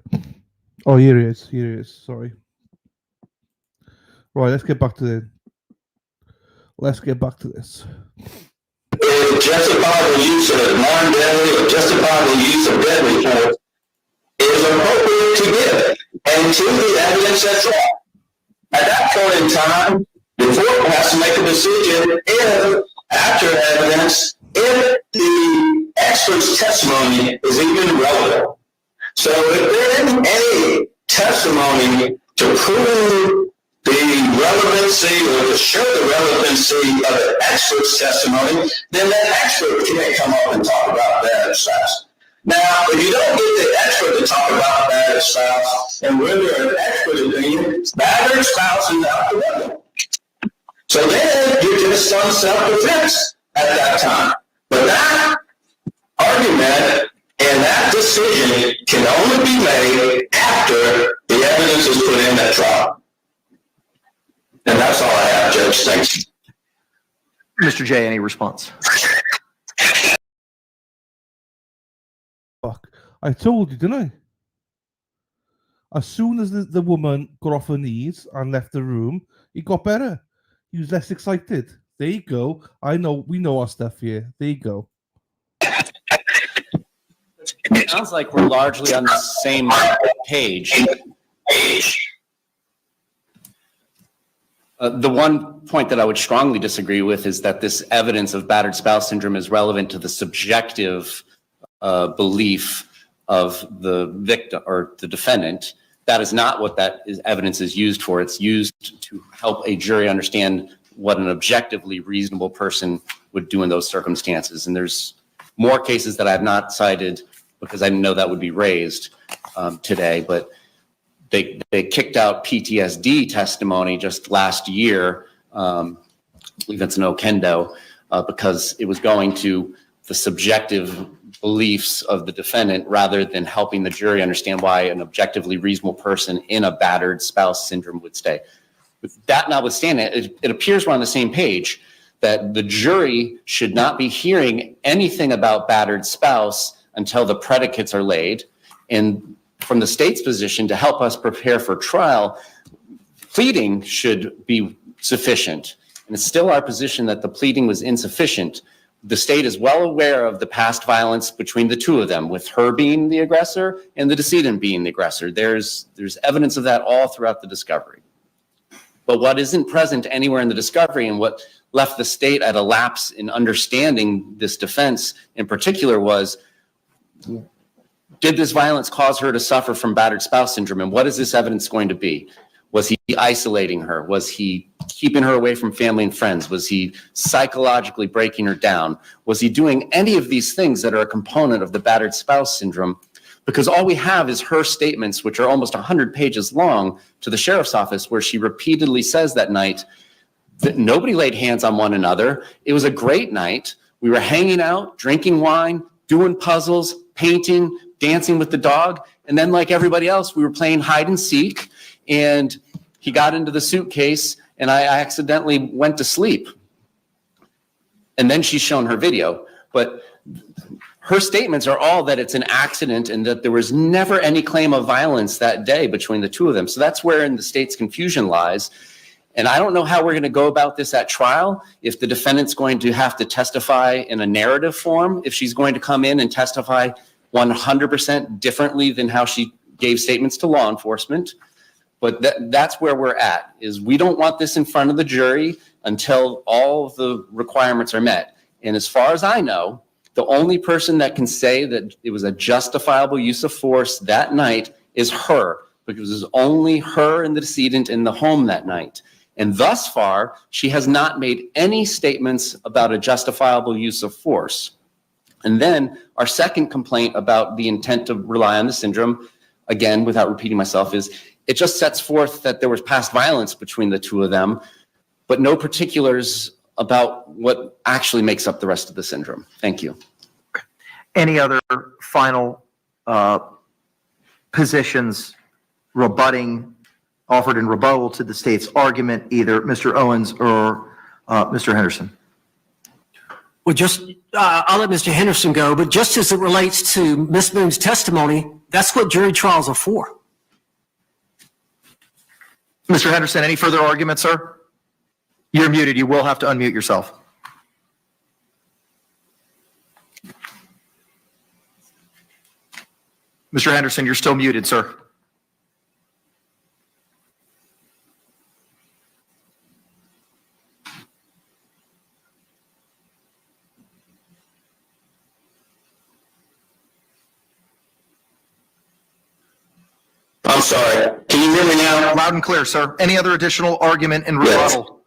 Oh, here it is. Sorry. Right, let's get back to this. Justifiable use of non-deadly or justifiable use of deadly force is appropriate to give and to the evidence at trial. At that point in time, the court has to make a decision if, after evidence, if the expert's testimony is even relevant. So if there isn't any testimony to prove the relevancy or to show the relevancy of the expert's testimony, then that expert can't come up and talk about battered spouse. Now, if you don't get the expert to talk about battered spouse and render an expert opinion, battered spouse is out the window. So then you're just on self-defense at that time. But that argument and that decision can only be made after the evidence is put in that trial. And that's all I have, Judge. Thanks. Mr. J, any response? Fuck. I told you, didn't I? As soon as the woman got off her knees and left the room, it got better. He was less excited. There you go. We know our stuff here. There you go. It sounds like we're largely on the same page. The one point that I would strongly disagree with is that this evidence of battered spouse syndrome is relevant to the subjective belief of the victim or the defendant. That is not what evidence is used for. It's used to help a jury understand what an objectively reasonable person would do in those circumstances. And there's more cases that I have not cited because I know that would be raised today, but they kicked out PTSD testimony just last year. I believe it's an Okendo, because it was going to the subjective beliefs of the defendant rather than helping the jury understand why an objectively reasonable person in a battered spouse syndrome would stay. With that notwithstanding, it appears we're on the same page that the jury should not be hearing anything about battered spouse until the predicates are laid. And from the state's position to help us prepare for trial, pleading should be sufficient. And it's still our position that the pleading was insufficient. The state is well aware of the past violence between the two of them, with her being the aggressor and the decedent being the aggressor. There's evidence of that all throughout the discovery. But what isn't present anywhere in the discovery and what left the state at a lapse in understanding this defense in particular was, did this violence cause her to suffer from battered spouse syndrome? And what is this evidence going to be? Was he isolating her? Was he keeping her away from family and friends? Was he psychologically breaking her down? Was he doing any of these things that are a component of the battered spouse syndrome? Because all we have is her statements, which are almost 100 pages long, to the sheriff's office, where she repeatedly says that night that nobody laid hands on one another. It was a great night. We were hanging out, drinking wine, doing puzzles, painting, dancing with the dog. And then, like everybody else, we were playing hide and seek. And he got into the suitcase and I accidentally went to sleep. And then she's shown her video. But her statements are all that it's an accident and that there was never any claim of violence that day between the two of them. So that's where the state's confusion lies. And I don't know how we're going to go about this at trial, if the defendant's going to have to testify in a narrative form, if she's going to come in and testify 100% differently than how she gave statements to law enforcement. But that's where we're at, is we don't want this in front of the jury until all of the requirements are met. And as far as I know, the only person that can say that it was a justifiable use of force that night is her, because it was only her and the decedent in the home that night. And thus far, she has not made any statements about a justifiable use of force. And then our second complaint about the intent to rely on the syndrome, again, without repeating myself, is it just sets forth that there was past violence between the two of them, but no particulars about what actually makes up the rest of the syndrome. Thank you. Any other final positions offered in rebuttal to the state's argument, either Mr. Owens or Mr. Henderson? Well, I'll let Mr. Henderson go, but just as it relates to Ms. Boone's testimony, that's what jury trials are for. Mr. Henderson, any further arguments, sir? You're muted. You will have to unmute yourself. Mr. Henderson, you're still muted, sir. I'm sorry. Can you hear me now? Loud and clear, sir. Any other additional argument in rebuttal?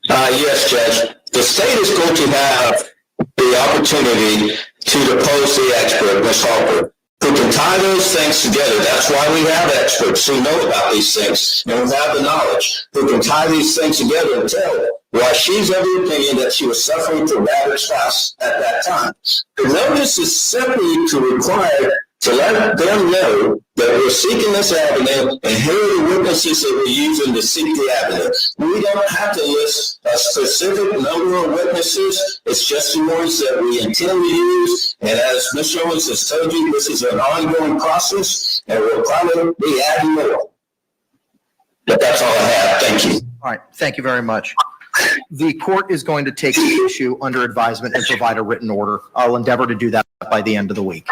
Yes, Judge. The state is going to have the opportunity to depose the expert, Ms. Harper, who can tie those things together. That's why we have experts who know about these things and who have the knowledge, who can tie these things together and tell why she's of the opinion that she was suffering from battered spouse at that time. The notice is simply to require to let them know that we're seeking this avenue, and here are the witnesses that we're using to seek the avenue. We don't have to list a specific number of witnesses. It's just the ones that we intend to use. And as Mr. Owens has told you, this is an ongoing process, and we'll probably be adding more. But that's all I have. Thank you. All right. Thank you very much. The court is going to take the issue under advisement and provide a written order. I'll endeavor to do that by the end of the week.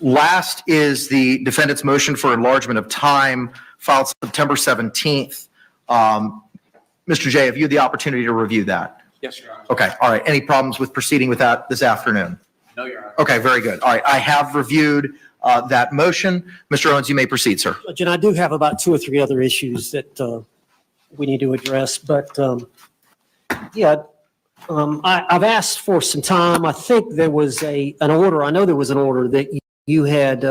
Last is the defendant's motion for enlargement of time filed September 17th. Mr. Jay, have you had the opportunity to review that? Yes, Your Honor. Okay. All right. Any problems with proceeding with that this afternoon? No, Your Honor. Okay. Very good. All right. I have reviewed that motion. Mr. Owens, you may proceed, sir. Judge, I do have about 2 or 3 other issues that we need to address, but I've asked for some time. I think there was an order. I know there was an order that you had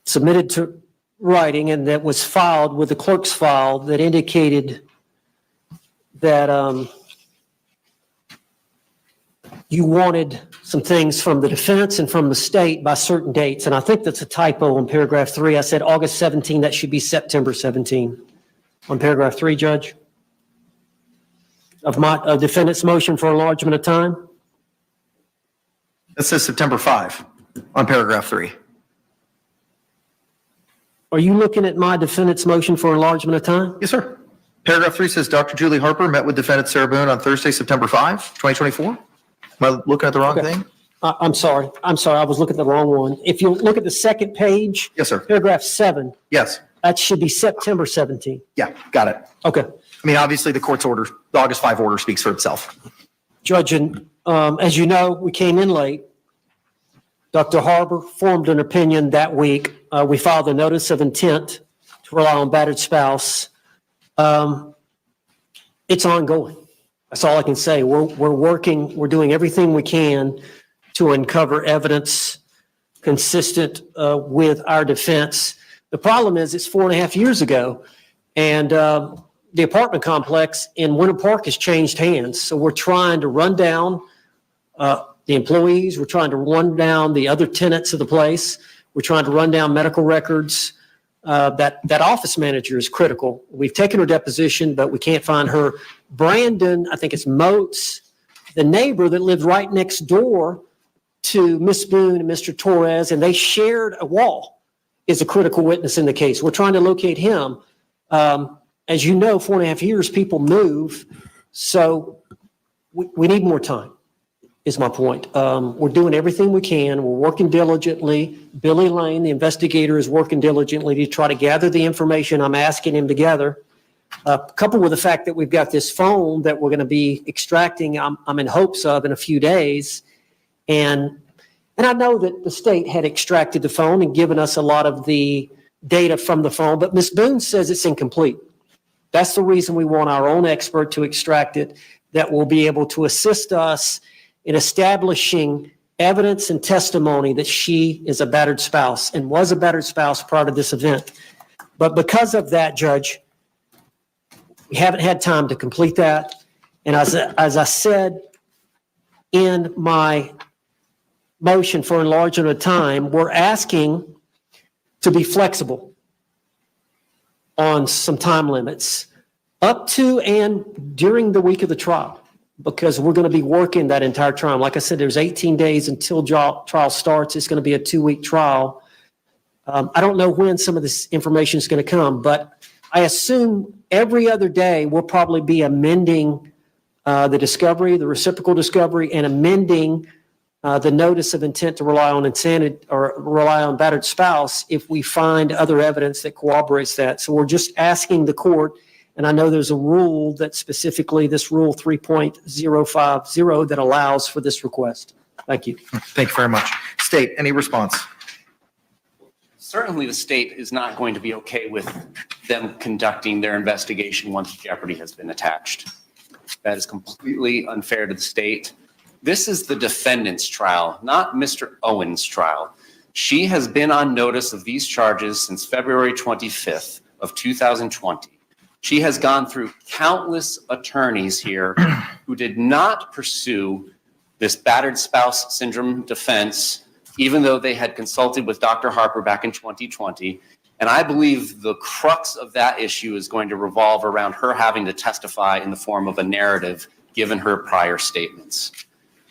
submitted to writing and that was filed with the clerk's file that indicated that you wanted some things from the defense and from the state by certain dates. And I think that's a typo on paragraph 3. I said August 17. That should be September 17 on paragraph 3, Judge, of my defendant's motion for enlargement of time. It says September 5 on paragraph 3. Are you looking at my defendant's motion for enlargement of time? Yes, sir. Paragraph 3 says Dr. Julie Harper met with defendant Sarah Boone on Thursday, September 5, 2024. Am I looking at the wrong thing? I'm sorry. I was looking at the wrong one. If you look at the second page. Yes, sir. Paragraph 7. Yes. That should be September 17. Yeah, got it. Okay. I mean, obviously the court's order, the August 5 order speaks for itself. Judge, and as you know, we came in late. Dr. Harper formed an opinion that week. We filed a notice of intent to rely on battered spouse. It's ongoing. That's all I can say. We're working, we're doing everything we can to uncover evidence consistent with our defense. The problem is it's 4.5 years ago, and the apartment complex in Winter Park has changed hands. So we're trying to run down the employees. We're trying to run down the other tenants of the place. We're trying to run down medical records. That office manager is critical. We've taken her deposition, but we can't find her. Brandon, I think it's Moats, the neighbor that lived right next door to Miss Boone and Mr. Torres, and they shared a wall, is a critical witness in the case. We're trying to locate him. As you know, 4.5 years, people move. So we need more time. is my point. We're doing everything we can. We're working diligently. Billy Lane, the investigator, is working diligently to try to gather the information I'm asking him to gather. Coupled with the fact that we've got this phone that we're going to be extracting, I'm in hopes of in a few days. And I know that the state had extracted the phone and given us a lot of the data from the phone, but Ms. Boone says it's incomplete. That's the reason we want our own expert to extract it, that will be able to assist us in establishing evidence and testimony that she is a battered spouse and was a battered spouse prior to this event. But because of that, Judge, we haven't had time to complete that. And as I said in my motion for enlargement of time, we're asking to be flexible on some time limits up to and during the week of the trial, because we're going to be working that entire trial. Like I said, there's 18 days until trial starts. It's going to be a 2-week trial. I don't know when some of this information is going to come, but I assume every other day we'll probably be amending the discovery, the reciprocal discovery, and amending the notice of intent to rely on insanity or rely on battered spouse if we find other evidence that corroborates that. So we're just asking the court, and I know there's a rule that specifically, this rule 3.050, that allows for this request. Thank you. Thank you very much. State, any response? Certainly the state is not going to be okay with them conducting their investigation once jeopardy has been attached. That is completely unfair to the state. This is the defendant's trial, not Mr. Owen's trial. She has been on notice of these charges since February 25th of 2020. She has gone through countless attorneys here who did not pursue this battered spouse syndrome defense, even though they had consulted with Dr. Harper back in 2020. And I believe the crux of that issue is going to revolve around her having to testify in the form of a narrative given her prior statements.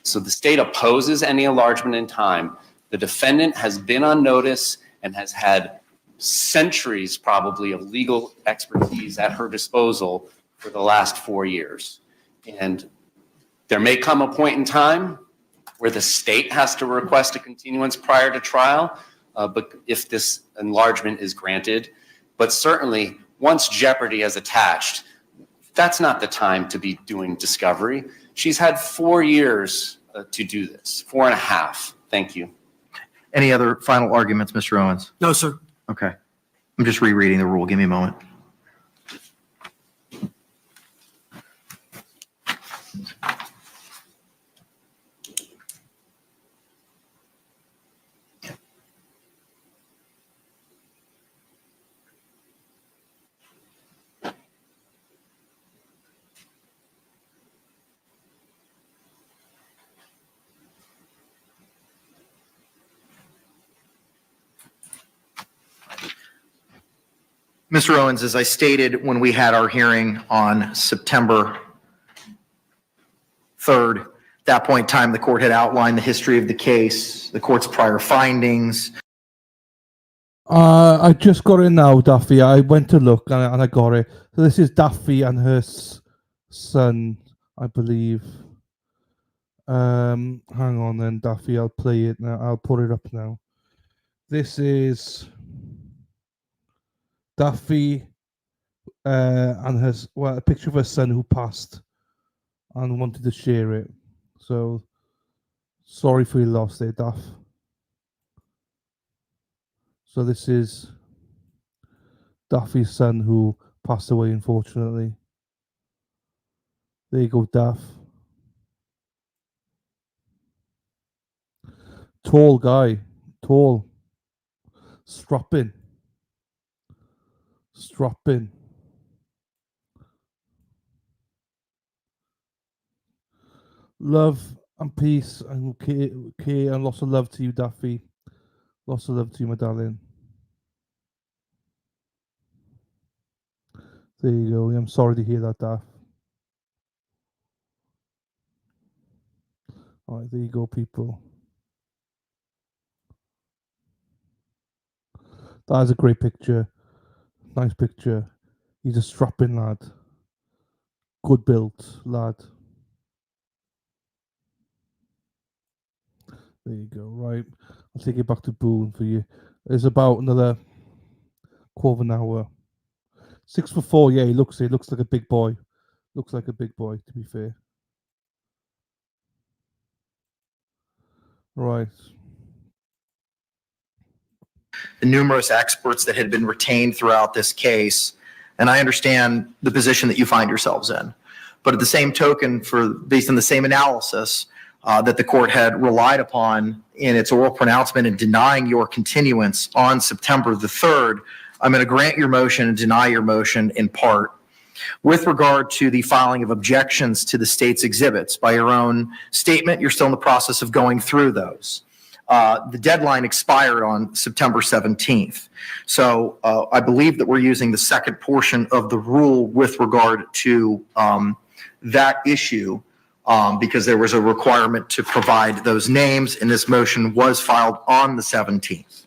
So the state opposes any enlargement in time. The defendant has been on notice and has had centuries probably of legal expertise at her disposal for the last 4 years. And there may come a point in time where the state has to request a continuance prior to trial, but if this enlargement is granted. But certainly, once jeopardy is attached, that's not the time to be doing discovery. She's had 4 years to do this, 4.5. Thank you. Any other final arguments, Mr. Owens? No, sir. Okay. I'm just rereading the rule. Give me a moment. Mr. Owens, as I stated when we had our hearing on September 3rd, at that point in time, the court had outlined the history of the case, the court's prior findings. I just got it now, Daffy. I went to look and I got it. So this is Daffy and her son, I believe. Hang on then, Daffy. I'll play it now. I'll put it up now. This is Daffy and a picture of her son who passed and wanted to share it. So sorry for your loss there, Daff. So this is Daffy's son who passed away, unfortunately. There you go, Daff. Tall guy. Tall. Strapping. Love and peace and care and lots of love to you, Daffy. Lots of love to you, my darling. There you go. I'm sorry to hear that, Daff. All right, there you go, people. That is a great picture. Nice picture. He's a strapping lad. Good built lad. There you go. Right. I'll take it back to Boone for you. It's about another quarter of an hour. 6'4". Yeah, he looks like a big boy. Looks like a big boy, to be fair. Right. The numerous experts that had been retained throughout this case, and I understand the position that you find yourselves in. But at the same token, based on the same analysis that the court had relied upon in its oral pronouncement in denying your continuance on September the 3rd, I'm going to grant your motion and deny your motion in part. With regard to the filing of objections to the state's exhibits, by your own statement, you're still in the process of going through those. The deadline expired on September 17th. So I believe that we're using the second portion of the rule with regard to that issue because there was a requirement to provide those names, and this motion was filed on the 17th.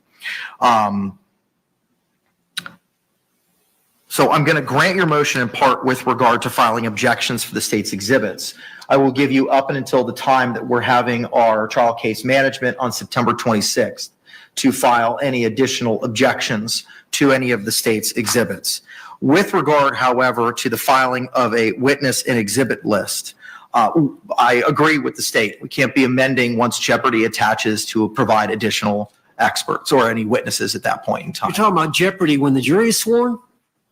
So I'm going to grant your motion in part with regard to filing objections for the state's exhibits. I will give you up until the time that we're having our trial case management on September 26th to file any additional objections to any of the state's exhibits. With regard, however, to the filing of a witness and exhibit list, I agree with the state. We can't be amending once jeopardy attaches to provide additional experts or any witnesses at that point in time. You're talking about jeopardy when the jury is sworn?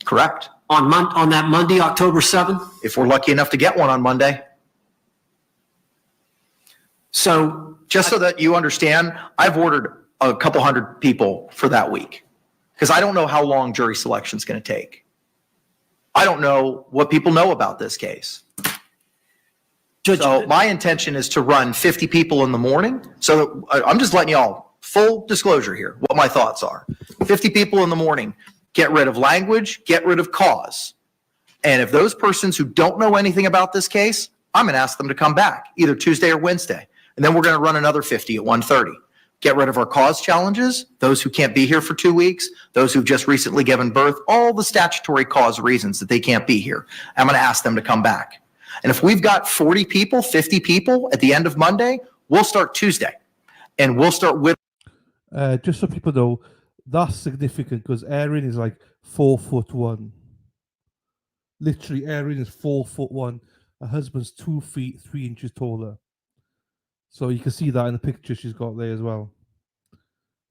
Correct. On that Monday, October 7th? If we're lucky enough to get one on Monday. So just so that you understand, I've ordered a couple hundred people for that week because I don't know how long jury selection is going to take. I don't know what people know about this case. So my intention is to run 50 people in the morning. So I'm just letting y'all full disclosure here, what my thoughts are. 50 people in the morning, get rid of language, get rid of cause. And if those persons who don't know anything about this case, I'm going to ask them to come back either Tuesday or Wednesday. And then we're going to run another 50 at 1:30. Get rid of our cause challenges, those who can't be here for 2 weeks, those who've just recently given birth, all the statutory cause reasons that they can't be here. I'm going to ask them to come back. And if we've got 40 people, 50 people at the end of Monday, we'll start Tuesday. And we'll start with... Just so people know, that's significant because Erin is like 4'1". Literally, Erin is 4'1". Her husband's 2 feet 3 inches taller. So you can see that in the picture she's got there as well.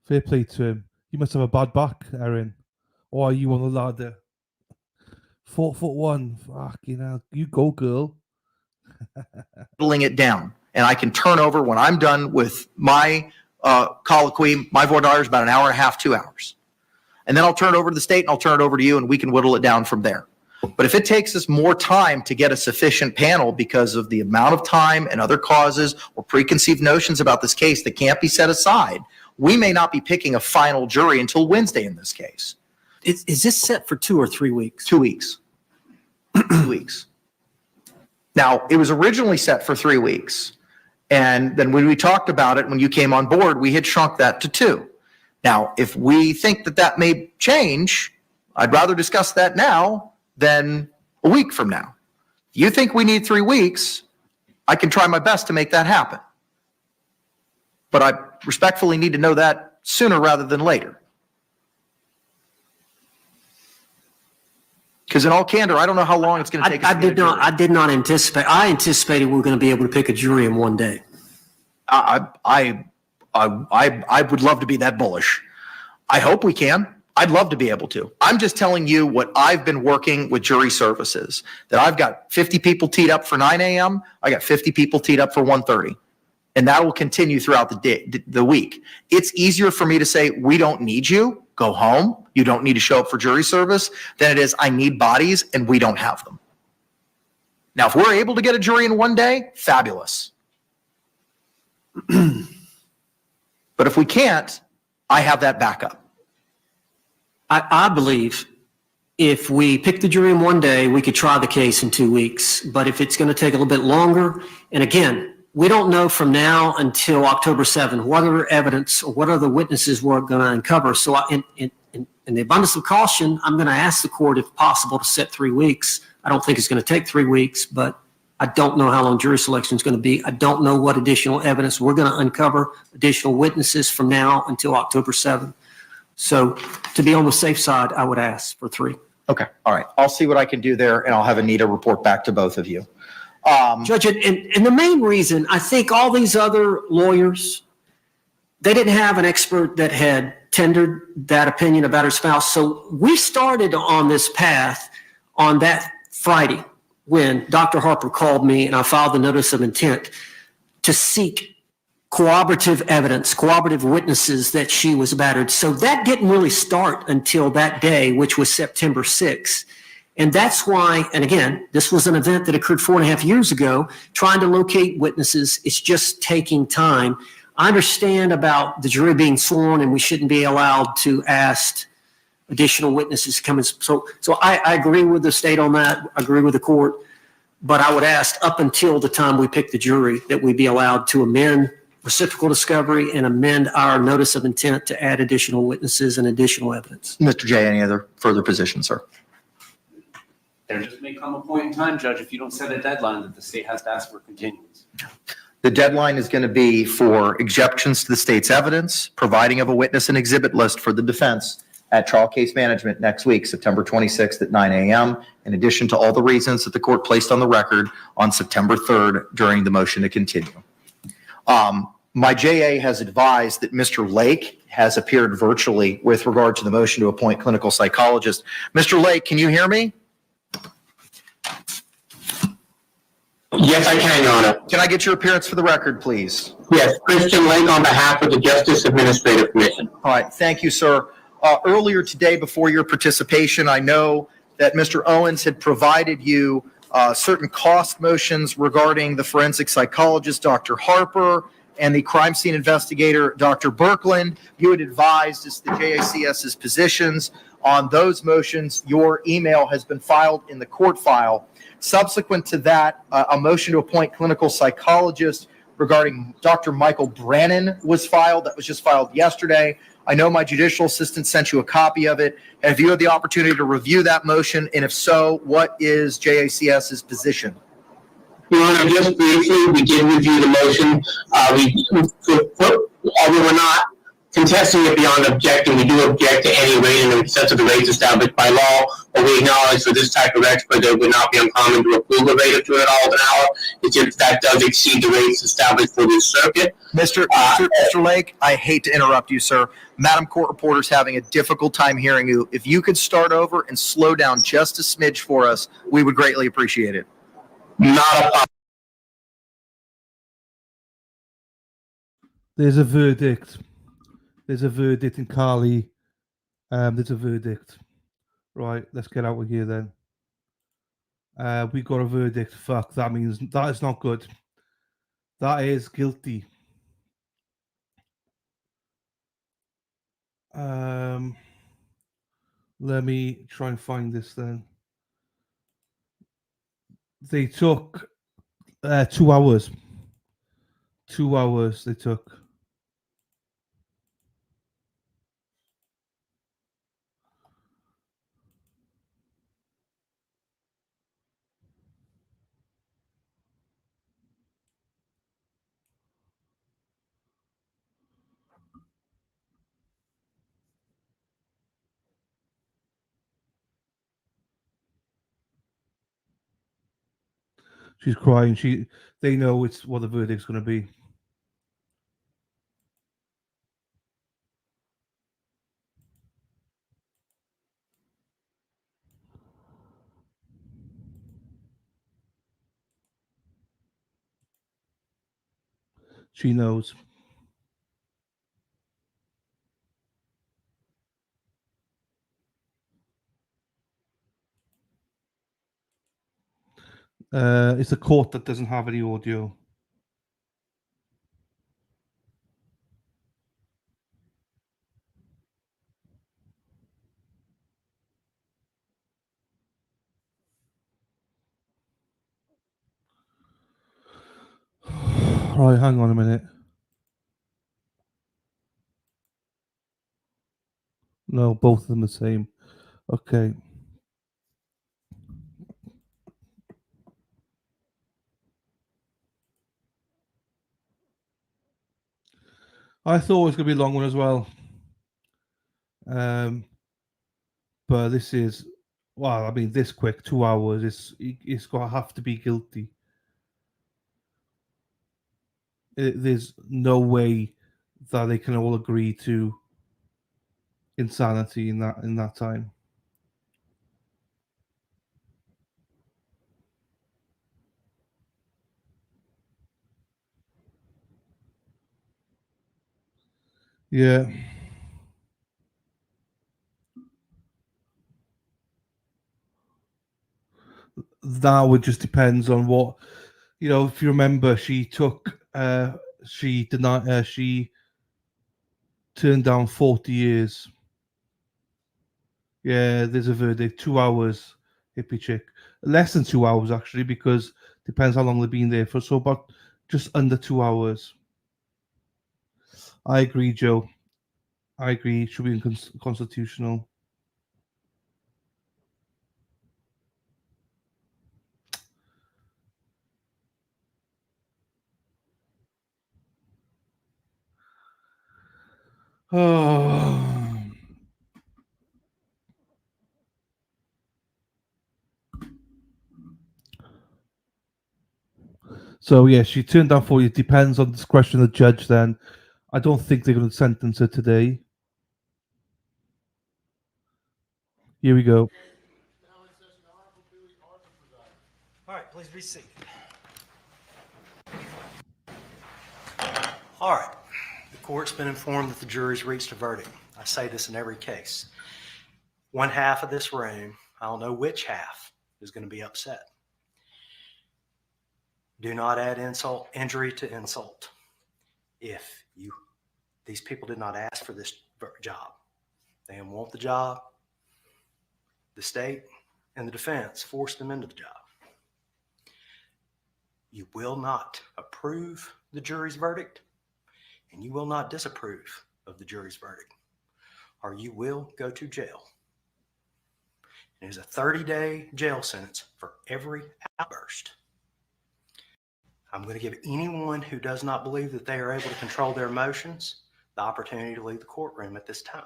Fair play to him. You must have a bad back, Erin. Or are you on the ladder? 4'1". Fucking hell. You go, girl. whittling it down. And I can turn over when I'm done with my colloquy. My voir dire is about an hour and a half, 2 hours. And then I'll turn it over to the state and I'll turn it over to you and we can whittle it down from there. But if it takes us more time to get a sufficient panel because of the amount of time and other causes or preconceived notions about this case that can't be set aside, we may not be picking a final jury until Wednesday in this case. Is this set for 2 or 3 weeks? 2 weeks. 2 weeks. Now, it was originally set for 3 weeks. And then when we talked about it, when you came on board, we had shrunk that to 2. Now, if we think that that may change, I'd rather discuss that now than a week from now. If you think we need 3 weeks, I can try my best to make that happen. But I respectfully need to know that sooner rather than later. Because in all candor, I don't know how long it's going to take us to get a jury. I did not anticipate. I anticipated we were going to be able to pick a jury in one day. I would love to be that bullish. I hope we can. I'd love to be able to. I'm just telling you what I've been working with jury services, that I've got 50 people teed up for 9 a.m. I got 50 people teed up for 1:30. And that will continue throughout the week. It's easier for me to say, we don't need you, go home, you don't need to show up for jury service, than it is, I need bodies and we don't have them. Now, if we're able to get a jury in one day, fabulous. But if we can't, I have that backup. I believe if we pick the jury in one day, we could try the case in 2 weeks. But if it's going to take a little bit longer, and again, we don't know from now until October 7th what other evidence or what other witnesses we're going to uncover. So in the abundance of caution, I'm going to ask the court, if possible, to set 3 weeks. I don't think it's going to take 3 weeks, but I don't know how long jury selection is going to be. I don't know what additional evidence. We're going to uncover additional witnesses from now until October 7th. So to be on the safe side, I would ask for 3. Okay, all right. I'll see what I can do there, and I'll have Anita report back to both of you. Judge, and the main reason, I think all these other lawyers, they didn't have an expert that had tendered that opinion about her spouse. So we started on this path on that Friday when Dr. Harper called me and I filed the notice of intent to seek corroborative evidence, corroborative witnesses that she was battered. So that didn't really start until that day, which was September 6th. And that's why, and again, this was an event that occurred 4.5 years ago, trying to locate witnesses. It's just taking time. I understand about the jury being sworn and we shouldn't be allowed to ask additional witnesses to come in. So I agree with the state on that. I agree with the court. But I would ask up until the time we pick the jury that we be allowed to amend reciprocal discovery and amend our notice of intent to add additional witnesses and additional evidence. Mr. J, any other further positions, sir? There just may come a point in time, Judge, if you don't set a deadline that the state has to ask for continuance. The deadline is going to be for objections to the state's evidence, providing of a witness and exhibit list for the defense at trial case management next week, September 26th at 9 a.m., in addition to all the reasons that the court placed on the record on September 3rd during the motion to continue. My JA has advised that Mr. Lake has appeared virtually with regard to the motion to appoint clinical psychologist. Mr. Lake, can you hear me? Yes, I can, Your Honor. Can I get your appearance for the record, please? Yes, Christian Lake on behalf of the Justice Administrative Commission. All right, thank you, sir. Earlier today, before your participation, I know that Mr. Owens had provided you certain cost motions regarding the forensic psychologist, Dr. Harper, and the crime scene investigator, Dr. Birkland. You had advised as the JACS's positions on those motions. Your email has been filed in the court file. Subsequent to that, a motion to appoint clinical psychologist regarding Dr. Michael Brannon was filed. That was just filed yesterday. I know my judicial assistant sent you a copy of it. Have you had the opportunity to review that motion? And if so, what is JACS's position? Your Honor, just briefly, we did review the motion. Although we're not contesting it beyond objecting, we do object to any rate in excess of the rates established by law, but we acknowledge for this type of expert that it would not be uncommon to approve a rate of $200 an hour. It's if that does exceed the rates established for this circuit. Mr. Lake, I hate to interrupt you, sir. Madam Court Reporter's having a difficult time hearing you. If you could start over and slow down just a smidge for us, we would greatly appreciate it. Not a problem. There's a verdict. There's a verdict in Carly. There's a verdict. Right, let's get out of here then. We got a verdict. Fuck, that means that is not good. That is guilty. Let me try and find this then. They took 2 hours. 2 hours they took. She's crying. They know it's what the verdict's going to be. She knows. It's a court that doesn't have any audio. Right, hang on a minute. No, both of them the same. Okay. I thought it was going to be a long one as well. But this is, well, I mean, this quick, 2 hours. It's going to have to be guilty. There's no way that they can all agree to insanity in that time. Yeah. Now it just depends on what, if you remember, she turned down 40 years. Yeah, there's a verdict, 2 hours, hippie chick. Less than 2 hours, actually, because depends how long they've been there for. So about just under 2 hours. I agree, Joe. I agree. It should be constitutional. Oh. So yeah, she turned down 40. It depends on the discretion of the judge. Then I don't think they're going to sentence her today. Here we go. All right, please be seated. All right, the court's been informed that the jury's reached a verdict. I say this in every case. One half of this room, I don't know which half, is going to be upset. Do not add injury to insult. These people did not ask for this job. They didn't want the job. The state and the defense forced them into the job. You will not approve the jury's verdict, and you will not disapprove of the jury's verdict, or you will go to jail. It is a 30-day jail sentence for every outburst. I'm going to give anyone who does not believe that they are able to control their emotions the opportunity to leave the courtroom at this time.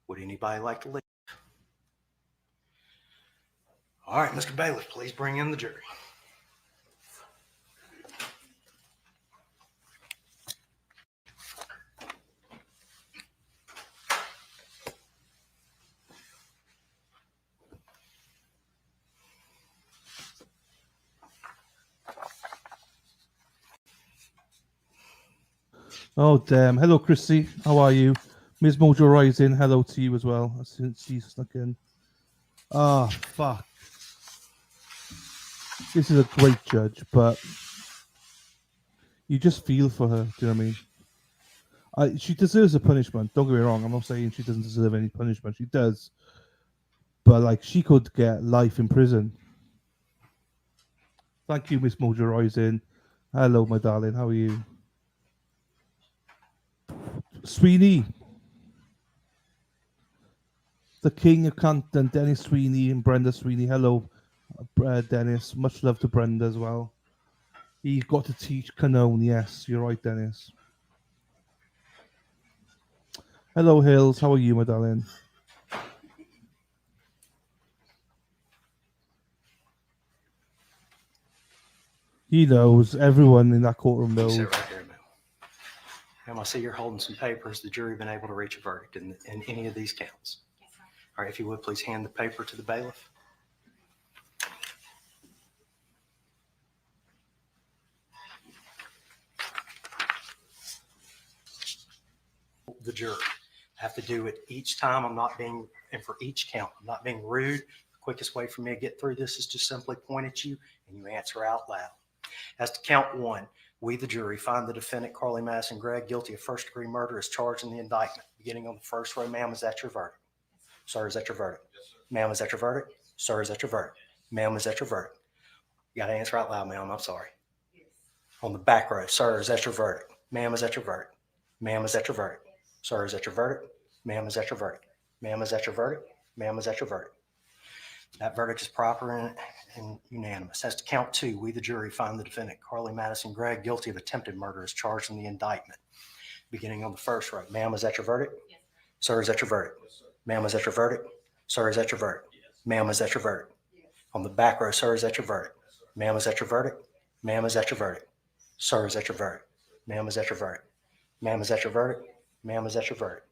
Would anybody like to leave? All right, Mr. Bailiff, please bring in the jury. Oh damn! Hello, Chrissy. How are you, Ms. Mojo Rising? Hello to you as well. I see she snuck in. Ah, fuck. This is a great judge, but you just feel for her. Do you know what I mean? She deserves a punishment. Don't get me wrong. I'm not saying she doesn't deserve any punishment. She does, but like she could get life in prison. Thank you, Miss Mojo Rising. Hello, my darling. How are you? Sweeney, the king of Canton, Dennis Sweeney and Brenda Sweeney. Hello, Dennis. Much love to Brenda as well. He got to teach Canon. Yes, you're right, Dennis. Hello, Hills. How are you, my darling? He knows. Everyone in that courtroom knows. Sit right there, Mel. I see you're holding some papers. The jury been able to reach a verdict in any of these counts. All right, if you would, please hand the paper to the bailiff. The jury. I have to do it each time. And for each count, I'm not being rude. The quickest way for me to get through this is to simply point at you and you answer out loud. As to count one, we, the jury, find the defendant, Carly Madison Gregg, guilty of first-degree murder as charged in the indictment. Beginning on the first row, ma'am, is that your verdict? Sir, is that your verdict? Yes, sir. Ma'am, is that your verdict? Sir, is that your verdict? Ma'am, is that your verdict? You got to answer out loud, ma'am. I'm sorry. Yes. On the back row, sir, is that your verdict? Ma'am, is that your verdict? Ma'am, is that your verdict? Sir, is that your verdict? Ma'am, is that your verdict? Ma'am, is that your verdict? Ma'am, is that your verdict? That verdict is proper and unanimous. As to count 2, we, the jury, find the defendant, Carly Madison Gregg, guilty of attempted murder as charged in the indictment. Beginning on the first row. Ma'am, is that your verdict? Yes. Sir, is that your verdict? Yes, sir. Ma'am, is that your verdict? Sir, is that your verdict? Yes. Ma'am, is that your verdict? Yes. On the back row, sir, is that your verdict? Yes, sir. Ma'am, is that your verdict? Ma'am, is that your verdict? Sir, is that your verdict? Ma'am, is that your verdict? Ma'am, is that your verdict? Ma'am, is that your verdict?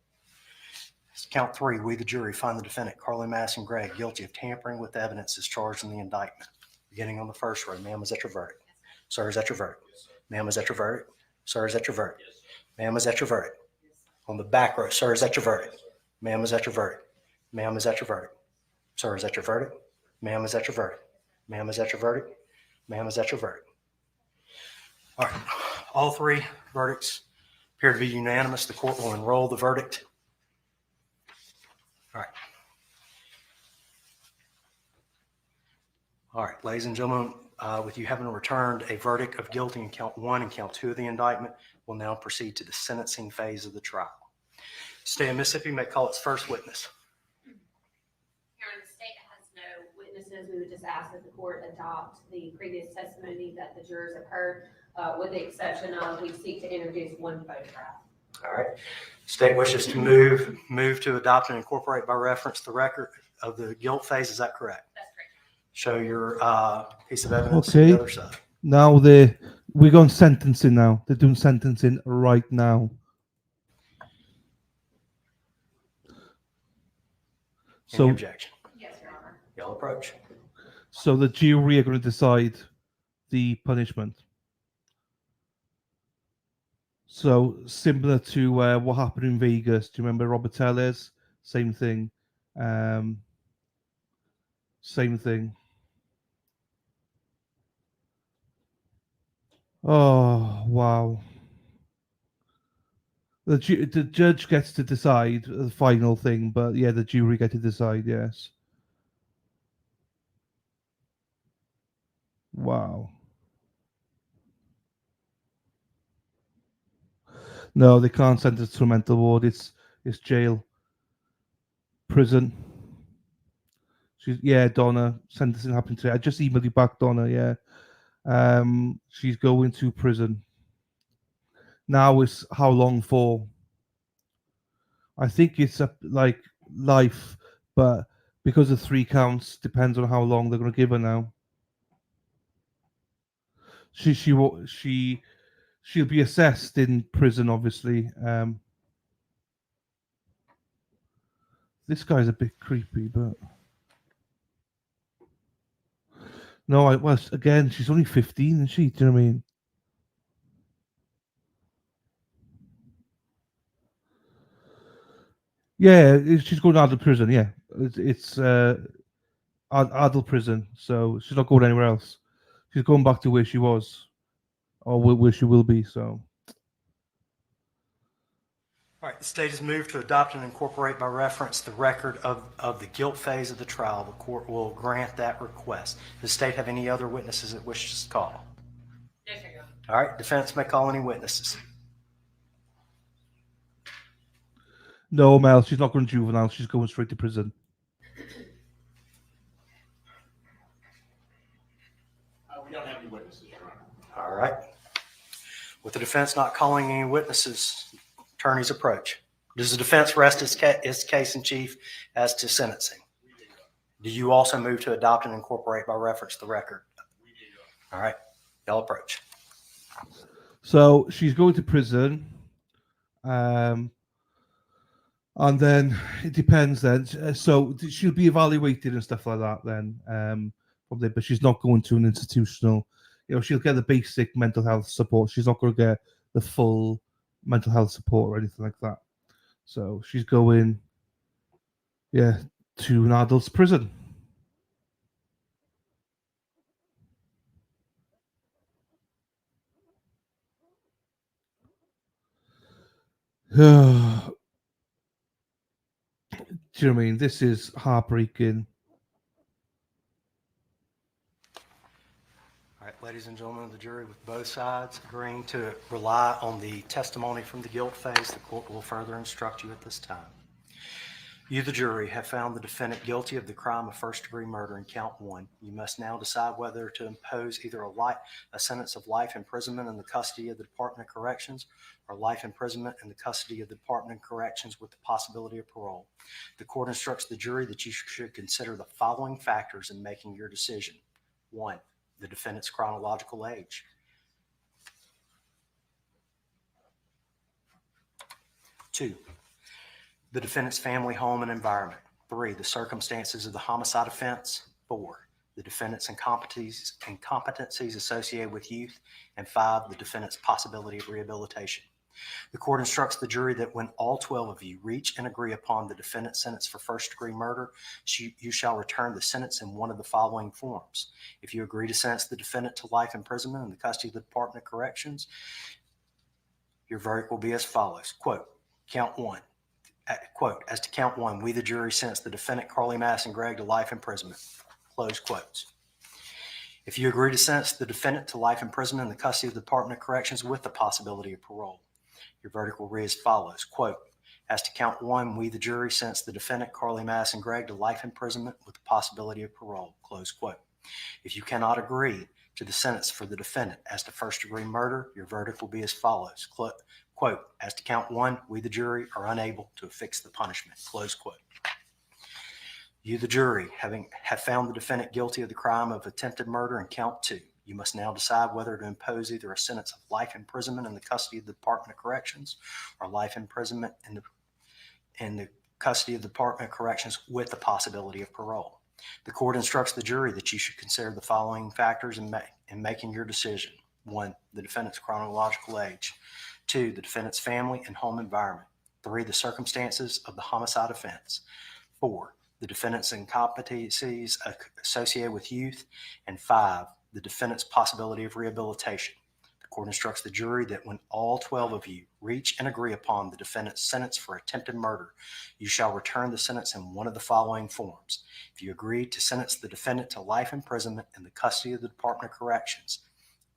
Count 3, we, the jury, find the defendant, Carly Madison Gregg, guilty of tampering with evidence as charged in the indictment. Beginning on the first row. Ma'am, is that your verdict? Yes. Sir, is that your verdict? Yes, ma'am, is that your verdict? Sir, is that your verdict? Yes. Ma'am, is that your verdict? Yes. On the back row, sir, is that your verdict? Yes, ma'am, is that your verdict? Ma'am, is that your verdict? Sir, is that your verdict? Ma'am, is that your verdict? Ma'am, is that your verdict? Ma'am, is that your verdict? All right. All 3 verdicts appear to be unanimous. The court will enroll the verdict. All right. All right, ladies and gentlemen, with you having returned a verdict of guilty in count 1 and count 2 of the indictment, we'll now proceed to the sentencing phase of the trial. State of Mississippi may call its first witness. Your Honor, the state has no witnesses. We would just ask that the court adopt the previous testimony that the jurors have heard, with the exception of we seek to introduce 1 photograph. All right. State wishes to move to adopt and incorporate by reference the record of the guilt phase. Is that correct? That's correct. Show your piece of evidence Okay. on the other side. Now we're going sentencing now. They're doing sentencing right now. Any objection? Yes, Your Honor. Y'all approach. So the jury are going to decide the punishment. So similar to what happened in Vegas. Do you remember Robert Tellez? Same thing. Same thing. Oh, wow. The judge gets to decide the final thing, but yeah, the jury get to decide, yes. Wow. No, they can't sentence to a mental ward. It's jail. Prison. Donna. Sentencing happened today. I just emailed you back, Donna, yeah. She's going to prison. Now it's how long for? I think it's like life, but because of 3 counts, depends on how long they're going to give her now. She'll be assessed in prison, obviously. This guy's a bit creepy, but no, again, she's only 15, isn't she? Do you know what I mean? Yeah, she's going to adult prison. Yeah, it's adult prison, so she's not going anywhere else. She's going back to where she was, or where she will be. So. All right, the state has moved to adopt and incorporate by reference the record of the guilt phase of the trial. The court will grant that request. Does the state have any other witnesses it wishes to call? No, sir. All right, defense may call any witnesses. No, Mel, she's not going to juvenile. She's going straight to prison. We don't have any witnesses, Your Honor. All right. With the defense not calling any witnesses, attorney's approach. Does the defense rest its case in chief as to sentencing? Do you also move to adopt and incorporate by reference the record? All right. Y'all approach. So she's going to prison. And then it depends then. So she'll be evaluated and stuff like that then. From there, but she's not going to an institutional. She'll get the basic mental health support. She's not going to get the full mental health support or anything like that. So she's going, to an adult's prison. Do you know what I mean? This is heartbreaking. All right, ladies and gentlemen of the jury, with both sides agreeing to rely on the testimony from the guilt phase, the court will further instruct you at this time. You, the jury, have found the defendant guilty of the crime of first-degree murder in count 1. You must now decide whether to impose either a sentence of life imprisonment in the custody of the Department of Corrections or life imprisonment in the custody of the Department of Corrections with the possibility of parole. The court instructs the jury that you should consider the following factors in making your decision. 1, the defendant's chronological age. 2, the defendant's family, home, and environment. 3, the circumstances of the homicide offense. 4, the defendant's incompetencies associated with youth. And 5, the defendant's possibility of rehabilitation. The court instructs the jury that when all 12 of you reach and agree upon the defendant's sentence for first-degree murder, you shall return the sentence in one of the following forms. If you agree to sentence the defendant to life imprisonment in the custody of the Department of Corrections, your verdict will be as follows. Quote, count 1. Quote, as to count 1, we, the jury, sentence the defendant, Carly Madison Gregg, to life imprisonment. Close quotes. If you agree to sentence the defendant to life imprisonment in the custody of the Department of Corrections with the possibility of parole, your verdict will read as follows. Quote, as to count 1, we, the jury, sentence the defendant, Carly Madison Gregg, to life imprisonment with the possibility of parole. Close quote. If you cannot agree to the sentence for the defendant as to first-degree murder, your verdict will be as follows. Quote, as to count 1, we, the jury, are unable to affix the punishment. Close quote. You, the jury, have found the defendant guilty of the crime of attempted murder in count 2. You must now decide whether to impose either a sentence of life imprisonment in the custody of the Department of Corrections or life imprisonment in the custody of the Department of Corrections with the possibility of parole. The court instructs the jury that you should consider the following factors in making your decision. 1, the defendant's chronological age. 2, the defendant's family and home environment. 3, the circumstances of the homicide offense. 4, the defendant's incompetencies associated with youth. And 5, the defendant's possibility of rehabilitation. The court instructs the jury that when all 12 of you reach and agree upon the defendant's sentence for attempted murder, you shall return the sentence in one of the following forms. If you agree to sentence the defendant to life imprisonment in the custody of the Department of Corrections,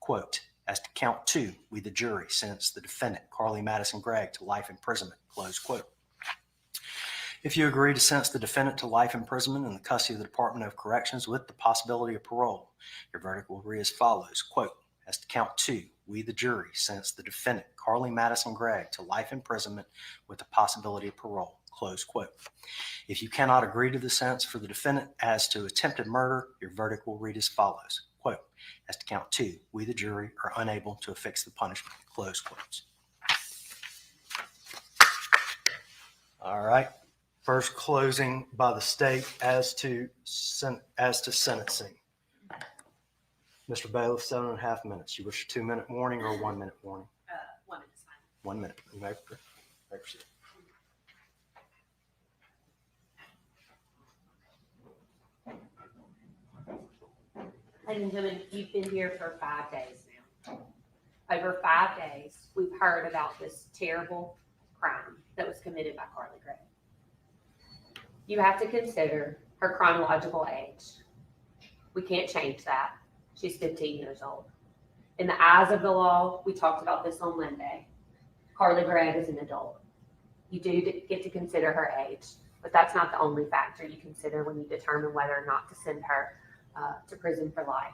quote, as to count 2, we, the jury, sentence the defendant, Carly Madison Gregg, to life imprisonment, close quote. If you agree to sentence the defendant to life imprisonment in the custody of the Department of Corrections with the possibility of parole, your verdict will read as follows. Quote, as to count 2, we, the jury, sentence the defendant, Carly Madison Gregg, to life imprisonment with the possibility of parole, close quote. If you cannot agree to the sentence for the defendant as to attempted murder, your verdict will read as follows. Quote, as to count 2, we, the jury, are unable to affix the punishment, close quotes. All right. First closing by the state as to sentencing. Mr. Bailiff, 7.5 minutes. You wish a 2-minute warning or a 1-minute warning? 1 minute is fine. 1 minute. You may proceed. Ladies and gentlemen, you've been here for 5 days now. Over 5 days, we've heard about this terrible crime that was committed by Carly Gregg. You have to consider her chronological age. We can't change that. She's 15 years old. In the eyes of the law, we talked about this on Monday, Carly Gregg is an adult. You do get to consider her age, but that's not the only factor you consider when you determine whether or not to send her to prison for life.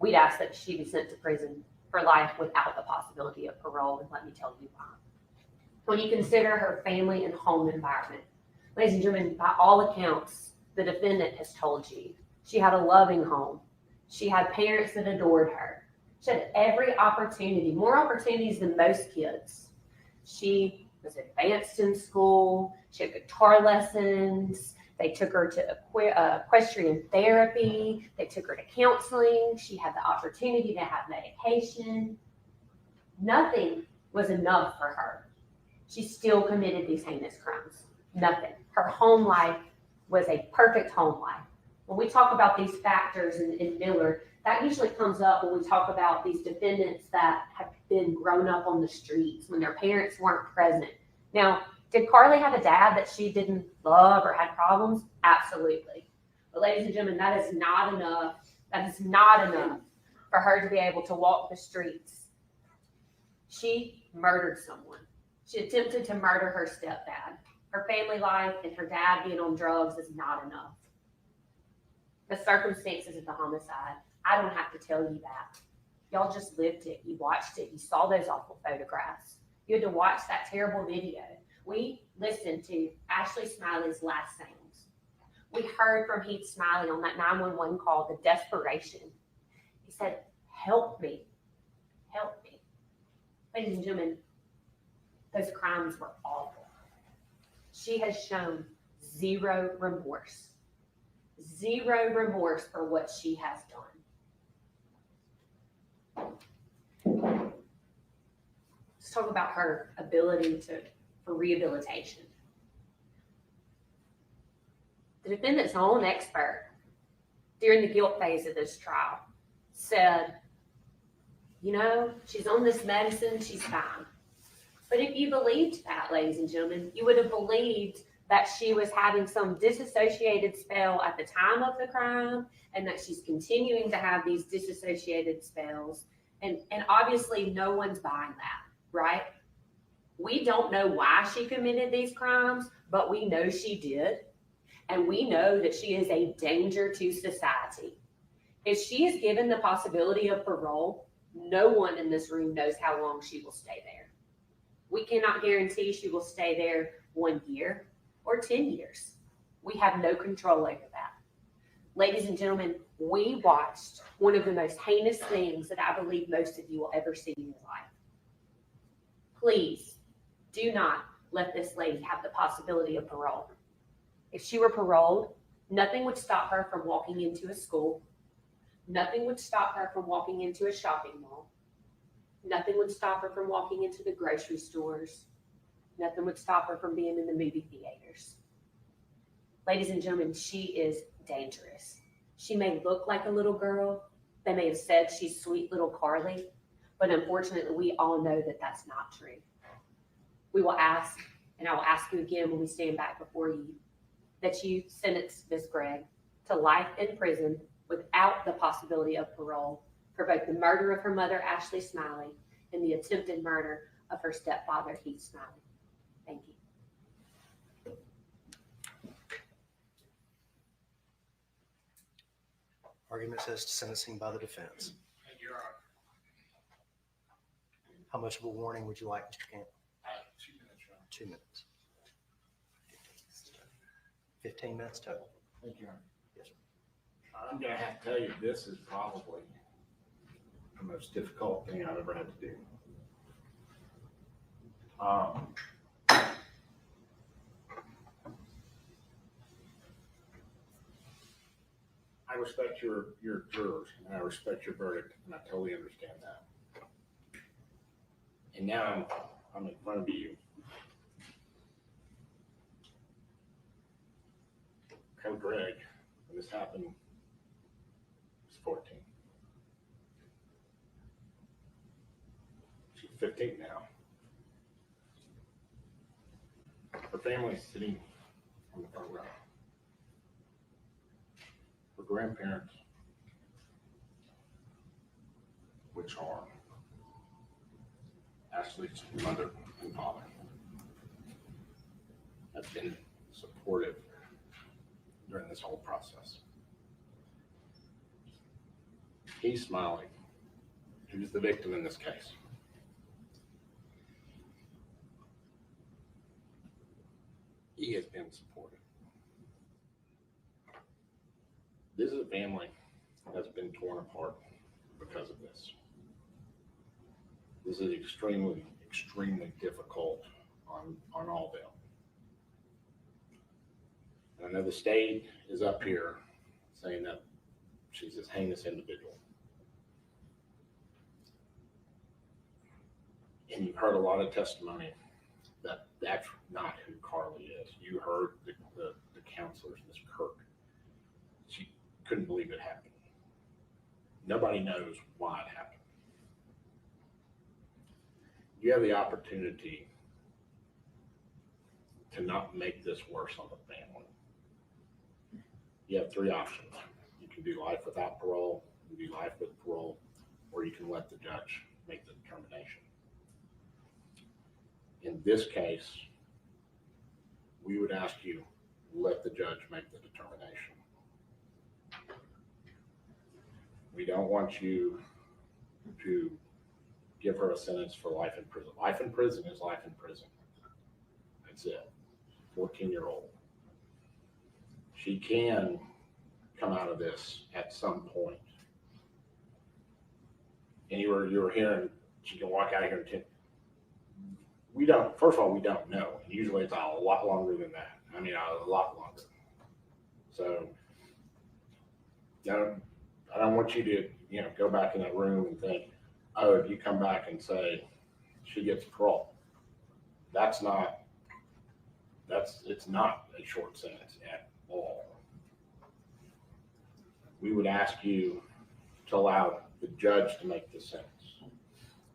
We'd ask that she be sent to prison for life without the possibility of parole, and let me tell you why. When you consider her family and home environment, ladies and gentlemen, by all accounts, the defendant has told you she had a loving home. She had parents that adored her. She had every opportunity, more opportunities than most kids. She was advanced in school. She had guitar lessons. They took her to equestrian therapy. They took her to counseling. She had the opportunity to have medication. Nothing was enough for her. She still committed these heinous crimes. Nothing. Her home life was a perfect home life. When we talk about these factors in Miller, that usually comes up when we talk about these defendants that have been grown up on the streets when their parents weren't present. Now, did Carly have a dad that she didn't love or had problems? Absolutely. But ladies and gentlemen, that is not enough. That is not enough for her to be able to walk the streets. She murdered someone. She attempted to murder her stepdad. Her family life and her dad being on drugs is not enough. The circumstances of the homicide, I don't have to tell you that. Y'all just lived it. You watched it. You saw those awful photographs. You had to watch that terrible video. We listened to Ashley Smiley's last sounds. We heard from Heath Smiley on that 911 call, the desperation. He said, help me, help me. Ladies and gentlemen, those crimes were awful. She has shown zero remorse for what she has done. Let's talk about her ability for rehabilitation. The defendant's own expert during the guilt phase of this trial said, you know, she's on this medicine, she's fine. But if you believed that, ladies and gentlemen, you would have believed that she was having some disassociated spell at the time of the crime and that she's continuing to have these disassociated spells. And obviously no one's buying that, right? We don't know why she committed these crimes, but we know she did. And we know that she is a danger to society. If she is given the possibility of parole, no one in this room knows how long she will stay there. We cannot guarantee she will stay there 1 year or 10 years. We have no control over that. Ladies and gentlemen, we watched one of the most heinous things that I believe most of you will ever see in your life. Please do not let this lady have the possibility of parole. If she were paroled, nothing would stop her from walking into a school. Nothing would stop her from walking into a shopping mall. Nothing would stop her from walking into the grocery stores. Nothing would stop her from being in the movie theaters. Ladies and gentlemen, she is dangerous. She may look like a little girl. They may have said she's sweet little Carly, but unfortunately, we all know that that's not true. We will ask, and I will ask you again when we stand back before you, that you sentence Ms. Gregg to life in prison without the possibility of parole for both the murder of her mother, Ashley Smiley, and the attempted murder of her stepfather, Heath Smiley. Thank you. Argument says sentencing by the defense. How much of a warning would you like, Mr. Camp? 2 minutes, Your Honor. 2 minutes. 15 minutes total. Thank you, Your Honor. Yes, sir. I'm gonna have to tell you, this is probably the most difficult thing I've ever had to do. I respect your jurors, and I respect your verdict, and I totally understand that. And now I'm in front of you. Tell Gregg, when this happened, was 14. She's 15 now. Her family's sitting on the front row. Her grandparents, which are Ashley's mother and father, have been supportive during this whole process. He's smiling. Who's the victim in this case? He has been supportive. This is a family that's been torn apart because of this. This is extremely, extremely difficult on all of them. And I know the state is up here saying that she's this heinous individual. And you've heard a lot of testimony that that's not who Carly is. You heard the counselors, Ms. Kirk. She couldn't believe it happened. Nobody knows why it happened. You have the opportunity to not make this worse on the family. You have three options. You can do life without parole, you can do life with parole, or you can let the judge make the determination. In this case, we would ask you, let the judge make the determination. We don't want you to give her a sentence for life in prison. Life in prison is life in prison. That's it. 14-year-old. She can come out of this at some point. And you were hearing she can walk out of here in 10. We don't, first of all, we don't know. Usually it's a lot longer than that. I mean, a lot longer. So, I don't want you to, go back in that room and think, oh, if you come back and say she gets parole, it's not a short sentence at all. We would ask you to allow the judge to make the sentence,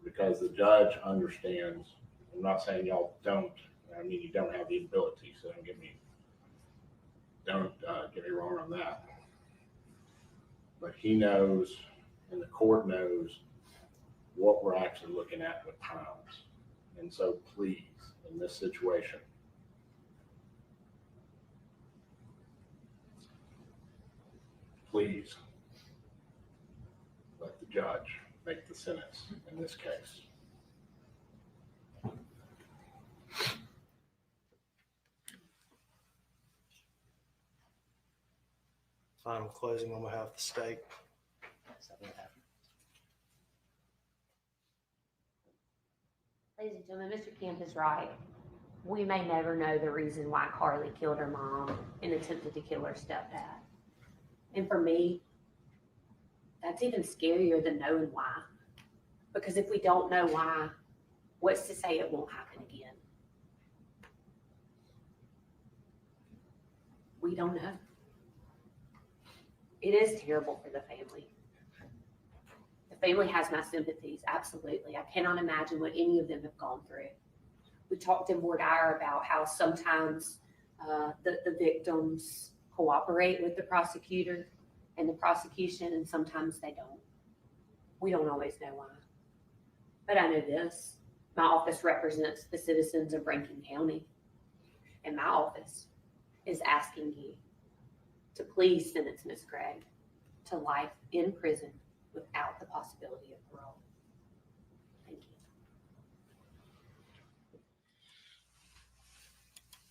because the judge understands. I'm not saying y'all don't. I mean, you don't have the ability, so don't get me wrong on that. But he knows, and the court knows, what we're actually looking at with times. And so please, in this situation, please let the judge make the sentence in this case. Final closing on behalf of the state. Ladies and gentlemen, Mr. Kemp is right. We may never know the reason why Carly killed her mom and attempted to kill her stepdad. And for me, that's even scarier than knowing why. Because if we don't know why, what's to say it won't happen again? We don't know. It is terrible for the family. The family has my sympathies, absolutely. I cannot imagine what any of them have gone through. We talked in voir dire about how sometimes the victims cooperate with the prosecutor and the prosecution, and sometimes they don't. We don't always know why. But I know this. My office represents the citizens of Rankin County, and my office is asking you to please sentence Ms. Gregg to life in prison without the possibility of parole. Thank you.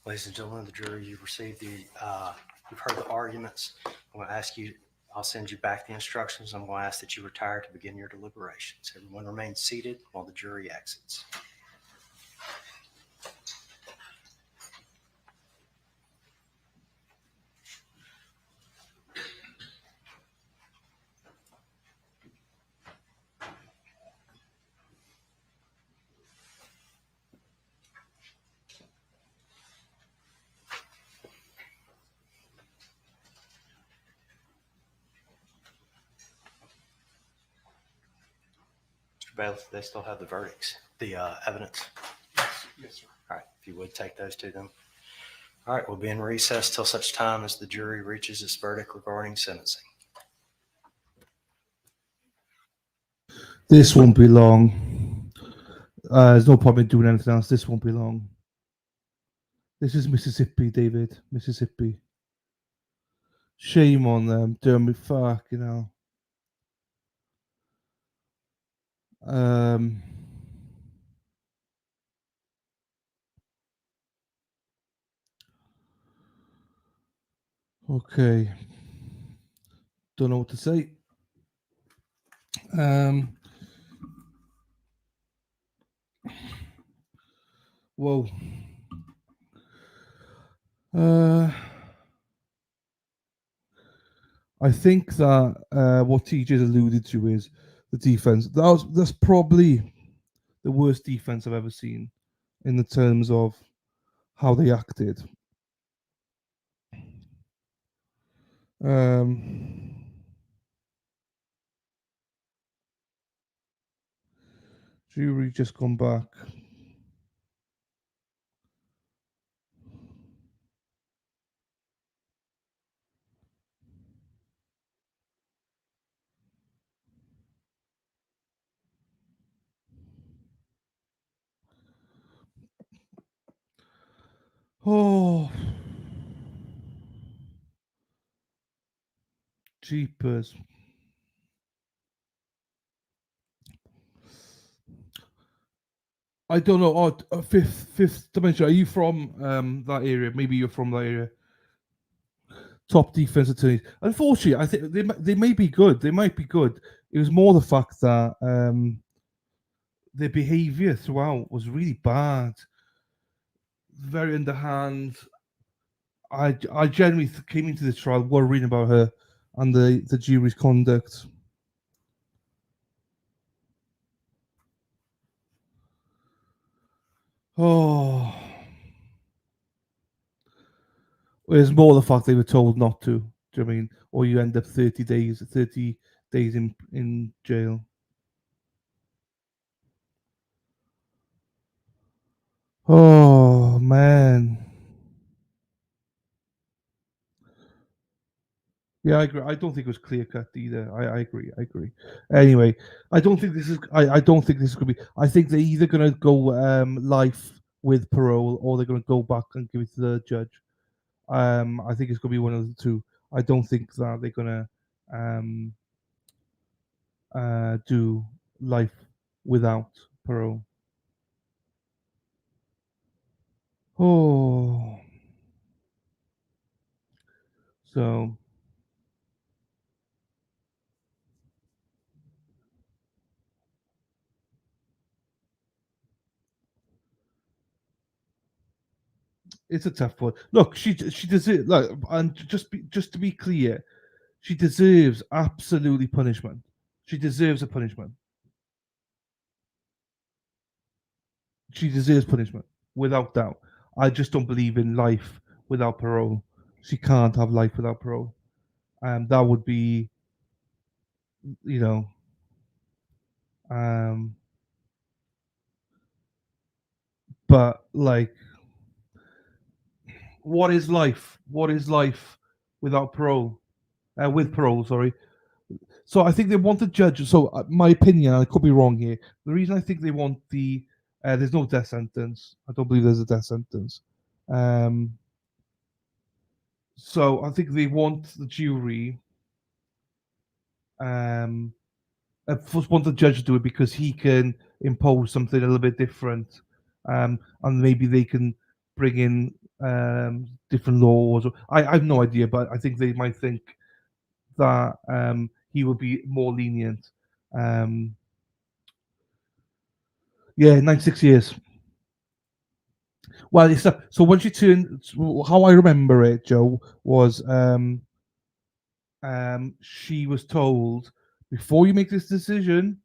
Ladies and gentlemen of the jury, you've received you've heard the arguments. I'm going to ask you, I'll send you back the instructions. I'm going to ask that you retire to begin your deliberations. Everyone remain seated while the jury exits. Bailiff, they still have the verdicts, the evidence. Yes, sir. All right, if you would take those to them. All right, we'll be in recess till such time as the jury reaches its verdict regarding sentencing. This won't be long. There's no point in doing anything else. This won't be long. This is Mississippi, David. Mississippi. Shame on them. Doing me fucking hell. Okay. Don't know what to say. Whoa. I think that what TJ's alluded to is the defense. That's probably the worst defense I've ever seen in the terms of how they acted. Jury just gone back. Oh, jeepers. I don't know. Oh, fifth dimension. Are you from that area? Maybe you're from that area. Top defense attorneys. Unfortunately, I think they may be good. They might be good. It was more the fact that their behaviour throughout was really bad, very underhand. I generally came into this trial worrying about her and the jury's conduct. Oh, it's more the fact they were told not to. Do you know what I mean? Or you end up 30 days in jail. Oh man. Yeah, I agree. I don't think it was clear cut either. I agree. I agree. Anyway, I don't think this is. I don't think this is going to be. I think they're either going to go life with parole, or they're going to go back and give it to the judge. I think it's going to be one of the two. I don't think that they're going to do life without parole. Oh, so it's a tough one. Look, she deserves. Like, and just to be clear, she deserves absolutely punishment. She deserves a punishment. She deserves punishment, without doubt. I just don't believe in life without parole. She can't have life without parole. That would be, you know, but like, what is life? What is life without parole? With parole, sorry. So I think they want the judge. So my opinion, I could be wrong here. The reason I think they want there's no death sentence. I don't believe there's a death sentence. So I think they want the jury. First want the judge to do it because he can impose something a little bit different, and maybe they can bring in different laws. I have no idea, but I think they might think that he will be more lenient. Yeah, 96 years. Well, it's so when she turned, how I remember it, Joe, was she was told, before you make this decision,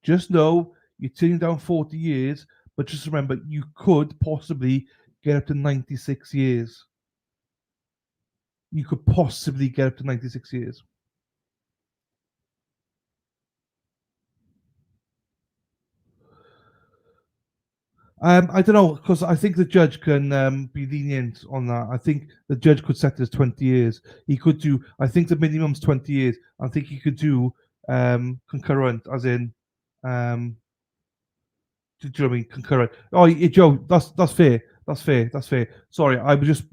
just know you're turning down 40 years, but just remember you could possibly get up to 96 years. You could possibly get up to 96 years. I don't know, because I think the judge can be lenient on that. I think the judge could set it as 20 years. He could do, I think the minimum's 20 years. I think he could do concurrent, as in, do you know what I mean? Concurrent. Oh, yeah, Joe, that's fair. That's fair. That's fair. Sorry, I was just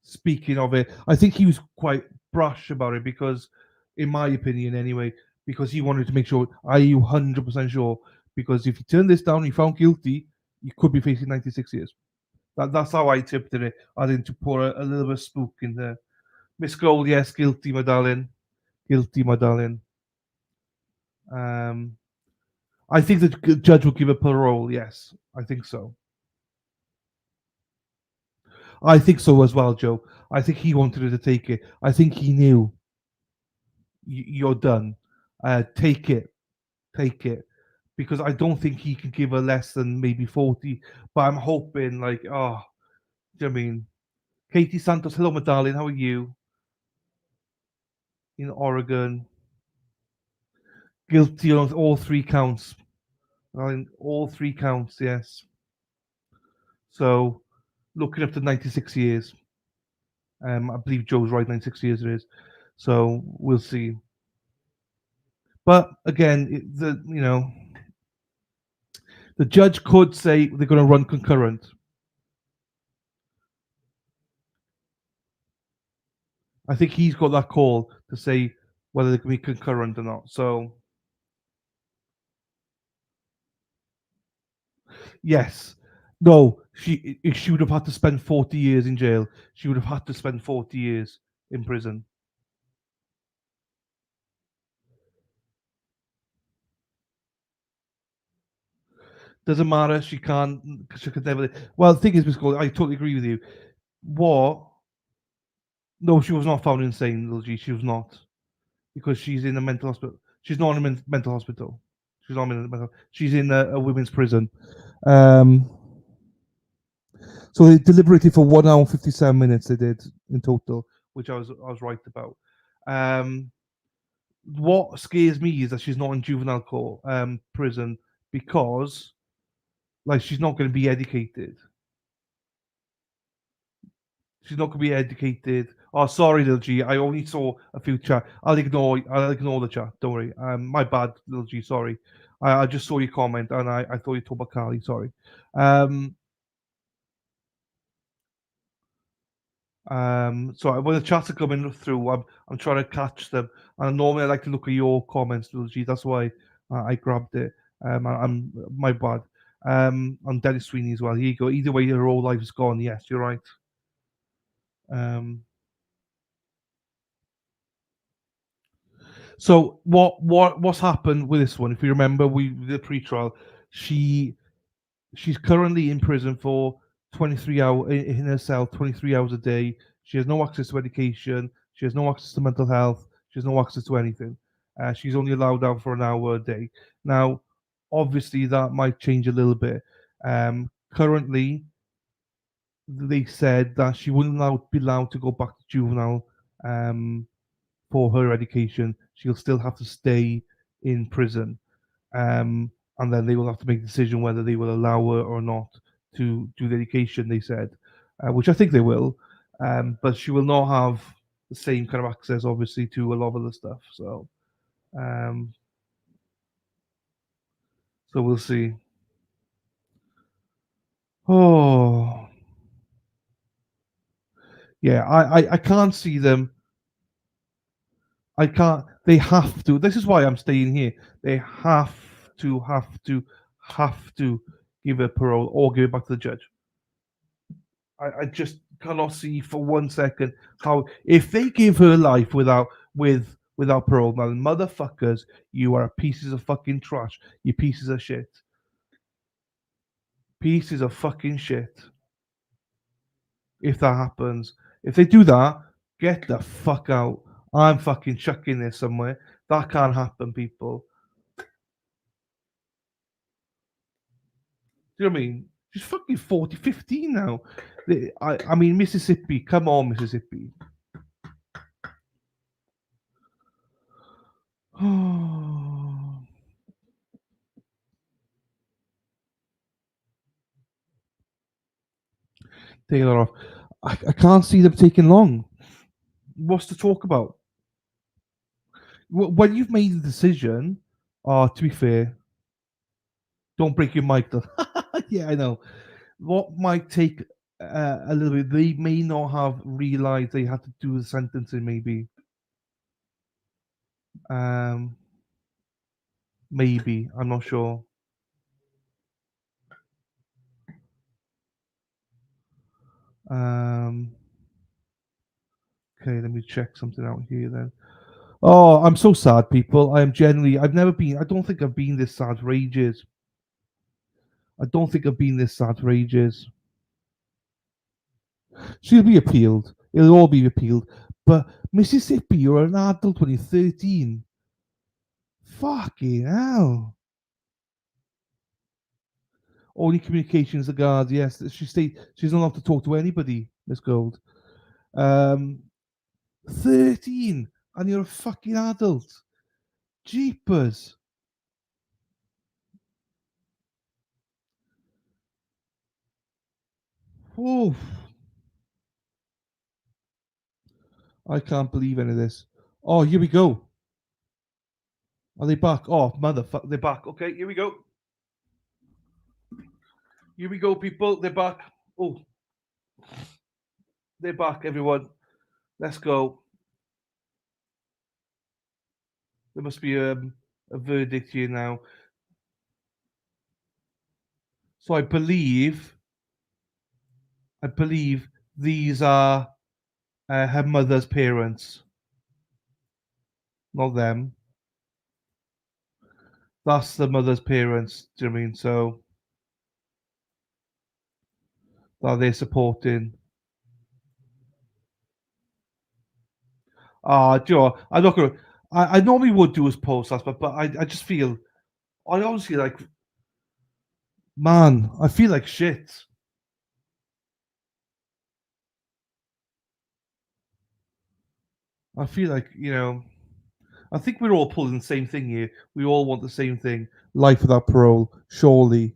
speaking of it. I think he was quite brash about it because, in my opinion, anyway, because he wanted to make sure. Are you 100% sure? Because if you turn this down, and you found guilty, you could be facing 96 years. That's how I interpreted it. I didn't to pour a little bit of spook in there. Miss Gold, yes, guilty, my darling. Guilty, my darling. I think the judge will give a parole. Yes, I think so. I think so as well, Joe. I think he wanted her to take it. I think he knew you're done. Take it, because I don't think he can give her less than maybe 40. But I'm hoping, like, oh, do you know what I mean? Katie Santos, hello, my darling. How are you? In Oregon, guilty on all three counts. All three counts, yes. So, looking up to 96 years. I believe Joe's right, 96 years it is. So we'll see. But again, the judge could say they're going to run concurrent. I think he's got that call to say whether they can be concurrent or not. So, yes. No, she would have had to spend 40 years in jail. She would have had to spend 40 years in prison. Doesn't matter. She can't. She could never. Well, the thing is, Miss Gold, I totally agree with you. What? No, she was not found insane, little G. She was not, because she's in a mental hospital. She's not in a mental hospital. She's not in a mental. She's in a women's prison. So they deliberated for 1 hour and 57 minutes. They did in total, which I was right about. What scares me is that she's not in juvenile court prison, because like she's not going to be educated. She's not going to be educated. Oh, sorry, little G. I only saw a few chat. I'll ignore the chat. Don't worry. My bad, little G. Sorry. I just saw your comment and I thought you talked about Carly. Sorry. So when the chats are coming through, I'm trying to catch them. And normally I like to look at your comments, little G. That's why I grabbed it. I'm my bad. On Dennis Sweeney as well. Here you go. Either way, your whole life is gone. Yes, you're right. So what's happened with this one? If you remember, the pre-trial, she's currently in prison for 23 hours in her cell, 23 hours a day. She has no access to education. She has no access to mental health. She has no access to anything. She's only allowed out for an hour a day. Now, obviously, that might change a little bit. Currently, they said that she wouldn't be allowed to go back to juvenile for her education. She'll still have to stay in prison. And then they will have to make a decision whether they will allow her or not to do the education, they said, which I think they will. But she will not have the same kind of access, obviously, to a lot of other stuff. So we'll see. Oh, yeah, I can't see them. I can't. They have to. This is why I'm staying here. They have to give her parole or give it back to the judge. I just cannot see for 1 second how, if they give her life without parole, man, motherfuckers, you are pieces of fucking trash. You pieces of shit. Pieces of fucking shit. If that happens, if they do that, get the fuck out. I'm fucking chucking this somewhere. That can't happen, people. Do you know what I mean? She's fucking 15 now. I mean, Mississippi, come on, Mississippi. Take that off. I can't see them taking long. What's to talk about? When you've made the decision, to be fair, don't break your mic though. Yeah, I know. What might take a little bit, they may not have realized they had to do the sentencing, maybe. Maybe. I'm not sure. Okay, let me check something out here then. Oh, I'm so sad, people. I am genuinely, I don't think I've been this sad for ages. I don't think I've been this sad for ages. She'll be appealed. It'll all be appealed. But Mississippi, you're an adult when you're 13. Fucking hell. Only communications the guards, yes. She's not allowed to talk to anybody, Miss Gold. 13 and you're a fucking adult. Jeepers. Oh, I can't believe any of this. Oh, here we go. Are they back? Oh, motherfucker, they're back. Okay, here we go. Here we go, people. They're back. Oh, they're back, everyone. Let's go. There must be a verdict here now. So I believe these are her mother's parents, not them. That's the mother's parents. Do you know what I mean? So that they're supporting. Do you know what? I'm not gonna. I normally would do as post that, but I just feel. I honestly like. Man, I feel like shit. I feel like, I think we're all pulling the same thing here. We all want the same thing. Life without parole, surely.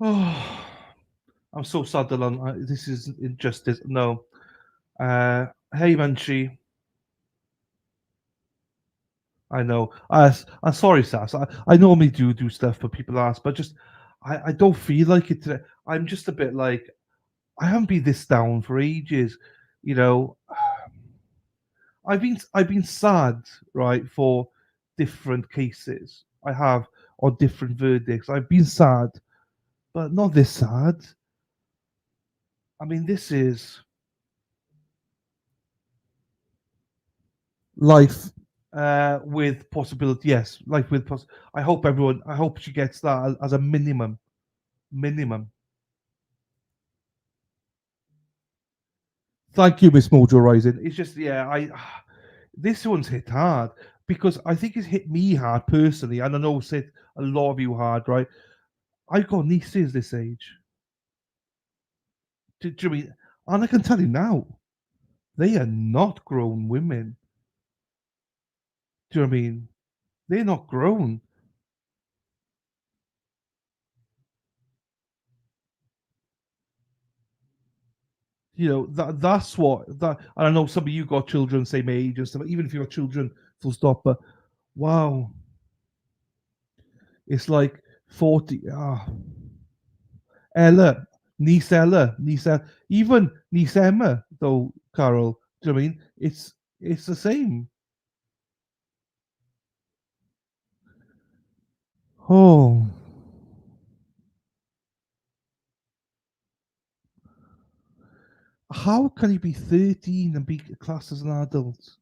Oh, I'm so sad, Dylan. This is injustice. No. Hey, Munchie. I know. I'm sorry, Sass. I normally do stuff for people ask, but just I don't feel like it today. I'm just a bit like I haven't been this down for ages. You know, I've been sad, right, for different cases. I have on different verdicts. I've been sad, but not this sad. I mean, this is life with possibility. Yes, life with I hope everyone. I hope she gets that as a minimum. Minimum. Thank you, Miss Mojo Rising. It's just this one's hit hard because I think it's hit me hard personally, and I know it's hit a lot of you hard, right? I've got nieces this age. Do you mean? And I can tell you now, they are not grown women. Do you know what I mean? They're not grown. That's what that. And I know some of you got children same age and stuff. Even if you got children, full stop. But wow, it's like 40. Ella, even niece Emma, though, Carol. Do you know what I mean? It's the same. Oh, how can you be 13 and be classed as an adult?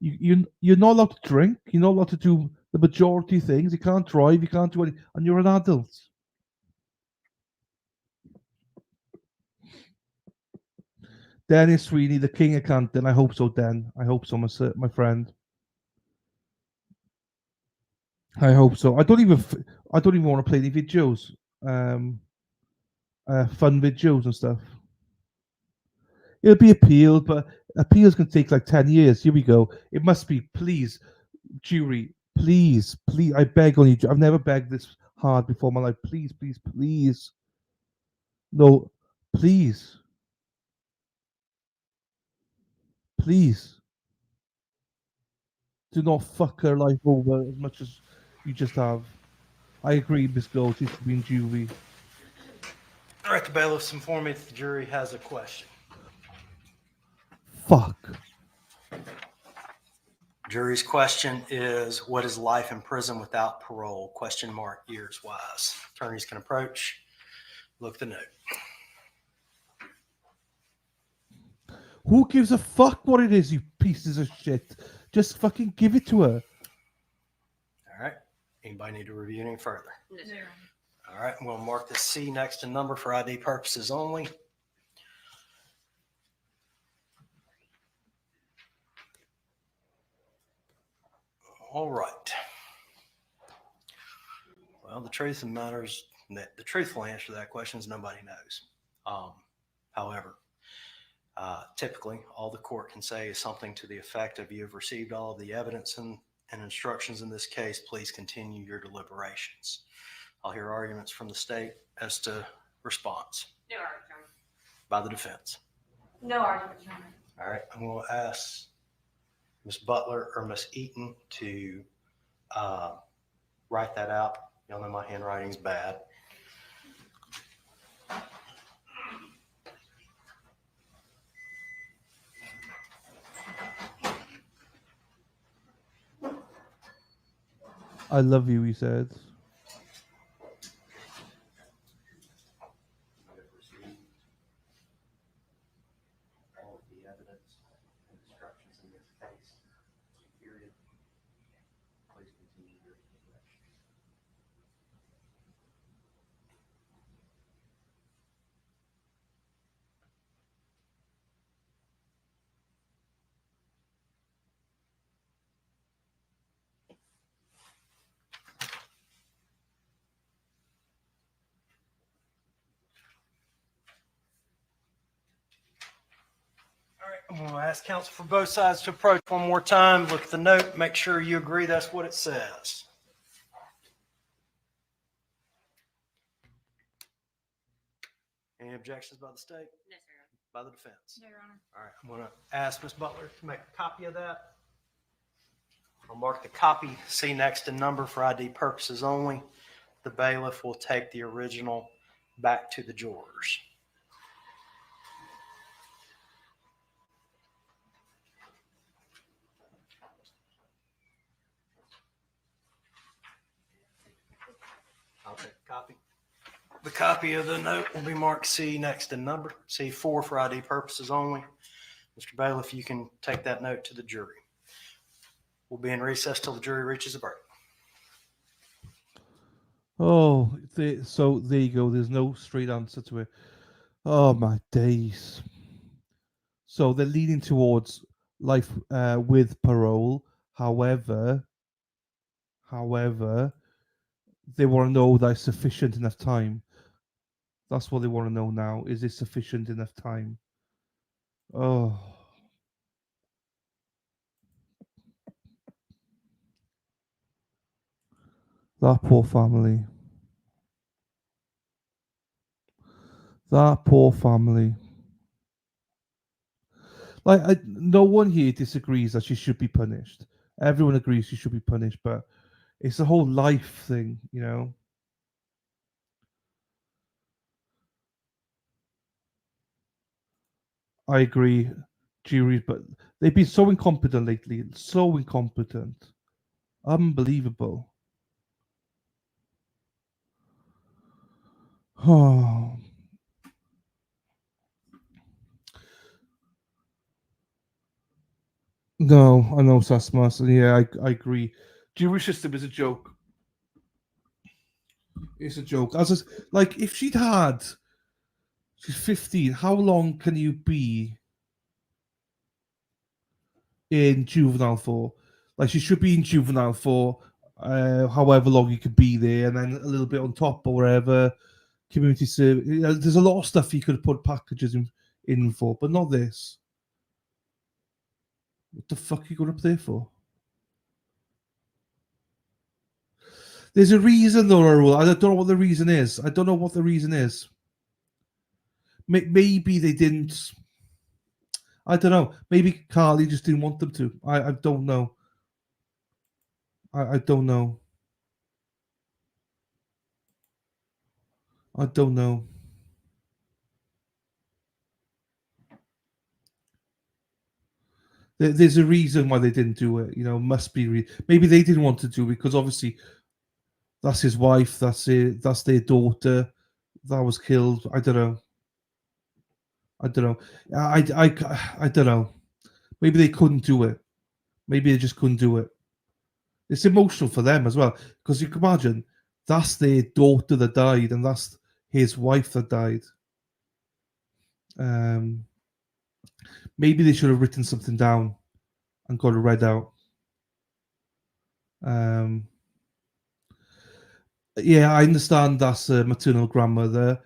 You're not allowed to drink. You're not allowed to do the majority of things. You can't drive. You can't do anything, and you're an adult. Dennis Sweeney, the king of Canton. I hope so, Den. I hope so, my friend. I hope so. I don't even want to play any videos, fun videos and stuff. It'll be appealed, but appeals can take like 10 years. Here we go. It must be, please, jury, please, I beg on you. I've never begged this hard before in my life. Please, please, please. No, please. Please. Do not fuck her life over as much as you just have. I agree, Miss Gold. She's been juvie. All right, the bailiffs inform me that the jury has a question. Fuck. Jury's question is, what is life in prison without parole? Question mark, ears wise. Attorneys can approach. Look the note. Who gives a fuck what it is, you pieces of shit? Just fucking give it to her. All right. Anybody need to review any further? No. All right, we'll mark the C next to number for ID purposes only. All right. Well, the truth of the matter is that the truthful answer to that question is nobody knows. However, typically all the court can say is something to the effect of, you have received all of the evidence and instructions in this case, please continue your deliberations. I'll hear arguments from the state as to response. No argument. By the defense. No argument, Your Honor. All right, I'm going to ask Ms. Butler or Ms. Eaton to write that out. Y'all know my handwriting's bad. I love you, he said. All of the evidence and instructions in this case, period. Please continue your deliberations. All right, I'm going to ask counsel for both sides to approach one more time. Look at the note. Make sure you agree that's what it says. Any objections by the state? No, sir. By the defense? No, Your Honor. All right, I'm going to ask Ms. Butler to make a copy of that. I'll mark the copy C next to number for ID purposes only. The bailiff will take the original back to the jurors. I'll take a copy. The copy of the note will be marked C next to number, C4 for ID purposes only. Mr. Bailiff, you can take that note to the jury. We'll be in recess till the jury reaches a verdict. Oh, so there you go. There's no straight answer to it. Oh my days. So they're leaning towards life with parole. However, they want to know that it's sufficient enough time. That's what they want to know now. Is it sufficient enough time? Oh. That poor family. That poor family. Like, no one here disagrees that she should be punished. Everyone agrees she should be punished, but it's the whole life thing, you know? I agree, jury, but they've been so incompetent lately. So incompetent. Unbelievable. Oh. No, I know Sasmas. Yeah, I agree. Jewish system is a joke. It's a joke. Like, if she's 15, how long can you be in juvenile for? Like, she should be in juvenile for however long you could be there, and then a little bit on top or whatever. Community service. There's a lot of stuff you could put packages in for, but not this. What the fuck are you going up there for? There's a reason, though, Raoul. I don't know what the reason is. Maybe they didn't. I don't know. Maybe Carly just didn't want them to. I don't know. I don't know. I don't know. There's a reason why they didn't do it. You know, must be. Maybe they didn't want to do it because obviously that's his wife. That's their daughter that was killed. I don't know. I don't know. Maybe they couldn't do it. Maybe they just couldn't do it. It's emotional for them as well because you can imagine that's their daughter that died, and that's his wife that died. Maybe they should have written something down and got it read out. Yeah, I understand that's a maternal grandmother,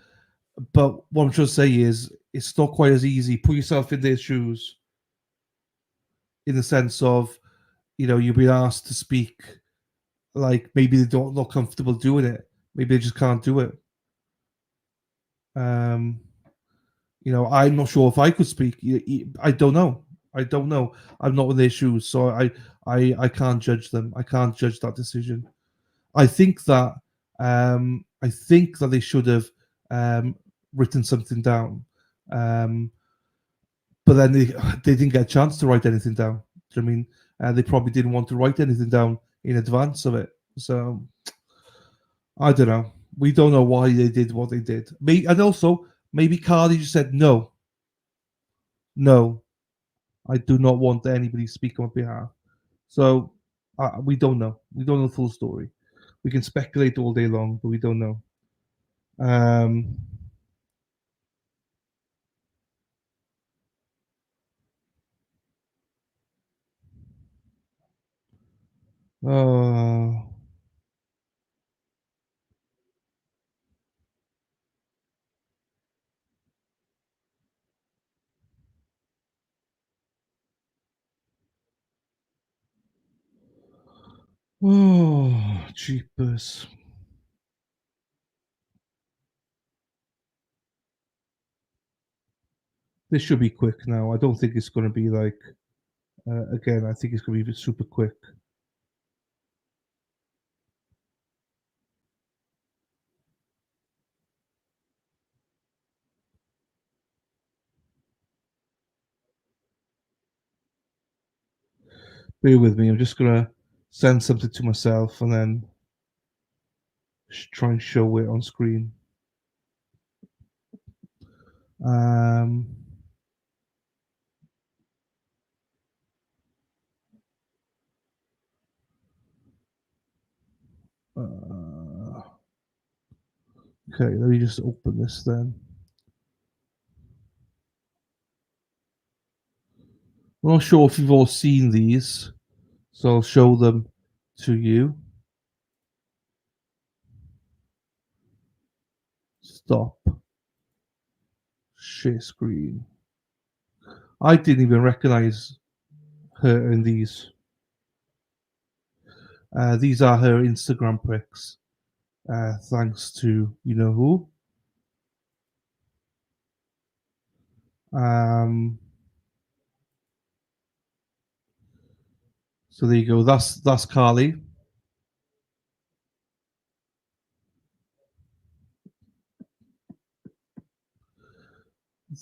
but what I'm trying to say is it's not quite as easy. Put yourself in their shoes, in the sense of, you've been asked to speak, like maybe they don't not comfortable doing it. Maybe they just can't do it. I'm not sure if I could speak. I don't know. I'm not in their shoes, so I can't judge them. I can't judge that decision. I think that they should have written something down, but then they didn't get a chance to write anything down. Do you know what I mean? They probably didn't want to write anything down in advance of it. So I don't know. We don't know why they did what they did. And also maybe Carly just said no, I do not want anybody to speak on my behalf. So we don't know. We don't know the full story. We can speculate all day long, but we don't know. Oh. Oh, jeepers. This should be quick now. I don't think it's going to be like, again, I think it's going to be super quick. Bear with me. I'm just going to send something to myself and then try and show it on screen. Okay, let me just open this then. I'm not sure if you've all seen these, so I'll show them to you. Stop. Share screen. I didn't even recognize her in these. These are her Instagram pics. Thanks to you know who. So there you go. That's Carly.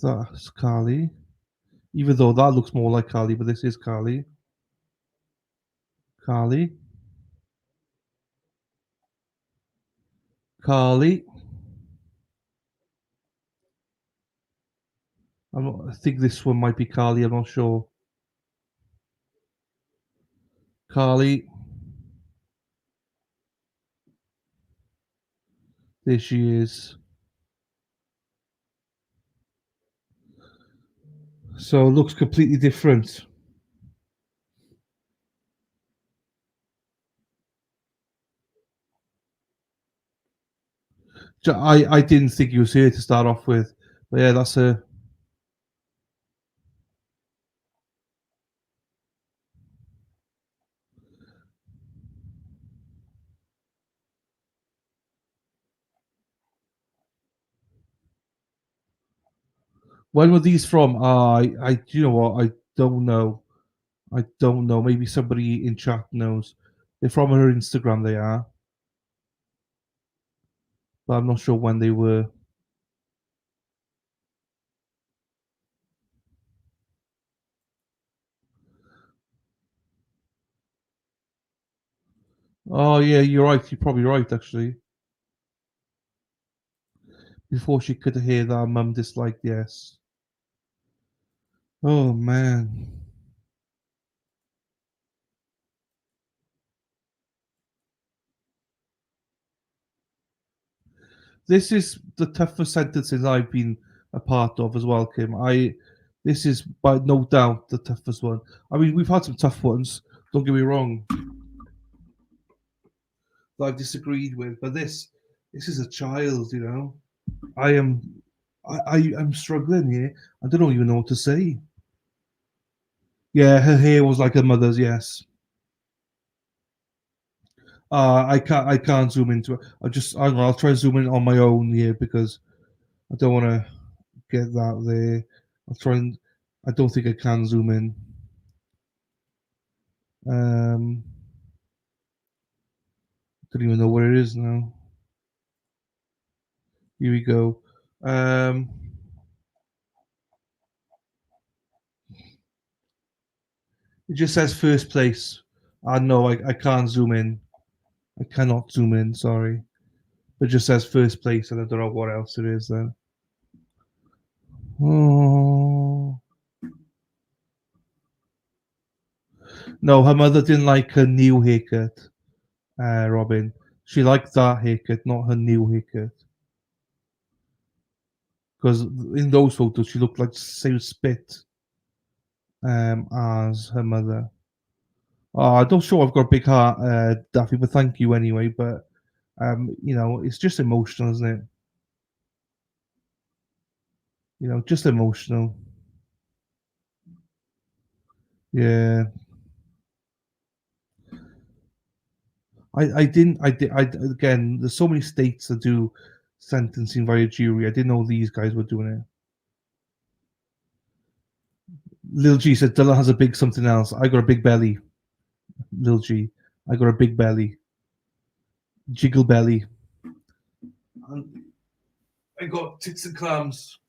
That's Carly. Even though that looks more like Carly, but this is Carly. Carly. Carly. I think this one might be Carly. I'm not sure. Carly. There she is. So it looks completely different. I didn't think he was here to start off with, but yeah, that's her. When were these from? You know what? I don't know. I don't know. Maybe somebody in chat knows. They're from her Instagram. They are, but I'm not sure when they were. Oh yeah, you're right. You're probably right, actually. Before she could hear that mum disliked, yes. Oh man. This is the toughest sentences I've been a part of as well, Kim. This is by no doubt the toughest one. I mean, we've had some tough ones. Don't get me wrong. That I've disagreed with, but this is a child. You know, I'm struggling here. I don't even know what to say. Yeah, her hair was like her mother's. Yes. I can't zoom into it. I'll try to zoom in on my own here because I don't want to get that there. I'll try and I don't think I can zoom in. Don't even know where it is now. Here we go. It just says first place. No, I can't zoom in. I cannot zoom in, sorry. It just says first place and I don't know what else it is then. Oh. No, her mother didn't like her new haircut, Robin. She liked that haircut, not her new haircut. Because in those photos, she looked like the same spit as her mother. I don't sure I've got a big heart, Daffy, but thank you anyway. But you know, it's just emotional, isn't it? You know, just emotional. Yeah. I did again, there's so many states that do sentencing via jury. I didn't know these guys were doing it. Lil G said Dylan has a big something else. I got a big belly. Lil G. I got a big belly. Jiggle belly. And I got tits and clams.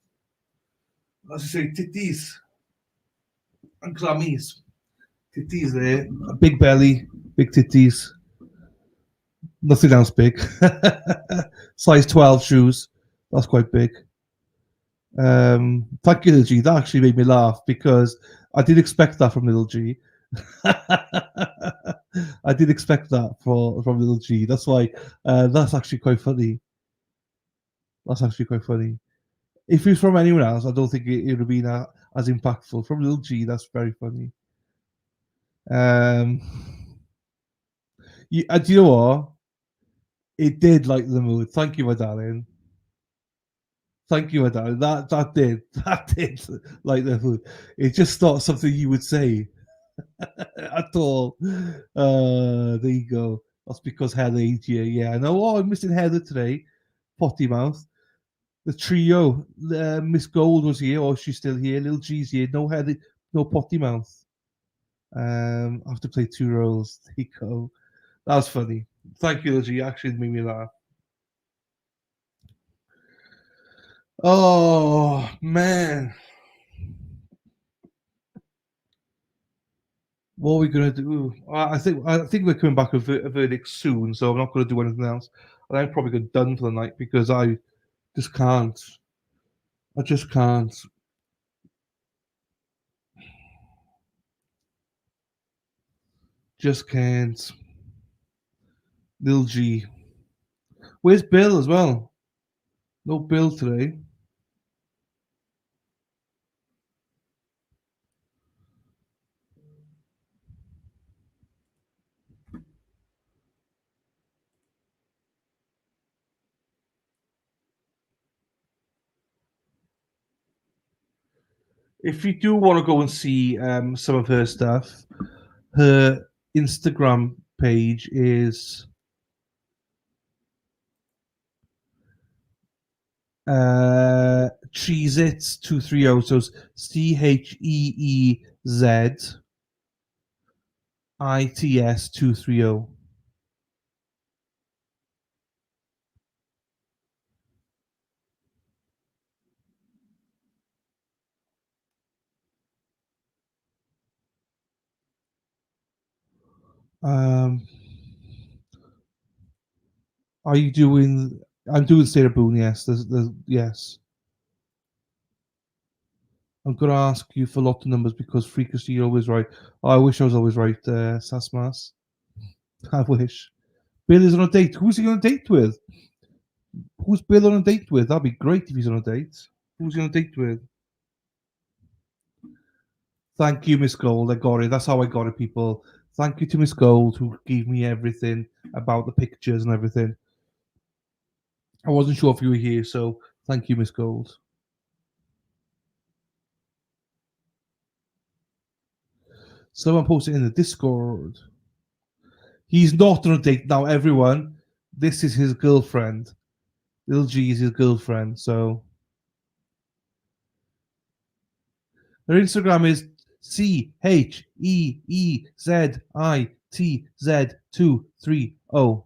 As I say, titties and clammies. Titties there. A big belly, big titties. Nothing else big. Size 12 shoes. That's quite big. Thank you, Little G. That actually made me laugh because I did expect that from Little G. I did expect that from Little G. That's why that's actually quite funny. That's actually quite funny. If it was from anyone else, I don't think it would have been as impactful. From Little G, that's very funny. Do you know what? It did lighten the mood. Thank you, my darling. Thank you, my darling. That did lighten the mood. It's just not something you would say at all. There you go. That's because Heather ain't here. Yeah, I know. Oh, I'm missing Heather today. Potty mouth. The trio. Miss Gold was here. Oh, she's still here. Little G's here. No Heather. No potty mouth. I have to play two roles. There you go. That was funny. Thank you, Little G. Actually made me laugh. Oh man. What are we gonna do? I think we're coming back with a verdict soon, so I'm not gonna do anything else. And I'm probably done for the night because I just can't. I just can't. Just can't. Lil G. Where's Bill as well? No Bill today. If you do want to go and see some of her stuff, her Instagram page is Cheezits230. So it's CheezITS230. Are you doing? I'm doing Sarah Boone. Yes, yes. I'm gonna ask you for a lot of numbers because freakishly you're always right. Oh, I wish I was always right, Sasmas. I wish. Bill is on a date. Who's he on a date with? Who's Bill on a date with? That'd be great if he's on a date. Who's he on a date with? Thank you, Miss Gold. I got it. That's how I got it, people. Thank you to Miss Gold who gave me everything about the pictures and everything. I wasn't sure if you were here, so thank you, Miss Gold. Someone posted in the Discord. He's not on a date now, everyone. This is his girlfriend. Little G is his girlfriend, so her Instagram is CHEEZITZ230.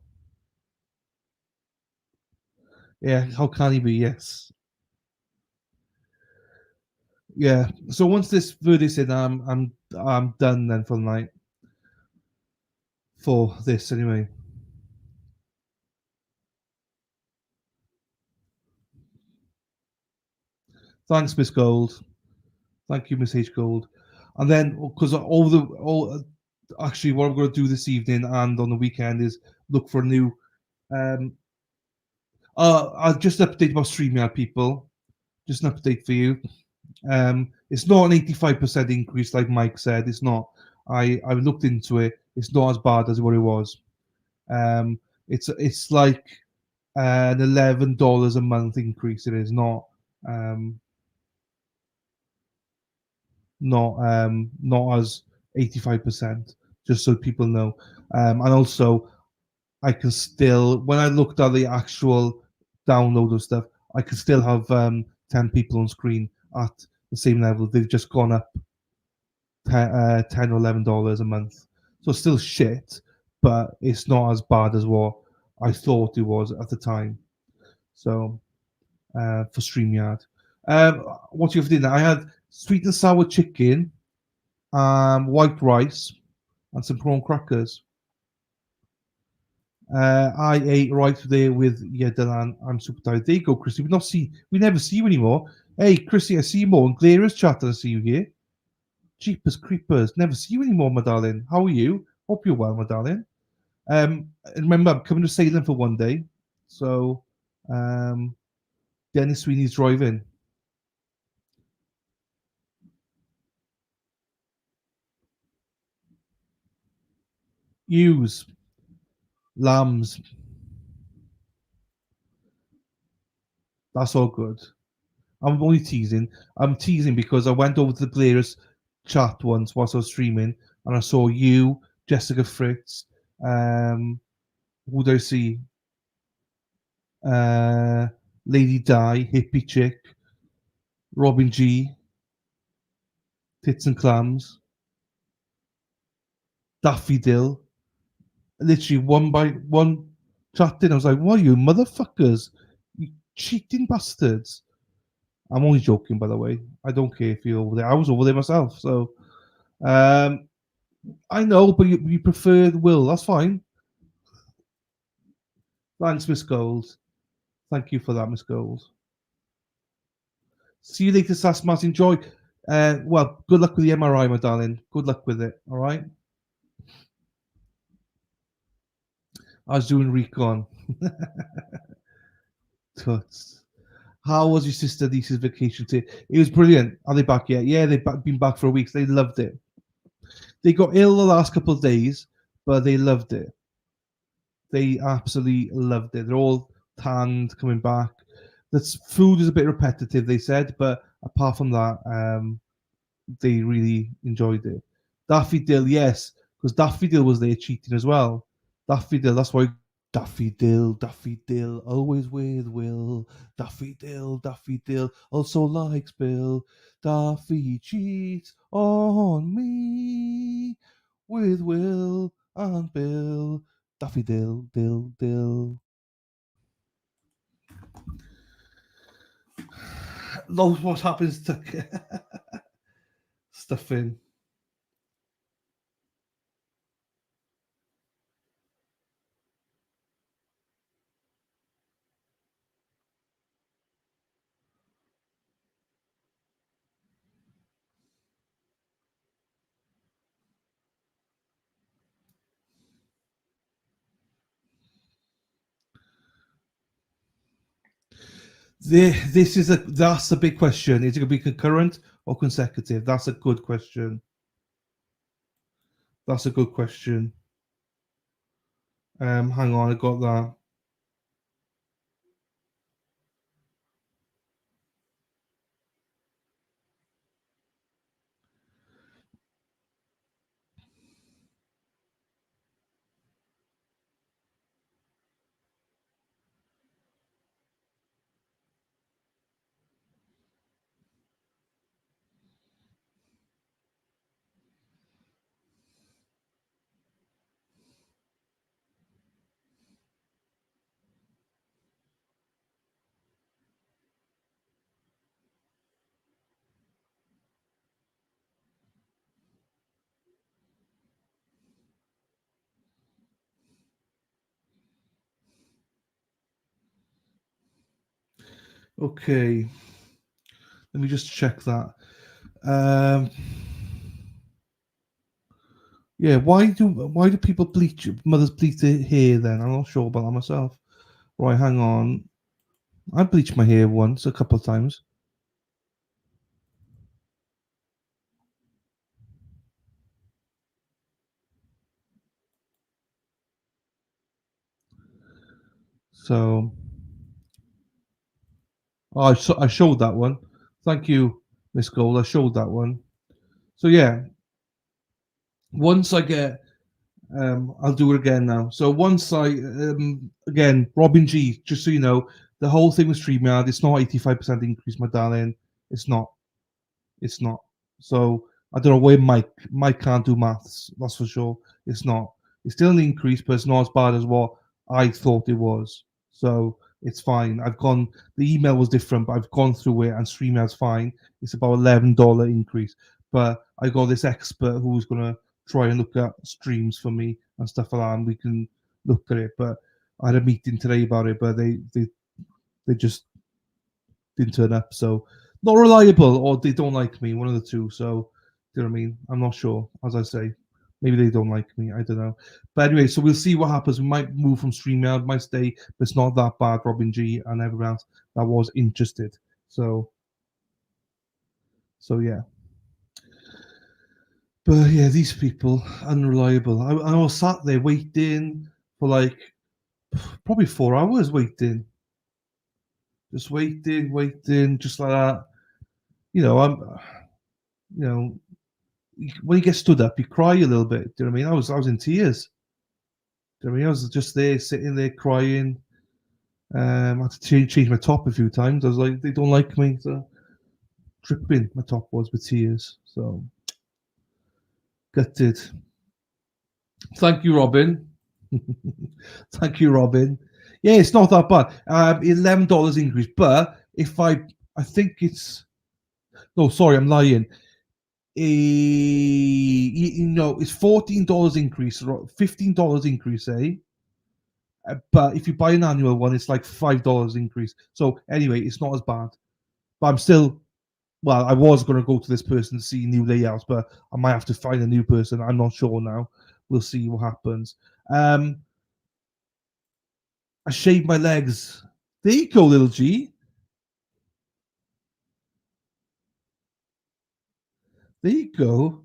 Yeah, how can he be? Yes. Yeah. So once this verdict's in, I'm done then for the night. For this anyway. Thanks, Miss Gold. Thank you, Miss H Gold. And then because actually what I'm going to do this evening and on the weekend is look for a new I'll just update about StreamYard, people. Just an update for you. It's not an 85% increase like Mike said. It's not. I've looked into it. It's not as bad as what it was. It's like an $11 a month increase. It is not not as 85%. Just so people know. And also, I can still, when I looked at the actual download of stuff, I can still have 10 people on screen at the same level. They've just gone up $10 or $11 a month. So it's still shit, but it's not as bad as what I thought it was at the time. So for StreamYard. What do you have for dinner? I had sweet and sour chicken, white rice, and some prawn crackers. I ate right there with Dylan. I'm super tired. There you go, Chrissy. We never see you anymore. Hey, Chrissy, I see you more in Clara's chat. I see you here. Jeepers creepers. Never see you anymore, my darling. How are you? Hope you're well, my darling. Remember, I'm coming to Salem for one day. So, Dennis Sweeney's driving. Ewes. Lambs. That's all good. I'm only teasing. I'm teasing because I went over to the players' chat once whilst I was streaming, and I saw you, Jessica Fritz. Who do I see? Lady Di, Hippie Chick, Robin G, Tits and Clams, Daffy Dill. Literally one by one chatting. I was like, "What are you motherfuckers? You cheating bastards!" I'm only joking, by the way. I don't care if you're over there. I was over there myself, so I know, but you preferred Will. That's fine. Thanks, Miss Gold. Thank you for that, Miss Gold. See you later, Sasmas. Enjoy. Well, good luck with the MRI, my darling. Good luck with it. All right. I was doing recon. Tuts. How was your sister Lisa's vacation? It was brilliant. Are they back yet? Yeah, they've been back for a week. They loved it. They got ill the last couple of days, but they loved it. They absolutely loved it. They're all tanned, coming back. The food is a bit repetitive, they said, but apart from that, they really enjoyed it. Daffy Dill, yes, because Daffy Dill was there cheating as well. Daffy Dill, that's why Daffy Dill, always with Will. Daffy Dill, also likes Bill. Daffy cheats on me with Will and Bill. Daffy Dill. Knows what happens to stuffing. That's a big question. Is it going to be concurrent or consecutive? That's a good question. That's a good question. Hang on, I got that. Okay, let me just check that. Yeah, why do people bleach mothers bleach their hair then? I'm not sure about that myself. Right, hang on. I bleached my hair once, a couple of times. So I showed that one. Thank you, Miss Gold. I showed that one. So yeah, once I get, I'll do it again now. So once I, again, Robin G. Just so you know, the whole thing with StreamYard, it's not 85% increase, my darling. It's not. It's not. So I don't know where Mike can't do maths. That's for sure. It's not. It's still an increase, but it's not as bad as what I thought it was. So it's fine. I've gone. The email was different, but I've gone through it, and StreamYard's fine. It's about $11 increase. But I got this expert who's gonna try and look at streams for me and stuff like that, and we can look at it. But I had a meeting today about it, but they just didn't turn up. So not reliable, or they don't like me, one of the two. So you know what I mean? I'm not sure. As I say, maybe they don't like me. I don't know. But anyway, so we'll see what happens. We might move from StreamYard, might stay, but it's not that bad. Robin G and everyone else that was interested. So yeah. But yeah, these people unreliable. I was sat there waiting for like probably 4 hours waiting. Just waiting, just like that. You know, you know, when you get stood up, you cry a little bit. Do you know what I mean? I was in tears. Do you know what I mean? I was just there, sitting there crying. I had to change my top a few times. I was like, they don't like me. So dripping, my top was with tears. So gutted. Thank you, Robin. Thank you, Robin. Yeah, it's not that bad. $11 increase, but if I think it's no, sorry, I'm lying. It's $14 increase, or $15 increase, eh? But if you buy an annual one, it's like $5 increase. So anyway, it's not as bad. But I'm still, well, I was going to go to this person to see new layouts, but I might have to find a new person. I'm not sure now. We'll see what happens. I shaved my legs. There you go, little G. There you go.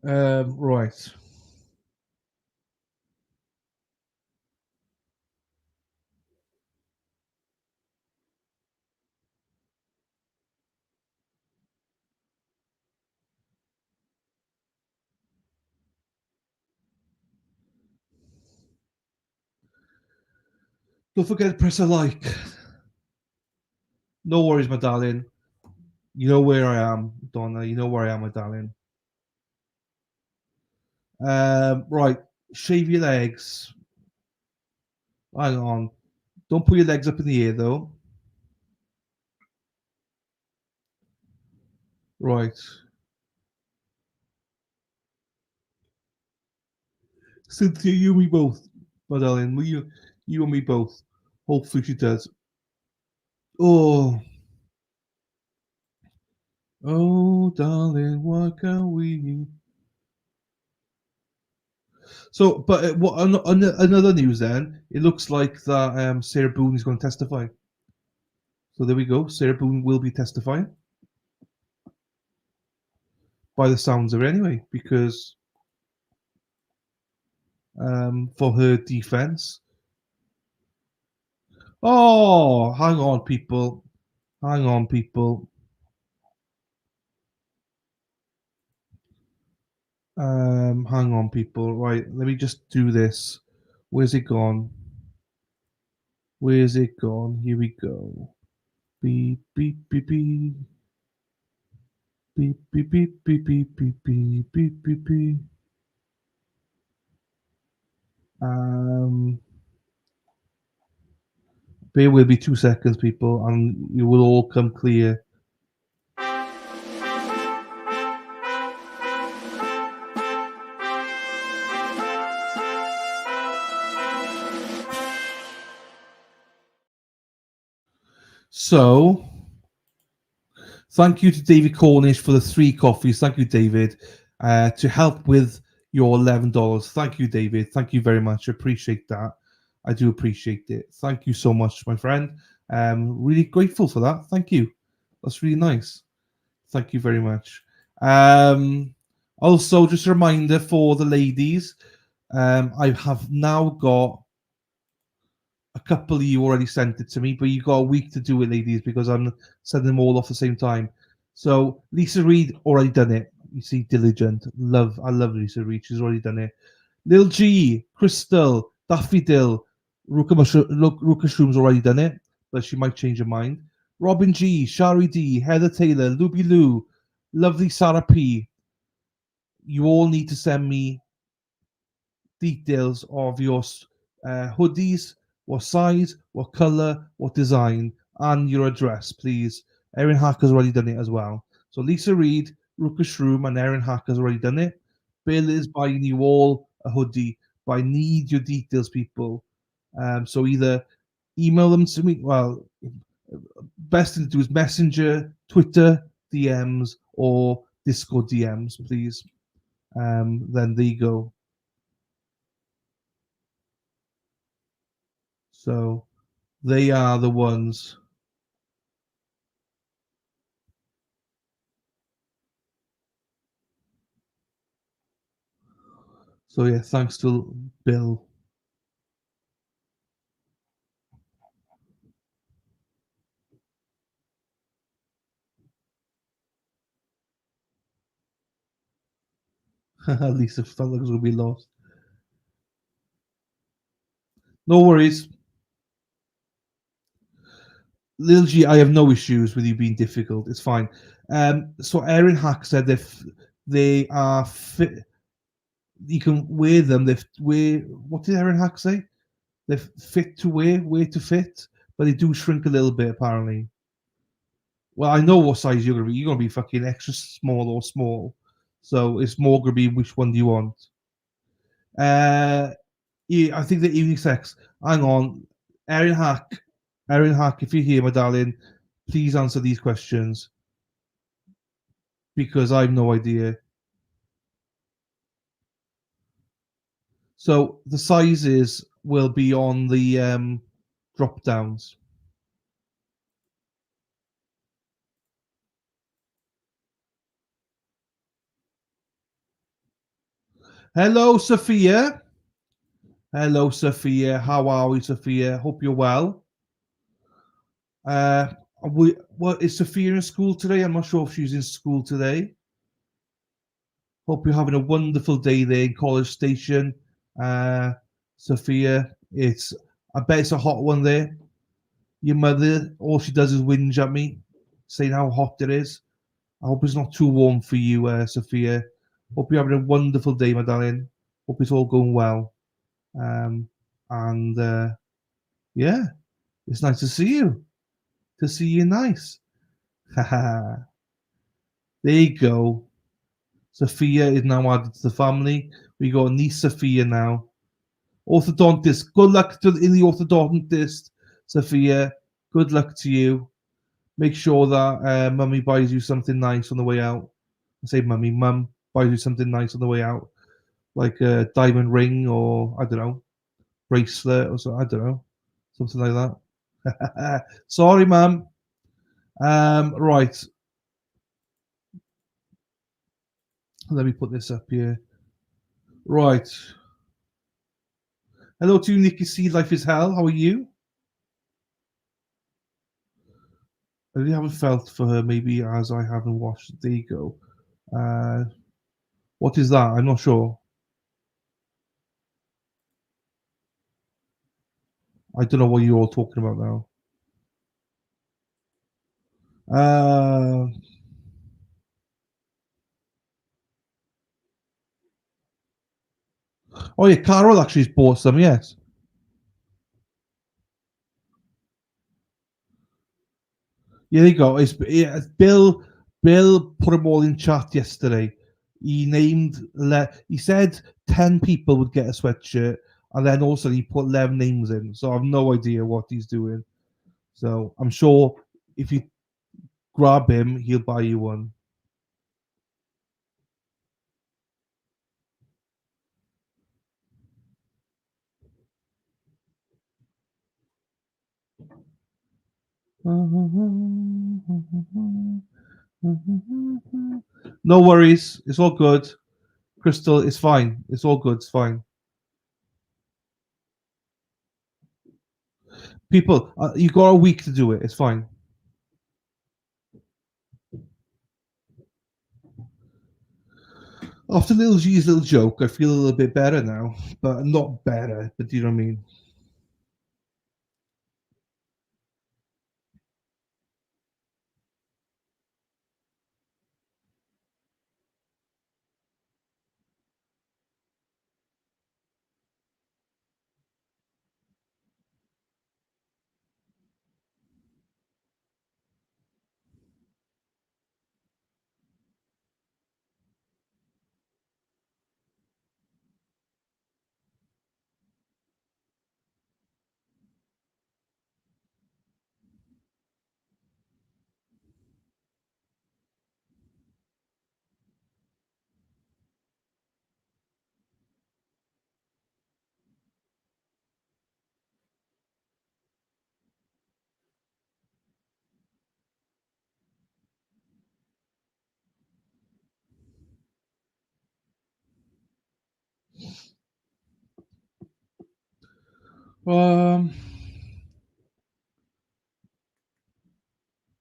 Right. Don't forget to press a like. No worries, my darling. You know where I am, Donna. You know where I am, my darling. Right. Shave your legs. Hang on. Don't put your legs up in the air, though. Right. Cynthia, you and me both, my darling. You and me both. Hopefully she does. Oh. Oh, darling, what can we... So, but another news then, it looks like that Sarah Boone is going to testify. So there we go. Sarah Boone will be testifying. By the sounds of it anyway, because for her defense. Oh, hang on, people. Hang on, people. Hang on, people. Right, let me just do this. Where's it gone? Where's it gone? Here we go. Beep, beep, beep, beep. Beep, beep, beep, beep, beep, beep, beep, beep, beep, beep. Bear with me 2 seconds, people, and you will all come clear. So, thank you to David Cornish for the 3 coffees. Thank you, David, to help with your $11. Thank you, David. Thank you very much. I appreciate that. I do appreciate it. Thank you so much, my friend. Really grateful for that. Thank you. That's really nice. Thank you very much. Also, just a reminder for the ladies, I have now got a couple of you already sent it to me, but you got a week to do it, ladies, because I'm sending them all off the same time. So Lisa Reed already done it. You see, diligent. I love Lisa Reed. She's already done it. Lil G, Crystal, Daffodil, Ruka Shroom's already done it, but she might change her mind. Robin G, Shari D, Heather Taylor, Luby Lou, lovely Sarah P. You all need to send me details of your hoodies, what size, what color, what design, and your address, please. Erin Hacker's already done it as well. So Lisa Reed, Ruka Shroom, and Erin Hacker's already done it. Bill is buying you all a hoodie, but I need your details, people. So either email them to me. Well, best thing to do is Messenger, Twitter DMs, or Discord DMs, please. Then there you go. So they are the ones. So yeah, thanks to Bill. Lisa felt like it was going to be lost. No worries. Lil G, I have no issues with you being difficult. It's fine. So Erin Hack said if they are fit, you can wear them. What did Erin Hack say? They're fit to wear to fit, but they do shrink a little bit apparently. Well, I know what size you're gonna be. You're gonna be fucking extra small or small. So it's more gonna be which one do you want? Yeah, I think the evening sex. Hang on, Erin Hack, if you're here, my darling, please answer these questions because I have no idea. So the sizes will be on the drop downs. Hello, Sophia. Hello, Sophia. How are we, Sophia? Hope you're well. Is Sophia in school today? I'm not sure if she's in school today. Hope you're having a wonderful day there in College Station, Sophia. I bet it's a hot one there. Your mother, all she does is whinge at me, saying how hot it is. I hope it's not too warm for you, Sophia. Hope you're having a wonderful day, my darling. Hope it's all going well. And Yeah, it's nice to see you. To see you nice. Haha. There you go. Sophia is now added to the family. We got niece Sophia now. Orthodontist. Good luck in the orthodontist, Sophia. Good luck to you. Make sure that mummy buys you something nice on the way out. I say mummy, mum buys you something nice on the way out, like a diamond ring or I don't know, bracelet or something. I don't know, something like that. Sorry, mum. Right. Let me put this up here. Right. Hello to you, Nikki C. Life is Hell. How are you? I really haven't felt for her, maybe as I haven't watched. There you go. What is that? I'm not sure. I don't know what you're all talking about now. Oh yeah, Carol actually bought some. Yes. Yeah, there you go. Bill. Bill put them all in chat yesterday. He named. He said 10 people would get a sweatshirt, and then also he put 11 names in. So I have no idea what he's doing. So I'm sure if you grab him, he'll buy you one. No worries. It's all good. Crystal, it's fine. It's all good. It's fine. People, you got a week to do it. It's fine. After Little G's little joke, I feel a little bit better now, but not better. But do you know what I mean?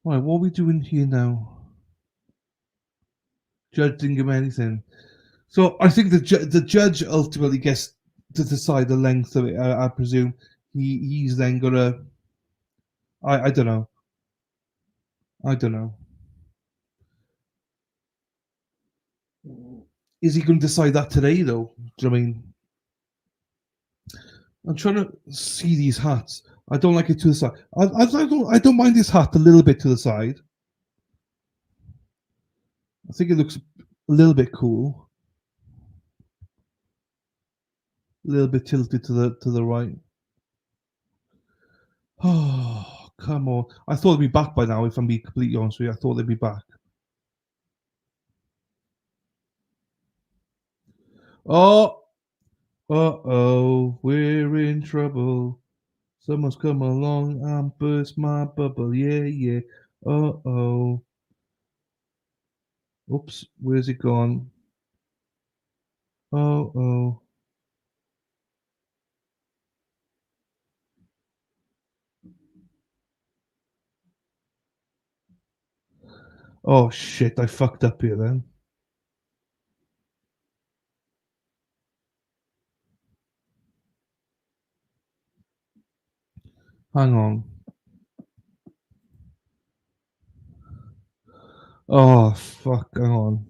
Right, what are we doing here now? Judge didn't give me anything. So I think the judge ultimately gets to decide the length of it. I presume he's then gonna. I don't know. I don't know. Is he going to decide that today though? Do you know what I mean? I'm trying to see these hats. I don't like it to the side. I don't mind this hat a little bit to the side. I think it looks a little bit cool. A little bit tilted to the right. Oh, come on. I thought they'd be back by now, if I'm being completely honest with you. I thought they'd be back. Oh, uh-oh, we're in trouble. Someone's come along and burst my bubble. Yeah, yeah. Uh-oh. Oops, where's it gone? Uh-oh. Oh, shit, I fucked up here then. Hang on. Oh, fuck, hang on.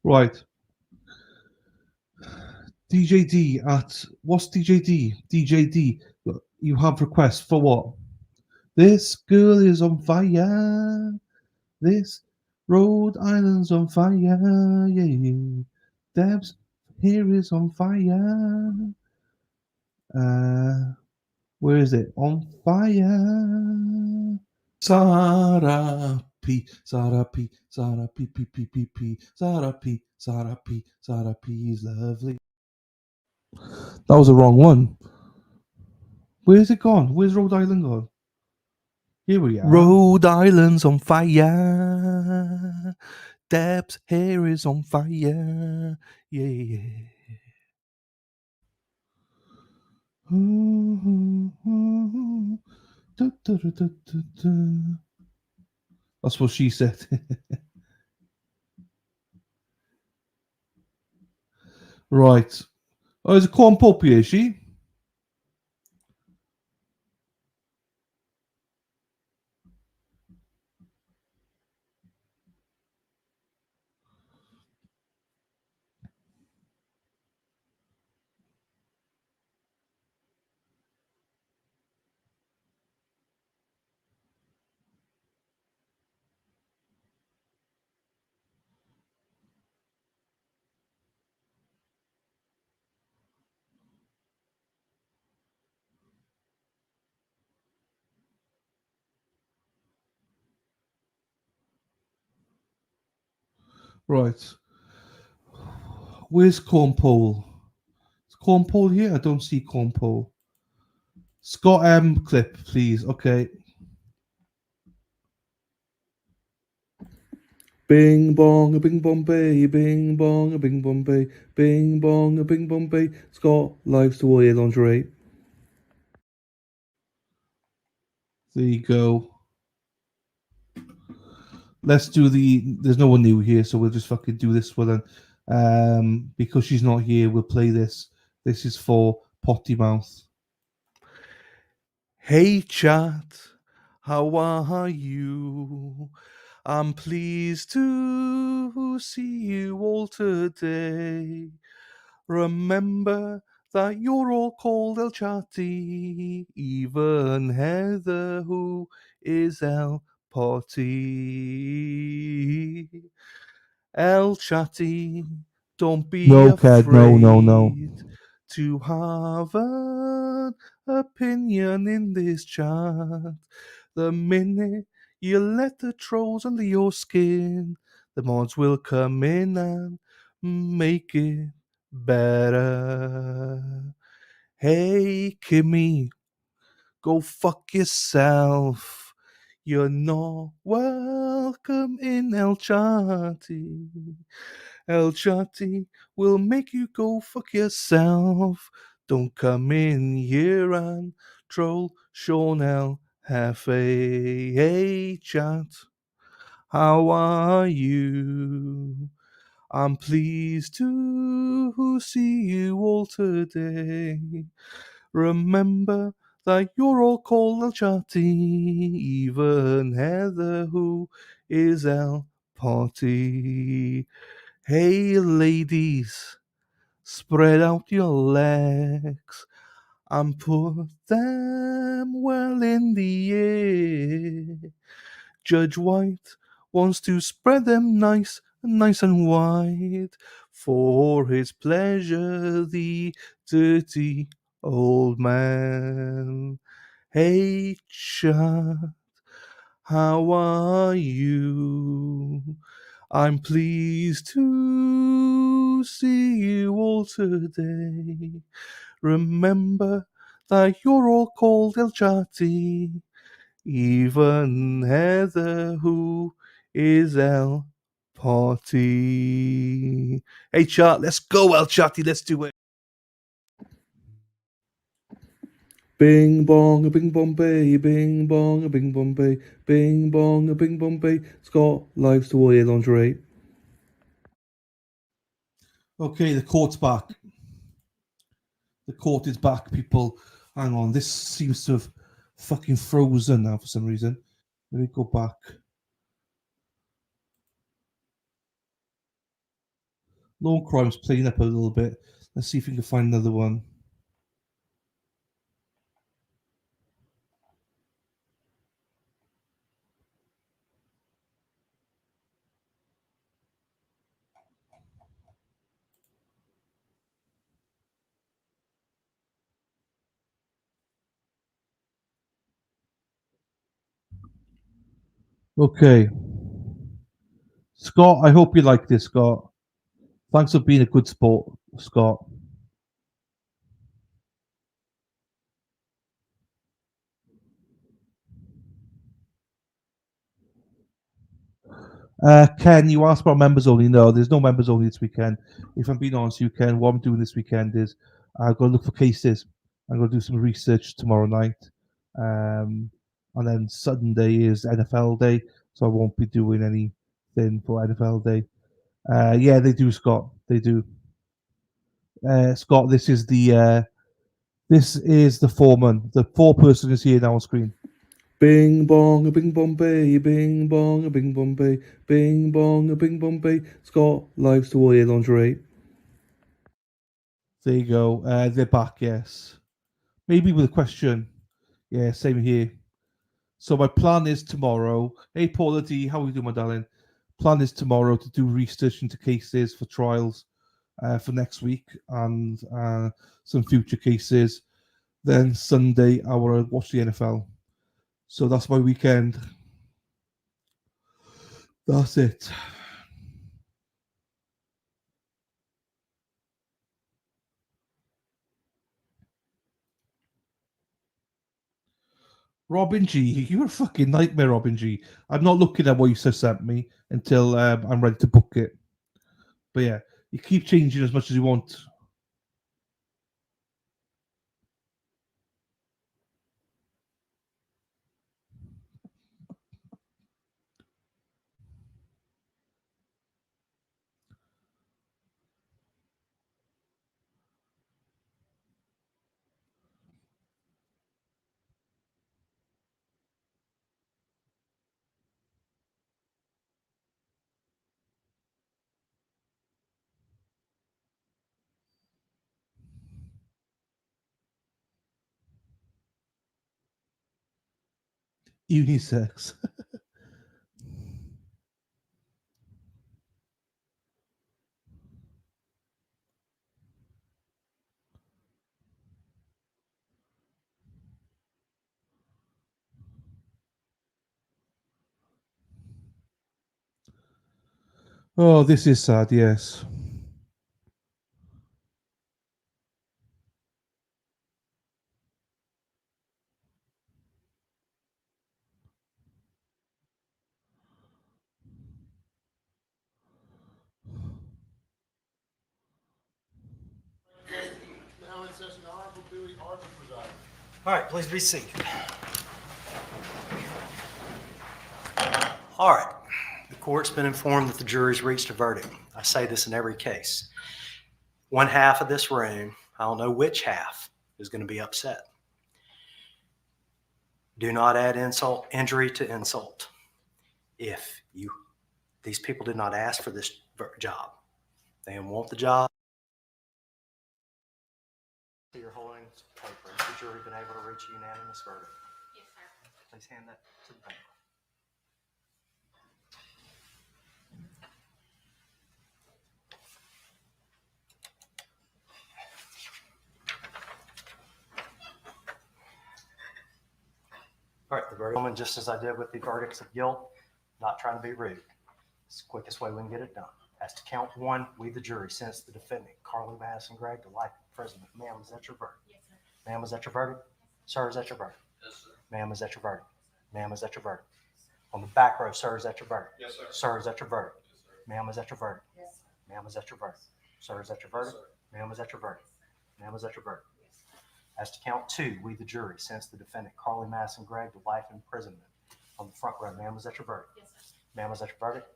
Right. DJD at what's DJD? DJD. You have requests for what? This girl is on fire. This Rhode Island's on fire. Yeah. Deb's here is on fire. Where is it? On fire. Sarah P. Sarah P. Sarah P. P. P. P. P. Sarah P. Sarah P. Sarah P. is lovely. That was the wrong one. Where's it gone? Where's Rhode Island gone? Here we are. Rhode Island's on fire. Deb's hair is on fire. Yeah. That's what she said. Right. Oh, there's a corn pop here, is she? Right. Where's Cornpole? Is Cornpole here? I don't see Cornpole. Scott M clip, please. Okay. Bing bong a bing Bombay, bing bong a bing Bombay, bing bong a bing Bombay. Scott likes to wear lingerie. There you go. Let's do there's no one new here, so we'll just fucking do this one then. Because she's not here, we'll play this. This is for Potty Mouth. Hey chat, how are you? I'm pleased to see you all today. Remember that you're all called El Chatty, even Heather, who is El Potty. El Chatty, don't be afraid to have an opinion in this chat. The minute you let the trolls under your skin, the mods will come in and make it better. Hey, Kimmy, go fuck yourself. You're not welcome in El Chatty. El Chatty will make you go fuck yourself. Don't come in here and troll Sean El Hefe. Hey, chat, how are you? I'm pleased to see you all today. Remember that you're all called El Chatty, even Heather, who is El Potty. Hey, ladies, spread out your legs and put them well in the air. Judge White wants to spread them nice and wide for his pleasure, the dirty old man. Hey, chat, how are you? I'm pleased to see you all today. Remember that you're all called El Chatty, even Heather, who is El Potty. Hey, chat, let's go, El Chatty, let's do it. Bing bong a bing Bombay, bing bong a bing Bombay, bing bong a bing Bombay. Scott likes to wear lingerie. Okay, the court's back. The court is back, people. Hang on, this seems to have fucking frozen now for some reason. Let me go back. Law crime's playing up a little bit. Let's see if we can find another one. Okay. Scott, I hope you like this, Scott. Thanks for being a good sport, Scott. Ken, you asked about members only. No, there's no members only this weekend. If I'm being honest, you Ken, what I'm doing this weekend is I've got to look for cases. I'm going to do some research tomorrow night. And then Sunday is NFL day, so I won't be doing anything for NFL day. Yeah, they do, Scott. They do. Scott, this is the foreman. The foreperson is here now on screen. Bing bong a bing bong bay, bing bong a bing bong bay, bing bong a bing bong bay. Scott likes to wear lingerie. There you go. They're back, yes. Maybe with a question. Yeah, same here. So my plan is tomorrow. Hey Paula D, how are you doing, my darling? Plan is tomorrow to do research into cases for trials for next week and some future cases. Then Sunday I will watch the NFL. So that's my weekend. That's it. Robin G, you're a fucking nightmare, Robin G. I'm not looking at what you just sent me until I'm ready to book it. But yeah, you keep changing as much as you want. Unisex. Oh, this is sad, yes. All right, please be seated. All right, the court's been informed that the jury's reached a verdict. I say this in every case. One half of this room, I don't know which half, is going to be upset. Do not add injury to insult. These people did not ask for this job. They didn't want the job. You're holding paper. Has the jury been able to reach a unanimous verdict? Yes, sir. Please hand that to the bank. All right, the verdict, just as I did with the verdicts of guilt, not trying to be rude. It's the quickest way we can get it done. As to count one, we, the jury, sentence the defendant, Carly Madison Gregg, to life imprisonment. Ma'am, is that your verdict? Yes, sir. Ma'am, is that your verdict? Sir, is that your verdict? Yes, sir. Ma'am, is that your verdict? Ma'am, is that your verdict? On the back row, sir, is that your verdict? Yes, sir. Sir, is that your verdict? Yes, sir. Ma'am, is that your verdict? Yes, sir. Ma'am, is that your verdict? Sir, is that your verdict? Ma'am, is that your verdict? Ma'am, is that your verdict? As to count two, we, the jury, sentence the defendant, Carly Madison Gregg, to life imprisonment. On the front row, ma'am, is that your verdict? Yes, sir. Ma'am, is that your verdict?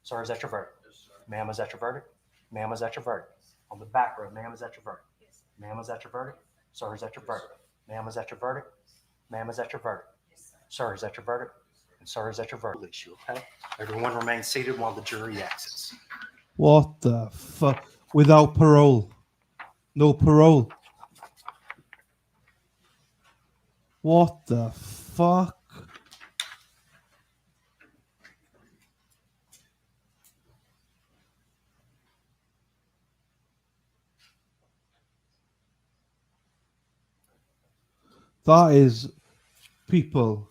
Sir, is that your verdict? Yes, sir. Ma'am, is that your verdict? Ma'am, is that your verdict? On the back row, ma'am, is that your verdict? Yes, sir. Ma'am, is that your verdict? Sir, is that your verdict? Ma'am, is that your verdict? Ma'am, is that your verdict? Yes, sir. Sir, is that your verdict? And sir, is that your verdict? Release you, okay? Everyone remain seated while the jury exits. What the fuck? without parole. No parole. What the fuck? That is people.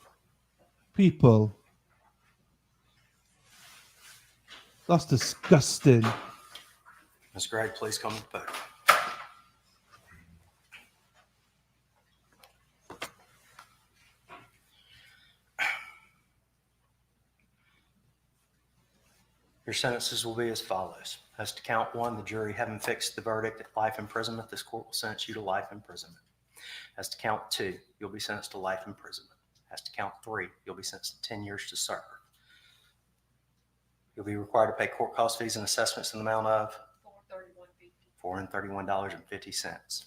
That's disgusting. Ms. Gregg, please come to the podium. Your sentences will be as follows. As to count one, the jury having fixed the verdict at life imprisonment, this court will sentence you to life imprisonment. As to count two, you'll be sentenced to life imprisonment. As to count three, you'll be sentenced to 10 years to serve. You'll be required to pay court cost fees and assessments in the amount of $431.50.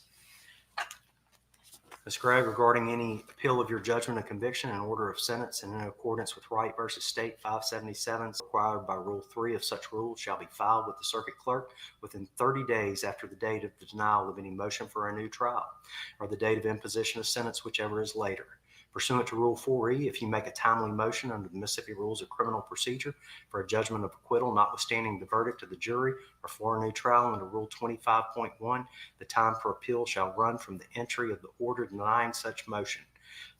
Ms. Gregg, regarding any appeal of your judgment of conviction and order of sentence and in accordance with Wright versus State 577, required by Rule 3 of such rules shall be filed with the circuit clerk within 30 days after the date of the denial of any motion for a new trial or the date of imposition of sentence, whichever is later. Pursuant to Rule 4E, if you make a timely motion under the Mississippi Rules of Criminal Procedure for a judgment of acquittal notwithstanding the verdict of the jury or for a new trial under Rule 25.1, the time for appeal shall run from the entry of the order denying such motion.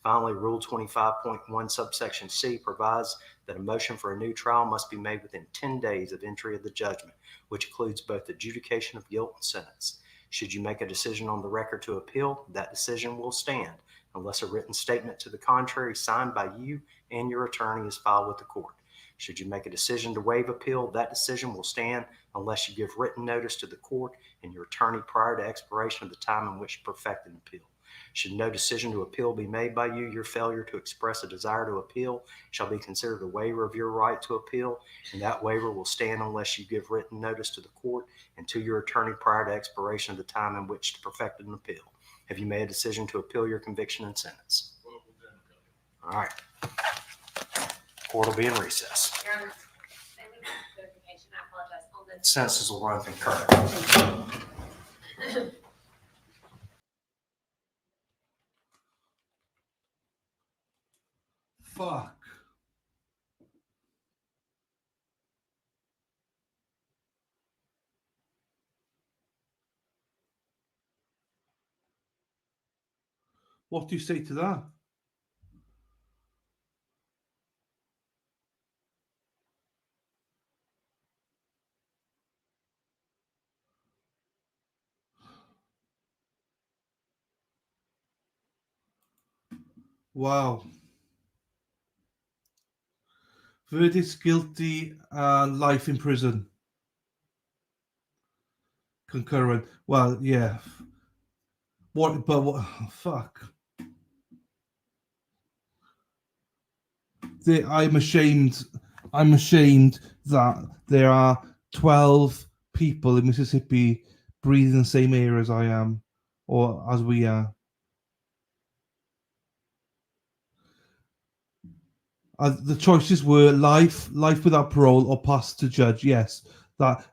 Finally, Rule 25.1 subsection C provides that a motion for a new trial must be made within 10 days of entry of the judgment, which includes both adjudication of guilt and sentence. Should you make a decision on the record to appeal, that decision will stand unless a written statement to the contrary signed by you and your attorney is filed with the court. Should you make a decision to waive appeal, that decision will stand unless you give written notice to the court and your attorney prior to expiration of the time in which you perfect an appeal. Should no decision to appeal be made by you, your failure to express a desire to appeal shall be considered a waiver of your right to appeal, and that waiver will stand unless you give written notice to the court and to your attorney prior to expiration of the time in which to perfect an appeal. Have you made a decision to appeal your conviction and sentence? All right. Court will be in recess. Your Honor, may we have clarification? I apologize. On the Sentences will run concurrent. Fuck. What do you say to that? Wow. Verdict guilty and life in prison. Concurrent. Well, yeah. What? But what? Fuck. I'm ashamed. I'm ashamed that there are 12 people in Mississippi breathing the same air as I am, or as we are. The choices were life without parole, or pass to judge. Yes, that.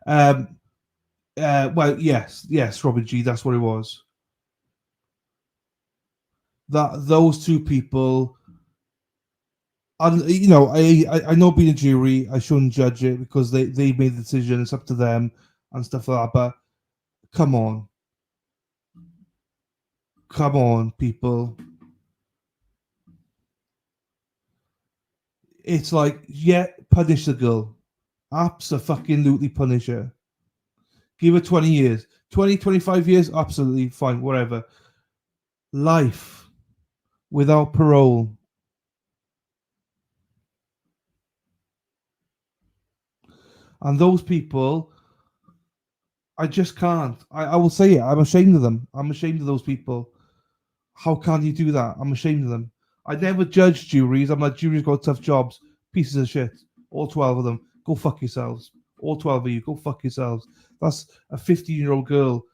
Well, yes, Robert G. That's what it was. That those two people. And you know, I know being a jury, I shouldn't judge it because they made the decision. It's up to them and stuff like that. But come on, people. It's like, yeah, punish the girl. Absolutely punish her. Give her 20 years. 20, 25 years, absolutely fine, whatever. Life without parole. And those people, I just can't. I will say it. I'm ashamed of them. I'm ashamed of those people. How can you do that? I'm ashamed of them. I never judge juries. I'm like, juries got tough jobs. Pieces of shit. All 12 of them. Go fuck yourselves. All 12 of you. Go fuck yourselves. That's a 15-year-old girl.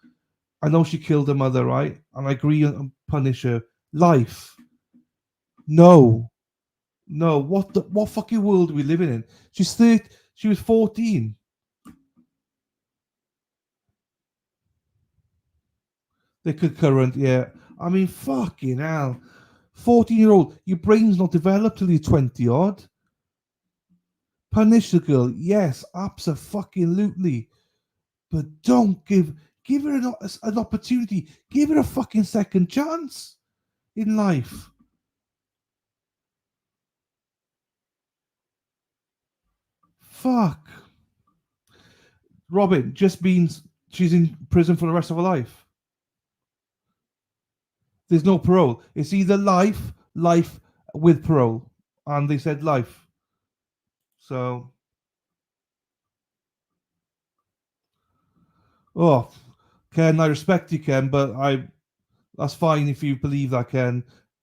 I know she killed her mother, right? And I agree on punish her. Life. No. What fucking world are we living in? She's 30. She was 14. The concurrent, yeah. I mean, fucking hell. 14-year-old, your brain's not developed till you're 20 odd. Punish the girl, yes, absolutely. But don't give her an opportunity. Give her a fucking second chance in life. Fuck. Robin just means she's in prison for the rest of her life. There's no parole. It's either life with parole. And they said life. So, oh, Ken, I respect you, Ken, but that's fine if you believe that, Ken,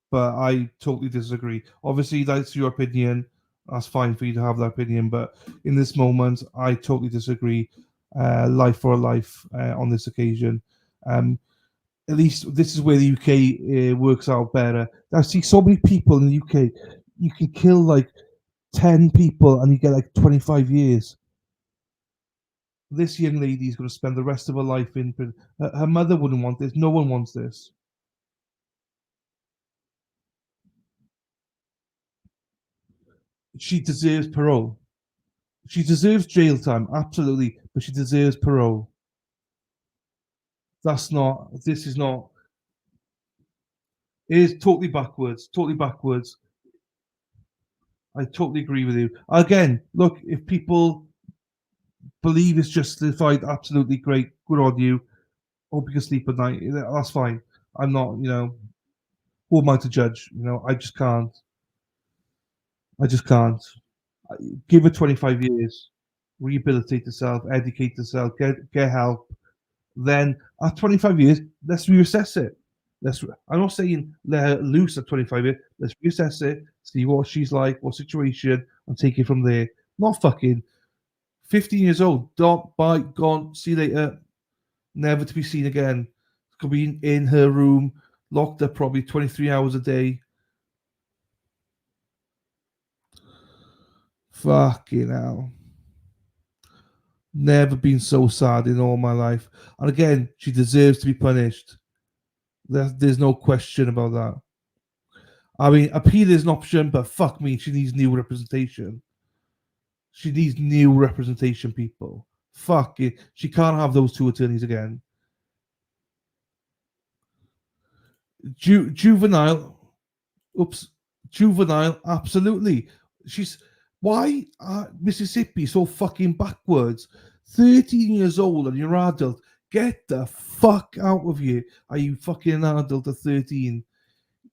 but I totally disagree. Obviously, that's your opinion. That's fine for you to have that opinion, but in this moment, I totally disagree. Life for life on this occasion. At least this is where the UK works out better. I see so many people in the UK. You can kill like 10 people and you get like 25 years. This young lady is going to spend the rest of her life in prison. Her mother wouldn't want this. No one wants this. She deserves parole. She deserves jail time, absolutely, but she deserves parole. This is not. It is totally backwards. I totally agree with you. Again, look, if people believe it's justified, absolutely great. Good on you. Hope you can sleep at night. That's fine. I'm not, who am I to judge? I just can't. Give her 25 years, rehabilitate yourself, educate yourself, get help. Then at 25 years, let's reassess it. I'm not saying let her loose at 25 years. Let's reassess it, see what she's like, what situation, and take it from there. Not fucking 15 years old. Dot, bye, gone. See you later. Never to be seen again. Could be in her room, locked up probably 23 hours a day. Fucking hell. Never been so sad in all my life. And again, she deserves to be punished. There's no question about that. I mean, appeal is an option, but fuck me, she needs new representation. She needs new representation, people. Fuck it. She can't have those two attorneys again. Juvenile, absolutely. Why are Mississippi so fucking backwards? 13 years old and you're adult. Get the fuck out of here. Are you fucking an adult at 13?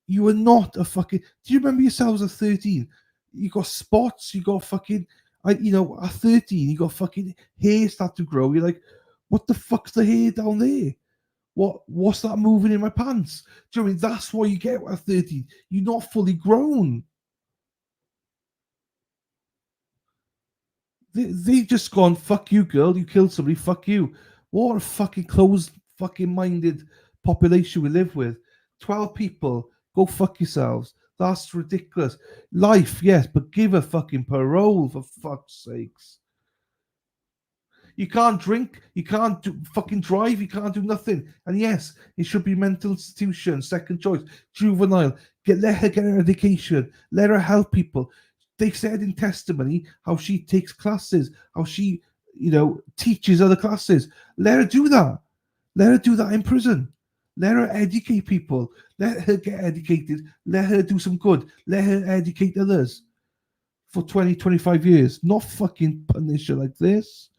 You are not a fucking. Do you remember yourselves at 13? You got spots. You got fucking. At 13, you got fucking hair start to grow. You're like, what the fuck's the hair down there? What's that moving in my pants? Do you know what I mean? That's what you get at 13. You're not fully grown. They just gone, fuck you, girl. You killed somebody. Fuck you. What a fucking closed, fucking minded population we live with. 12 people. Go fuck yourselves. That's ridiculous. Life, yes, but give a fucking parole for fuck's sakes. You can't drink. You can't fucking drive. You can't do nothing. And yes, it should be mental institution, second choice, juvenile. Let her get her education. Let her help people. They said in testimony how she takes classes, how she, teaches other classes. Let her do that. Let her do that in prison. Let her educate people. Let her get educated. Let her do some good. Let her educate others for 20, 25 years. Not fucking punish her like this.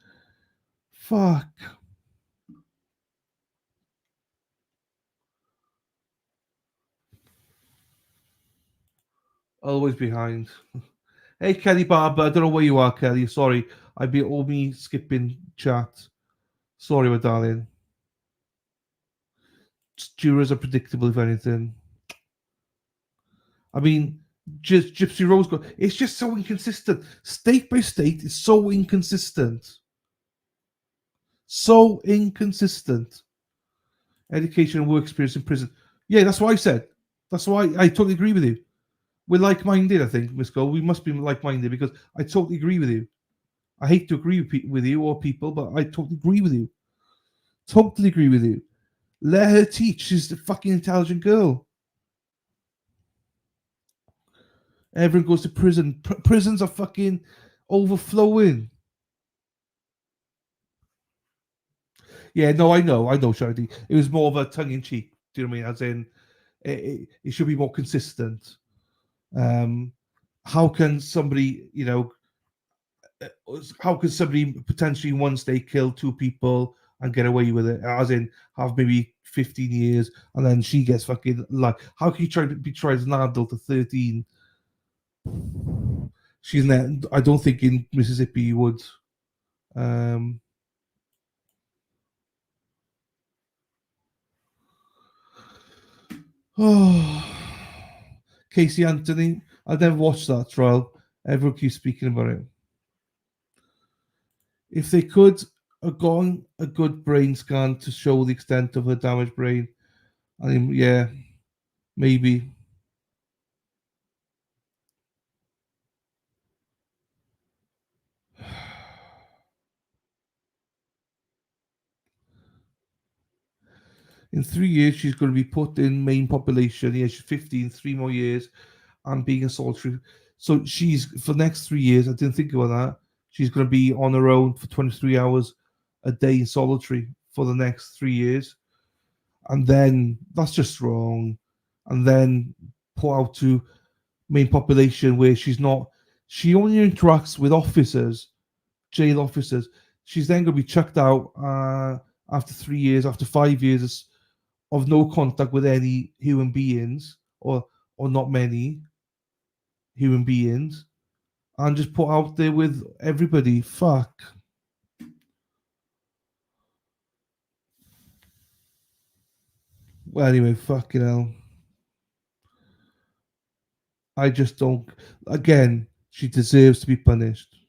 Fuck. Always behind. Hey, Kelly Barber. I don't know where you are, Kelly. Sorry. I'd be all me skipping chat. Sorry, my darling. Jurors are predictable, if anything. I mean, just Gypsy Rose. It's just so inconsistent. State by state, it's so inconsistent. So inconsistent. Education and work experience in prison. Yeah, that's what I said. That's why I totally agree with you. We're like-minded, I think, Miss Gold. We must be like-minded because I totally agree with you. I hate to agree with you or people, but I totally agree with you. Totally agree with you. Let her teach. She's a fucking intelligent girl. Everyone goes to prison. Prisons are fucking overflowing. Yeah, no, I know, Shardy. It was more of a tongue-in-cheek. Do you know what I mean? As in, it should be more consistent. How can somebody, how can somebody potentially in one state kill 2 people and get away with it? As in, have maybe 15 years and then she gets fucking like, how can you try to be tried as an adult at 13? She's not. I don't think in Mississippi you would. Oh, Casey Anthony. I never watched that trial. Everyone keeps speaking about it. If they could have gone a good brain scan to show the extent of her damaged brain, I mean, yeah, maybe. In 3 years, she's going to be put in main population. Yeah, she's 15, 3 more years, and being a solitary. So she's, for the next 3 years, I didn't think about that. She's going to be on her own for 23 hours a day in solitary for the next 3 years. And then that's just wrong. And then put out to main population where she only interacts with officers, jail officers. She's then going to be chucked out after 3 years, after 5 years of no contact with any human beings, or not many human beings, and just put out there with everybody. Fuck. Well, anyway, fucking hell. I just don't. Again, she deserves to be punished.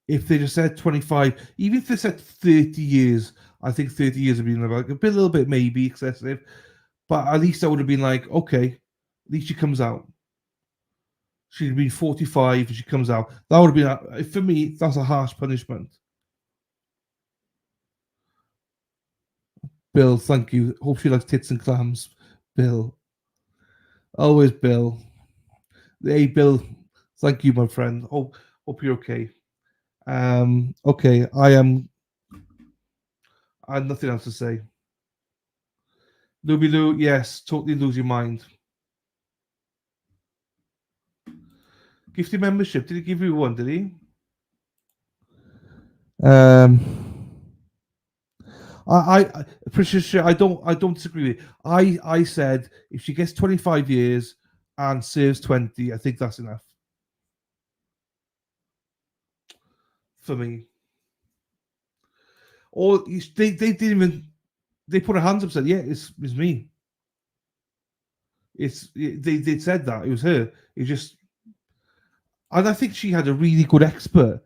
If they just said 25, even if they said 30 years, I think 30 years would be like a little bit maybe excessive, but at least I would have been like, okay, at least she comes out. She'd been 45 and she comes out. That would have been, for me, that's a harsh punishment. Bill, thank you. Hope she likes tits and clams. Bill. Always Bill. Hey, Bill, thank you, my friend. Hope you're okay. Okay, I have nothing else to say. Looby Lou, yes, totally lose your mind. Gifted membership. Did he give you one? Did he? Patricia, I don't disagree with you. I said if she gets 25 years and serves 20, I think that's enough for me. Or they didn't even, they put their hands up and said, yeah, it's me. They said that it was her. It just, and I think she had a really good expert,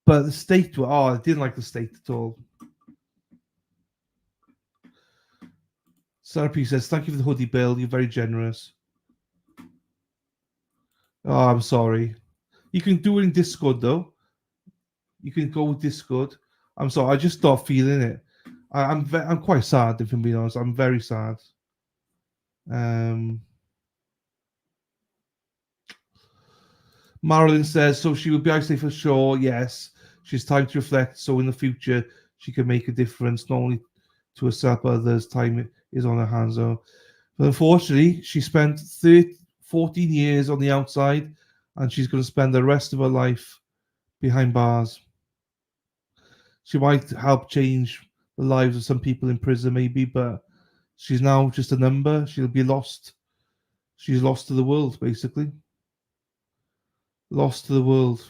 but the state I didn't like the state at all. Sarah P says, thank you for the hoodie, Bill. You're very generous. Oh, I'm sorry. You can do it in Discord, though. You can go with Discord. I'm sorry. I just start feeling it. I'm quite sad, if I'm being honest. I'm very sad. Marilyn says, so she will be isolated for sure. Yes. She's time to reflect. So in the future, she can make a difference, not only to herself, but others. Time is on her hands. But unfortunately, she spent 14 years on the outside, and she's going to spend the rest of her life behind bars. She might help change the lives of some people in prison, maybe, but she's now just a number. She'll be lost. She's lost to the world, basically. Lost to the world.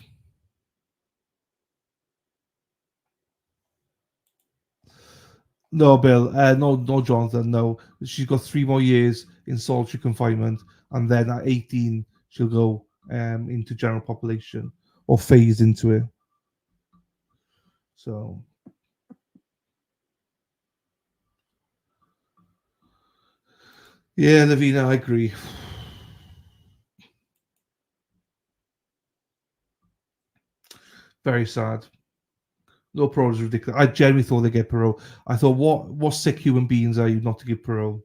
No, Bill. No, Jonathan. No, she's got 3 more years in solitary confinement, and then at 18 she'll go into general population or phase into it. So, yeah, Lavina, I agree. Very sad. No parole is ridiculous. I genuinely thought they'd get parole. I thought, what sick human beings are you not to give parole?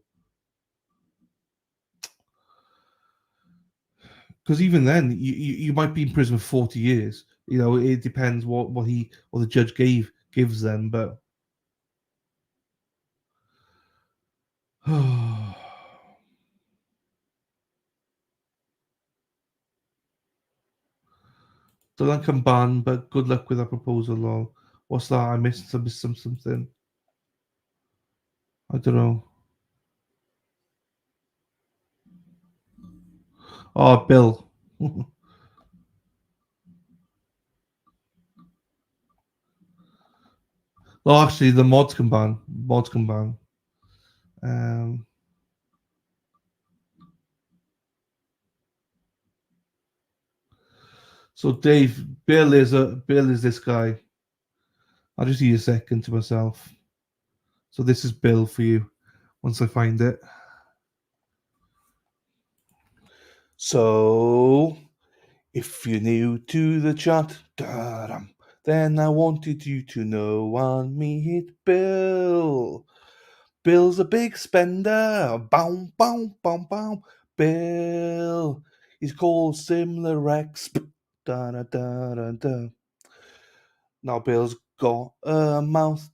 Because even then, you might be in prison for 40 years. You know, it depends what the judge gives them. But don't come ban. But good luck with that proposal, lol. What's that? I missed something. I don't know. Oh, Bill. Well, actually, the mods can ban. So Dave, Bill is this guy. I'll just need a second to myself. So this is Bill for you. Once I find it. So, if you're new to the chat, then I wanted you to know I'll meet Bill. Bill's a big spender. Bow, bow, bow, bow. Bill. He's called Similar Rex. Da, da, da, da, da. Now Bill's got a mouth,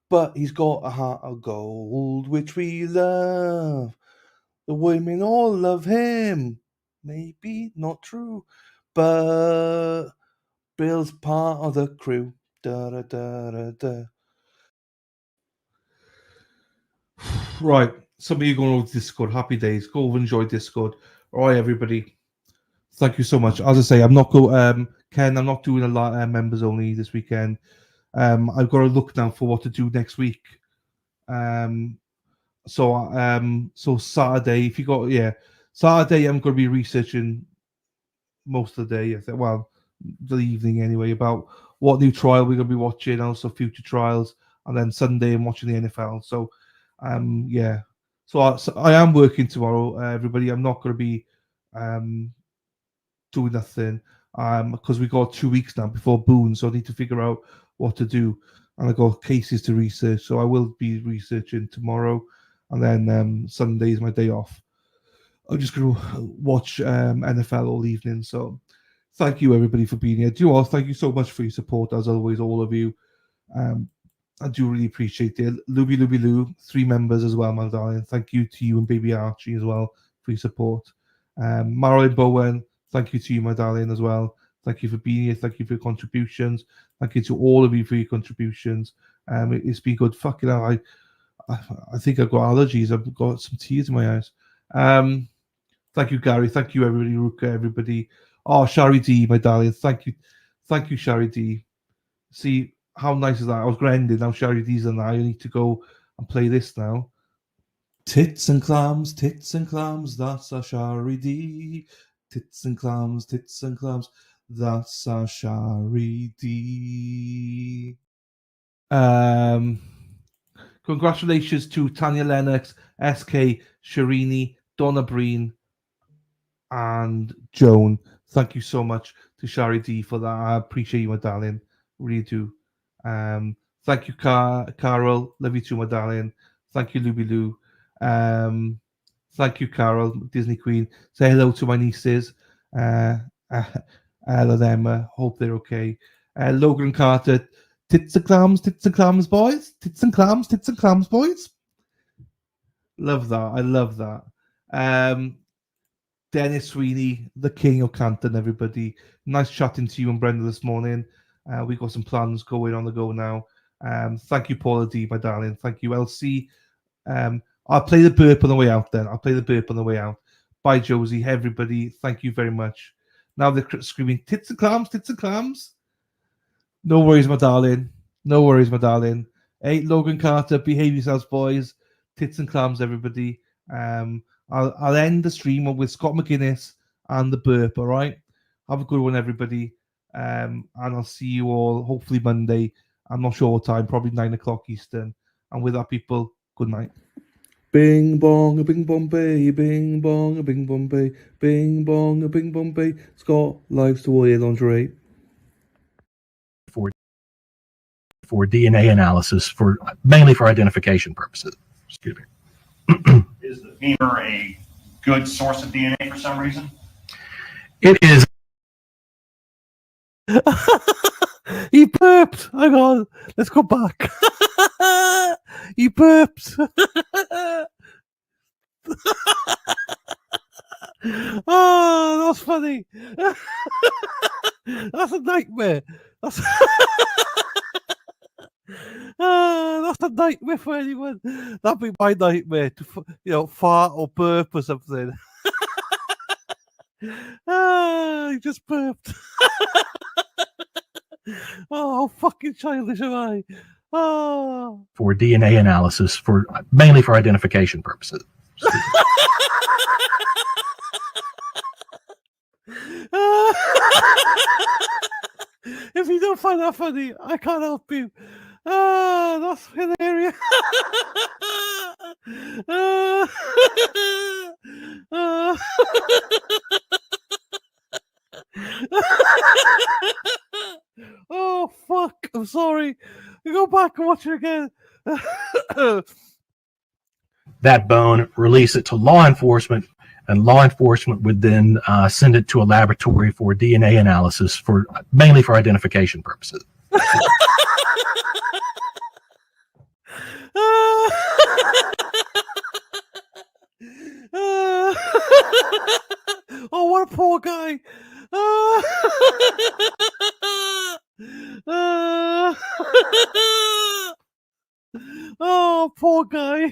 but he's got a heart of gold, which we love. The women all love him. Maybe not true, but Bill's part of the crew. Da da da da da. Right, some of you going over to Discord. Happy days. Go over and enjoy Discord. All right, everybody. Thank you so much. As I say, I'm not Ken. I'm not doing a lot members only this weekend. I've got to look now for what to do next week. So Saturday, if you got Saturday, I'm going to be researching most of the day. I think, well, the evening anyway, about what new trial we're going to be watching, also future trials, and then Sunday I'm watching the NFL. So, yeah. So I am working tomorrow, everybody. I'm not going to be doing nothing because we got 2 weeks now before Boone, so I need to figure out what to do, and I got cases to research. So I will be researching tomorrow, and then Sunday is my day off. I'm just going to watch NFL all evening. So thank you, everybody, for being here. Do you all? Thank you so much for your support, as always, all of you. I do really appreciate it. Luby Lou, 3 members as well, my darling. Thank you to you and baby Archie as well for your support. Marilyn Bowen, thank you to you, my darling, as well. Thank you for being here. Thank you for your contributions. Thank you to all of you for your contributions. It's been good. Fucking hell, I think I've got allergies. I've got some tears in my eyes. Thank you, Gary. Thank you, everybody. Ruka, everybody. Oh, Shari D, my darling. Thank you, Shari D. See how nice is that? I was grinding. Now Shari D's and I need to go and play this now. Tits and clams, that's a Shari D. Tits and clams, that's a Shari D. Congratulations to Tanya Lennox, SK, Shirini, Donna Breen, and Joan. Thank you so much to Shari D for that. I appreciate you, my darling. Really do. Thank you, Carol. Love you too, my darling. Thank you, Luby Lou. Thank you, Carol, Disney Queen. Say hello to my nieces. Hello them. Hope they're okay. Logan Carter. Tits and clams, boys. Tits and clams, boys. Love that. I love that. Dennis Sweeney, the king of Canton, everybody. Nice chatting to you and Brenda this morning. We got some plans going on the go now. Thank you, Paula D, my darling. Thank you, LC. I'll play the burp on the way out then. I'll play the burp on the way out. Bye, Josie. Everybody, thank you very much. Now they're screaming, tits and clams. No worries, my darling. No worries, my darling. Hey, Logan Carter, behave yourselves, boys. Tits and clams, everybody. I'll end the stream with Scott McGuinness and the burp, all right? Have a good one, everybody. And I'll see you all hopefully Monday. I'm not sure what time, probably 9 o'clock Eastern. And with that, people, good night. Bing bong, a bing bombay, bing bong, a bing bombay, bing bong, a bing bombay. Scott likes to wear lingerie. for DNA analysis for mainly for identification purposes. Excuse me. Is the femur a good source of DNA for some reason? It is. He burped. Hang on. Let's go back. He burped. Oh, that's funny. That's a nightmare. That's that's a nightmare for anyone. That'd be my nightmare to, fart or burp or something. He just burped. Oh, how fucking childish am I? Oh. For DNA analysis for mainly for identification purposes. If you don't find that funny, I can't help you. That's hilarious. Oh, fuck. I'm sorry. Go back and watch it again. That bone, release it to law enforcement, and law enforcement would then send it to a laboratory for DNA analysis for mainly for identification purposes. Oh, what a poor guy. Oh, poor guy.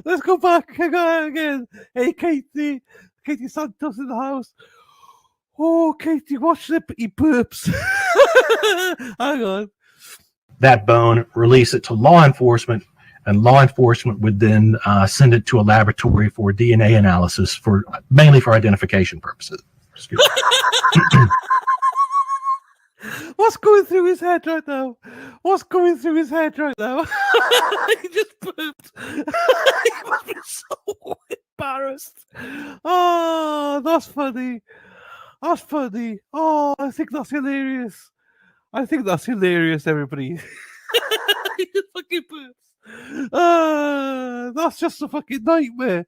Let's go back again. Hey, Katie Santos in the house. Oh, Katie, watch it. He burps. Hang on. That bone, release it to law enforcement, and law enforcement would then send it to a laboratory for DNA analysis for mainly for identification purposes. Excuse me. What's going through his head right now? What's going through his head right now? He just burped. He must be so embarrassed. Oh, that's funny. That's funny. Oh, I think that's hilarious. I think that's hilarious, everybody. He just fucking burps. That's just a fucking nightmare.